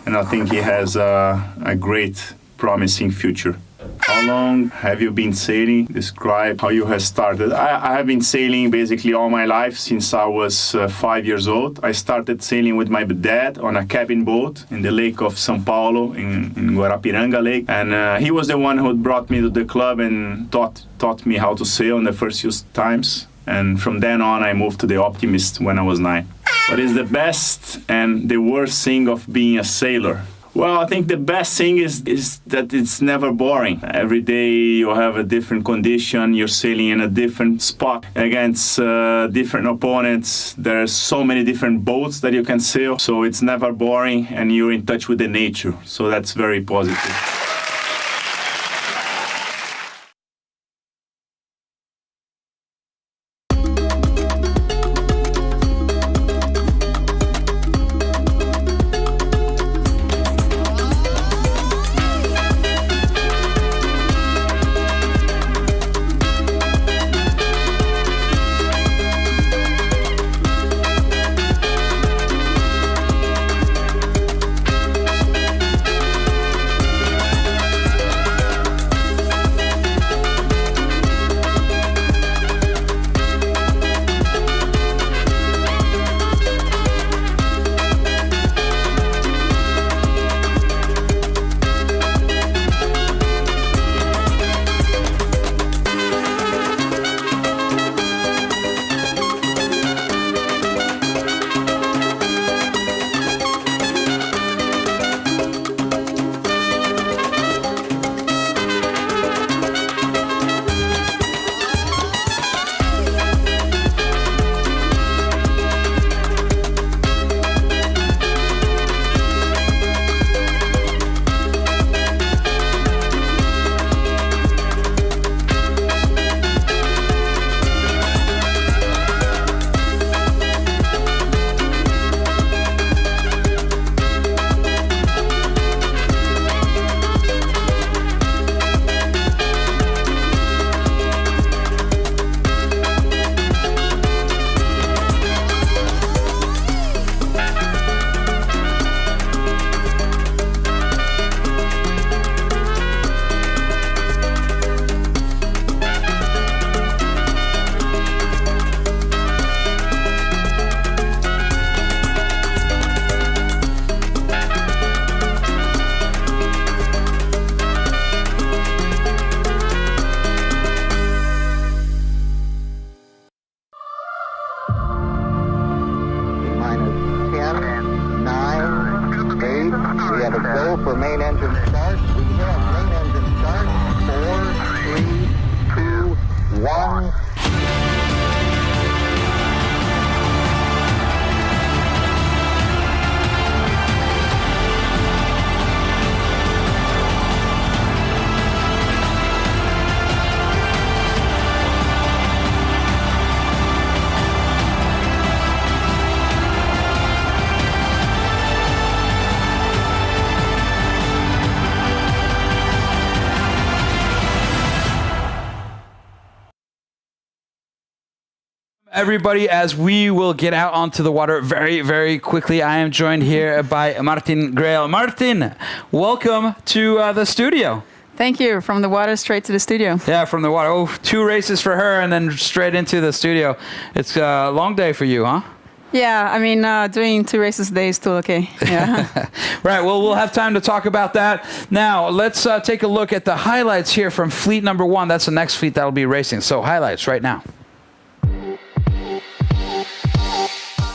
and I think he has a great, promising future. How long have you been sailing? Describe how you have started. I have been sailing basically all my life since I was 5 years old. I started sailing with my dad on a cabin boat in the lake of São Paulo, in Guarapiranga Lake. And he was the one who brought me to the club and taught me how to sail in the first few times. And from then on, I moved to the Optimist when I was 9. What is the best and the worst thing of being a sailor? Well, I think the best thing is that it's never boring. Every day you have a different condition, you're sailing in a different spot against different opponents. There's so many different boats that you can sail, so it's never boring and you're in touch with the nature. So that's very positive. for main engine start. We have main engine start. 4, 3, 2, 1. Everybody, as we will get out onto the water very, very quickly, I am joined here by Martin Grail. Martin, welcome to the studio. Thank you. From the water straight to the studio. Yeah, from the water. Oh, 2 races for her and then straight into the studio. It's a long day for you, huh? Yeah, I mean, doing 2 races a day is still okay. Yeah. Right, well, we'll have time to talk about that. Now, let's take a look at the highlights here from fleet number 1. That's the next fleet that'll be racing. So, highlights right now.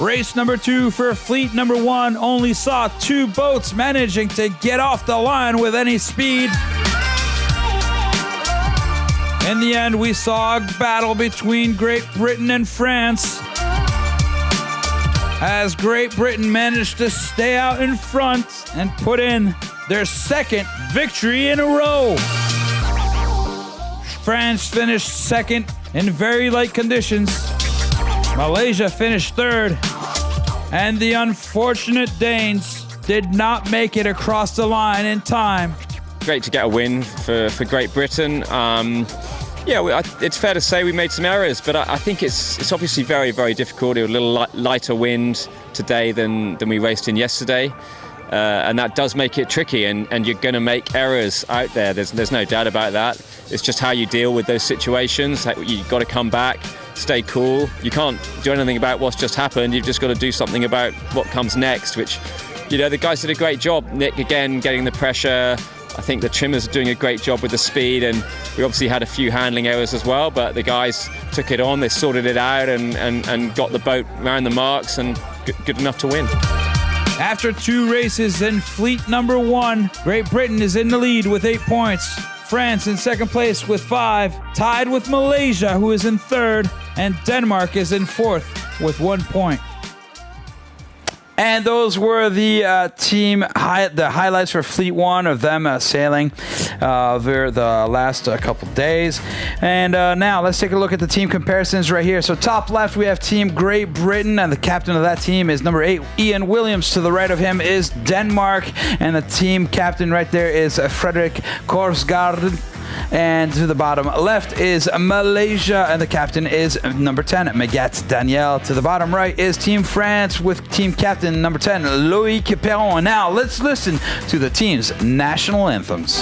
Race number 2 for fleet number 1 only saw 2 boats managing to get off the line with any speed. In the end, we saw a battle between Great Britain and France, as Great Britain managed to stay out in front and put in their 2nd victory in a row. France finished 2nd in very light conditions. Malaysia finished 3rd, and the unfortunate Danes did not make it across the line in time. Great to get a win for Great Britain. Yeah, it's fair to say we made some errors, but I think it's obviously very, very difficult. It was a little lighter wind today than we raced in yesterday, and that does make it tricky, and you're going to make errors out there. There's no doubt about that. It's just how you deal with those situations. You've got to come back, stay cool. You can't do anything about what's just happened. You've just got to do something about what comes next, which, you know, the guys did a great job. Nick, again, getting the pressure. I think the trimmers are doing a great job with the speed, and we obviously had a few handling errors as well, but the guys took it on, they sorted it out and got the boat around the marks and good enough to win. After 2 races in fleet number 1, Great Britain is in the lead with 8 points. France in 2nd place with 5, tied with Malaysia, who is in 3rd, and Denmark is in 4th with 1 point. And those were the the highlights for Fleet 1 of them sailing over the last couple days. And now let's take a look at the team comparisons right here. So top left, we have Team Great Britain, and the captain of that team is number 8, Ian Williams. To the right of him is Denmark, and the team captain right there is Frederik Korsgaard. And to the bottom left is Malaysia, and the captain is number 10, Megat Daniel. To the bottom right is Team France with team captain number 10, Loïc Perron. And now let's listen to the team's national anthems.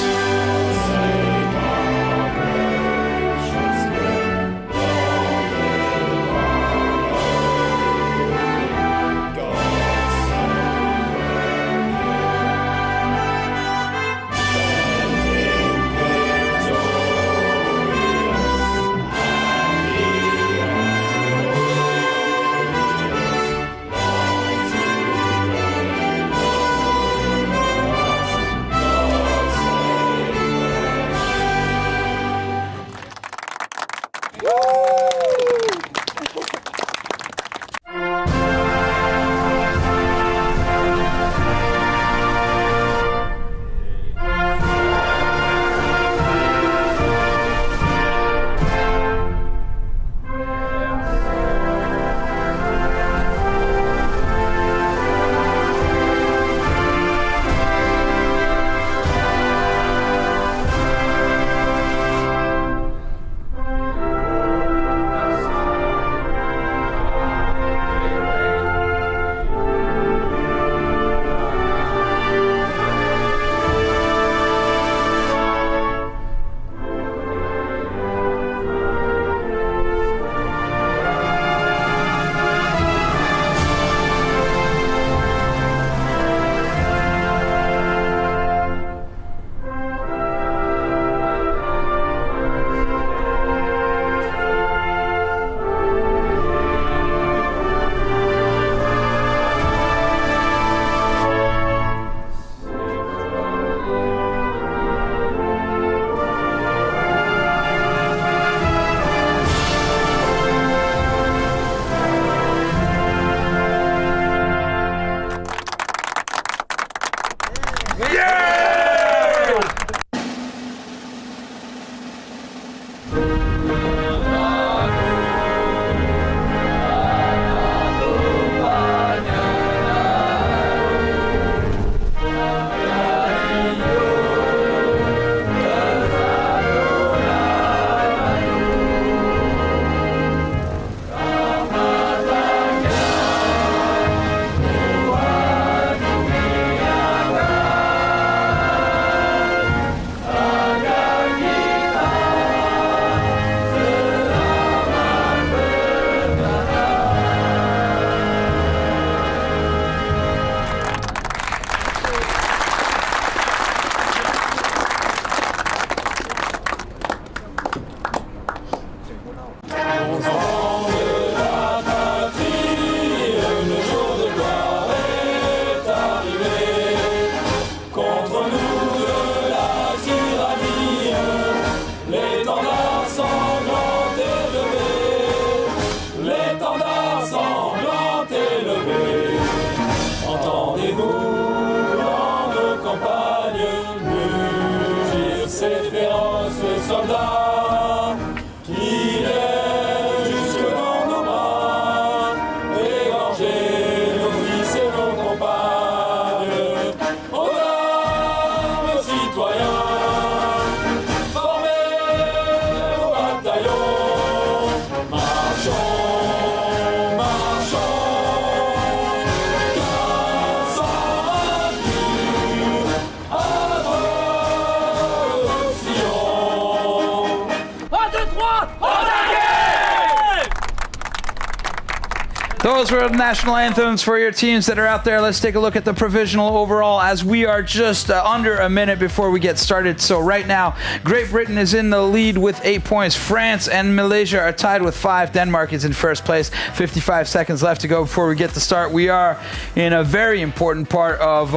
Those were national anthems for your teams that are out there. Let's take a look at the provisional overall as we are just under a minute before we get started. So right now, Great Britain is in the lead with 8 points. France and Malaysia are tied with 5. Denmark is in first place. 55 seconds left to go before we get to start. We are in a very important part of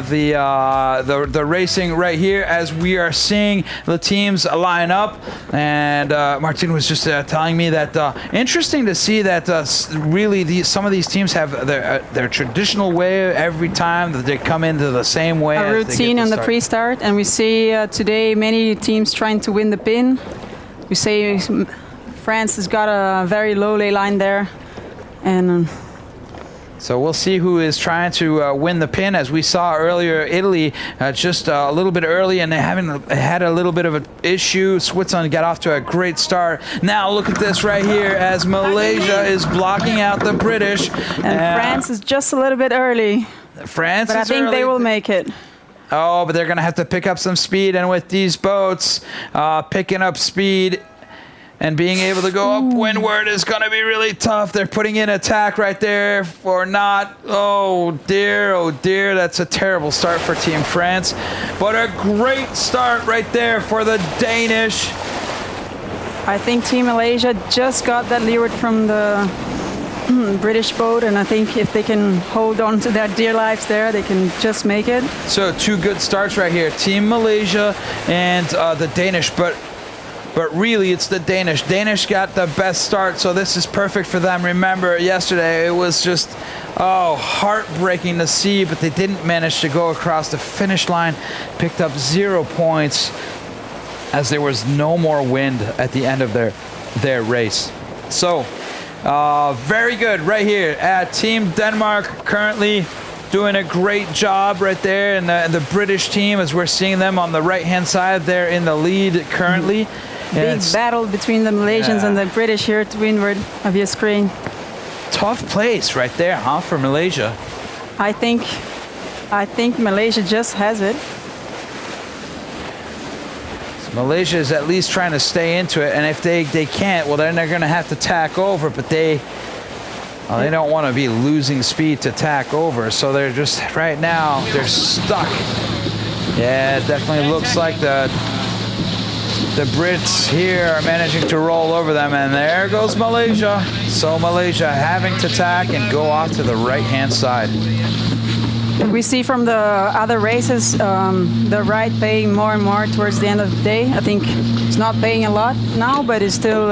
the racing right here as we are seeing the teams line up. And Martin was just telling me that interesting to see that really some of these teams have their traditional way every time that they come into the same way. A routine on the pre-start, and we see today many teams trying to win the pin. We say France has got a very low lay line there, and so we'll see who is trying to win the pin. As we saw earlier, Italy just a little bit early, and they had a little bit of an issue. Switzerland got off to a great start. Now look at this right here as Malaysia is blocking out the British. And France is just a little bit early. France but is I think early. They will make it. Oh, but they're going to have to pick up some speed. And with these boats picking up speed and being able to go up windward is going to be really tough. They're putting in attack right there or not. Oh dear, that's a terrible start for Team France. But a great start right there for the Danish. I think Team Malaysia just got that leeward from the British boat, and I think if they can hold on to their dear lives there, they can just make it. So 2 good starts right here. Team Malaysia and the Danish, but really it's the Danish. Danish got the best start, so this is perfect for them. Remember, yesterday it was just, heartbreaking to see, but they didn't manage to go across the finish line. Picked up 0 points as there was no more wind at the end of their race. So, very good right here at Team Denmark, currently doing a great job right there, and the British team, as we're seeing them on the right-hand side, they're in the lead currently. Big battle between the Malaysians and the British here to windward of your screen. Tough place right there, huh, for Malaysia? I think Malaysia just has it. So Malaysia is at least trying to stay into it, and if they can't, well, then they're going to have to tack over, but they don't want to be losing speed to tack over, so they're just, right now, they're stuck. Yeah, it definitely looks like the Brits here are managing to roll over them, and there goes Malaysia. So Malaysia having to tack and go off to the right-hand side. We see from the other races, the right paying more and more towards the end of the day. I think it's not paying a lot now, but it's still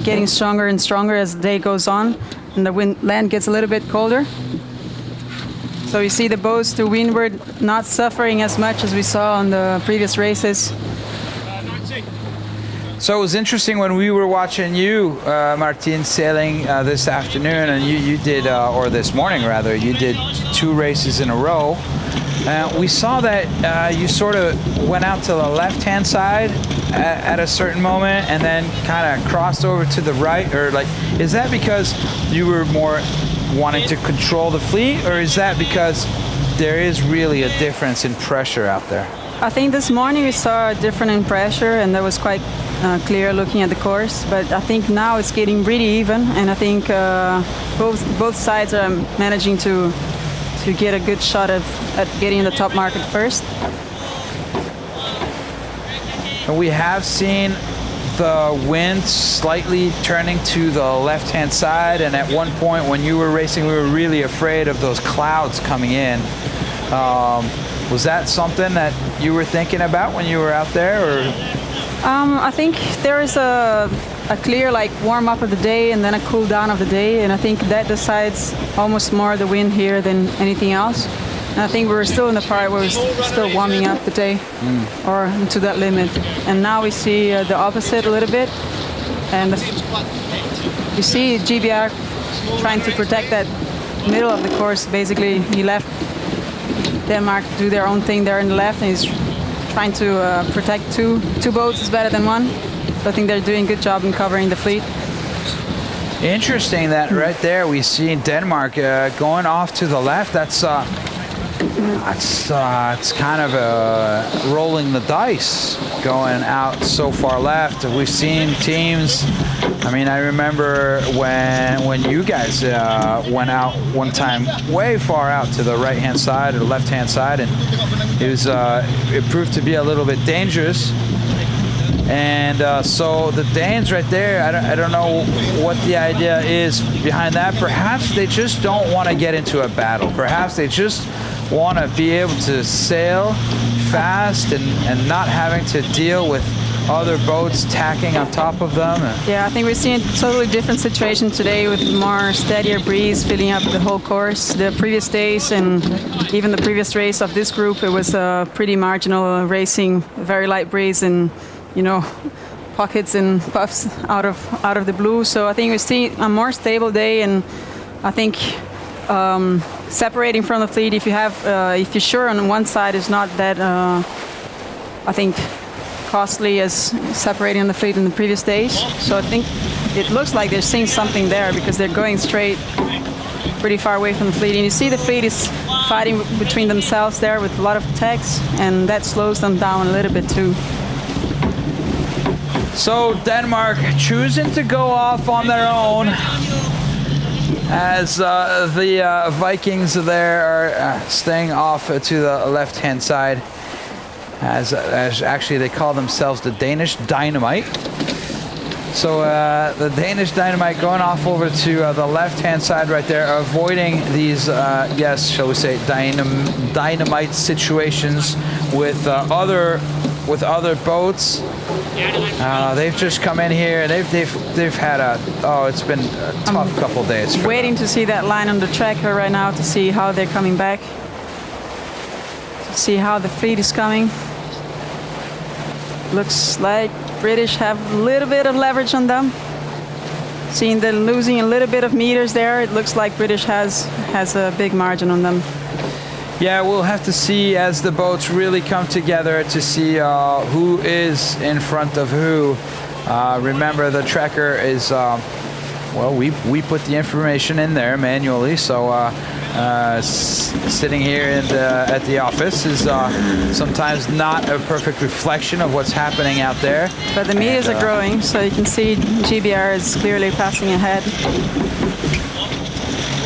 getting stronger and stronger as the day goes on, and the land gets a little bit colder. So you see the boats to windward not suffering as much as we saw on the previous races. So it was interesting when we were watching you, Martin, sailing this afternoon, and you did, or this morning rather, you did 2 races in a row. We saw that you sort of went out to the left-hand side at a certain moment and then kind of crossed over to the right, or like, is that because you were more wanting to control the fleet, or is that because there is really a difference in pressure out there? I think this morning we saw a difference in pressure, and that was quite clear looking at the course. But I think now it's getting really even, and I think both sides are managing to get a good shot at getting in the top market first. And we have seen the wind slightly turning to the left-hand side, and at one point when you were racing, we were really afraid of those clouds coming in. Was that something that you were thinking about when you were out there, or? I think there is a clear warm up of the day and then a cool down of the day, and I think that decides almost more the wind here than anything else. And I think we're still in the part where we're still warming up the day, or to that limit. And now we see the opposite a little bit, and you see GBR trying to protect that middle of the course. Basically, he left Denmark to do their own thing there in the left, and he's trying to protect two boats is better than one. So I think they're doing a good job in covering the fleet. Interesting that right there we see Denmark going off to the left. That's It's kind of rolling the dice going out so far left. We've seen teams. I mean, I remember when you guys went out one time way far out to the right-hand side or the left-hand side, and it proved to be a little bit dangerous. And so the Danes right there, I don't know what the idea is behind that. Perhaps they just don't want to get into a battle. Perhaps they just want to be able to sail fast and not having to deal with other boats tacking on top of them. Yeah, I think we're seeing a totally different situation today with more steadier breeze filling up the whole course. The previous days and even the previous race of this group, it was pretty marginal racing, very light breeze and, you know, pockets and puffs out of the blue. So I think we see a more stable day, and I think separating from the fleet, if you're sure on one side is not that, I think, costly as separating the fleet in the previous days. So I think it looks like they're seeing something there because they're going straight pretty far away from the fleet. And you see the fleet is fighting between themselves there with a lot of attacks, and that slows them down a little bit too. So Denmark choosing to go off on their own as the Vikings there are staying off to the left-hand side. As actually they call themselves the Danish Dynamite. So the Danish Dynamite going off over to the left-hand side right there, avoiding these, yes, shall we say, dynamite situations with other boats. They've just come in here and they've had it's been a tough couple days. Waiting to see that line on the tracker right now to see how they're coming back. See how the fleet is coming. Looks like British have a little bit of leverage on them. Seeing them losing a little bit of meters there, it looks like British has a big margin on them. Yeah, we'll have to see as the boats really come together to see who is in front of who. Remember, the tracker is, well, we put the information in there manually, so sitting here at the office is sometimes not a perfect reflection of what's happening out there. But the meters are growing, so you can see GBR is clearly passing ahead.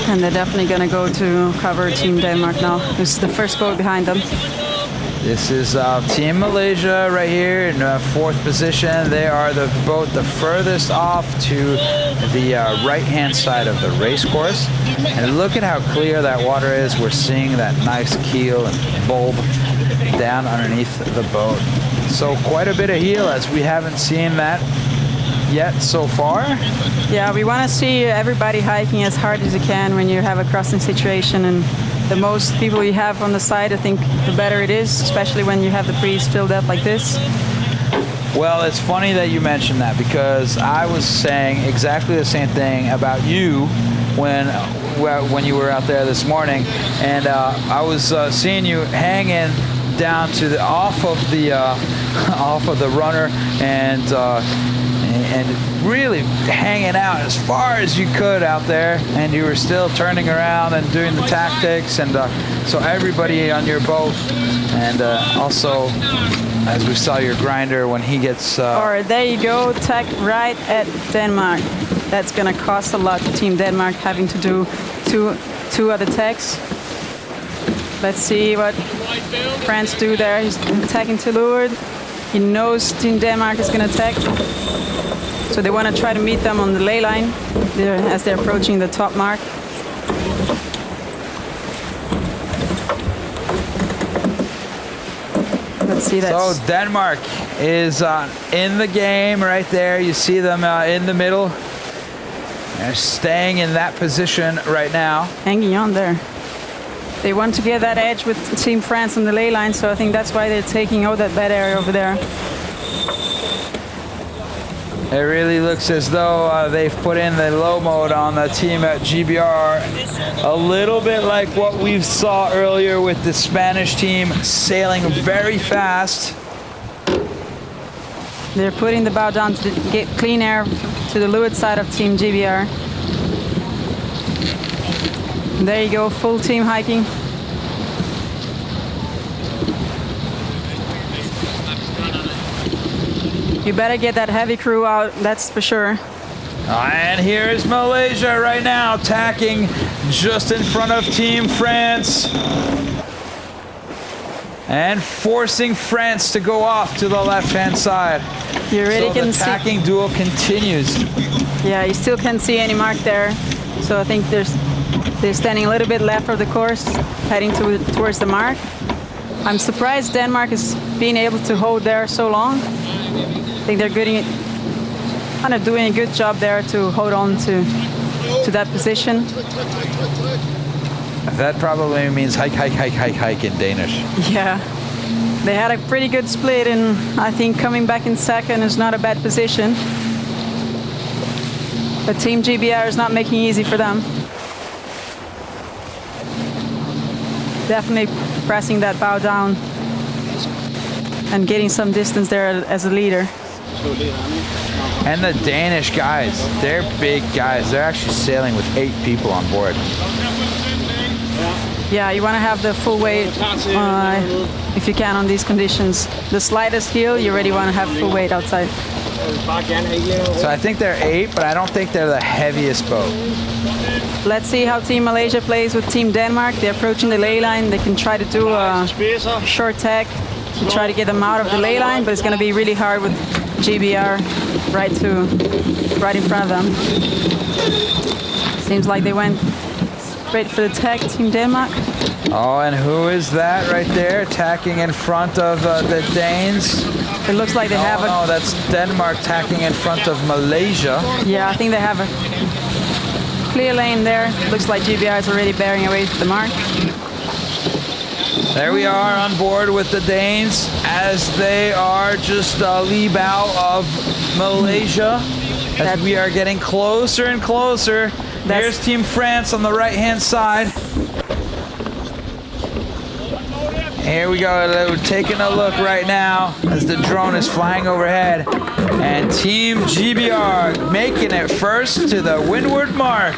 And they're definitely going to go to cover Team Denmark now. This is the first boat behind them. This is Team Malaysia right here in fourth position. They are the boat the furthest off to the right-hand side of the race course. And look at how clear that water is. We're seeing that nice keel and bulb down underneath the boat. So quite a bit of heel, as we haven't seen that yet so far. Yeah, we want to see everybody hiking as hard as you can when you have a crossing situation, and the most people you have on the side, I think the better it is, especially when you have the breeze filled up like this. Well, it's funny that you mentioned that, because I was saying exactly the same thing about you when you were out there this morning, and I was seeing you hanging down to the off of the runner and really hanging out as far as you could out there, and you were still turning around and doing the tactics, and so everybody on your boat, and also as we saw your grinder when he gets all right, there you go, tack right at Denmark. That's gonna cost a lot to Team Denmark, having to do two other tacks. Let's see what France do there. He's attacking to leeward. He knows Team Denmark is gonna attack, so they want to try to meet them on the ley line as they're approaching the top mark. Let's see that. So Denmark is in the game right there. You see them in the middle. They're staying in that position right now. Hanging on there. They want to get that edge with Team France on the ley line, so I think that's why they're taking out that bad area over there. It really looks as though they've put in the low mode on the team at GBR, a little bit like what we saw earlier with the Spanish team, sailing very fast. They're putting the bow down to get clean air to the leeward side of Team GBR. There you go, full team hiking. You better get that heavy crew out, that's for sure. And here is Malaysia right now, tacking just in front of Team France. And forcing France to go off to the left-hand side. You really can the see. tacking duel continues. Yeah, you still can't see any mark there. So I think they're standing a little bit left of the course, heading towards the mark. I'm surprised Denmark is being able to hold there so long. I think they're kind of doing a good job there to hold on to that position. That probably means hike, hike, hike, hike, hike in Danish. Yeah, they had a pretty good split, and I think coming back in second is not a bad position. But Team GBR is not making it easy for them. Definitely pressing that bow down and getting some distance there as a leader. And the Danish guys, they're big guys. They're actually sailing with 8 people on board. Yeah, you want to have the full weight if you can on these conditions. The slightest heel, you already want to have full weight outside. So I think they're 8, but I don't think they're the heaviest boat. Let's see how Team Malaysia plays with Team Denmark. They're approaching the ley line. They can try to do a short tack to try to get them out of the ley line, but it's going to be really hard with GBR right in front of them. Seems like they went straight for the tack, Team Denmark. Oh, and who is that right there, tacking in front of the Danes? It looks like they have No, that's Denmark tacking in front of Malaysia. Yeah, I think they have a clear lane there. Looks like GBR is already bearing away from the mark. There we are on board with the Danes as they are just a lee bow of Malaysia. As we are getting closer and closer. Here's Team France on the right-hand side. Here we go, we're taking a look right now as the drone is flying overhead. And Team GBR making it first to the windward mark.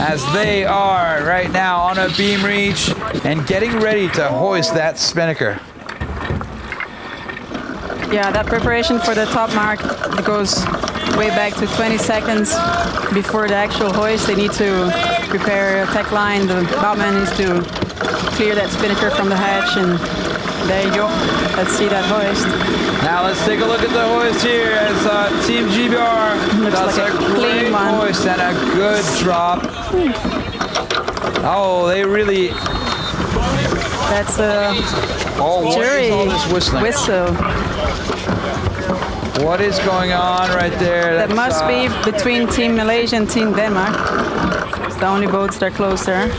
As they are right now on a beam reach and getting ready to hoist that spinnaker. Yeah, that preparation for the top mark goes way back to 20 seconds before the actual hoist. They need to prepare a tack line. The bowman needs to clear that spinnaker from the hatch, and there you go. Let's see that hoist. Now let's take a look at the hoist here as Team GBR does like a great hoist and a good drop. Oh, they really... That's a jury whistle. What is going on right there? That must be between Team Malaysia and Team Denmark. It's the only boats that are close there.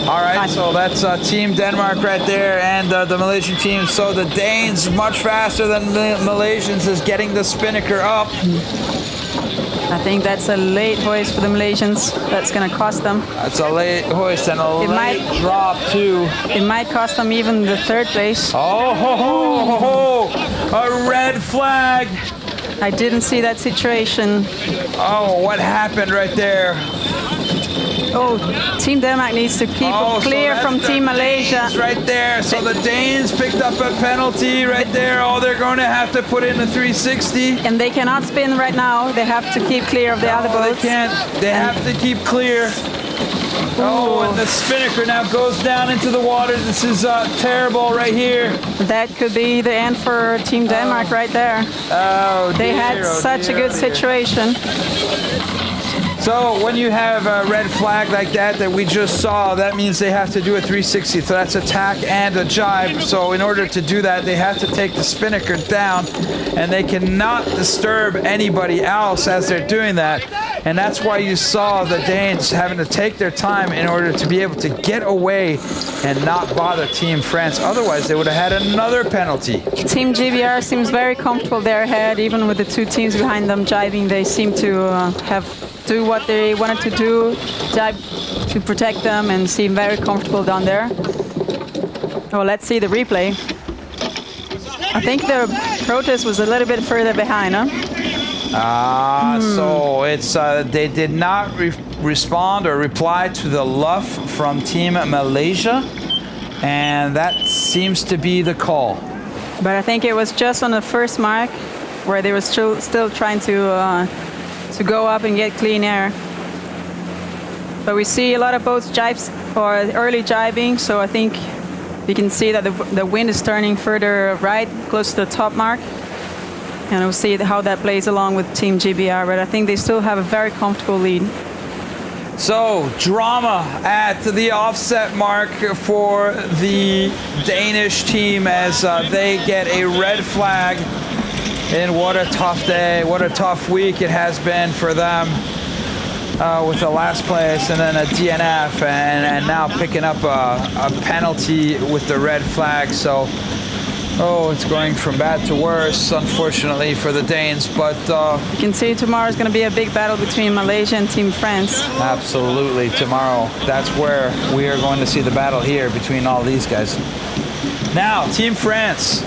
All right, so that's Team Denmark right there and the Malaysian team. So the Danes, much faster than the Malaysians, is getting the spinnaker up. I think that's a late hoist for the Malaysians. That's going to cost them. That's a late hoist and a late drop too. It might cost them even the 3rd place. Oh, ho, ho, ho, ho. A red flag. I didn't see that situation. Oh, what happened right there? Oh, Team Denmark needs to keep clear from Team Malaysia. Right there. So the Danes picked up a penalty right there. Oh, they're going to have to put in a 360. And they cannot spin right now. They have to keep clear of the other boats. They can't. They have to keep clear. Oh, and the spinnaker now goes down into the water. This is terrible right here. That could be the end for Team Denmark right there. Oh, they had such a good situation. So when you have a red flag like that we just saw, that means they have to do a 360. So that's a tack and a jibe. So in order to do that, they have to take the spinnaker down, and they cannot disturb anybody else as they're doing that. And that's why you saw the Danes having to take their time in order to be able to get away and not bother Team France. Otherwise, they would have had another penalty. Team GBR seems very comfortable there ahead, even with the 2 teams behind them jibing. They seem to do what they wanted to do, jibe to protect them, and seem very comfortable down there. Well, let's see the replay. I think the protest was a little bit further behind, huh? So it's they did not respond or reply to the luff from Team Malaysia. And that seems to be the call. But I think it was just on the first mark where they were still trying to go up and get clean air. But we see a lot of boats jibes or early jibing, so I think you can see that the wind is turning further right, close to the top mark. And we'll see how that plays along with Team GBR, but I think they still have a very comfortable lead. So, drama at the offset mark for the Danish team as they get a red flag. And what a tough day, what a tough week it has been for them with the last place and then a DNF and now picking up a penalty with the red flag. So, it's going from bad to worse, unfortunately, for the Danes. But you can see tomorrow is going to be a big battle between Malaysia and Team France. Absolutely, tomorrow. That's where we are going to see the battle here between all these guys. Now, Team France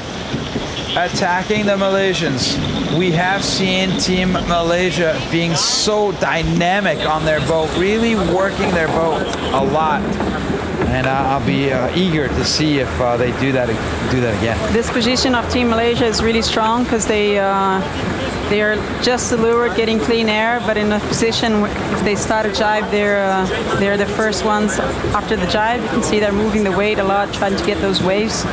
attacking the Malaysians. We have seen Team Malaysia being so dynamic on their boat, really working their boat a lot. And I'll be eager to see if they do that again. This position of Team Malaysia is really strong because they are just lured getting clean air, but in a position if they start a jibe, they're the first ones after the jibe. You can see they're moving the weight a lot, trying to get those waves.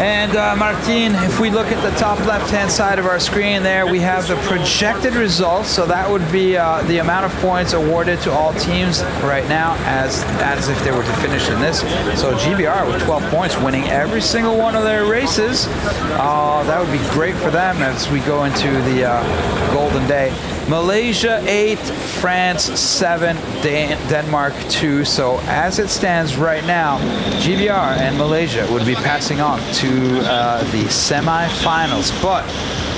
And Martin, if we look at the top left-hand side of our screen there, we have the projected results. So that would be the amount of points awarded to all teams right now as if they were to finish in this. So GBR with 12 points, winning every single one of their races. That would be great for them as we go into the golden day. Malaysia 8, France 7, Denmark 2. So as it stands right now, GBR and Malaysia would be passing on to the semi-finals. But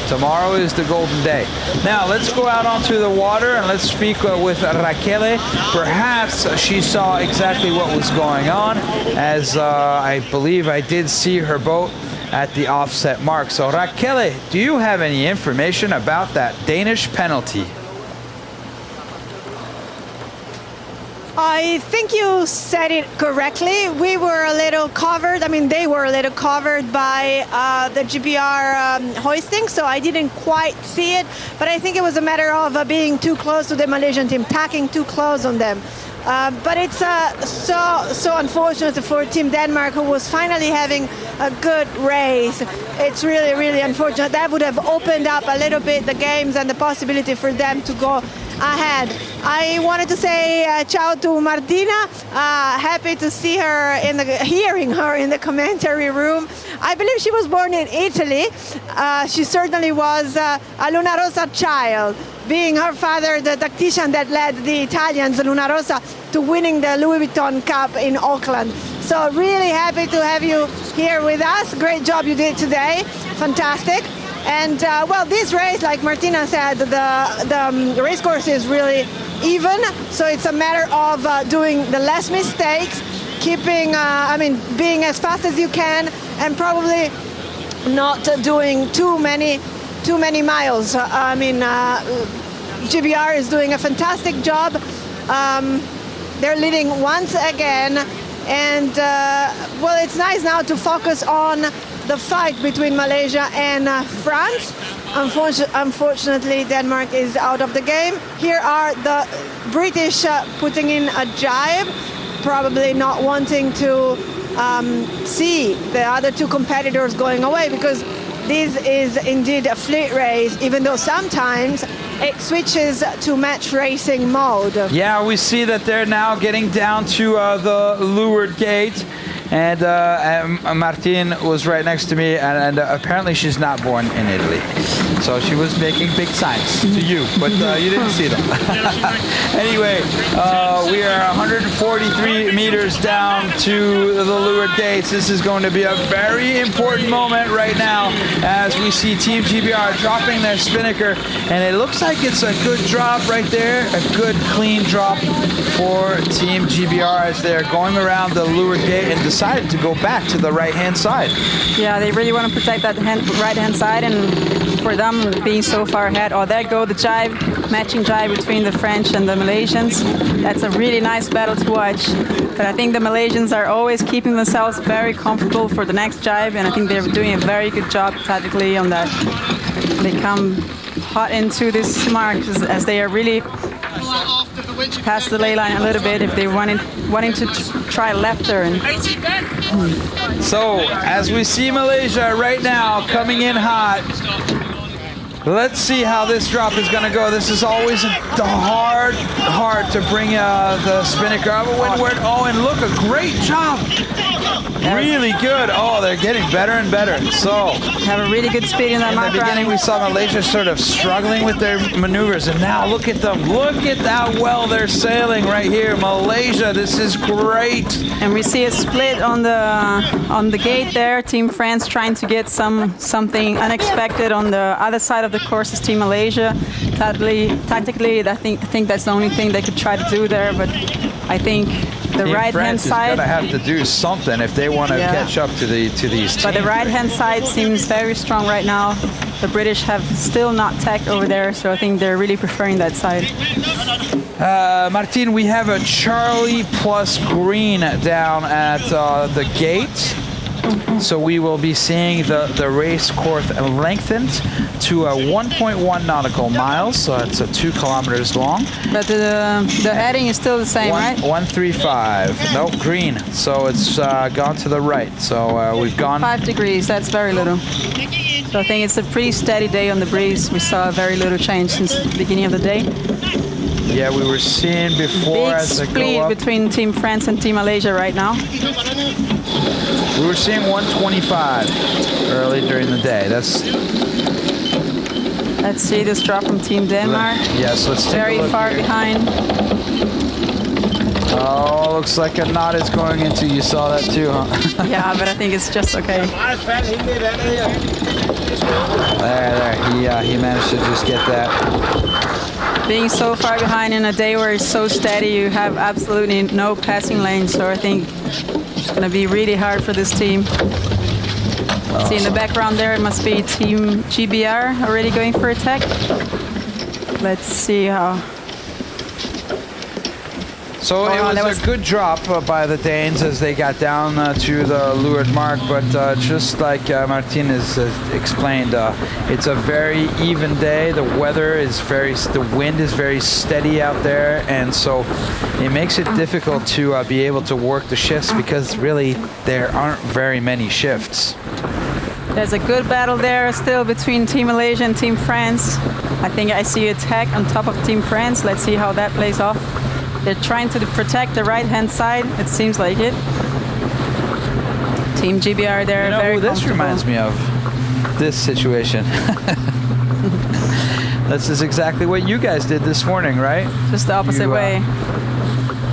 tomorrow is the golden day. Now let's go out onto the water and let's speak with Raquel. Perhaps she saw exactly what was going on, as I believe I did see her boat at the offset mark. So Raquel, do you have any information about that Danish penalty? I think you said it correctly. We were a little covered. I mean, they were a little covered by the GBR hoisting, so I didn't quite see it. But I think it was a matter of being too close to the Malaysian team, tacking too close on them. But it's so unfortunate for Team Denmark, who was finally having a good race. It's really, really unfortunate. That would have opened up a little bit the games and the possibility for them to go ahead. I wanted to say ciao to Martina. Happy to see her hearing her in the commentary room. I believe she was born in Italy. She certainly was a Luna Rossa child, being her father the tactician that led the Italians, Luna Rossa, to winning the Louis Vuitton Cup in Auckland. So really happy to have you here with us. Great job you did today. Fantastic. And well, this race, like Martina said, the race course is really even. So it's a matter of doing the less mistakes, keeping, being as fast as you can, and probably not doing too many miles. GBR is doing a fantastic job. They're leading once again, and well, it's nice now to focus on the fight between Malaysia and France. Unfortunately, Denmark is out of the game. Here are the British putting in a jibe, probably not wanting to see the other two competitors going away, because this is indeed a fleet race, even though sometimes it switches to match racing mode. Yeah, we see that they're now getting down to the leeward gate. And Martine was right next to me, and apparently she's not born in Italy. So she was making big signs to you, but you didn't see them. Anyway, we are 143 meters down to the leeward gates. This is going to be a very important moment right now as we see Team GBR dropping their spinnaker. And it looks like it's a good drop right there, a good clean drop for Team GBR as they're going around the leeward gate and decided to go back to the right-hand side. Yeah, they really want to protect that right-hand side, and for them being so far ahead. Oh, there go the jibe, matching jibe between the French and the Malaysians. That's a really nice battle to watch. But I think the Malaysians are always keeping themselves very comfortable for the next jibe, and I think they're doing a very good job tactically on that. They come hot into this mark as they are really past the ley line a little bit if they wanting to try left turn. So, as we see Malaysia right now coming in hot, let's see how this drop is going to go. This is always hard to bring the spinnaker up a windward. Oh, and look, a great job. Really good. Oh, they're getting better and better. So, have a really good speed in that mark. In the beginning, we saw Malaysia sort of struggling with their maneuvers, and now look at them. Look at how well they're sailing right here. Malaysia, this is great. And we see a split on the gate there. Team France trying to get something unexpected on the other side of the course is Team Malaysia. Tactically, I think that's the only thing they could try to do there, but I think the right-hand side is gonna have to do something if they want to catch up to these teams. But the right-hand side seems very strong right now. The British have still not tacked over there, so I think they're really preferring that side. Martin, we have a Charlie plus green down at the gate. So we will be seeing the race course lengthened to 1.1 nautical miles, so it's 2 kilometers long. But the heading is still the same, right? 135. No, green. So it's gone to the right. So we've gone 5 degrees. That's very little. So I think it's a pretty steady day on the breeze. We saw very little change since the beginning of the day. Yeah, we were seeing before big as they go split up. between Team France and Team Malaysia right now. We were seeing 125 early during the day. Let's see this drop from Team Denmark. Yes, let's take very a look far here. behind. Oh, looks like a knot is going into. You saw that too, huh? Yeah, but I think it's just okay. There. He managed to just get that. Being so far behind in a day where it's so steady, you have absolutely no passing lane. So I think it's going to be really hard for this team. See in the background there, it must be Team GBR already going for attack. Let's see how. So it was a good drop by the Danes as they got down to the leeward mark, but just like Martinez explained, it's a very even day. The weather is the wind is very steady out there, and so it makes it difficult to be able to work the shifts because really there aren't very many shifts. There's a good battle there still between Team Malaysia and Team France. I think I see attack on top of Team France. Let's see how that plays off. They're trying to protect the right-hand side. It seems like it. Team GBR there. You know, very this reminds me of this situation. This is exactly what you guys did this morning, right? Just the opposite way.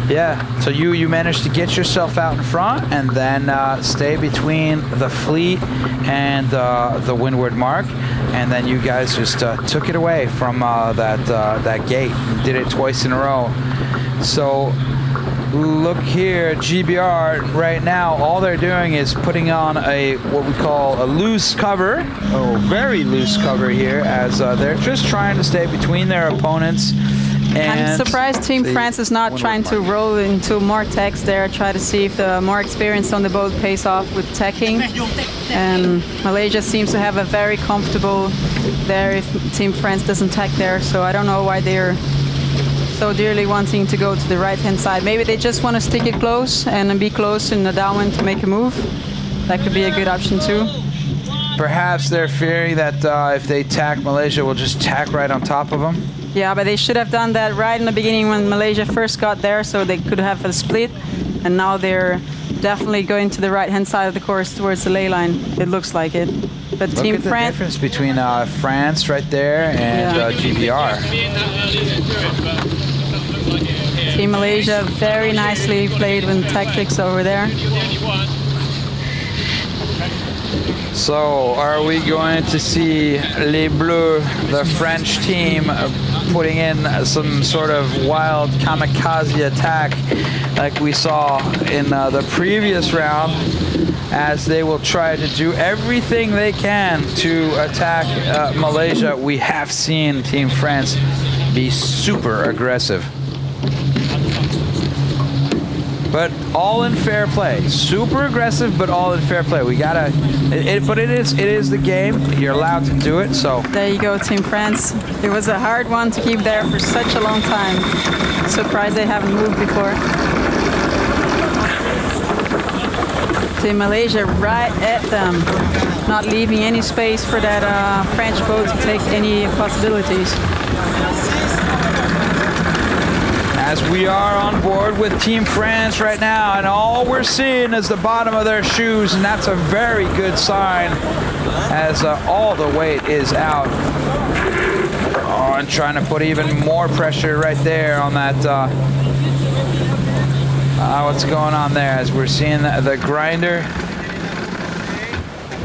Yeah. So you managed to get yourself out in front and then stay between the fleet and the windward mark, and then you guys just took it away from that gate. You did it twice in a row. So look here, GBR right now, all they're doing is putting on what we call a loose cover, very loose cover here, as they're just trying to stay between their opponents. And I'm surprised Team France is not trying to roll into more tacks there, try to see if the more experience on the boat pays off with tacking. And Malaysia seems to have a very comfortable there if Team France doesn't tack there, so I don't know why they're so dearly wanting to go to the right-hand side. Maybe they just want to stick it close and be close in the downwind to make a move. That could be a good option too. Perhaps they're fearing that if they tack, Malaysia will just tack right on top of them. Yeah, but they should have done that right in the beginning when Malaysia first got there, so they could have a split. And now they're definitely going to the right-hand side of the course towards the ley line. It looks like it. But Look Team at the France difference between France right there and GBR. Team Malaysia very nicely played with tactics over there. So are we going to see Les Bleus, the French team, putting in some sort of wild kamikaze attack like we saw in the previous round? as they will try to do everything they can to attack Malaysia. We have seen Team France be super aggressive. But all in fair play. Super aggressive, but all in fair play. We gotta, but it is the game. You're allowed to do it, so. There you go, Team France. It was a hard one to keep there for such a long time. Surprised they haven't moved before. Team Malaysia right at them. Not leaving any space for that French boat to take any possibilities. As we are on board with Team France right now, and all we're seeing is the bottom of their shoes, and that's a very good sign as all the weight is out. Oh, and trying to put even more pressure right there on that. What's going on there as we're seeing the grinder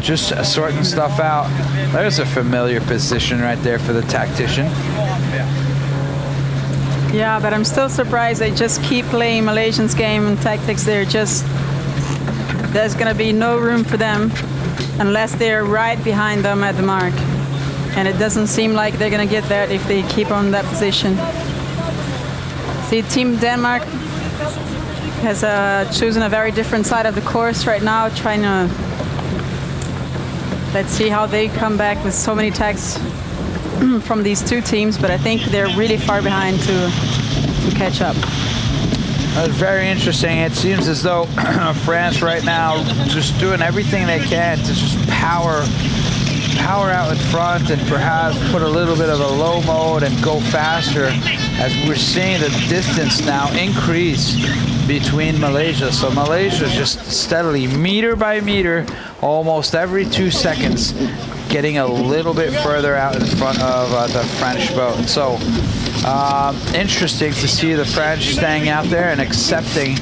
just sorting stuff out. There's a familiar position right there for the tactician. Yeah, but I'm still surprised they just keep playing Malaysians' game and tactics. There's going to be no room for them unless they're right behind them at the mark. And it doesn't seem like they're going to get that if they keep on that position. See, Team Denmark has chosen a very different side of the course right now, trying to... Let's see how they come back with so many tags from these two teams, but I think they're really far behind to catch up. That's very interesting. It seems as though France right now just doing everything they can to just power out in front and perhaps put a little bit of a low mode and go faster, as we're seeing the distance now increase between Malaysia. So Malaysia just steadily, meter by meter, almost every 2 seconds, getting a little bit further out in front of the French boat. So interesting to see the French staying out there and accepting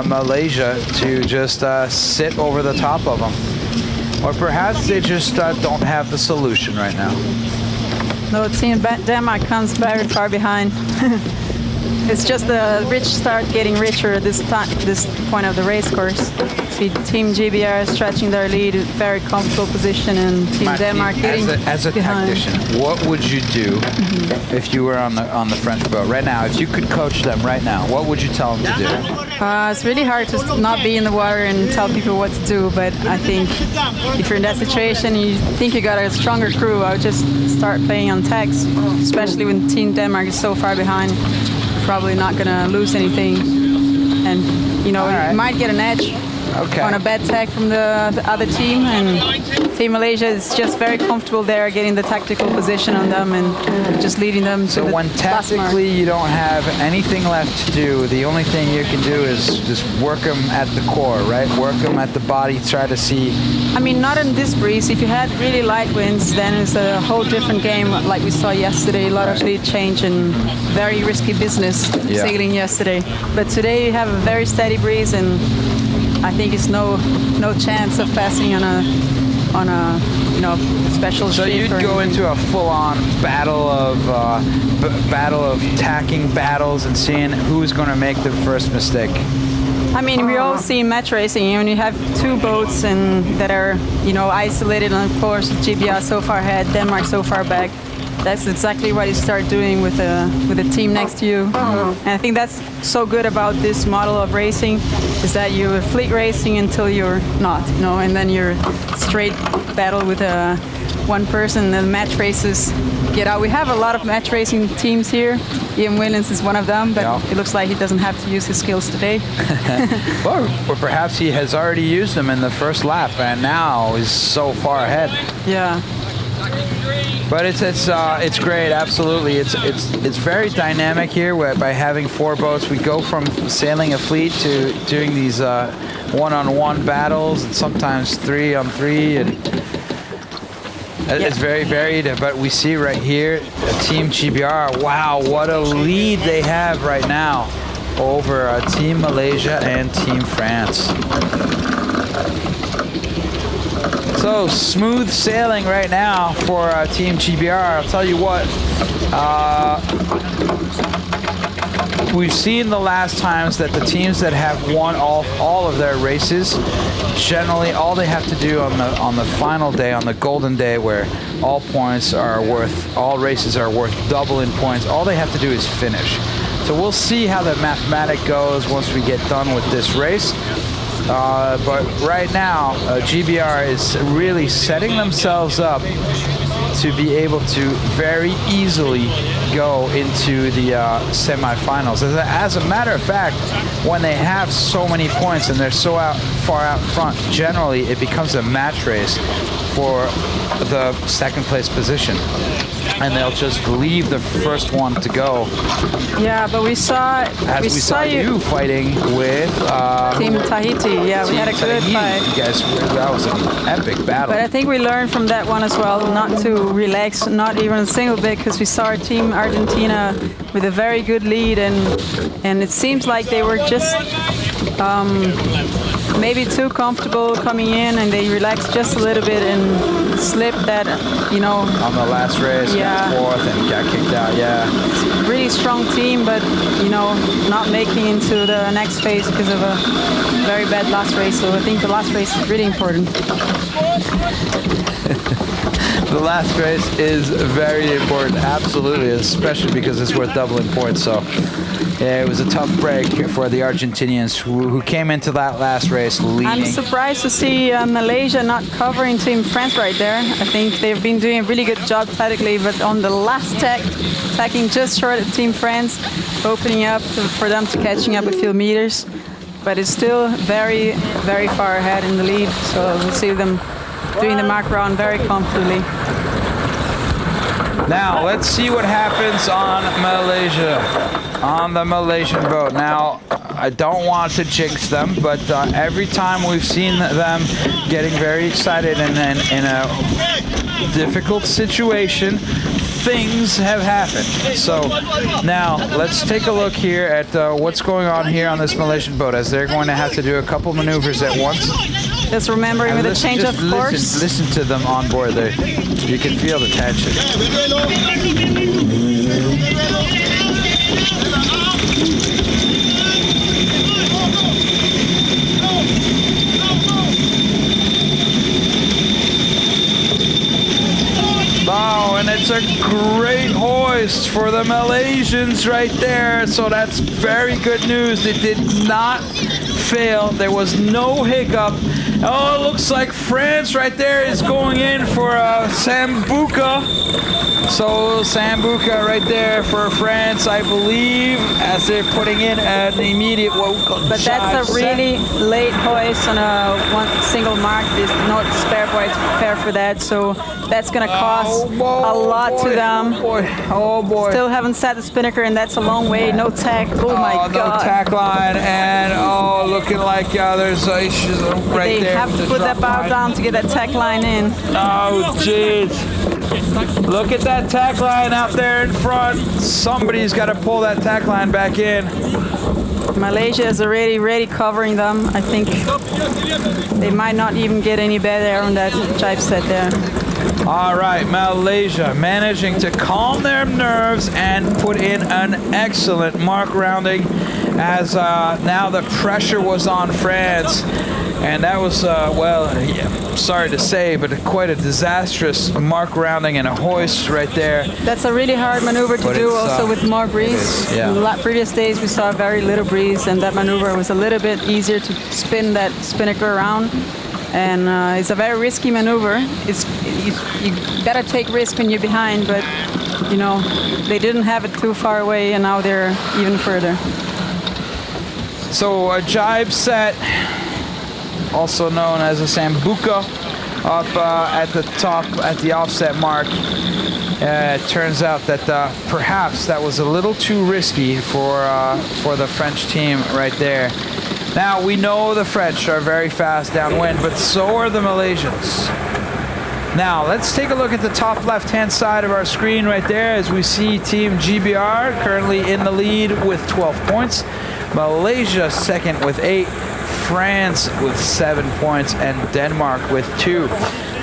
Malaysia to just sit over the top of them. Or perhaps they just don't have the solution right now. No, Team Denmark comes very far behind. It's just the rich start getting richer at this point of the race course. See Team GBR stretching their lead, very comfortable position, and Team Denmark getting as a behind. tactician, what would you do if you were on the French boat right now? If you could coach them right now, what would you tell them to do? It's really hard to not be in the water and tell people what to do, but I think if you're in that situation, you think you got a stronger crew, I would just start playing on tags, especially when Team Denmark is so far behind. Probably not going to lose anything, and you know, you might get an edge on a bad tag from the other team, and Team Malaysia is just very comfortable there, getting the tactical position on them and just leading them to the when tactically you don't have anything left to do, the only thing you can do is just work them at the core, right? Work them at the body, try to see. I mean, not in this breeze. If you had really light winds, then it's a whole different game, like we saw yesterday. A lot of lead change and very risky business sailing yesterday. But today you have a very steady breeze, and I think it's no chance of passing on a special. So you'd go into a full-on battle of tacking battles and seeing who's going to make the first mistake. I mean, we all see match racing, and you have two boats that are isolated, and of course GBR so far ahead, Denmark so far back. That's exactly what you start doing with a team next to you. And I think that's so good about this model of racing, is that you're fleet racing until you're not, and then you're straight battle with one person. The match races get out. We have a lot of match racing teams here. Ian Williams is one of them, but it looks like he doesn't have to use his skills today. or perhaps he has already used them in the first lap, and now is so far ahead. Yeah. But it's great, absolutely. It's very dynamic here by having 4 boats. We go from sailing a fleet to doing these one-on-one battles, and sometimes 3-on-3, and it's very varied. But we see right here, Team GBR. Wow, what a lead they have right now over Team Malaysia and Team France. So smooth sailing right now for Team GBR. I'll tell you what, we've seen the last times that the teams that have won all of their races, generally all they have to do on the final day, on the golden day, where all races are worth double in points, all they have to do is finish. So we'll see how the mathematic goes once we get done with this race. But right now, GBR is really setting themselves up to be able to very easily go into the semifinals. As a matter of fact, when they have so many points and they're so far out front, generally it becomes a match race for the second place position. And they'll just leave the first one to go. Yeah, but we saw you fighting with Team Tahiti. Yeah, we had a good fight. You guys, that was an epic battle. But I think we learned from that one as well, not to relax, not even a single bit, because we saw our team Argentina with a very good lead, and it seems like they were just maybe too comfortable coming in, and they relaxed just a little bit and slipped that, on the last race, yeah, got fourth and got kicked out. Yeah, really strong team, but not making into the next phase because of a very bad last race. So I think the last race is really important. The last race is very important, absolutely, especially because it's worth doubling points. So yeah, it was a tough break for the Argentinians who came into that last race leading. I'm surprised to see Malaysia not covering Team France right there. I think they've been doing a really good job tactically, but on the last tacking just short of Team France, opening up for them to catching up a few meters. But it's still very, very far ahead in the lead, so we'll see them doing the mark round very comfortably. Now, let's see what happens on Malaysia, on the Malaysian boat. Now, I don't want to jinx them, but every time we've seen them getting very excited and in a difficult situation, things have happened. So now let's take a look here at what's going on here on this Malaysian boat, as they're going to have to do a couple maneuvers at once. Just remembering with a change of course. Listen to them on board there. You can feel the tension. Wow, and it's a great hoist for the Malaysians right there. So that's very good news. They did not fail. There was no hiccup. Oh, it looks like France right there is going in for Sambuca. So Sambuca right there for France, I believe, as they're putting in an immediate. But that's a really late hoist on a one single mark. There's no spare part to prepare for that, so that's going to cost a lot to them. Oh boy! Still haven't set the spinnaker, and that's a long way. No tack. Oh my God! No tack line, and looking like there's issues right there. They have to put that bow down to get that tack line in. Oh jeez! Look at that tack line out there in front. Somebody's got to pull that tack line back in. Malaysia is already covering them. I think they might not even get any better on that jibe set there. All right, Malaysia managing to calm their nerves and put in an excellent mark rounding, as now the pressure was on France. And that was, sorry to say, but quite a disastrous mark rounding and a hoist right there. That's a really hard maneuver to do, also with more breeze. Yeah. In the previous days, we saw very little breeze, and that maneuver was a little bit easier to spin that spinnaker around. And it's a very risky maneuver. You gotta take risk when you're behind, but they didn't have it too far away, and now they're even further. So a jibe set, also known as a Sambuca, up at the top at the offset mark. It turns out that perhaps that was a little too risky for the French team right there. Now, we know the French are very fast downwind, but so are the Malaysians. Now, let's take a look at the top left-hand side of our screen right there, as we see Team GBR currently in the lead with 12 points. Malaysia second with 8. France with 7 points, and Denmark with 2.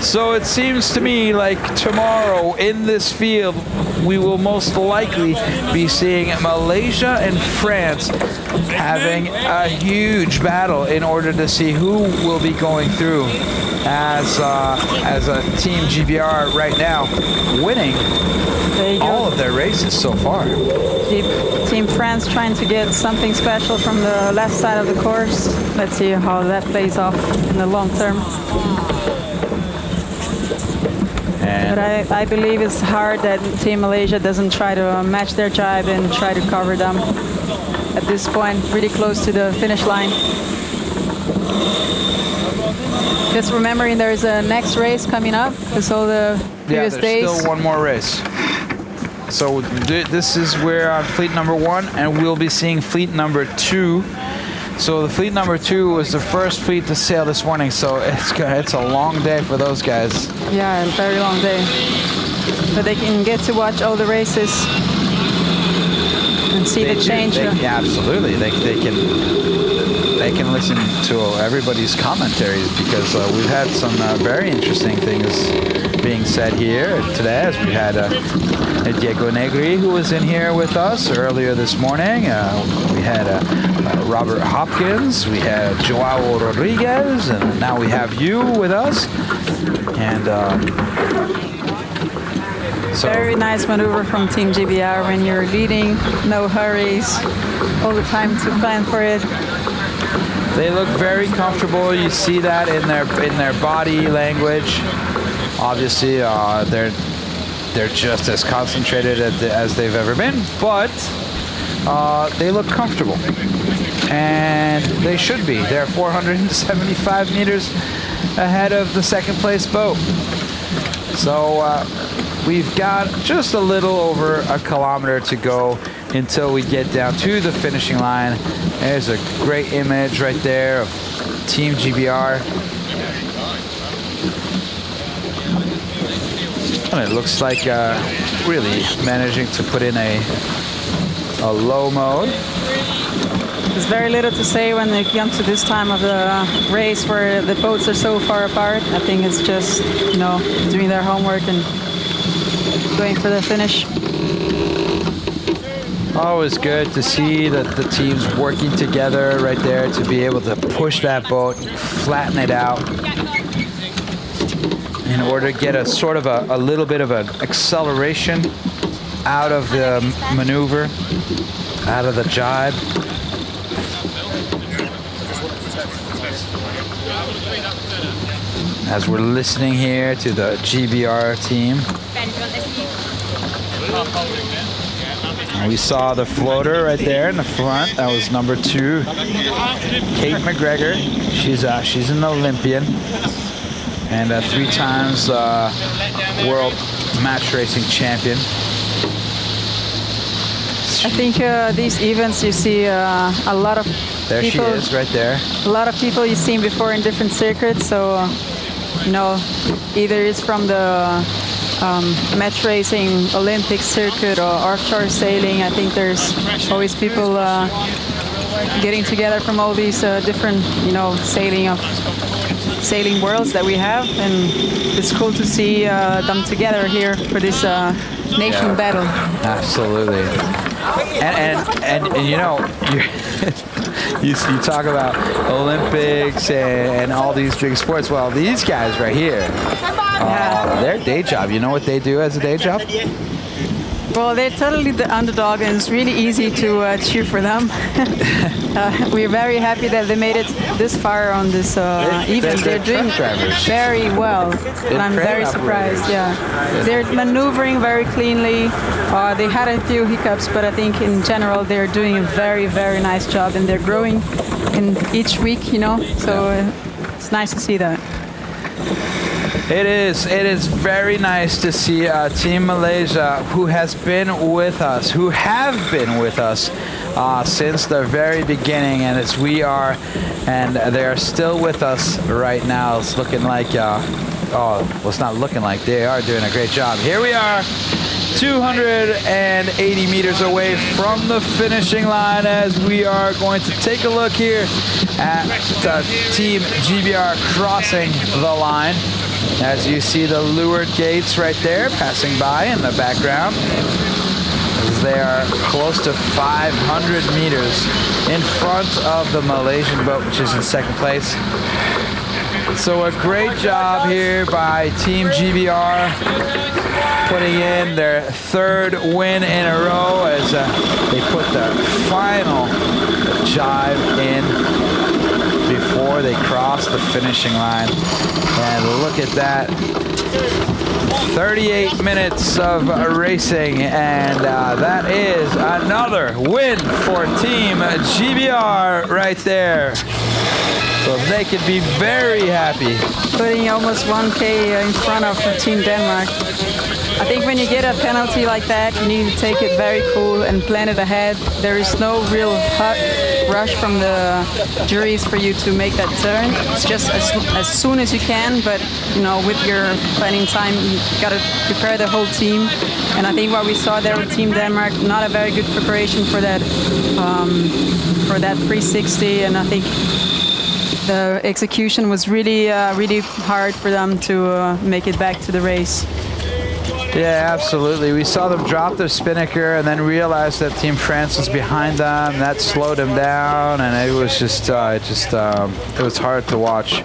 So it seems to me like tomorrow in this field, we will most likely be seeing Malaysia and France having a huge battle in order to see who will be going through as a Team GBR right now, winning all of their races so far. Team France trying to get something special from the left side of the course. Let's see how that plays off in the long term. But I believe it's hard that Team Malaysia doesn't try to match their jibe and try to cover them at this point, really close to the finish line. Just remembering there's a next race coming up, because all the previous days. There's still one more race. So this is where on fleet number 1, and we'll be seeing fleet number 2. So the fleet number 2 was the first fleet to sail this morning, so it's a long day for those guys. Yeah, a very long day. But they can get to watch all the races and see the change. Yeah, absolutely. They can listen to everybody's commentaries, because we've had some very interesting things being said here today, as we had Diego Negri, who was in here with us earlier this morning. We had Robert Hopkins, we had Joao Rodriguez, and now we have you with us. And so very nice maneuver from Team GBR when you're leading, no hurries, all the time to plan for it. They look very comfortable. You see that in their body language. Obviously, they're just as concentrated as they've ever been, but they look comfortable, and they should be. They're 475 meters ahead of the second place boat. So we've got just a little over a kilometer to go until we get down to the finishing line. There's a great image right there of Team GBR. And it looks like really managing to put in a low mode. There's very little to say when they come to this time of the race where the boats are so far apart. I think it's just, doing their homework and going for the finish. Always good to see that the teams working together right there to be able to push that boat, flatten it out, in order to get a sort of a little bit of an acceleration out of the maneuver, out of the jibe. As we're listening here to the GBR team. And we saw the floater right there in the front. That was number 2, Kate McGregor. She's an Olympian and a 3 times world match racing champion. I think these events you see a lot of there people. There she is, right there. A lot of people you've seen before in different circuits. So, either it's from the match racing Olympic circuit or offshore sailing. I think there's always people getting together from all these different, sailing worlds that we have, and it's cool to see them together here for this nation battle. Absolutely. And you talk about Olympics and all these big sports. Well, these guys right here, their day job, you know what they do as a day job? Well, they're totally the underdog, and it's really easy to cheer for them. We're very happy that they made it this far on this event. They're doing very well, and I'm very surprised. Yeah, they're maneuvering very cleanly. They had a few hiccups, but I think in general they're doing a very, very nice job, and they're growing in each week. So it's nice to see that. It is very nice to see Team Malaysia, who have been with us since the very beginning, and they are still with us right now. It's looking like, it's not looking like, they are doing a great job. Here we are, 280 meters away from the finishing line, as we are going to take a look here at Team GBR crossing the line. As you see the leeward gates right there passing by in the background. They are close to 500 meters in front of the Malaysian boat, which is in second place. So a great job here by Team GBR, putting in their third win in a row as they put the final jibe in before they cross the finishing line. And look at that. 38 minutes of racing, and that is another win for Team GBR right there. So they could be very happy. Putting almost 1K in front of Team Denmark. I think when you get a penalty like that, you need to take it very cool and plan it ahead. There is no real rush from the juries for you to make that turn. It's just as soon as you can, but you know, with your planning time, you got to prepare the whole team. And I think what we saw there with Team Denmark, not a very good preparation for that 360, and I think the execution was really, really hard for them to make it back to the race. Yeah, absolutely. We saw them drop their spinnaker and then realized that Team France was behind them. That slowed them down, and it was just, it was hard to watch.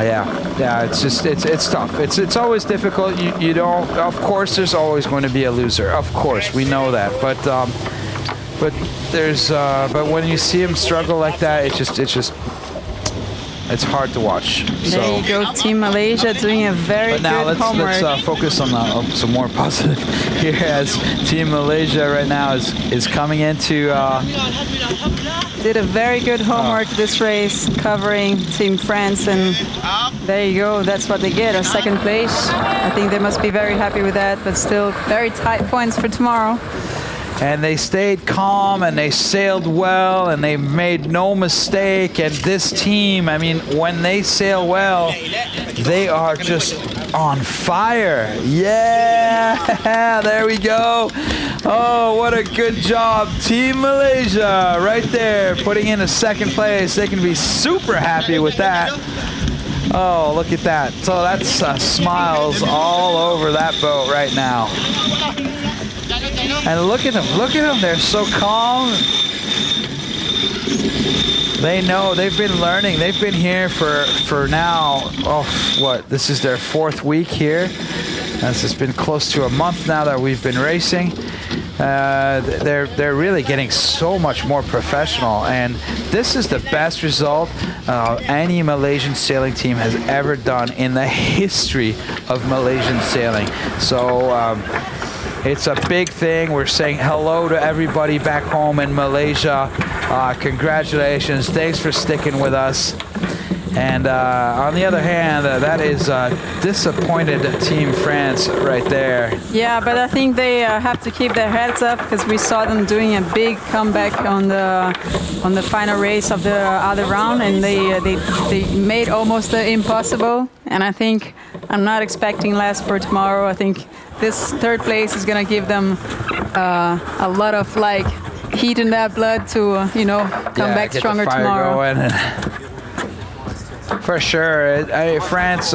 Yeah. It's tough. It's always difficult. You don't. Of course, there's always going to be a loser. Of course, we know that. But when you see him struggle like that, it's hard to watch. There you go, Team Malaysia doing a very good homework. Let's focus on some more positive here, as Team Malaysia right now is coming into. Did a very good homework this race, covering Team France, and there you go. That's what they get, a second place. I think they must be very happy with that, but still very tight points for tomorrow. And they stayed calm, and they sailed well, and they made no mistake. And this team, I mean, when they sail well, they are just on fire. Yeah, there we go. Oh, what a good job. Team Malaysia right there, putting in a second place. They can be super happy with that. Oh, look at that. So that's smiles all over that boat right now. And look at them, they're so calm. They know, they've been learning. They've been here for now, this is their fourth week here. It's been close to a month now that we've been racing. They're really getting so much more professional, and this is the best result any Malaysian sailing team has ever done in the history of Malaysian sailing. So it's a big thing. We're saying hello to everybody back home in Malaysia. Congratulations. Thanks for sticking with us. And on the other hand, that is disappointed Team France right there. Yeah, but I think they have to keep their heads up, because we saw them doing a big comeback on the final race of the other round, and they made almost the impossible. And I think I'm not expecting less for tomorrow. I think this third place is going to give them a lot of heat in their blood to come back stronger tomorrow. For sure, France.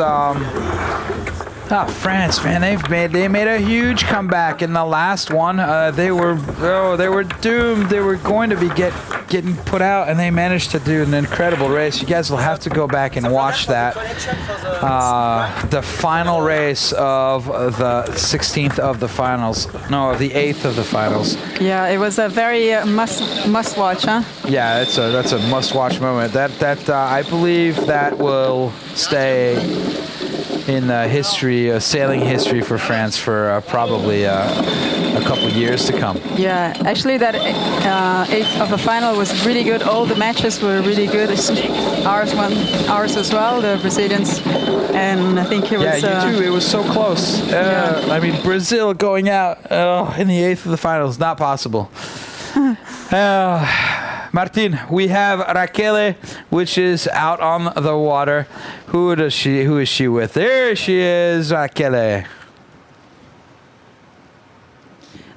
France, man, they made a huge comeback in the last one. They were doomed. They were going to be getting put out, and they managed to do an incredible race. You guys will have to go back and watch that. The final race of the 16th of the finals. No, of the 8th of the finals. Yeah, it was a very must watch, huh? Yeah, that's a must watch moment. That I believe that will stay in history, sailing history for France for probably a couple years to come. Yeah, actually that 8th of the final was really good. All the matches were really good. Ours as well, the Brazilians, and I think it was... Yeah, you too. It was so close. I mean, Brazil going out in the 8th of the final is not possible. Martin, we have Raquel, which is out on the water. Who is she with? There she is, Raquel.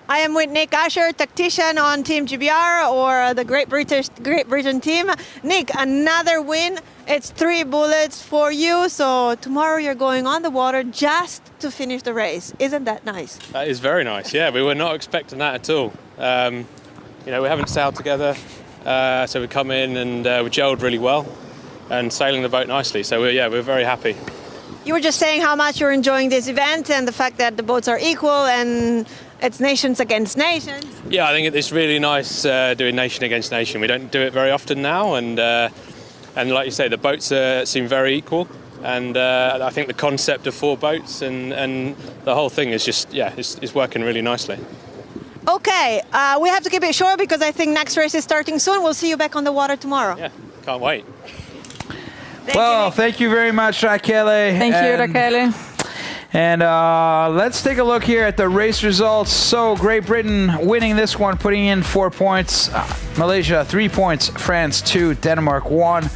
I am with Nick Asher, tactician on Team GBR, or the Great Britain team. Nick, another win It's 3 bullets for you, so tomorrow you're going on the water just to finish the race. Isn't that nice? That is very nice, yeah. We were not expecting that at all. We haven't sailed together, so we come in and we gelled really well and sailing the boat nicely. So we're very happy. You were just saying how much you're enjoying this event and the fact that the boats are equal and it's nations against nations. Yeah, I think it's really nice doing nation against nation. We don't do it very often now, and like you say, the boats seem very equal. And I think the concept of 4 boats and the whole thing is just, it's working really nicely. Okay, we have to keep it short because I think next race is starting soon. We'll see you back on the water tomorrow. Yeah, can't wait. Thank you very much, Raquel. Thank you, Raquel. And let's take a look here at the race results. So Great Britain winning this one, putting in 4 points. Malaysia 3 points. France 2. Denmark 1.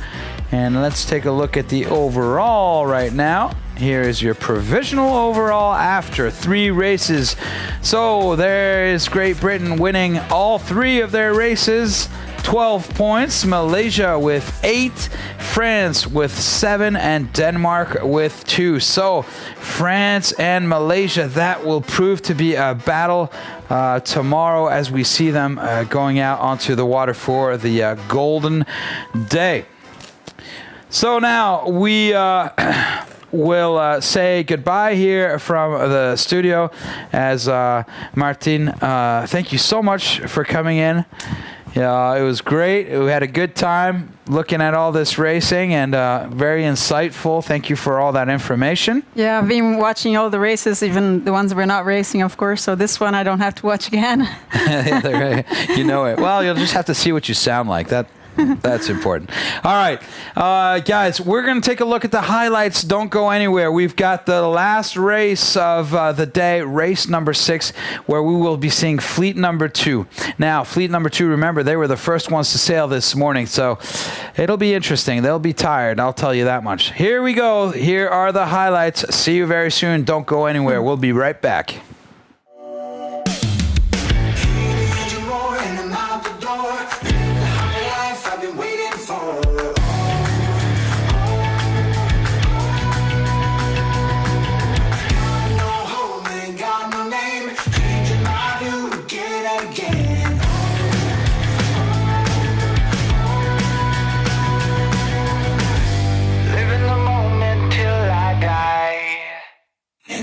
And let's take a look at the overall right now. Here is your provisional overall after 3 races. So there is Great Britain winning all 3 of their races. 12 points, Malaysia with 8, France with 7, and Denmark with 2. So France and Malaysia, that will prove to be a battle tomorrow as we see them going out onto the water for the Golden Day. So now we will say goodbye here from the studio as Martin, thank you so much for coming in. It was great. We had a good time looking at all this racing and very insightful. Thank you for all that information. Yeah, I've been watching all the races, even the ones we're not racing, of course. So this one I don't have to watch again. You know it. Well, you'll just have to see what you sound like. That's important. All right, guys, we're going to take a look at the highlights. Don't go anywhere. We've got the last race of the day, race number 6, where we will be seeing fleet number 2. Now, fleet number 2, remember, they were the first ones to sail this morning, so it'll be interesting. They'll be tired, I'll tell you that much. Here we go. Here are the highlights. See you very soon. Don't go anywhere. We'll be right back.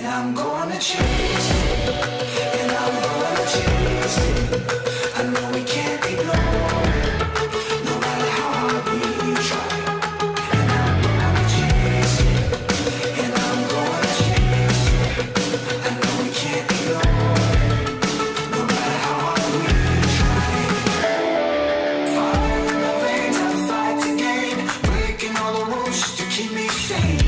I'm gonna chase it, and I'm gonna chase it. I know we can't ignore it, no matter how hard we try. And I'm gonna chase it, and I'm gonna chase it. I know we can't ignore it, no matter how hard we try. Fire in the veins, I fight to gain, breaking all the rules to keep me sane.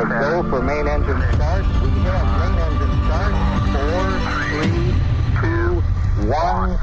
Go for main engine start. We have main engine start. 4, 3, 2, 1.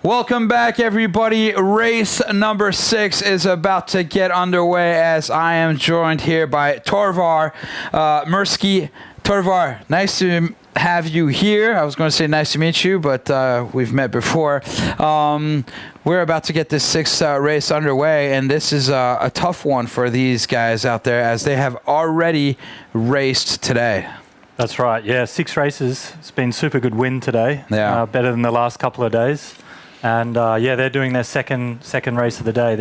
Welcome back, everybody. Race number 6 is about to get underway as I am joined here by Torvar Murski. Torvar, nice to have you here. I was going to say nice to meet you, but we've met before. We're about to get this 6th race underway, and this is a tough one for these guys out there as they have already raced today. That's right, yeah, 6 races. It's been super good win today. Yeah. Better than the last couple of days. And yeah, they're doing their second race of the day.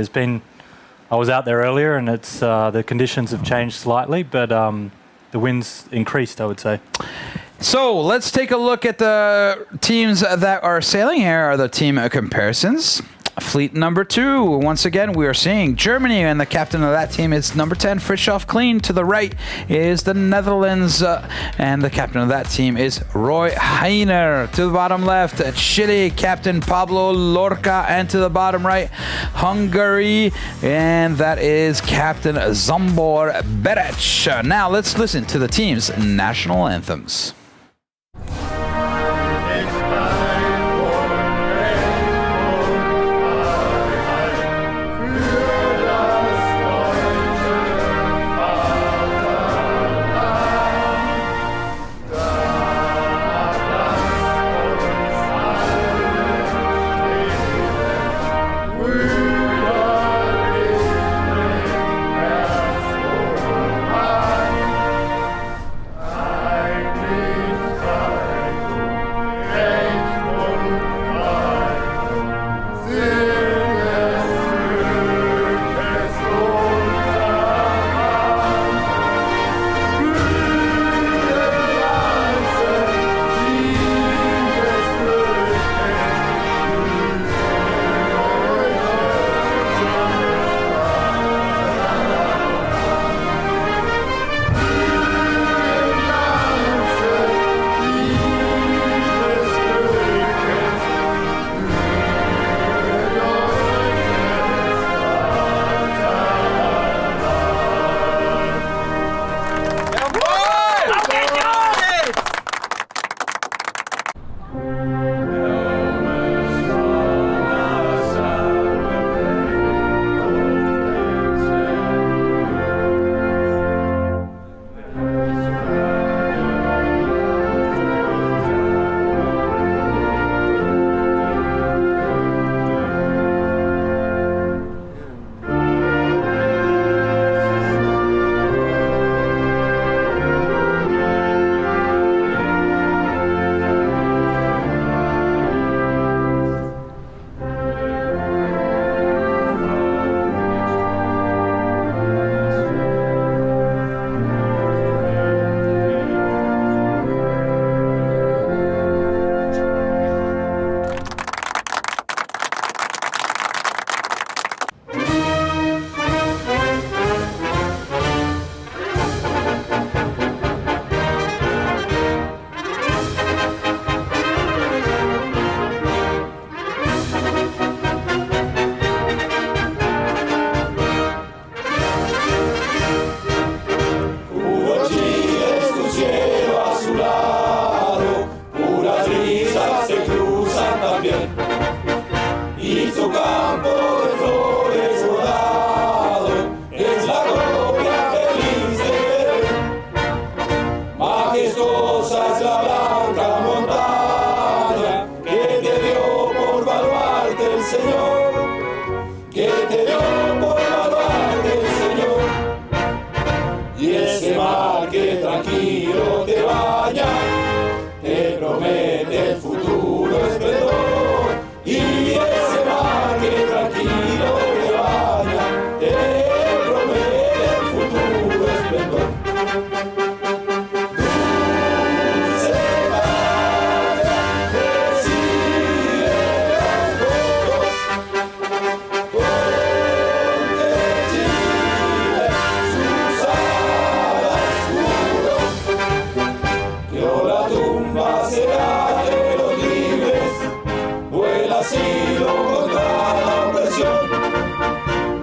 I was out there earlier, and it's the conditions have changed slightly, but the wind's increased, I would say. So let's take a look at the teams that are sailing. Here are the team comparisons. Fleet number 2, once again, we are seeing Germany, and the captain of that team is number 10, Frischoff Clean. To the right is the Netherlands, and the captain of that team is Roy Heiner. To the bottom left, Chile, captain Pablo Lorca, and to the bottom right, Hungary, and that is captain Zsombor Berec. Now let's listen to the team's national anthems.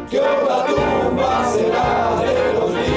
Que la tumba será de los libres.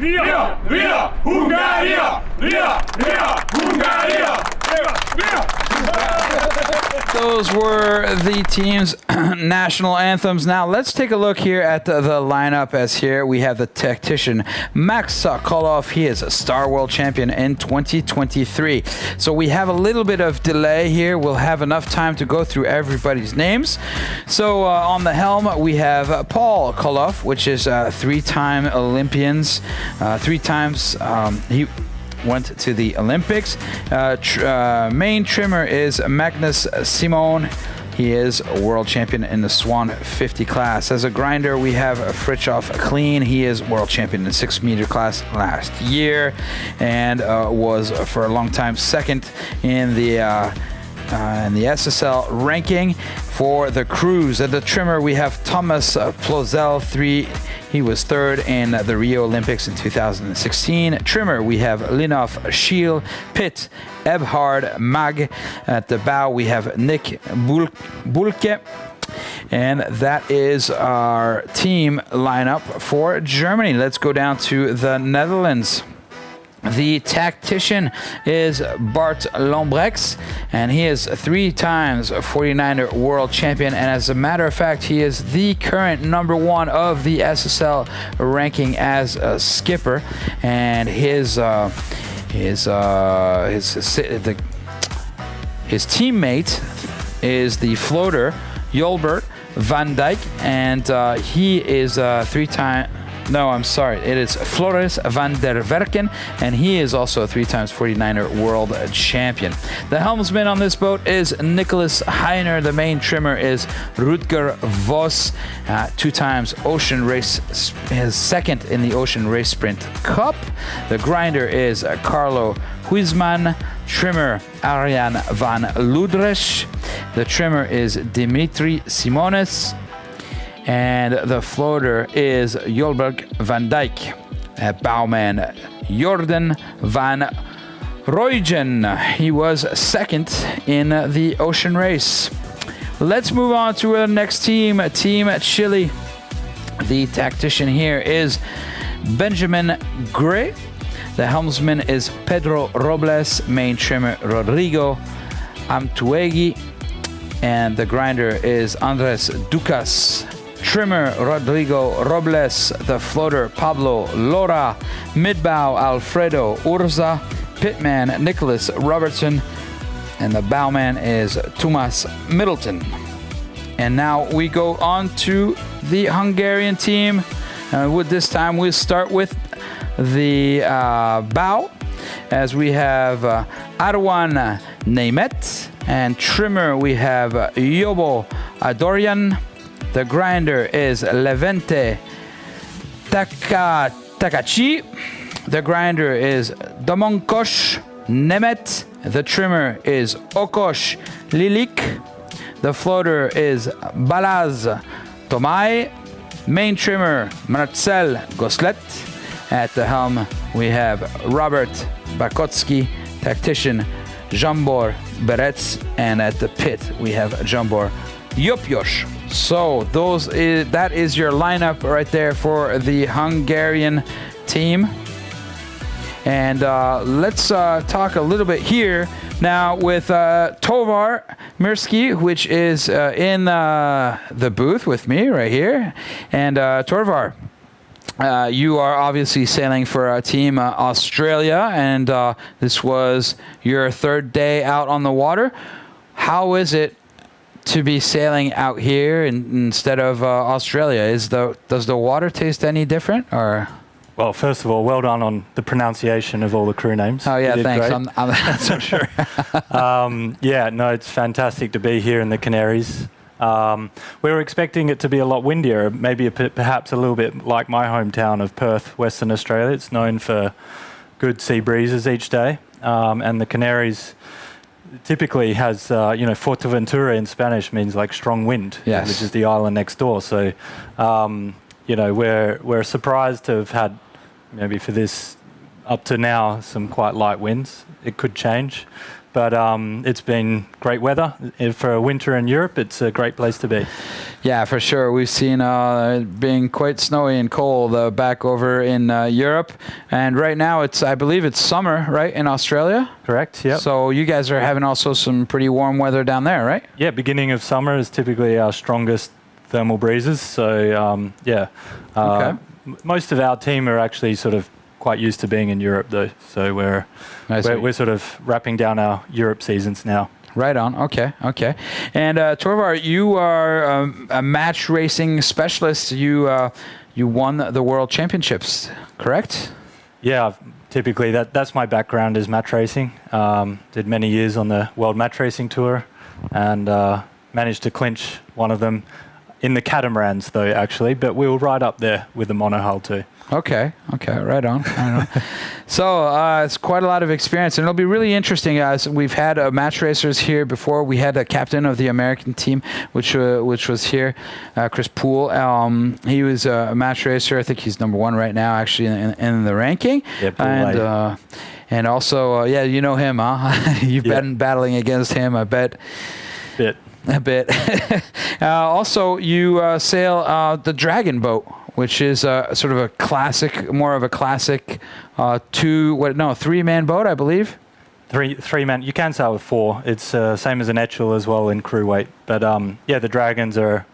Via! Via! Hungaria! Via! Via! Hungaria! Via! Those were the team's national anthems. Now let's take a look here at the lineup. As here we have the tactician Max Sokolov. He is a Star World Champion in 2023. So we have a little bit of delay here. We'll have enough time to go through everybody's names. So on the helm we have Paul Koloff, which is three-time Olympians. Three times he went to the Olympics. Main trimmer is Magnus Simon. He is a world champion in the Swan 50 class. As a grinder, we have Fritjof Clean. He is world champion in the 6 meter class last year and was for a long time second in the SSL ranking. For the crews, at the trimmer, we have Thomas Plozell, he was third in the Rio Olympics in 2016. Trimmer, we have Linov Schiel, Pitt, Ebhard Mag. At the bow, we have Nick Bulke. And that is our team lineup for Germany. Let's go down to the Netherlands. The tactician is Bart Lombrechts, and he is 3 times 49er world champion. And as a matter of fact, he is the current #1 of the SSL ranking as a skipper. And his teammate is the floater Jolbert van Dijk, and he is 3-time. No, I'm sorry. It is Floris van der Werken, and he is also a 3 times 49er world champion. The helmsman on this boat is Nicholas Heiner. The main trimmer is Rutger Vos, 2 times ocean race, his second in the Ocean Race Sprint Cup. The grinder is Carlo Huisman. Trimmer Arjan van Ludrecht. The trimmer is Dimitri Simonis. And the floater is Jolberg van Dijk. Bowman Jordan van Rooijen. He was second in the ocean race. Let's move on to our next team, Team Chile. The tactician here is Benjamin Gray. The helmsman is Pedro Robles. Main trimmer Rodrigo Amtuegi. And the grinder is Andres Ducas. Trimmer Rodrigo Robles, the floater Pablo Lora, midbow Alfredo Urza, pitman Nicholas Robertson, and the bowman is Thomas Middleton. And now we go on to the Hungarian team. With this time we'll start with the bow, as we have Arwan Neymet, and trimmer we have Yobo Adorian. The grinder is Levente Takachi. The grinder is Domonkosh Nemet. The trimmer is Okosh Lilik. The floater is Balaz Tomai. Main trimmer Marcel Goslet. At the helm we have Robert Bakotsky. Tactician Jambor Berets. And at the pit we have Jambor Yopyosh. So that is your lineup right there for the Hungarian team. And let's talk a little bit here now with Tovar Mirsky, which is in the booth with me right here. And Tovar, you are obviously sailing for Team Australia, and this was your 3rd day out on the water. How is it to be sailing out here instead of Australia? Does the water taste any different, or? Well, first of all, well done on the pronunciation of all the crew names. Oh yeah, thanks. I'm that's for sure. Yeah, no, it's fantastic to be here in the Canaries. We were expecting it to be a lot windier, maybe perhaps a little bit like my hometown of Perth, Western Australia. It's known for good sea breezes each day, and the Canaries typically has, Fuerteventura in Spanish means like strong wind, yes, which is the island next door. So, we're surprised to have had, maybe for this up to now, some quite light winds. It could change, but it's been great weather. For winter in Europe, it's a great place to be. Yeah, for sure. We've seen it being quite snowy and cold back over in Europe. And right now, I believe it's summer, right, in Australia? Correct, yeah. So you guys are having also some pretty warm weather down there, right? Yeah, beginning of summer is typically our strongest thermal breezes. So, Okay. Most of our team are actually sort of quite used to being in Europe, though. So we're sort of wrapping down our Europe seasons now. Right on. Okay. And Torvar, you are a match racing specialist. You won the World Championships, correct? Yeah, typically that's my background is match racing. Did many years on the World Match Racing Tour, and managed to clinch one of them in the catamarans, though, actually. But we were right up there with the monohull too. Okay, right on. So it's quite a lot of experience, and it'll be really interesting, guys. We've had match racers here before. We had a captain of the American team, which was here, Chris Poole. He was a match racer. I think he's number 1 right now, actually, in the ranking. Yeah, and also, you know him, huh? You've been battling against him, I bet. A bit. Also, you sail the Dragon boat, which is sort of a classic, more of a classic 3-man boat, I believe. Three-man. You can sail with 4. It's same as an Etchel as well in crew weight. But the Dragons are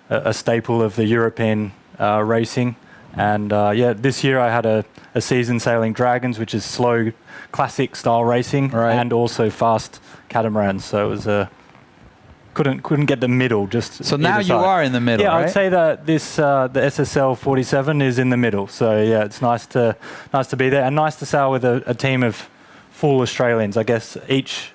a staple of the European racing. And this year I had a season sailing Dragons, which is slow, classic style racing, and also fast catamarans. So it was couldn't get the middle. Just so now you are in the middle. Yeah, right? I'd say that this the SSL 47 is in the middle. So yeah, it's nice to be there, and nice to sail with a team of full Australians. I guess each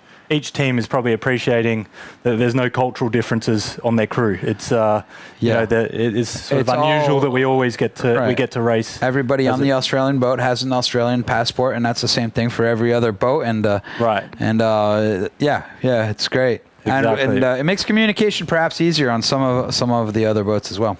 team is probably appreciating that there's no cultural differences on their crew. It's it's sort of unusual that we always get to race. Everybody on the Australian boat has an Australian passport, and that's the same thing for every other boat. And it's great. Exactly. And it makes communication perhaps easier on some of the other boats as well.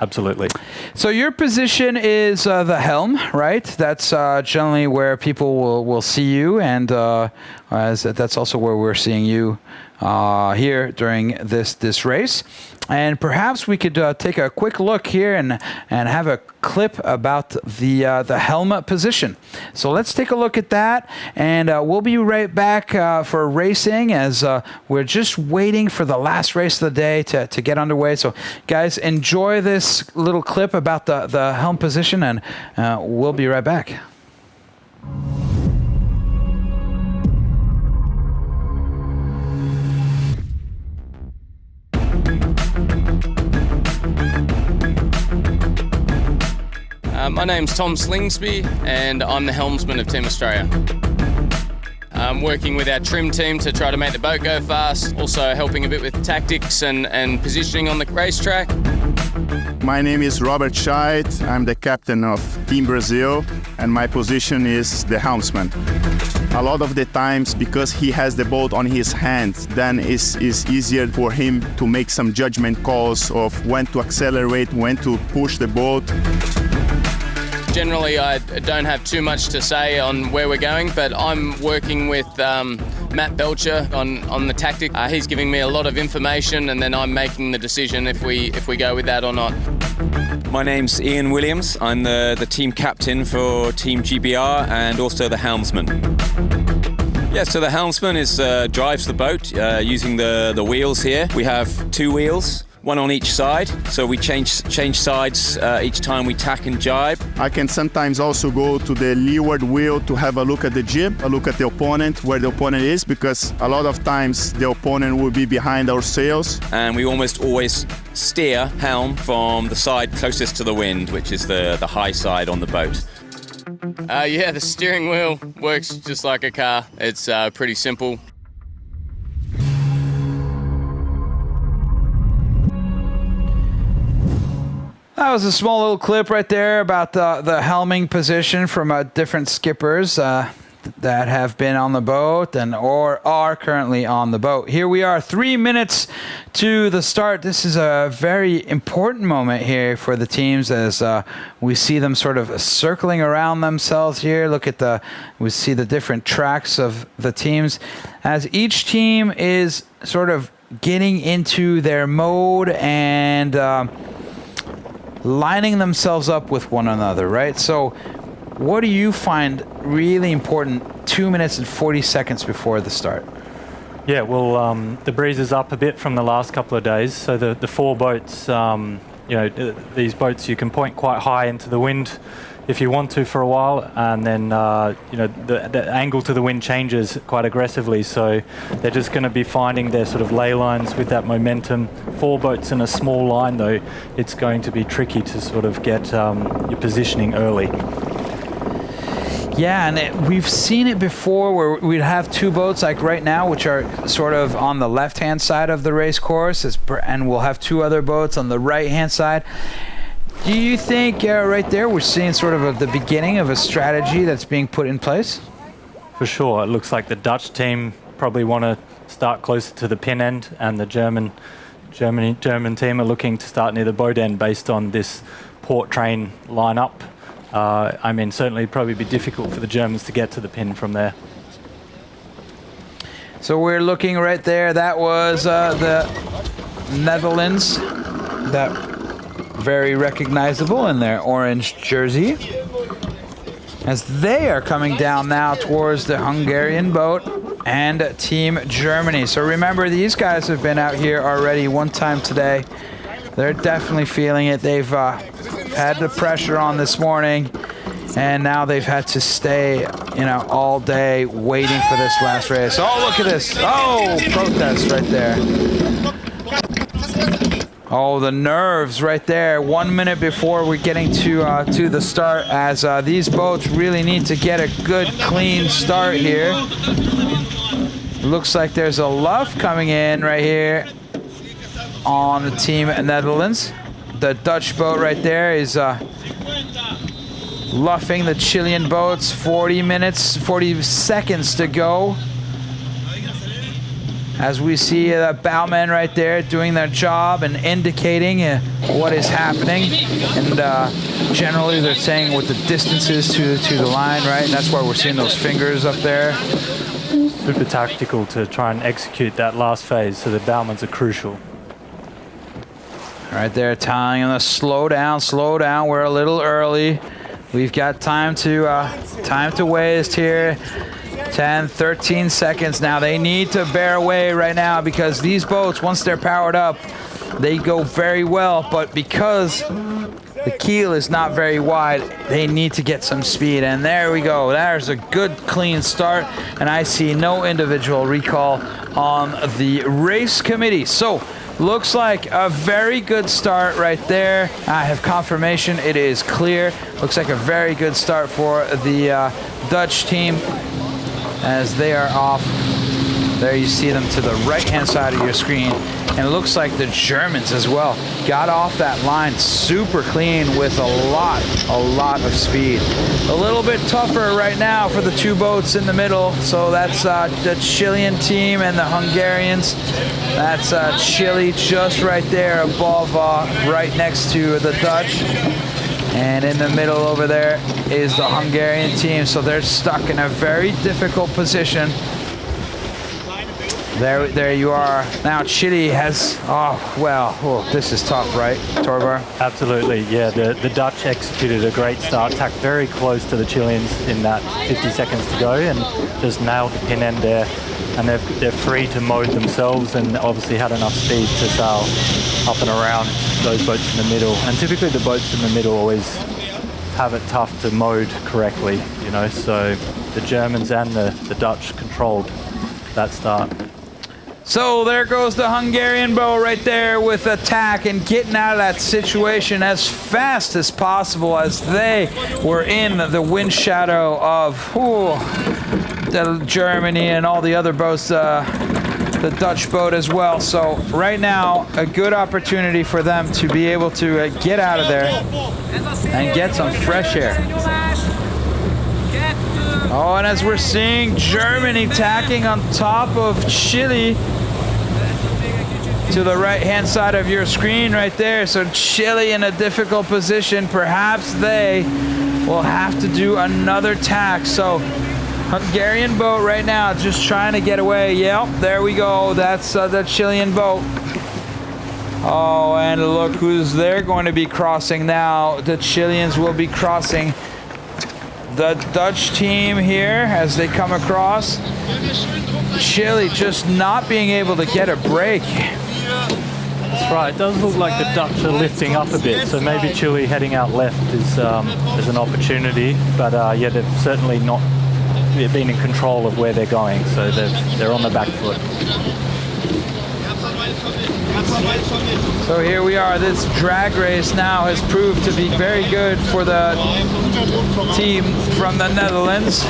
Absolutely. So your position is the helm, right? That's generally where people will see you, and that's also where we're seeing you here during this race. And perhaps we could take a quick look here and have a clip about the helmet position. So let's take a look at that, and we'll be right back for racing as we're just waiting for the last race of the day to get underway. So guys, enjoy this little clip about the helm position, and we'll be right back. My name's Tom Slingsby, and I'm the helmsman of Team Australia. I'm working with our trim team to try to make the boat go fast, also helping a bit with tactics and positioning on the racetrack. My name is Robert Scheidt. I'm the captain of Team Brazil, and my position is the helmsman. A lot of the times, because he has the boat on his hands, then it's easier for him to make some judgment calls of when to accelerate, when to push the boat. Generally, I don't have too much to say on where we're going, but I'm working with Matt Belcher on the tactic. He's giving me a lot of information, and then I'm making the decision if we go with that or not. My name's Ian Williams. I'm the team captain for Team GBR and also the helmsman. Yeah, so the helmsman drives the boat using the wheels here. We have 2 wheels. One on each side, so we change sides each time we tack and jibe. I can sometimes also go to the leeward wheel to have a look at the jib, a look at the opponent, where the opponent is, because a lot of times the opponent will be behind our sails. And we almost always steer helm from the side closest to the wind, which is the high side on the boat. The steering wheel works just like a car. It's pretty simple. That was a small little clip right there about the helming position from different skippers. that have been on the boat and or are currently on the boat. Here we are, 3 minutes to the start. This is a very important moment here for the teams as we see them sort of circling around themselves here. Look at we see the different tracks of the teams as each team is sort of getting into their mode and lining themselves up with one another, right? So what do you find really important 2 minutes and 40 seconds before the start? Yeah, well, the breeze is up a bit from the last couple of days. So the 4 boats, these boats you can point quite high into the wind if you want to for a while, and then the angle to the wind changes quite aggressively, so they're just going to be finding their sort of ley lines with that momentum. 4 boats in a small line though, it's going to be tricky to sort of get your positioning early. Yeah, and we've seen it before where we'd have 2 boats like right now, which are sort of on the left-hand side of the race course, and we'll have 2 other boats on the right-hand side. Do you think right there we're seeing sort of the beginning of a strategy that's being put in place? For sure. It looks like the Dutch team probably want to start closer to the pin end, and the German team are looking to start near the boat end based on this port train lineup. I mean, certainly it'd probably be difficult for the Germans to get to the pin from there. So we're looking right there. That was the Netherlands. That very recognizable in their orange jersey. As they are coming down now towards the Hungarian boat and Team Germany. So remember, these guys have been out here already one time today. They're definitely feeling it. They've had the pressure on this morning, and now they've had to stay, all day waiting for this last race. Oh, look at this. Oh, protest right there. Oh, the nerves right there. 1 minute before we're getting to the start, as these boats really need to get a good, clean start here. Looks like there's a luff coming in right here on the Team Netherlands. The Dutch boat right there is luffing the Chilean boats. 40 seconds to go. As we see the bowmen right there doing their job and indicating what is happening. And generally they're saying what the distance is to the line, right? And that's why we're seeing those fingers up there. Super tactical to try and execute that last phase, so the bowmans are crucial. Right there, telling them to slow down, we're a little early. We've got time to waste here. 10, 13 seconds now. They need to bear away right now because these boats, once they're powered up, they go very well. But because the keel is not very wide, they need to get some speed. And there we go. There's a good, clean start. And I see no individual recall on the race committee. So, looks like a very good start right there. I have confirmation it is clear. Looks like a very good start for the Dutch team as they are off. There you see them to the right-hand side of your screen. And it looks like the Germans as well got off that line super clean with a lot of speed. A little bit tougher right now for the 2 boats in the middle. So that's the Chilean team and the Hungarians. That's Chile just right there above, right next to the Dutch. And in the middle over there is the Hungarian team. So they're stuck in a very difficult position. There you are. Now Chile has, this is tough, right, Torvar? Absolutely, yeah. The Dutch executed a great start, tacked very close to the Chileans in that 50 seconds to go, and just nailed the pin end there. And they're free to mode themselves, and obviously had enough speed to sail up and around those boats in the middle. And typically the boats in the middle always have it tough to mode correctly, so the Germans and the Dutch controlled that start. So there goes the Hungarian boat right there with attack and getting out of that situation as fast as possible as they were in the wind shadow of the Germany and all the other boats, the Dutch boat as well. So right now, a good opportunity for them to be able to get out of there and get some fresh air. Oh, and as we're seeing, Germany tacking on top of Chile to the right-hand side of your screen right there. So Chile in a difficult position. Perhaps they will have to do another tack. So Hungarian boat right now just trying to get away. Yep, there we go. That's the Chilean boat. Oh, and look who's they're going to be crossing now. The Chileans will be crossing. The Dutch team here as they come across. Chile just not being able to get a break. That's right. It does look like the Dutch are lifting up a bit, so maybe Chile heading out left is an opportunity. But yeah, they've certainly not been in control of where they're going, so they're on the back foot. So here we are. This drag race now has proved to be very good for the team from the Netherlands.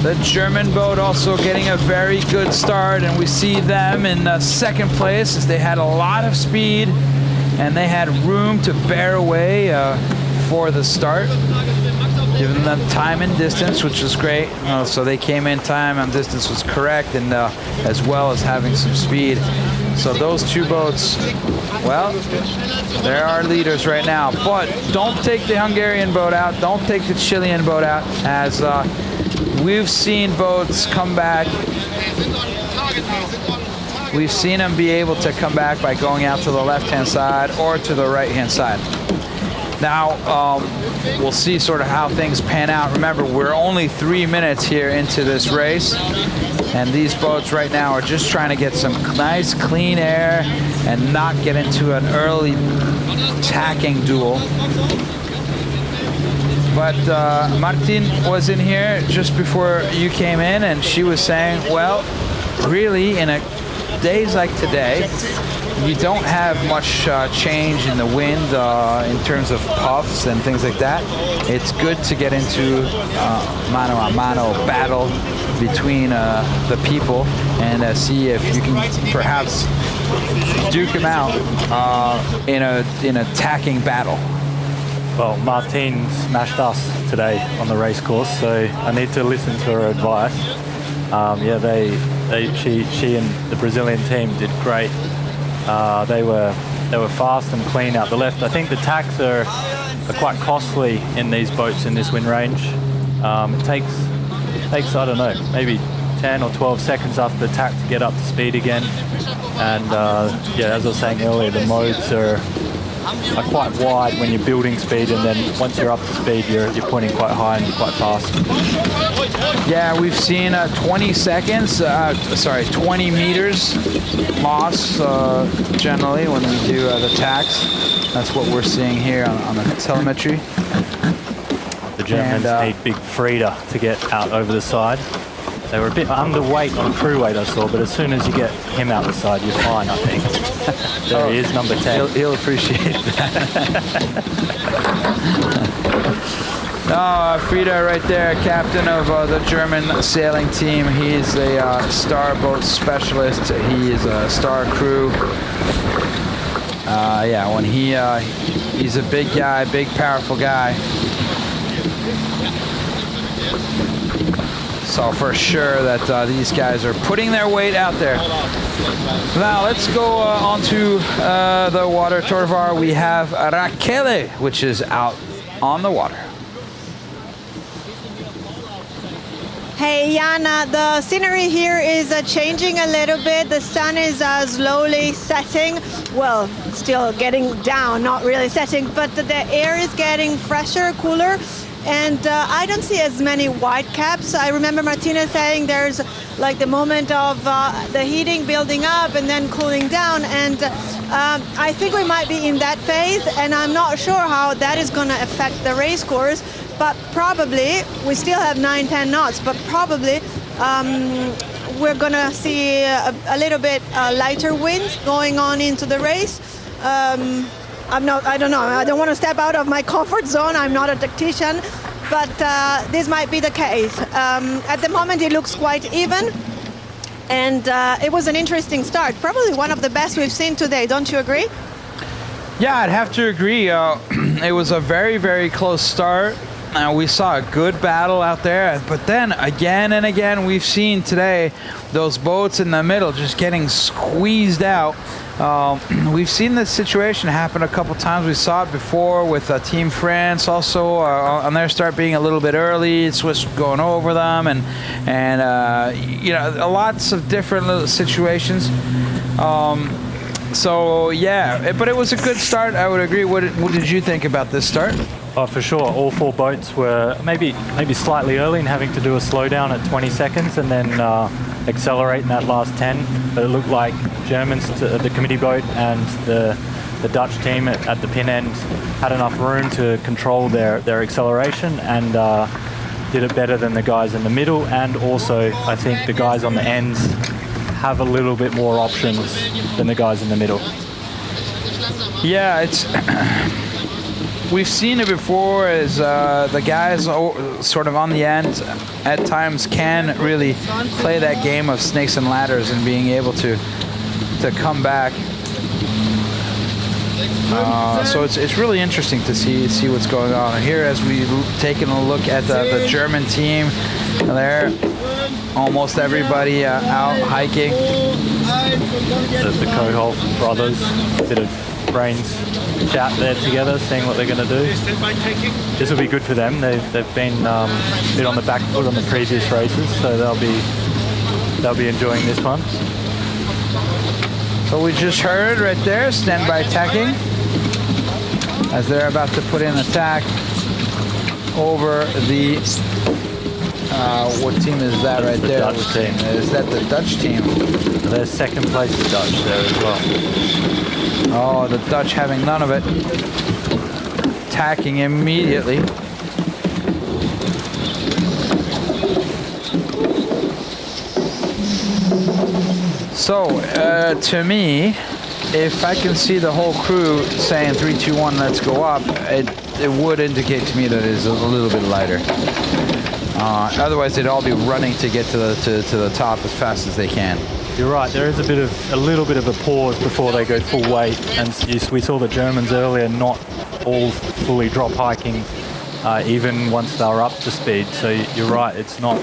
The German boat also getting a very good start, and we see them in second place as they had a lot of speed and they had room to bear away for the start, giving them time and distance, which was great. So they came in time and distance was correct, and as well as having some speed. So those two boats, well, they're our leaders right now. But don't take the Hungarian boat out, don't take the Chilean boat out, as we've seen boats come back. We've seen them be able to come back by going out to the left-hand side or to the right-hand side. Now, we'll see sort of how things pan out. Remember, we're only 3 minutes here into this race, and these boats right now are just trying to get some nice, clean air and not get into an early tacking duel. But Martin was in here just before you came in, and she was saying, well, really, in days like today, you don't have much change in the wind in terms of puffs and things like that. It's good to get into mano a mano battle between the people and see if you can perhaps duke them out in a tacking battle. Well, Martine smashed us today on the race course, so I need to listen to her advice. Yeah, she and the Brazilian team did great. They were fast and clean out the left. I think the tacks are quite costly in these boats in this wind range. It takes I don't know, maybe 10 or 12 seconds after the tack to get up to speed again. And yeah, as I was saying earlier, the modes are quite wide when you're building speed, and then once you're up to speed, you're pointing quite high and quite fast. Yeah, we've seen 20 seconds, 20 meters loss generally when we do the tacks. That's what we're seeing here on the telemetry. The Germans need Big Frieda to get out over the side. They were a bit underweight on crew weight, I saw, but as soon as you get him out the side, you're fine, I think. There he is, number 10. He'll appreciate that. Frieda right there, captain of the German sailing team. He's a star boat specialist. He is a star crew. Yeah, when he's a big guy, big, powerful guy. So for sure that these guys are putting their weight out there. Now let's go onto the water. Torvar, we have Raquel, which is out on the water. Hey Jana, the scenery here is changing a little bit. The sun is slowly setting. Well, still getting down, not really setting, but the air is getting fresher, cooler. And I don't see as many white caps. I remember Martina saying there's like the moment of the heating building up and then cooling down. And I think we might be in that phase. And I'm not sure how that is going to affect the race course. But probably, we still have 9-10 knots, but probably we're going to see a little bit lighter winds going on into the race. I don't know, I don't want to step out of my comfort zone. I'm not a tactician, but this might be the case. At the moment, it looks quite even, and it was an interesting start. Probably one of the best we've seen today, don't you agree? Yeah, I'd have to agree. It was a very, very close start. we saw a good battle out there, but then again and again we've seen today those boats in the middle just getting squeezed out. We've seen this situation happen a couple times. We saw it before with Team France also on their start being a little bit early, Swiss going over them, and you know, lots of different little situations. So yeah, but it was a good start. I would agree. What did you think about this start? Oh, for sure. All 4 boats were maybe slightly early in having to do a slowdown at 20 seconds and then accelerate in that last 10. But it looked like Germans, the committee boat, and the Dutch team at the pin end had enough room to control their acceleration and did it better than the guys in the middle. And also, I think the guys on the ends have a little bit more options than the guys in the middle. Yeah, it's we've seen it before as the guys sort of on the end at times can really play that game of snakes and ladders and being able to come back. So it's really interesting to see what's going on here as we've taken a look at the German team. There, almost everybody out hiking. The Kohoff brothers, a bit of brains chat there together, seeing what they're going to do. This will be good for them. They've been a bit on the back foot on the previous races, so they'll be enjoying this one. So we just heard right there, standby tacking, as they're about to put in a tack over the, what team is that right there? The Dutch team. Is that the Dutch team? They're second place Dutch there as well. Oh, the Dutch having none of it. Tacking immediately. So, to me, if I can see the whole crew saying 3, 2, 1, let's go up, it would indicate to me that it is a little bit lighter. Otherwise, they'd all be running to get to the top as fast as they can. You're right. There is a little bit of a pause before they go full weight, and we saw the Germans earlier not all fully drop hiking, even once they were up to speed. So you're right. It's not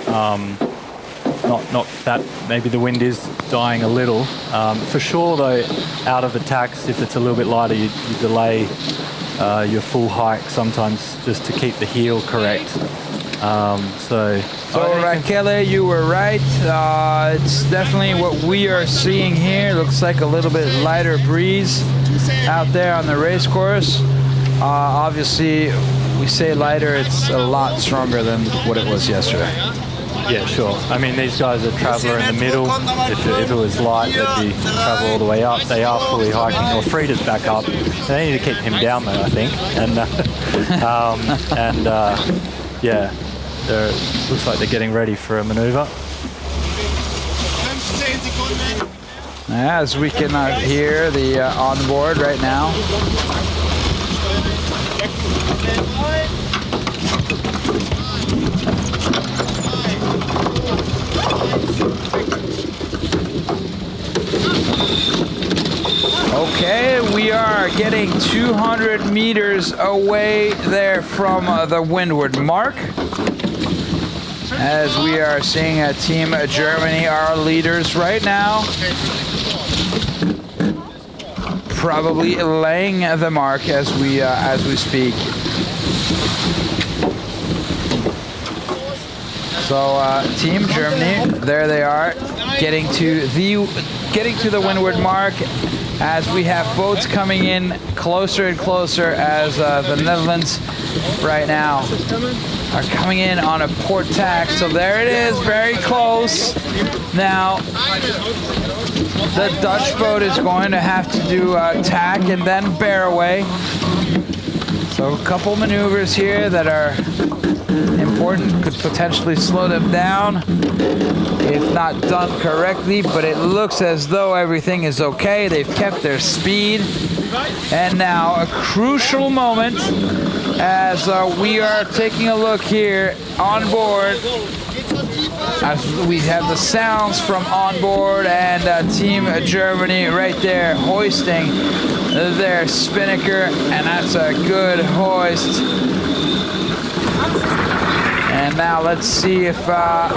that. Maybe the wind is dying a little. For sure, though, out of the tacks, if it's a little bit lighter, you delay your full hike sometimes just to keep the heel correct. So Raquel, you were right. It's definitely what we are seeing here. Looks like a little bit lighter breeze out there on the race course. Obviously, we say lighter, it's a lot stronger than what it was yesterday. Yeah, sure. I mean, these guys are traveller in the middle. If it was light, they'd be travel all the way up. They are fully hiking. Or Frieda's back up. They need to keep him down, though, I think. And yeah. Looks like they're getting ready for a maneuver. As we can hear the onboard right now. Okay, we are getting 200 meters away there from the windward mark. As we are seeing Team Germany, our leaders right now, probably laying the mark as we speak. So Team Germany, there they are, getting to the windward mark. As we have boats coming in closer and closer as the Netherlands right now are coming in on a port tack. So there it is, very close. Now, the Dutch boat is going to have to do tack and then bear away. So a couple maneuvers here that are important, could potentially slow them down if not done correctly, but it looks as though everything is okay. They've kept their speed. And now a crucial moment as we are taking a look here on board as we have the sounds from on board and Team Germany right there hoisting their spinnaker, and that's a good hoist. And now let's see if, yeah,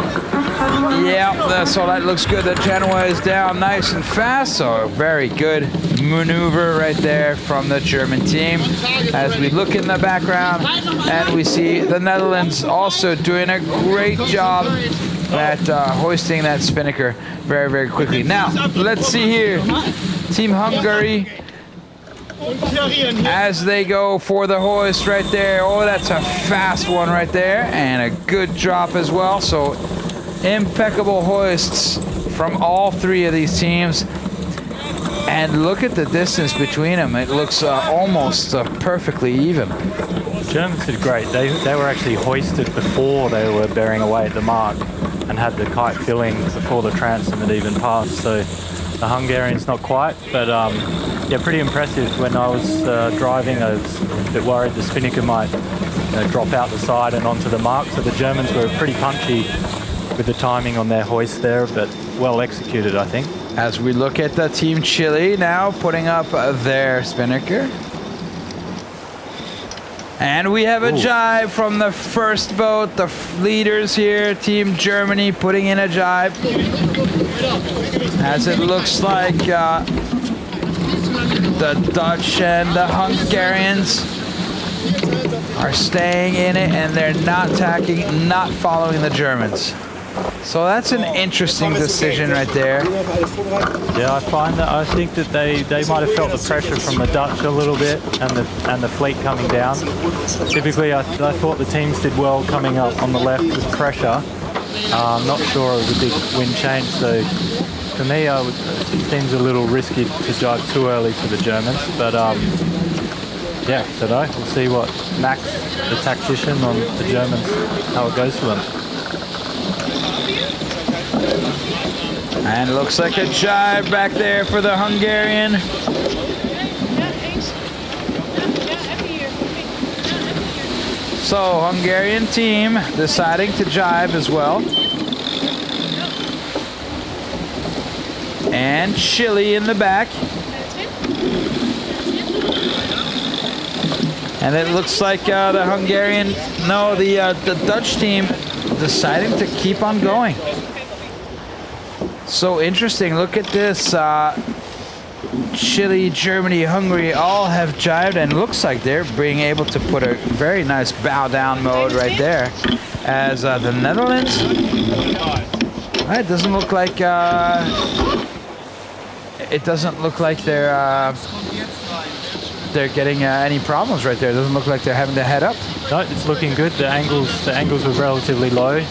so that looks good. The Genoa is down nice and fast, so a very good maneuver right there from the German team. As we look in the background, and we see the Netherlands also doing a great job at hoisting that spinnaker very, very quickly. Now, let's see here. Team Hungary, as they go for the hoist right there. Oh, that's a fast one right there, and a good drop as well. So impeccable hoists from all three of these teams. And look at the distance between them. It looks almost perfectly even. Germans did great. They were actually hoisted before they were bearing away at the mark and had the kite filling before the transom had even passed. So the Hungarians not quite, but yeah, pretty impressive. When I was driving, I was a bit worried the spinnaker might drop out the side and onto the mark. So the Germans were pretty punchy with the timing on their hoist there, but well executed, I think. As we look at the Team Chile now putting up their spinnaker. And we have a jibe from the first boat, the leaders here, Team Germany putting in a jibe. As it looks like the Dutch and the Hungarians are staying in it, and they're not tacking, not following the Germans. So that's an interesting decision right there. Yeah, I think that they might have felt the pressure from the Dutch a little bit, and the fleet coming down. Typically, I thought the teams did well coming up on the left with pressure. I'm not sure it was a big wind change, so for me, it seems a little risky to jibe too early for the Germans. But yeah, don't know. We'll see what Max, the tactician on the Germans, how it goes for them. And it looks like a jibe back there for the Hungarian. So, Hungarian team deciding to jibe as well. And Chile in the back. And it looks like the Hungarian, no, the Dutch team deciding to keep on going. So interesting. Look at this. Chile, Germany, Hungary all have jibed, and looks like they're being able to put a very nice bow down mode right there. As the Netherlands, it doesn't look like they're getting any problems right there. It doesn't look like they're having to head up. No, it's looking good. The angles were relatively low.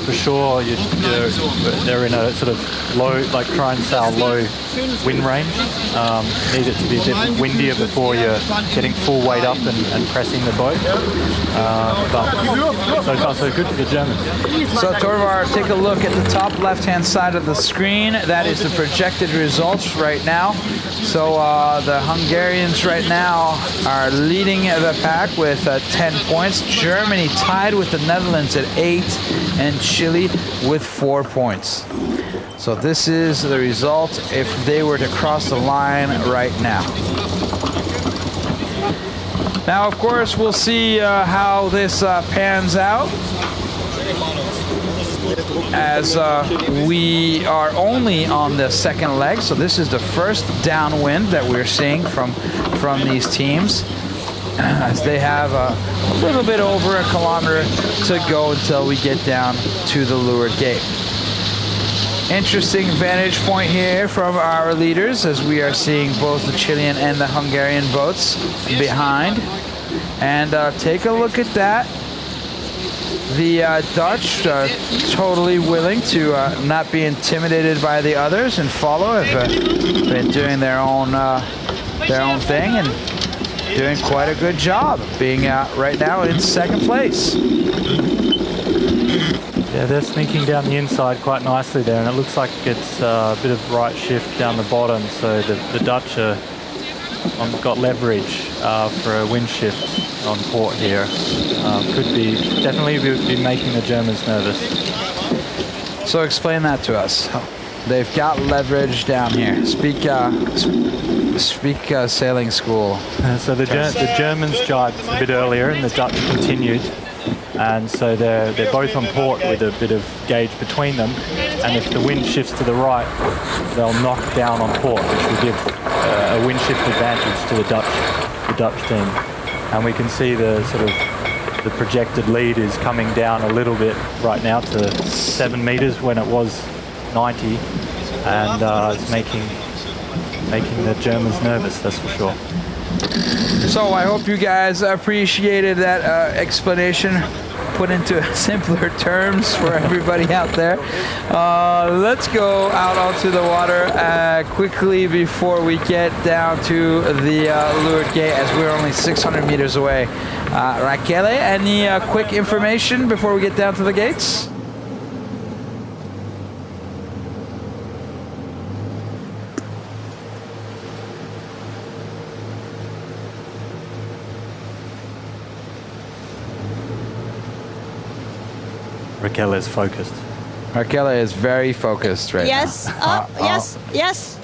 For sure, they're in a sort of low, like try and sail low wind range. Need it to be a bit windier before you're getting full weight up and pressing the boat. But so far so good for the Germans. So Torvar, take a look at the top left-hand side of the screen. That is the projected results right now. So the Hungarians right now are leading the pack with 10 points. Germany tied with the Netherlands at 8, and Chile with 4 points. So this is the result if they were to cross the line right now. Now, of course, we'll see how this pans out, as we are only on the second leg. So this is the first downwind that we're seeing from these teams, as they have a little bit over a kilometer to go until we get down to the leeward gate. Interesting vantage point here from our leaders, as we are seeing both the Chilean and the Hungarian boats behind. And take a look at that. The Dutch totally willing to not be intimidated by the others and follow. Have been doing their own thing and doing quite a good job, being right now in second place. Yeah, they're sneaking down the inside quite nicely there, and it looks like it's a bit of right shift down the bottom, so the Dutch are got leverage for a wind shift on port here. Could be definitely be making the Germans nervous. So explain that to us. They've got leverage down here. Speak sailing school. So the Germans jibed a bit earlier, and the Dutch continued. and so they're both on port with a bit of gauge between them, and if the wind shifts to the right, they'll knock down on port, which will give a wind shift advantage to the Dutch team. And we can see the projected lead is coming down a little bit right now to 7 meters when it was 90, and it's making the Germans nervous, that's for sure. So I hope you guys appreciated that explanation put into simpler terms for everybody out there. Let's go out onto the water quickly before we get down to the leeward gate, as we're only 600 meters away. Raquel, any quick information before we get down to the gates? Raquel is focused. Raquel is very focused right yes. now. Yes.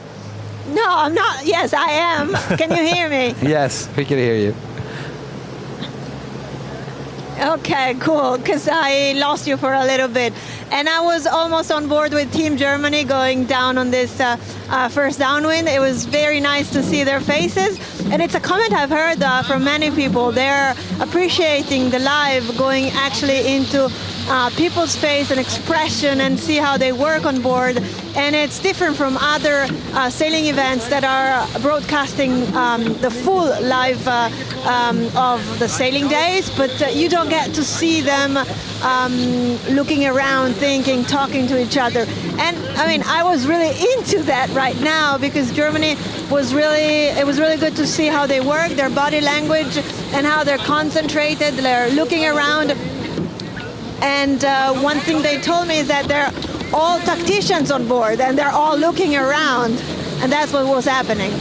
No, I'm not. Yes, I am. Can you hear me? Yes, we can hear you. Okay, cool, because I lost you for a little bit. And I was almost on board with Team Germany going down on this first downwind. It was very nice to see their faces. And it's a comment I've heard from many people. They're appreciating the live, going actually into people's face and expression and see how they work on board. And it's different from other sailing events that are broadcasting the full live of the sailing days, but you don't get to see them looking around, thinking, talking to each other. And I mean, I was really into that right now, because Germany was it was really good to see how they work, their body language, and how they're concentrated, they're looking around. And one thing they told me is that they're all tacticians on board, and they're all looking around, and that's what was happening.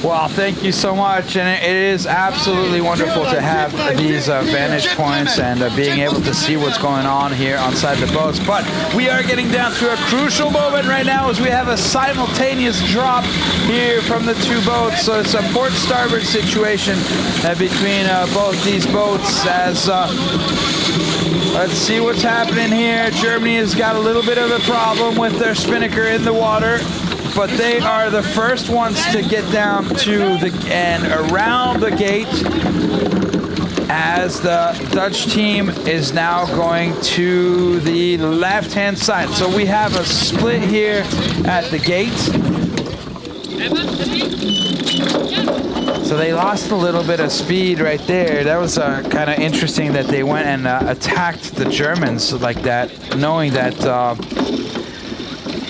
Well, thank you so much, and it is absolutely wonderful to have these vantage points and being able to see what's going on here inside the boats. But we are getting down to a crucial moment right now, as we have a simultaneous drop here from the two boats. So it's a port starboard situation between both these boats. As let's see what's happening here. Germany has got a little bit of a problem with their spinnaker in the water, but they are the first ones to get down to and around the gate, as the Dutch team is now going to the left-hand side. So we have a split here at the gate. So they lost a little bit of speed right there. That was kind of interesting that they went and attacked the Germans like that, knowing that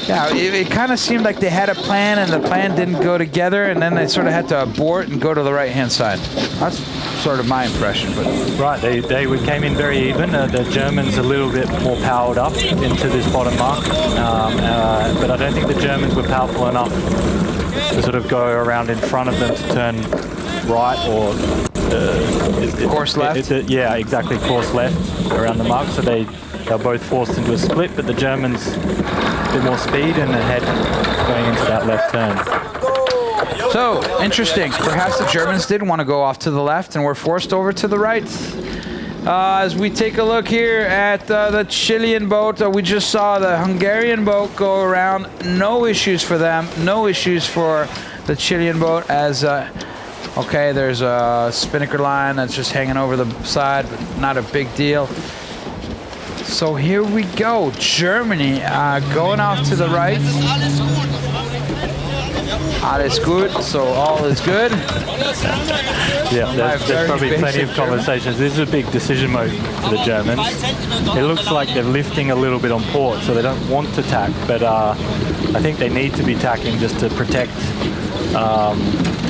yeah, it kind of seemed like they had a plan, and the plan didn't go together, and then they sort of had to abort and go to the right-hand side. That's sort of my impression. But right, they came in very even. The Germans a little bit more powered up into this bottom mark, but I don't think the Germans were powerful enough to sort of go around in front of them to turn right or course left. Yeah, exactly, course left around the mark. So they're both forced into a split, but the Germans a bit more speed and ahead going into that left turn. So interesting. Perhaps the Germans did want to go off to the left and were forced over to the right. As we take a look here at the Chilean boat, we just saw the Hungarian boat go around. No issues for them. No issues for the Chilean boat. As okay, there's a spinnaker line that's just hanging over the side, but not a big deal. So here we go. Germany going off to the right. Alles gut, so all is good. Yeah, there's probably plenty of conversations. This is a big decision mode for the Germans. It looks like they're lifting a little bit on port, so they don't want to tack, but I think they need to be tacking just to protect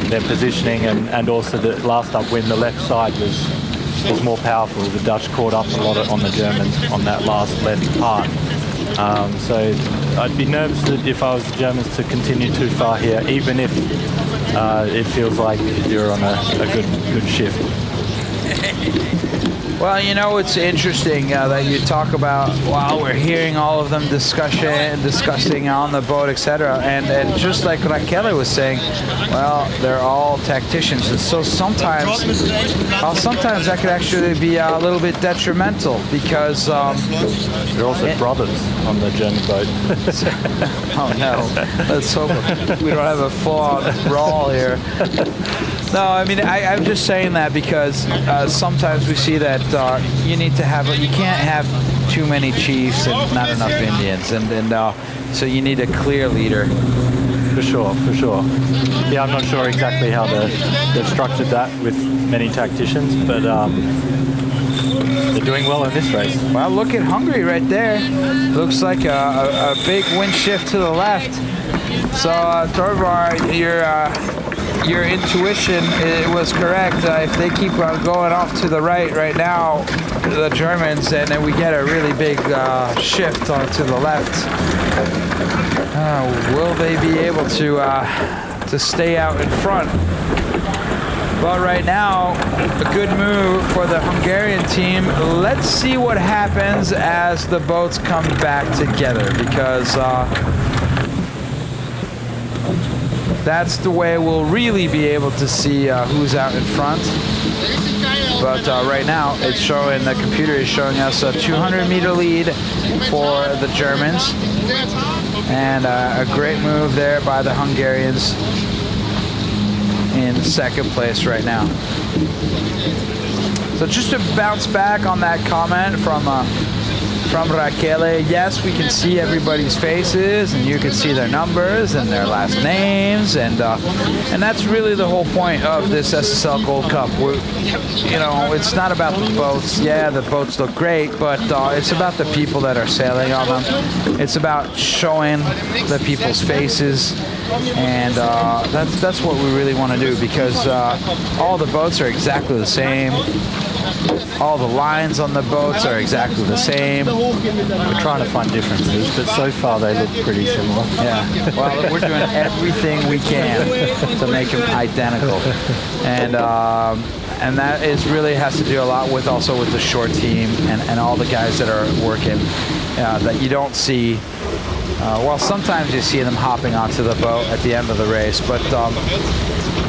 their positioning, and also the last upwind, the left side was more powerful. The Dutch caught up a lot on the Germans on that last left part. So I'd be nervous if I was the Germans to continue too far here, even if it feels like you're on a good shift. Well, you know, it's interesting that you talk about, wow, we're hearing all of them discussing on the boat, etc. And just like Raquel was saying, well, they're all tacticians. And so sometimes that could actually be a little bit detrimental because... they're also brothers on the German boat. Oh, no. Let's hope we don't have a full-on brawl here. No, I mean, I'm just saying that because sometimes we see that you can't have too many chiefs and not enough Indians, and so you need a clear leader. For sure. Yeah, I'm not sure exactly how they've structured that with many tacticians, but they're doing well in this race. Well, look at Hungary right there. Looks like a big wind shift to the left. So, Torvar, your intuition was correct. If they keep going off to the right now, the Germans, and then we get a really big shift onto the left. Will they be able to stay out in front? Well, right now, a good move for the Hungarian team. Let's see what happens as the boats come back together, because that's the way we'll really be able to see who's out in front. But right now, it's showing, the computer is showing us a 200-meter lead for the Germans. And a great move there by the Hungarians in second place right now. So just to bounce back on that comment from Raquel, yes, we can see everybody's faces, and you can see their numbers and their last names, and that's really the whole point of this SSL Gold Cup. You know, it's not about the boats. Yeah, the boats look great, but it's about the people that are sailing on them. It's about showing the people's faces, and that's what we really want to do, because all the boats are exactly the same. All the lines on the boats are exactly the same. We're trying to find differences, but so far they look pretty similar. Yeah, well, we're doing everything we can to make them identical. And that really has to do a lot with also with the short team and all the guys that are working that you don't see. Well, sometimes you see them hopping onto the boat at the end of the race, but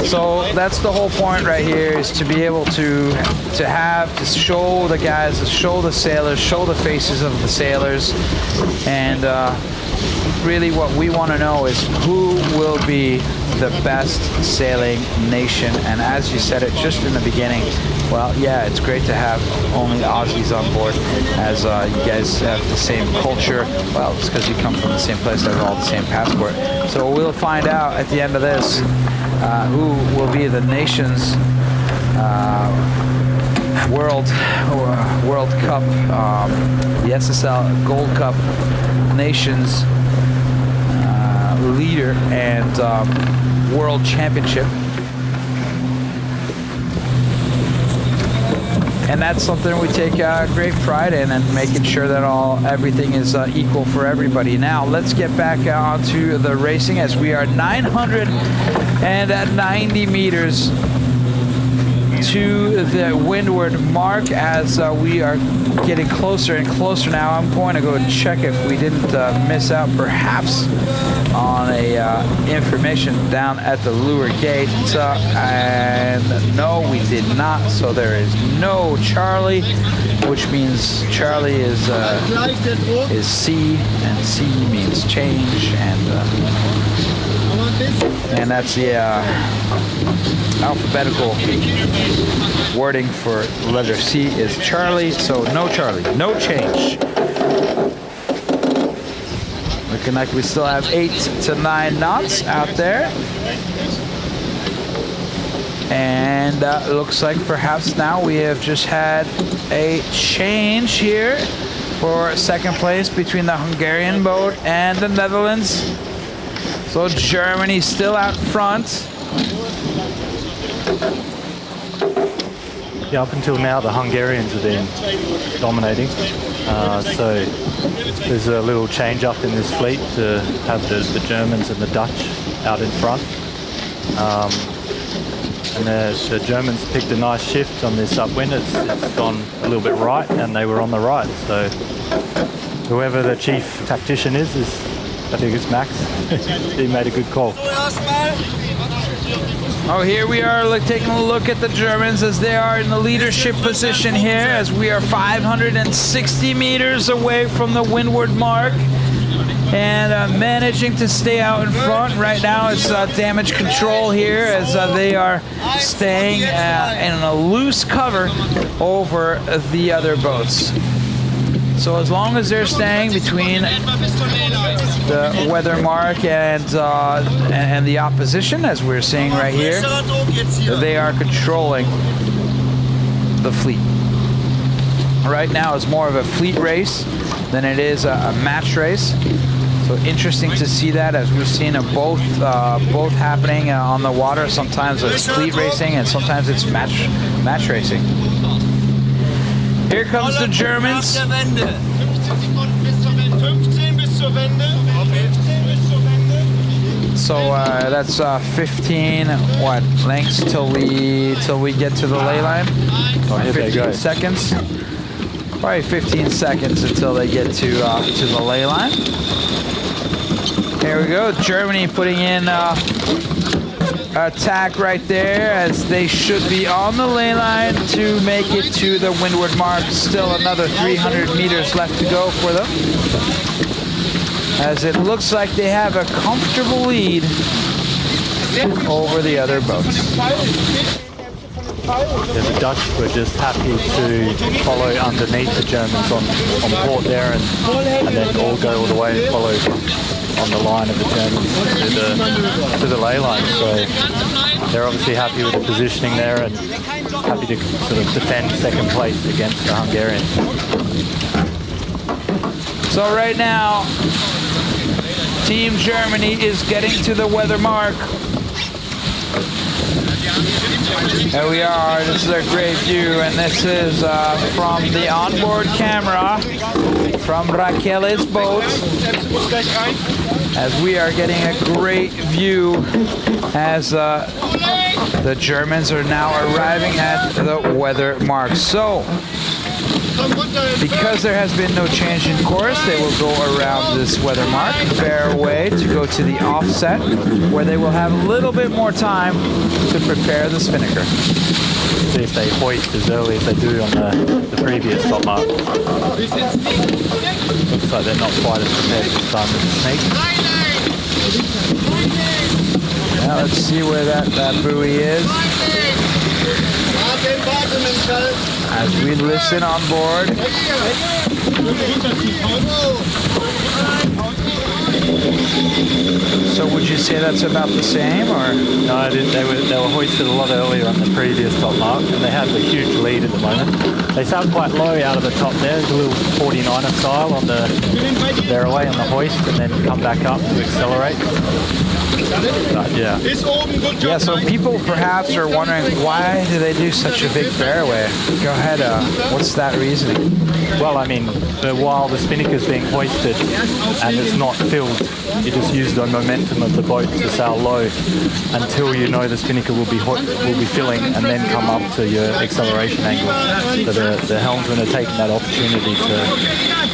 so that's the whole point right here, is to be able to show the guys, to show the sailors, show the faces of the sailors, and really what we want to know is who will be the best sailing nation. And as you said it just in the beginning, well, yeah, it's great to have only Aussies on board, as you guys have the same culture. Well, it's because you come from the same place, have all the same passport. So we'll find out at the end of this who will be the nation's World Cup, the SSL Gold Cup Nations leader and World Championship. And that's something we take great pride in, and making sure that everything is equal for everybody. Now let's get back onto the racing, as we are 990 meters to the windward mark, as we are getting closer and closer now. I'm going to go and check if we didn't miss out perhaps on a information down at the Lure Gate, and no, we did not. So there is no Charlie, which means Charlie is C, and C means change, and that's the alphabetical wording for letter C is Charlie. So no Charlie, no change. Looking like we still have 8 to 9 knots out there. And it looks like perhaps now we have just had a change here for second place between the Hungarian boat and the Netherlands. So Germany still out front. Yeah, up until now the Hungarians have been dominating. So there's a little change up in this fleet to have the Germans and the Dutch out in front. And the Germans picked a nice shift on this upwind. It's gone a little bit right, and they were on the right. So whoever the chief tactician is I think it's Max. He made a good call. Oh, here we are taking a look at the Germans as they are in the leadership position here, as we are 560 meters away from the windward mark. And managing to stay out in front. Right now it's damage control here as they are staying in a loose cover over the other boats. So as long as they're staying between the weather mark and the opposition, as we're seeing right here, they are controlling the fleet. Right now it's more of a fleet race than it is a match race. So interesting to see that, as we've seen both happening on the water. Sometimes it's fleet racing and sometimes it's match racing. Here comes the Germans. So that's 15 lengths till we get to the ley line. 15 seconds. Probably 15 seconds until they get to the ley line. Here we go, Germany putting in attack right there, as they should be on the ley line to make it to the windward mark. Still another 300 meters left to go for them, as it looks like they have a comfortable lead over the other boats. The Dutch were just happy to follow underneath the Germans on port there, and then all go all the way and follow on the line of the Germans to the ley line. So they're obviously happy with the positioning there and happy to sort of defend second place against the Hungarians. So right now, Team Germany is getting to the weather mark. Here we are, this is a great view, and this is from the onboard camera from Raquel's boat, as we are getting a great view as the Germans are now arriving at the weather mark. So, because there has been no change in course, they will go around this weather mark, bear away to go to the offset, where they will have a little bit more time to prepare the spinnaker. See if they hoist as early as they do on the previous top mark. Looks like they're not quite as prepared this time with the snake. Now let's see where that buoy is, as we listen on board. So would you say that's about the same, or? No, they were hoisted a lot earlier on the previous top mark, and they have a huge lead at the moment. They start quite low out of the top there. There's a little 49er style on they're away on the hoist and then come back up to accelerate. But yeah. Yeah, so people perhaps are wondering, why do they do such a big bear-away? Go ahead, what's that reasoning? Well, I mean, while the spinnaker is being hoisted and it's not filled, you just use the momentum of the boat to sail low until you know the spinnaker will be filling, and then come up to your acceleration angle. So the helmsmen are taking that opportunity to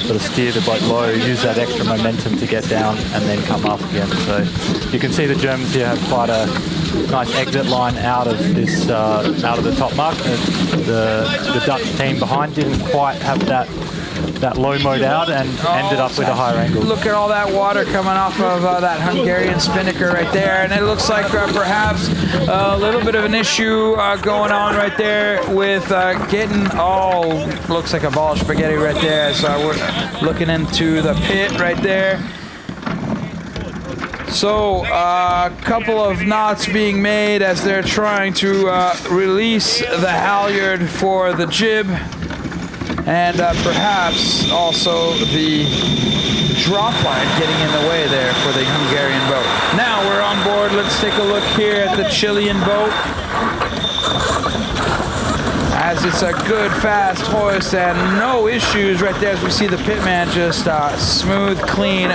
sort of steer the boat low, use that extra momentum to get down, and then come up again. So you can see the Germans here have quite a nice exit line out of this out of the top mark. The Dutch team behind didn't quite have that low mode out and ended up with a higher angle. Look at all that water coming off of that Hungarian spinnaker right there, and it looks like perhaps a little bit of an issue going on right there with getting, looks like a ball of spaghetti right there. So we're looking into the pit right there. So a couple of knots being made as they're trying to release the halyard for the jib, and perhaps also the drop line getting in the way there for the Hungarian boat. Now we're on board. Let's take a look here at the Chilean boat, as it's a good fast hoist and no issues right there, as we see the pitman just smooth, clean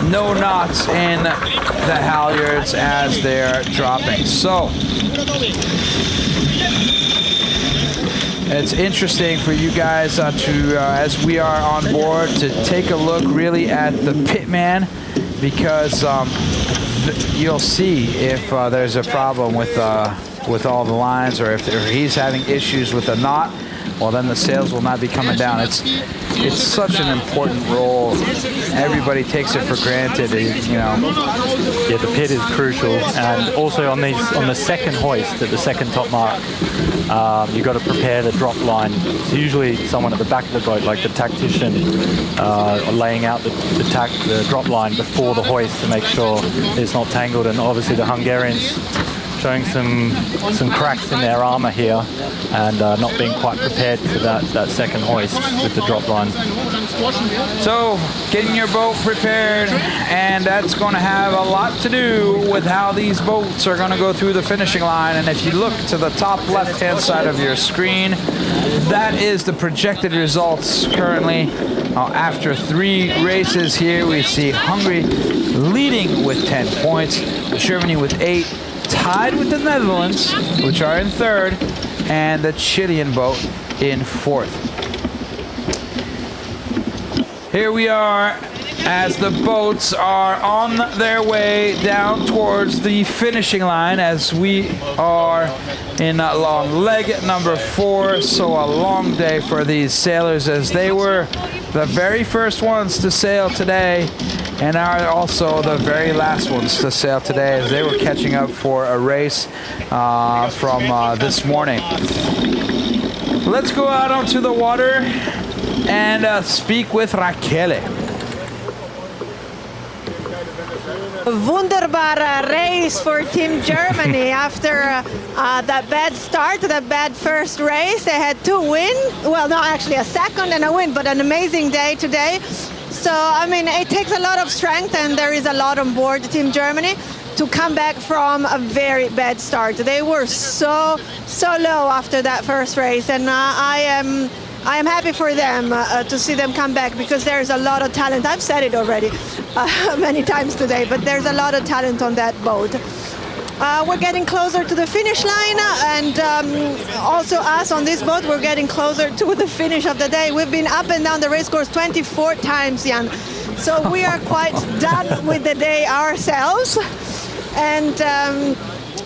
no knots in the halyards as they're dropping. So it's interesting for you guys as we are on board, to take a look really at the pitman, because you'll see if there's a problem with all the lines, or if he's having issues with a knot. Well, then the sails will not be coming down. It's such an important role. Everybody takes it for granted, you know. Yeah, the pit is crucial, and also on the second hoist at the second top mark, you've got to prepare the drop line. It's usually someone at the back of the boat, like the tactician, laying out the drop line before the hoist to make sure it's not tangled. And obviously the Hungarians showing some cracks in their armor here, and not being quite prepared for that second hoist with the drop line. So getting your boat prepared, and that's going to have a lot to do with how these boats are going to go through the finishing line. And if you look to the top left-hand side of your screen, that is the projected results currently. After 3 races here, we see Hungary leading with 10 points, Germany with 8, tied with the Netherlands, which are in 3rd, and the Chilean boat in 4th. Here we are as the boats are on their way down towards the finishing line, as we are in long leg number 4. So a long day for these sailors, as they were the very first ones to sail today, and are also the very last ones to sail today, as they were catching up for a race from this morning. Let's go out onto the water and speak with Rachele. Wunderbare race for Team Germany. After that bad start, that bad first race, they had 2 wins. Well, no, actually a second and a win, but an amazing day today. So, I mean, it takes a lot of strength, and there is a lot on board Team Germany to come back from a very bad start. They were so low after that first race, and I am happy for them to see them come back, because there's a lot of talent. I've said it already many times today, but there's a lot of talent on that boat. We're getting closer to the finish line, and also us on this boat, we're getting closer to the finish of the day. We've been up and down the race course 24 times, Jan. So we are quite done with the day ourselves. And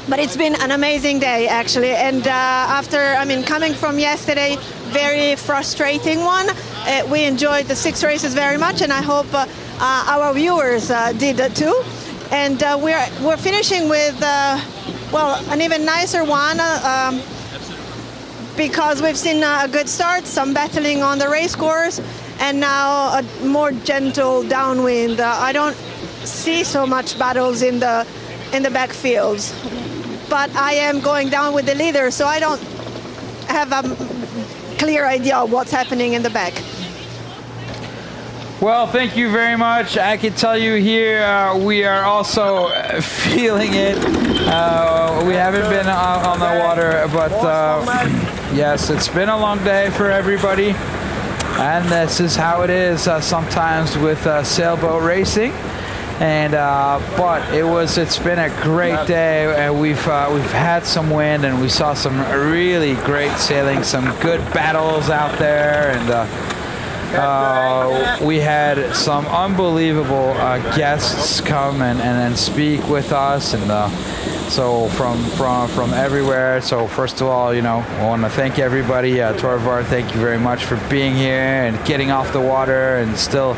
but it's been an amazing day, actually. And coming from yesterday, very frustrating one, we enjoyed the 6 races very much, and I hope our viewers did too. And we're finishing with an even nicer one, because we've seen a good start, some battling on the race course, and now a more gentle downwind. I don't see so much battles in the backfields, but I am going down with the leader, so I don't have a clear idea of what's happening in the back. Well, thank you very much. I can tell you here, we are also feeling it. We haven't been on the water, but yes, it's been a long day for everybody. And this is how it is sometimes with sailboat racing. And but it's been a great day, and we've had some wind, and we saw some really great sailing, some good battles out there, and we had some unbelievable guests come and speak with us, and so from everywhere. So first of all, I want to thank everybody. Torvar, thank you very much for being here and getting off the water and still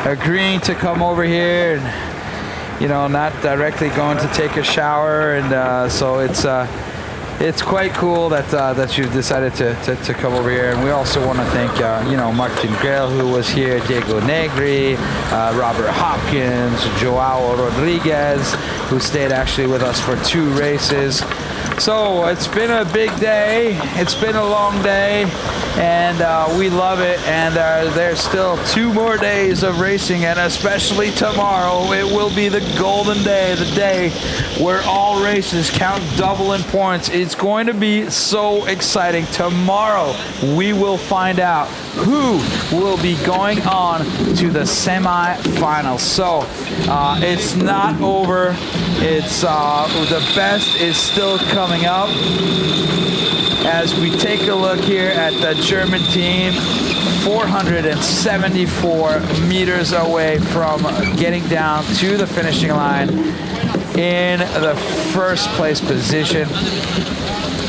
agreeing to come over here, and not directly going to take a shower, and so it's quite cool that you've decided to come over here. And we also want to thank Martin Grell, who was here, Diego Negri, Robert Hopkins, Joao Rodriguez, who stayed actually with us for 2 races. So it's been a big day. It's been a long day. and we love it. And there's still 2 more days of racing, and especially tomorrow, it will be the golden day, the day where all races count double in points. It's going to be so exciting. Tomorrow, we will find out who will be going on to the semi-finals. So it's not over. It's the best is still coming up. As we take a look here at the German team, 474 meters away from getting down to the finishing line in the first place position.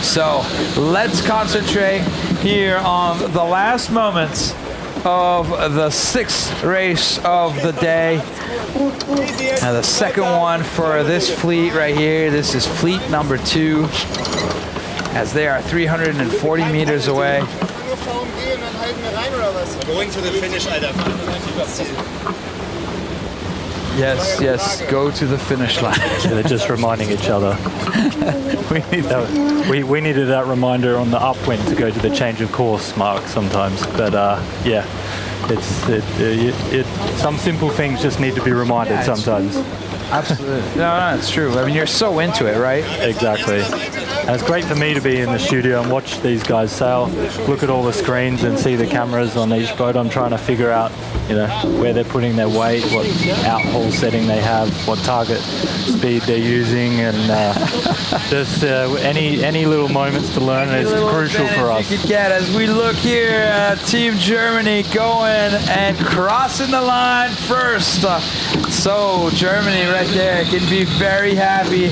So let's concentrate here on the last moments of the 6th race of the day. Now the second one for this fleet right here. This is fleet number 2, as they are 340 meters away. Going to the finish, Alter. Yes, yes, go to the finish line. They're just reminding each other. We needed that reminder on the upwind to go to the change of course mark sometimes. But yeah, some simple things just need to be reminded sometimes. Absolutely. No, it's true. I mean, you're so into it, right? Exactly. And it's great for me to be in the studio and watch these guys sail, look at all the screens and see the cameras on each boat. I'm trying to figure out, where they're putting their weight, what out-haul setting they have, what target speed they're using, and just any little moments to learn is crucial for us. You could get as we look here at Team Germany going and crossing the line first. So Germany right there can be very happy.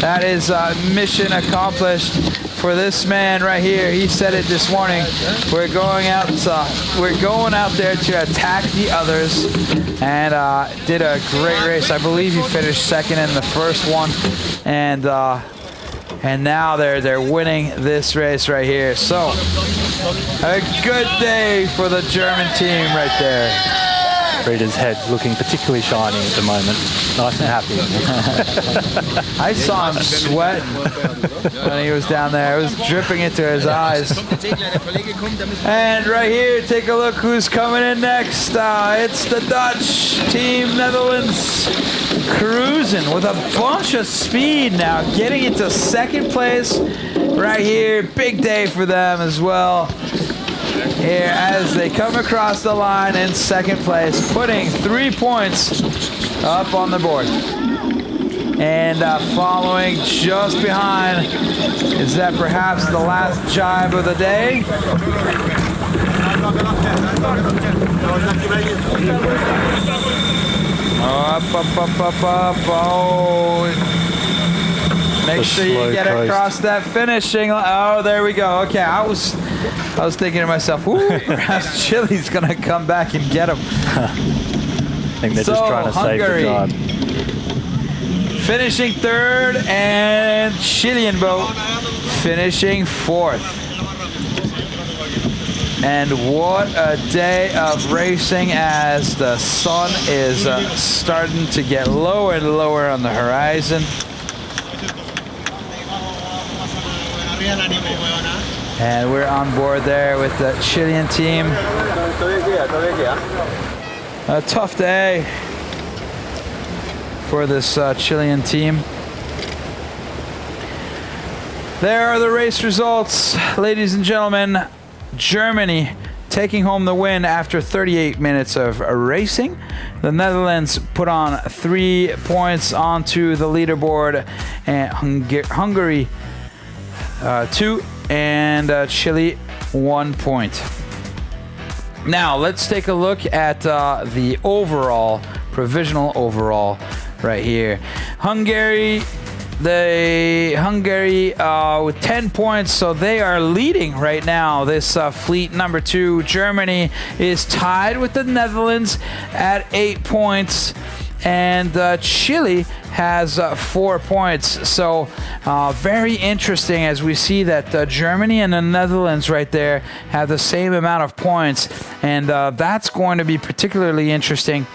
That is mission accomplished for this man right here. He said it this morning. We're going out there to attack the others, and did a great race. I believe he finished 2nd in the first one, and now they're winning this race right here. So a good day for the German team right there. Frida's head's looking particularly shiny at the moment. Nice and happy. I saw him sweating when he was down there. It was dripping into his eyes. And right here, take a look who's coming in next. It's the Dutch Team Netherlands, cruising with a bunch of speed now, getting into 2nd place right here. Big day for them as well. Here as they come across the line in 2nd place, putting 3 points up on the board. And following just behind, is that perhaps the last jibe of the day? Up. Oh. Make sure you get across that finishing line. Oh, there we go. Okay, I was thinking to myself, ooh, perhaps Chile's going to come back and get him. I think they're just trying to Hungary save the job. Finishing 3rd, and Chilean boat finishing 4th. And what a day of racing as the sun is starting to get lower and lower on the horizon. And we're on board there with the Chilean team. A tough day for this Chilean team. There are the race results, ladies and gentlemen. Germany taking home the win after 38 minutes of racing. The Netherlands put on 3 points onto the leaderboard, and Hungary 2, and Chile 1 point. Now let's take a look at the overall, provisional overall right here. Hungary with 10 points, so they are leading right now. This fleet number 2. Germany is tied with the Netherlands at 8 points. And Chile has 4 points. So very interesting as we see that Germany and the Netherlands right there have the same amount of points. And that's going to be particularly interesting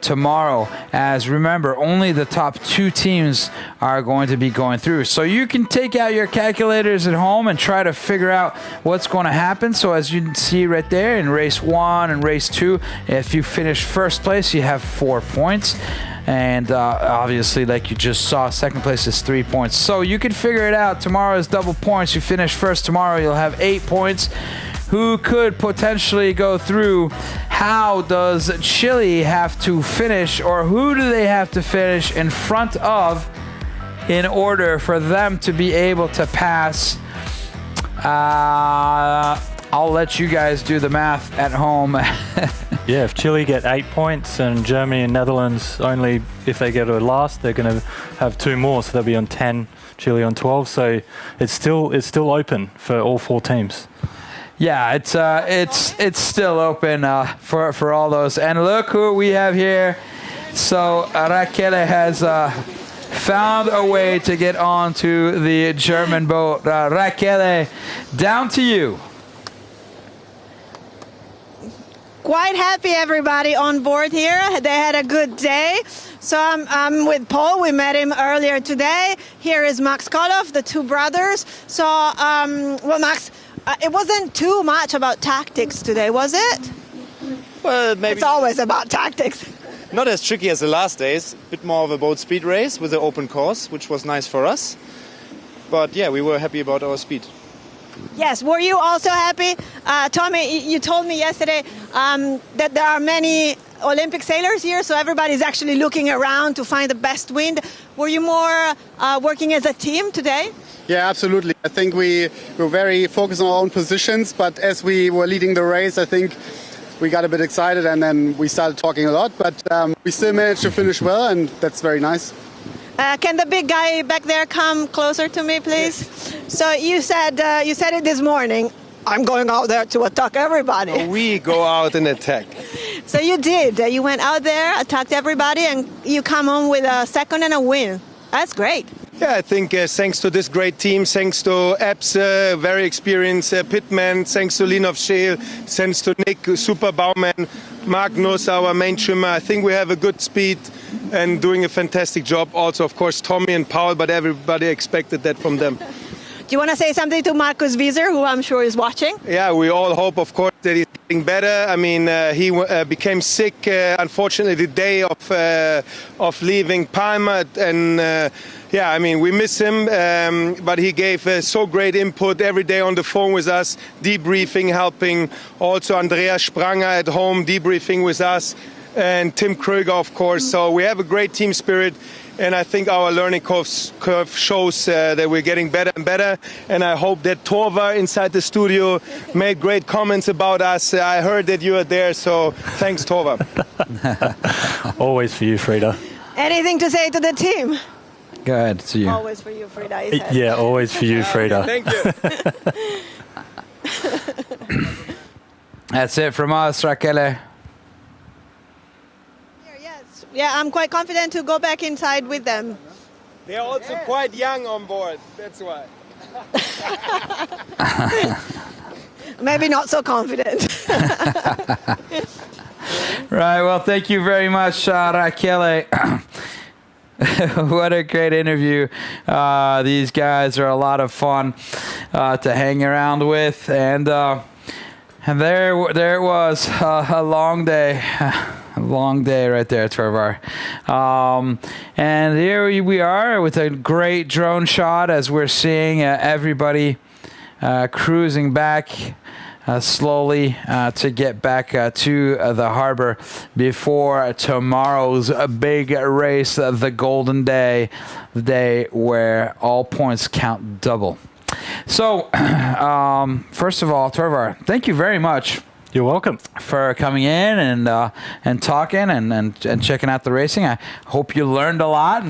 tomorrow. As remember, only the top 2 teams are going to be going through. So you can take out your calculators at home and try to figure out what's going to happen. So as you can see right there, in race 1 and race 2, if you finish first place, you have 4 points. And obviously, like you just saw, second place is 3 points. So you can figure it out. Tomorrow is double points. You finish first tomorrow, you'll have 8 points. Who could potentially go through? How does Chile have to finish, or who do they have to finish in front of in order for them to be able to pass? I'll let you guys do the math at home. Yeah, if Chile get 8 points and Germany and Netherlands only, if they go to last, they're going to have 2 more, so they'll be on 10, Chile on 12. So it's still open for all 4 teams. Yeah, it's still open for all those. And look who we have here. So Raquel has found a way to get onto the German boat. Raquel, down to you. Quite happy everybody on board here. They had a good day. So I'm with Paul. We met him earlier today. Here is Max Koloff, the 2 brothers. So, well, Max, it wasn't too much about tactics today, was it? Well, maybe. It's always about tactics. Not as tricky as the last days. A bit more of a boat speed race with an open course, which was nice for us. But yeah, we were happy about our speed. Yes, were you also happy? Tommy, you told me yesterday that there are many Olympic sailors here, so everybody's actually looking around to find the best wind. Were you more working as a team today? Yeah, absolutely. I think we were very focused on our own positions, but as we were leading the race, I think we got a bit excited and then we started talking a lot, but we still managed to finish well, and that's very nice. Can the big guy back there come closer to me, please? Yes. So you said it this morning. I'm going out there to attack everybody. We go out and attack. So you did. You went out there, attacked everybody, and you come home with a second and a win. That's great. Yeah, I think thanks to this great team, thanks to Epps, very experienced pitman, thanks to Linov Scheel, thanks to Nick, Super Baumann, Magnus, our main trimmer. I think we have a good speed and doing a fantastic job. Also, of course, Tommy and Paul, but everybody expected that from them. Do you want to say something to Markus Wieser, who I'm sure is watching? Yeah, we all hope, of course, that he's getting better. I mean, he became sick, unfortunately, the day of leaving Palma. And yeah, I mean, we miss him, but he gave so great input every day on the phone with us, debriefing, helping. Also, Andreas Spranger at home, debriefing with us. And Tim Kröger, of course. So we have a great team spirit. And I think our learning curve shows that we're getting better and better. And I hope that Torva inside the studio made great comments about us. I heard that you were there, so thanks, Torva. Always for you, Frida. Anything to say to the team? Go ahead, to you. Always for you, Frida, he said. Yeah, always for you, Frida. Thank you. That's it from us, Raquel. Yeah, I'm quite confident to go back inside with them. They're also quite young on board, that's why. Maybe not so confident. Right, well, thank you very much, Raquel. What a great interview. These guys are a lot of fun to hang around with. And there it was, a long day. A long day right there, Torvar. And here we are with a great drone shot as we're seeing everybody cruising back slowly to get back to the harbor before tomorrow's big race, the Golden Day, the day where all points count double. So, first of all, Torvar, thank you very much. You're welcome for coming in and talking and checking out the racing. I hope you learned a lot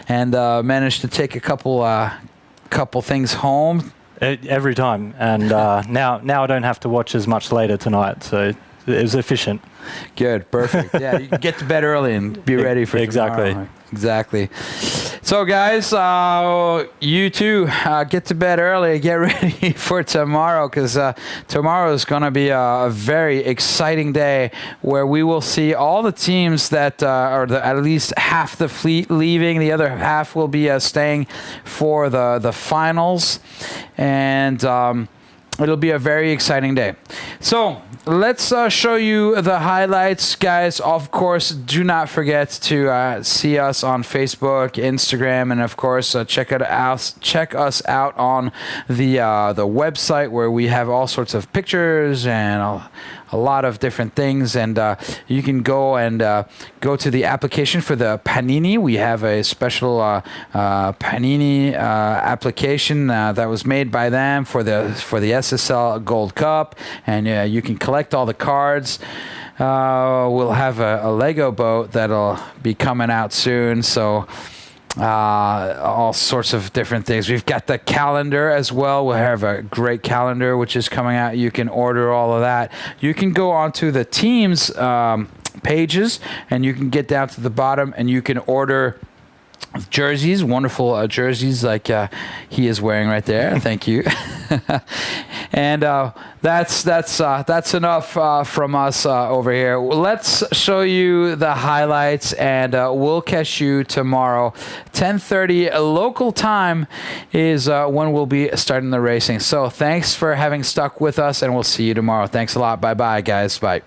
and managed to take a couple things home. Every time, and now I don't have to watch as much later tonight, so it was efficient. Good, perfect. Yeah, you can get to bed early and be ready for exactly. Tomorrow. Exactly. So guys, you too, get to bed early, get ready for tomorrow, because tomorrow is going to be a very exciting day where we will see all the teams that are at least half the fleet leaving. The other half will be staying for the finals, and it'll be a very exciting day. So let's show you the highlights, guys. Of course, do not forget to see us on Facebook, Instagram, and of course check us out on the website, where we have all sorts of pictures and a lot of different things, and you can go to the application for the Panini. We have a special Panini application that was made by them for the SSL Gold Cup, and you can collect all the cards. We'll have a Lego boat that'll be coming out soon, so all sorts of different things. We've got the calendar as well. We'll have a great calendar which is coming out. You can order all of that. You can go onto the teams pages, and you can get down to the bottom, and you can order jerseys, wonderful jerseys like he is wearing right there. Thank you. And that's enough from us over here. Let's show you the highlights, and we'll catch you tomorrow. 10:30 local time is when we'll be starting the racing. So thanks for having stuck with us, and we'll see you tomorrow. Thanks a lot. Bye-bye, guys. Bye.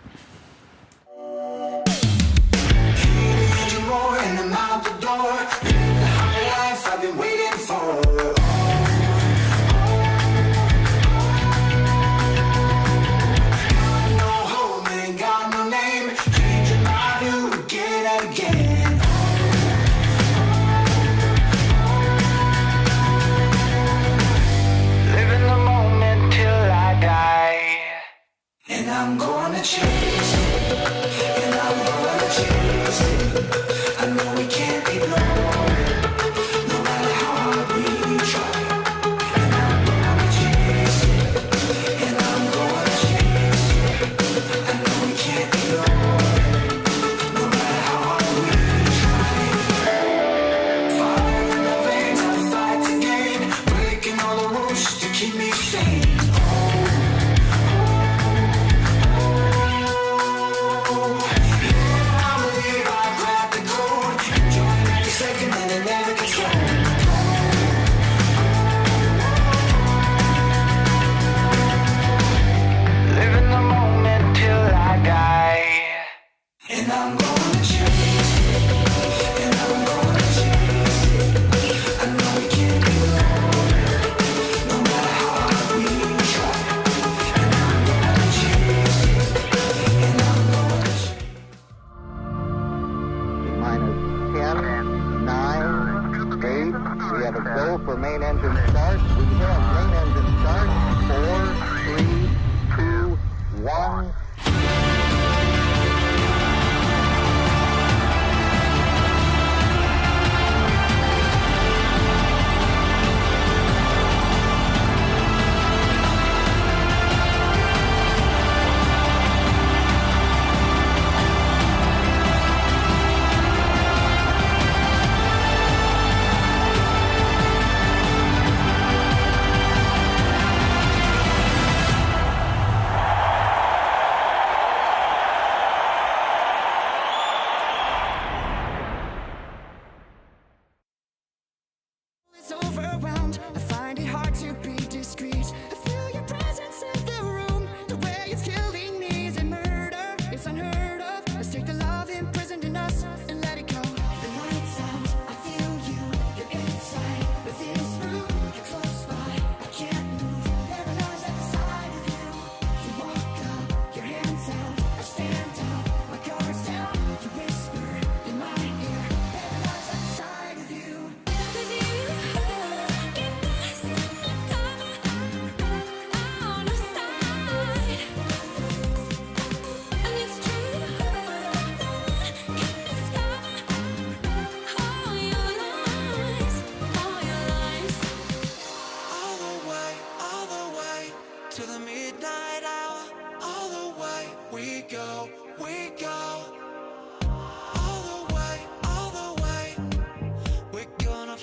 I'm gonna chase it, and I'm gonna chase it. I know we can't ignore it, no matter how hard we try. And I'm gonna chase it, and I'm gonna chase it. I know we can't ignore it, no matter how hard we try. Fire in the veins, I fight to gain, breaking all the rules to keep me sane. For main engine start. We have main engine start. 4, 3, 2, 1. All the way, we're gonna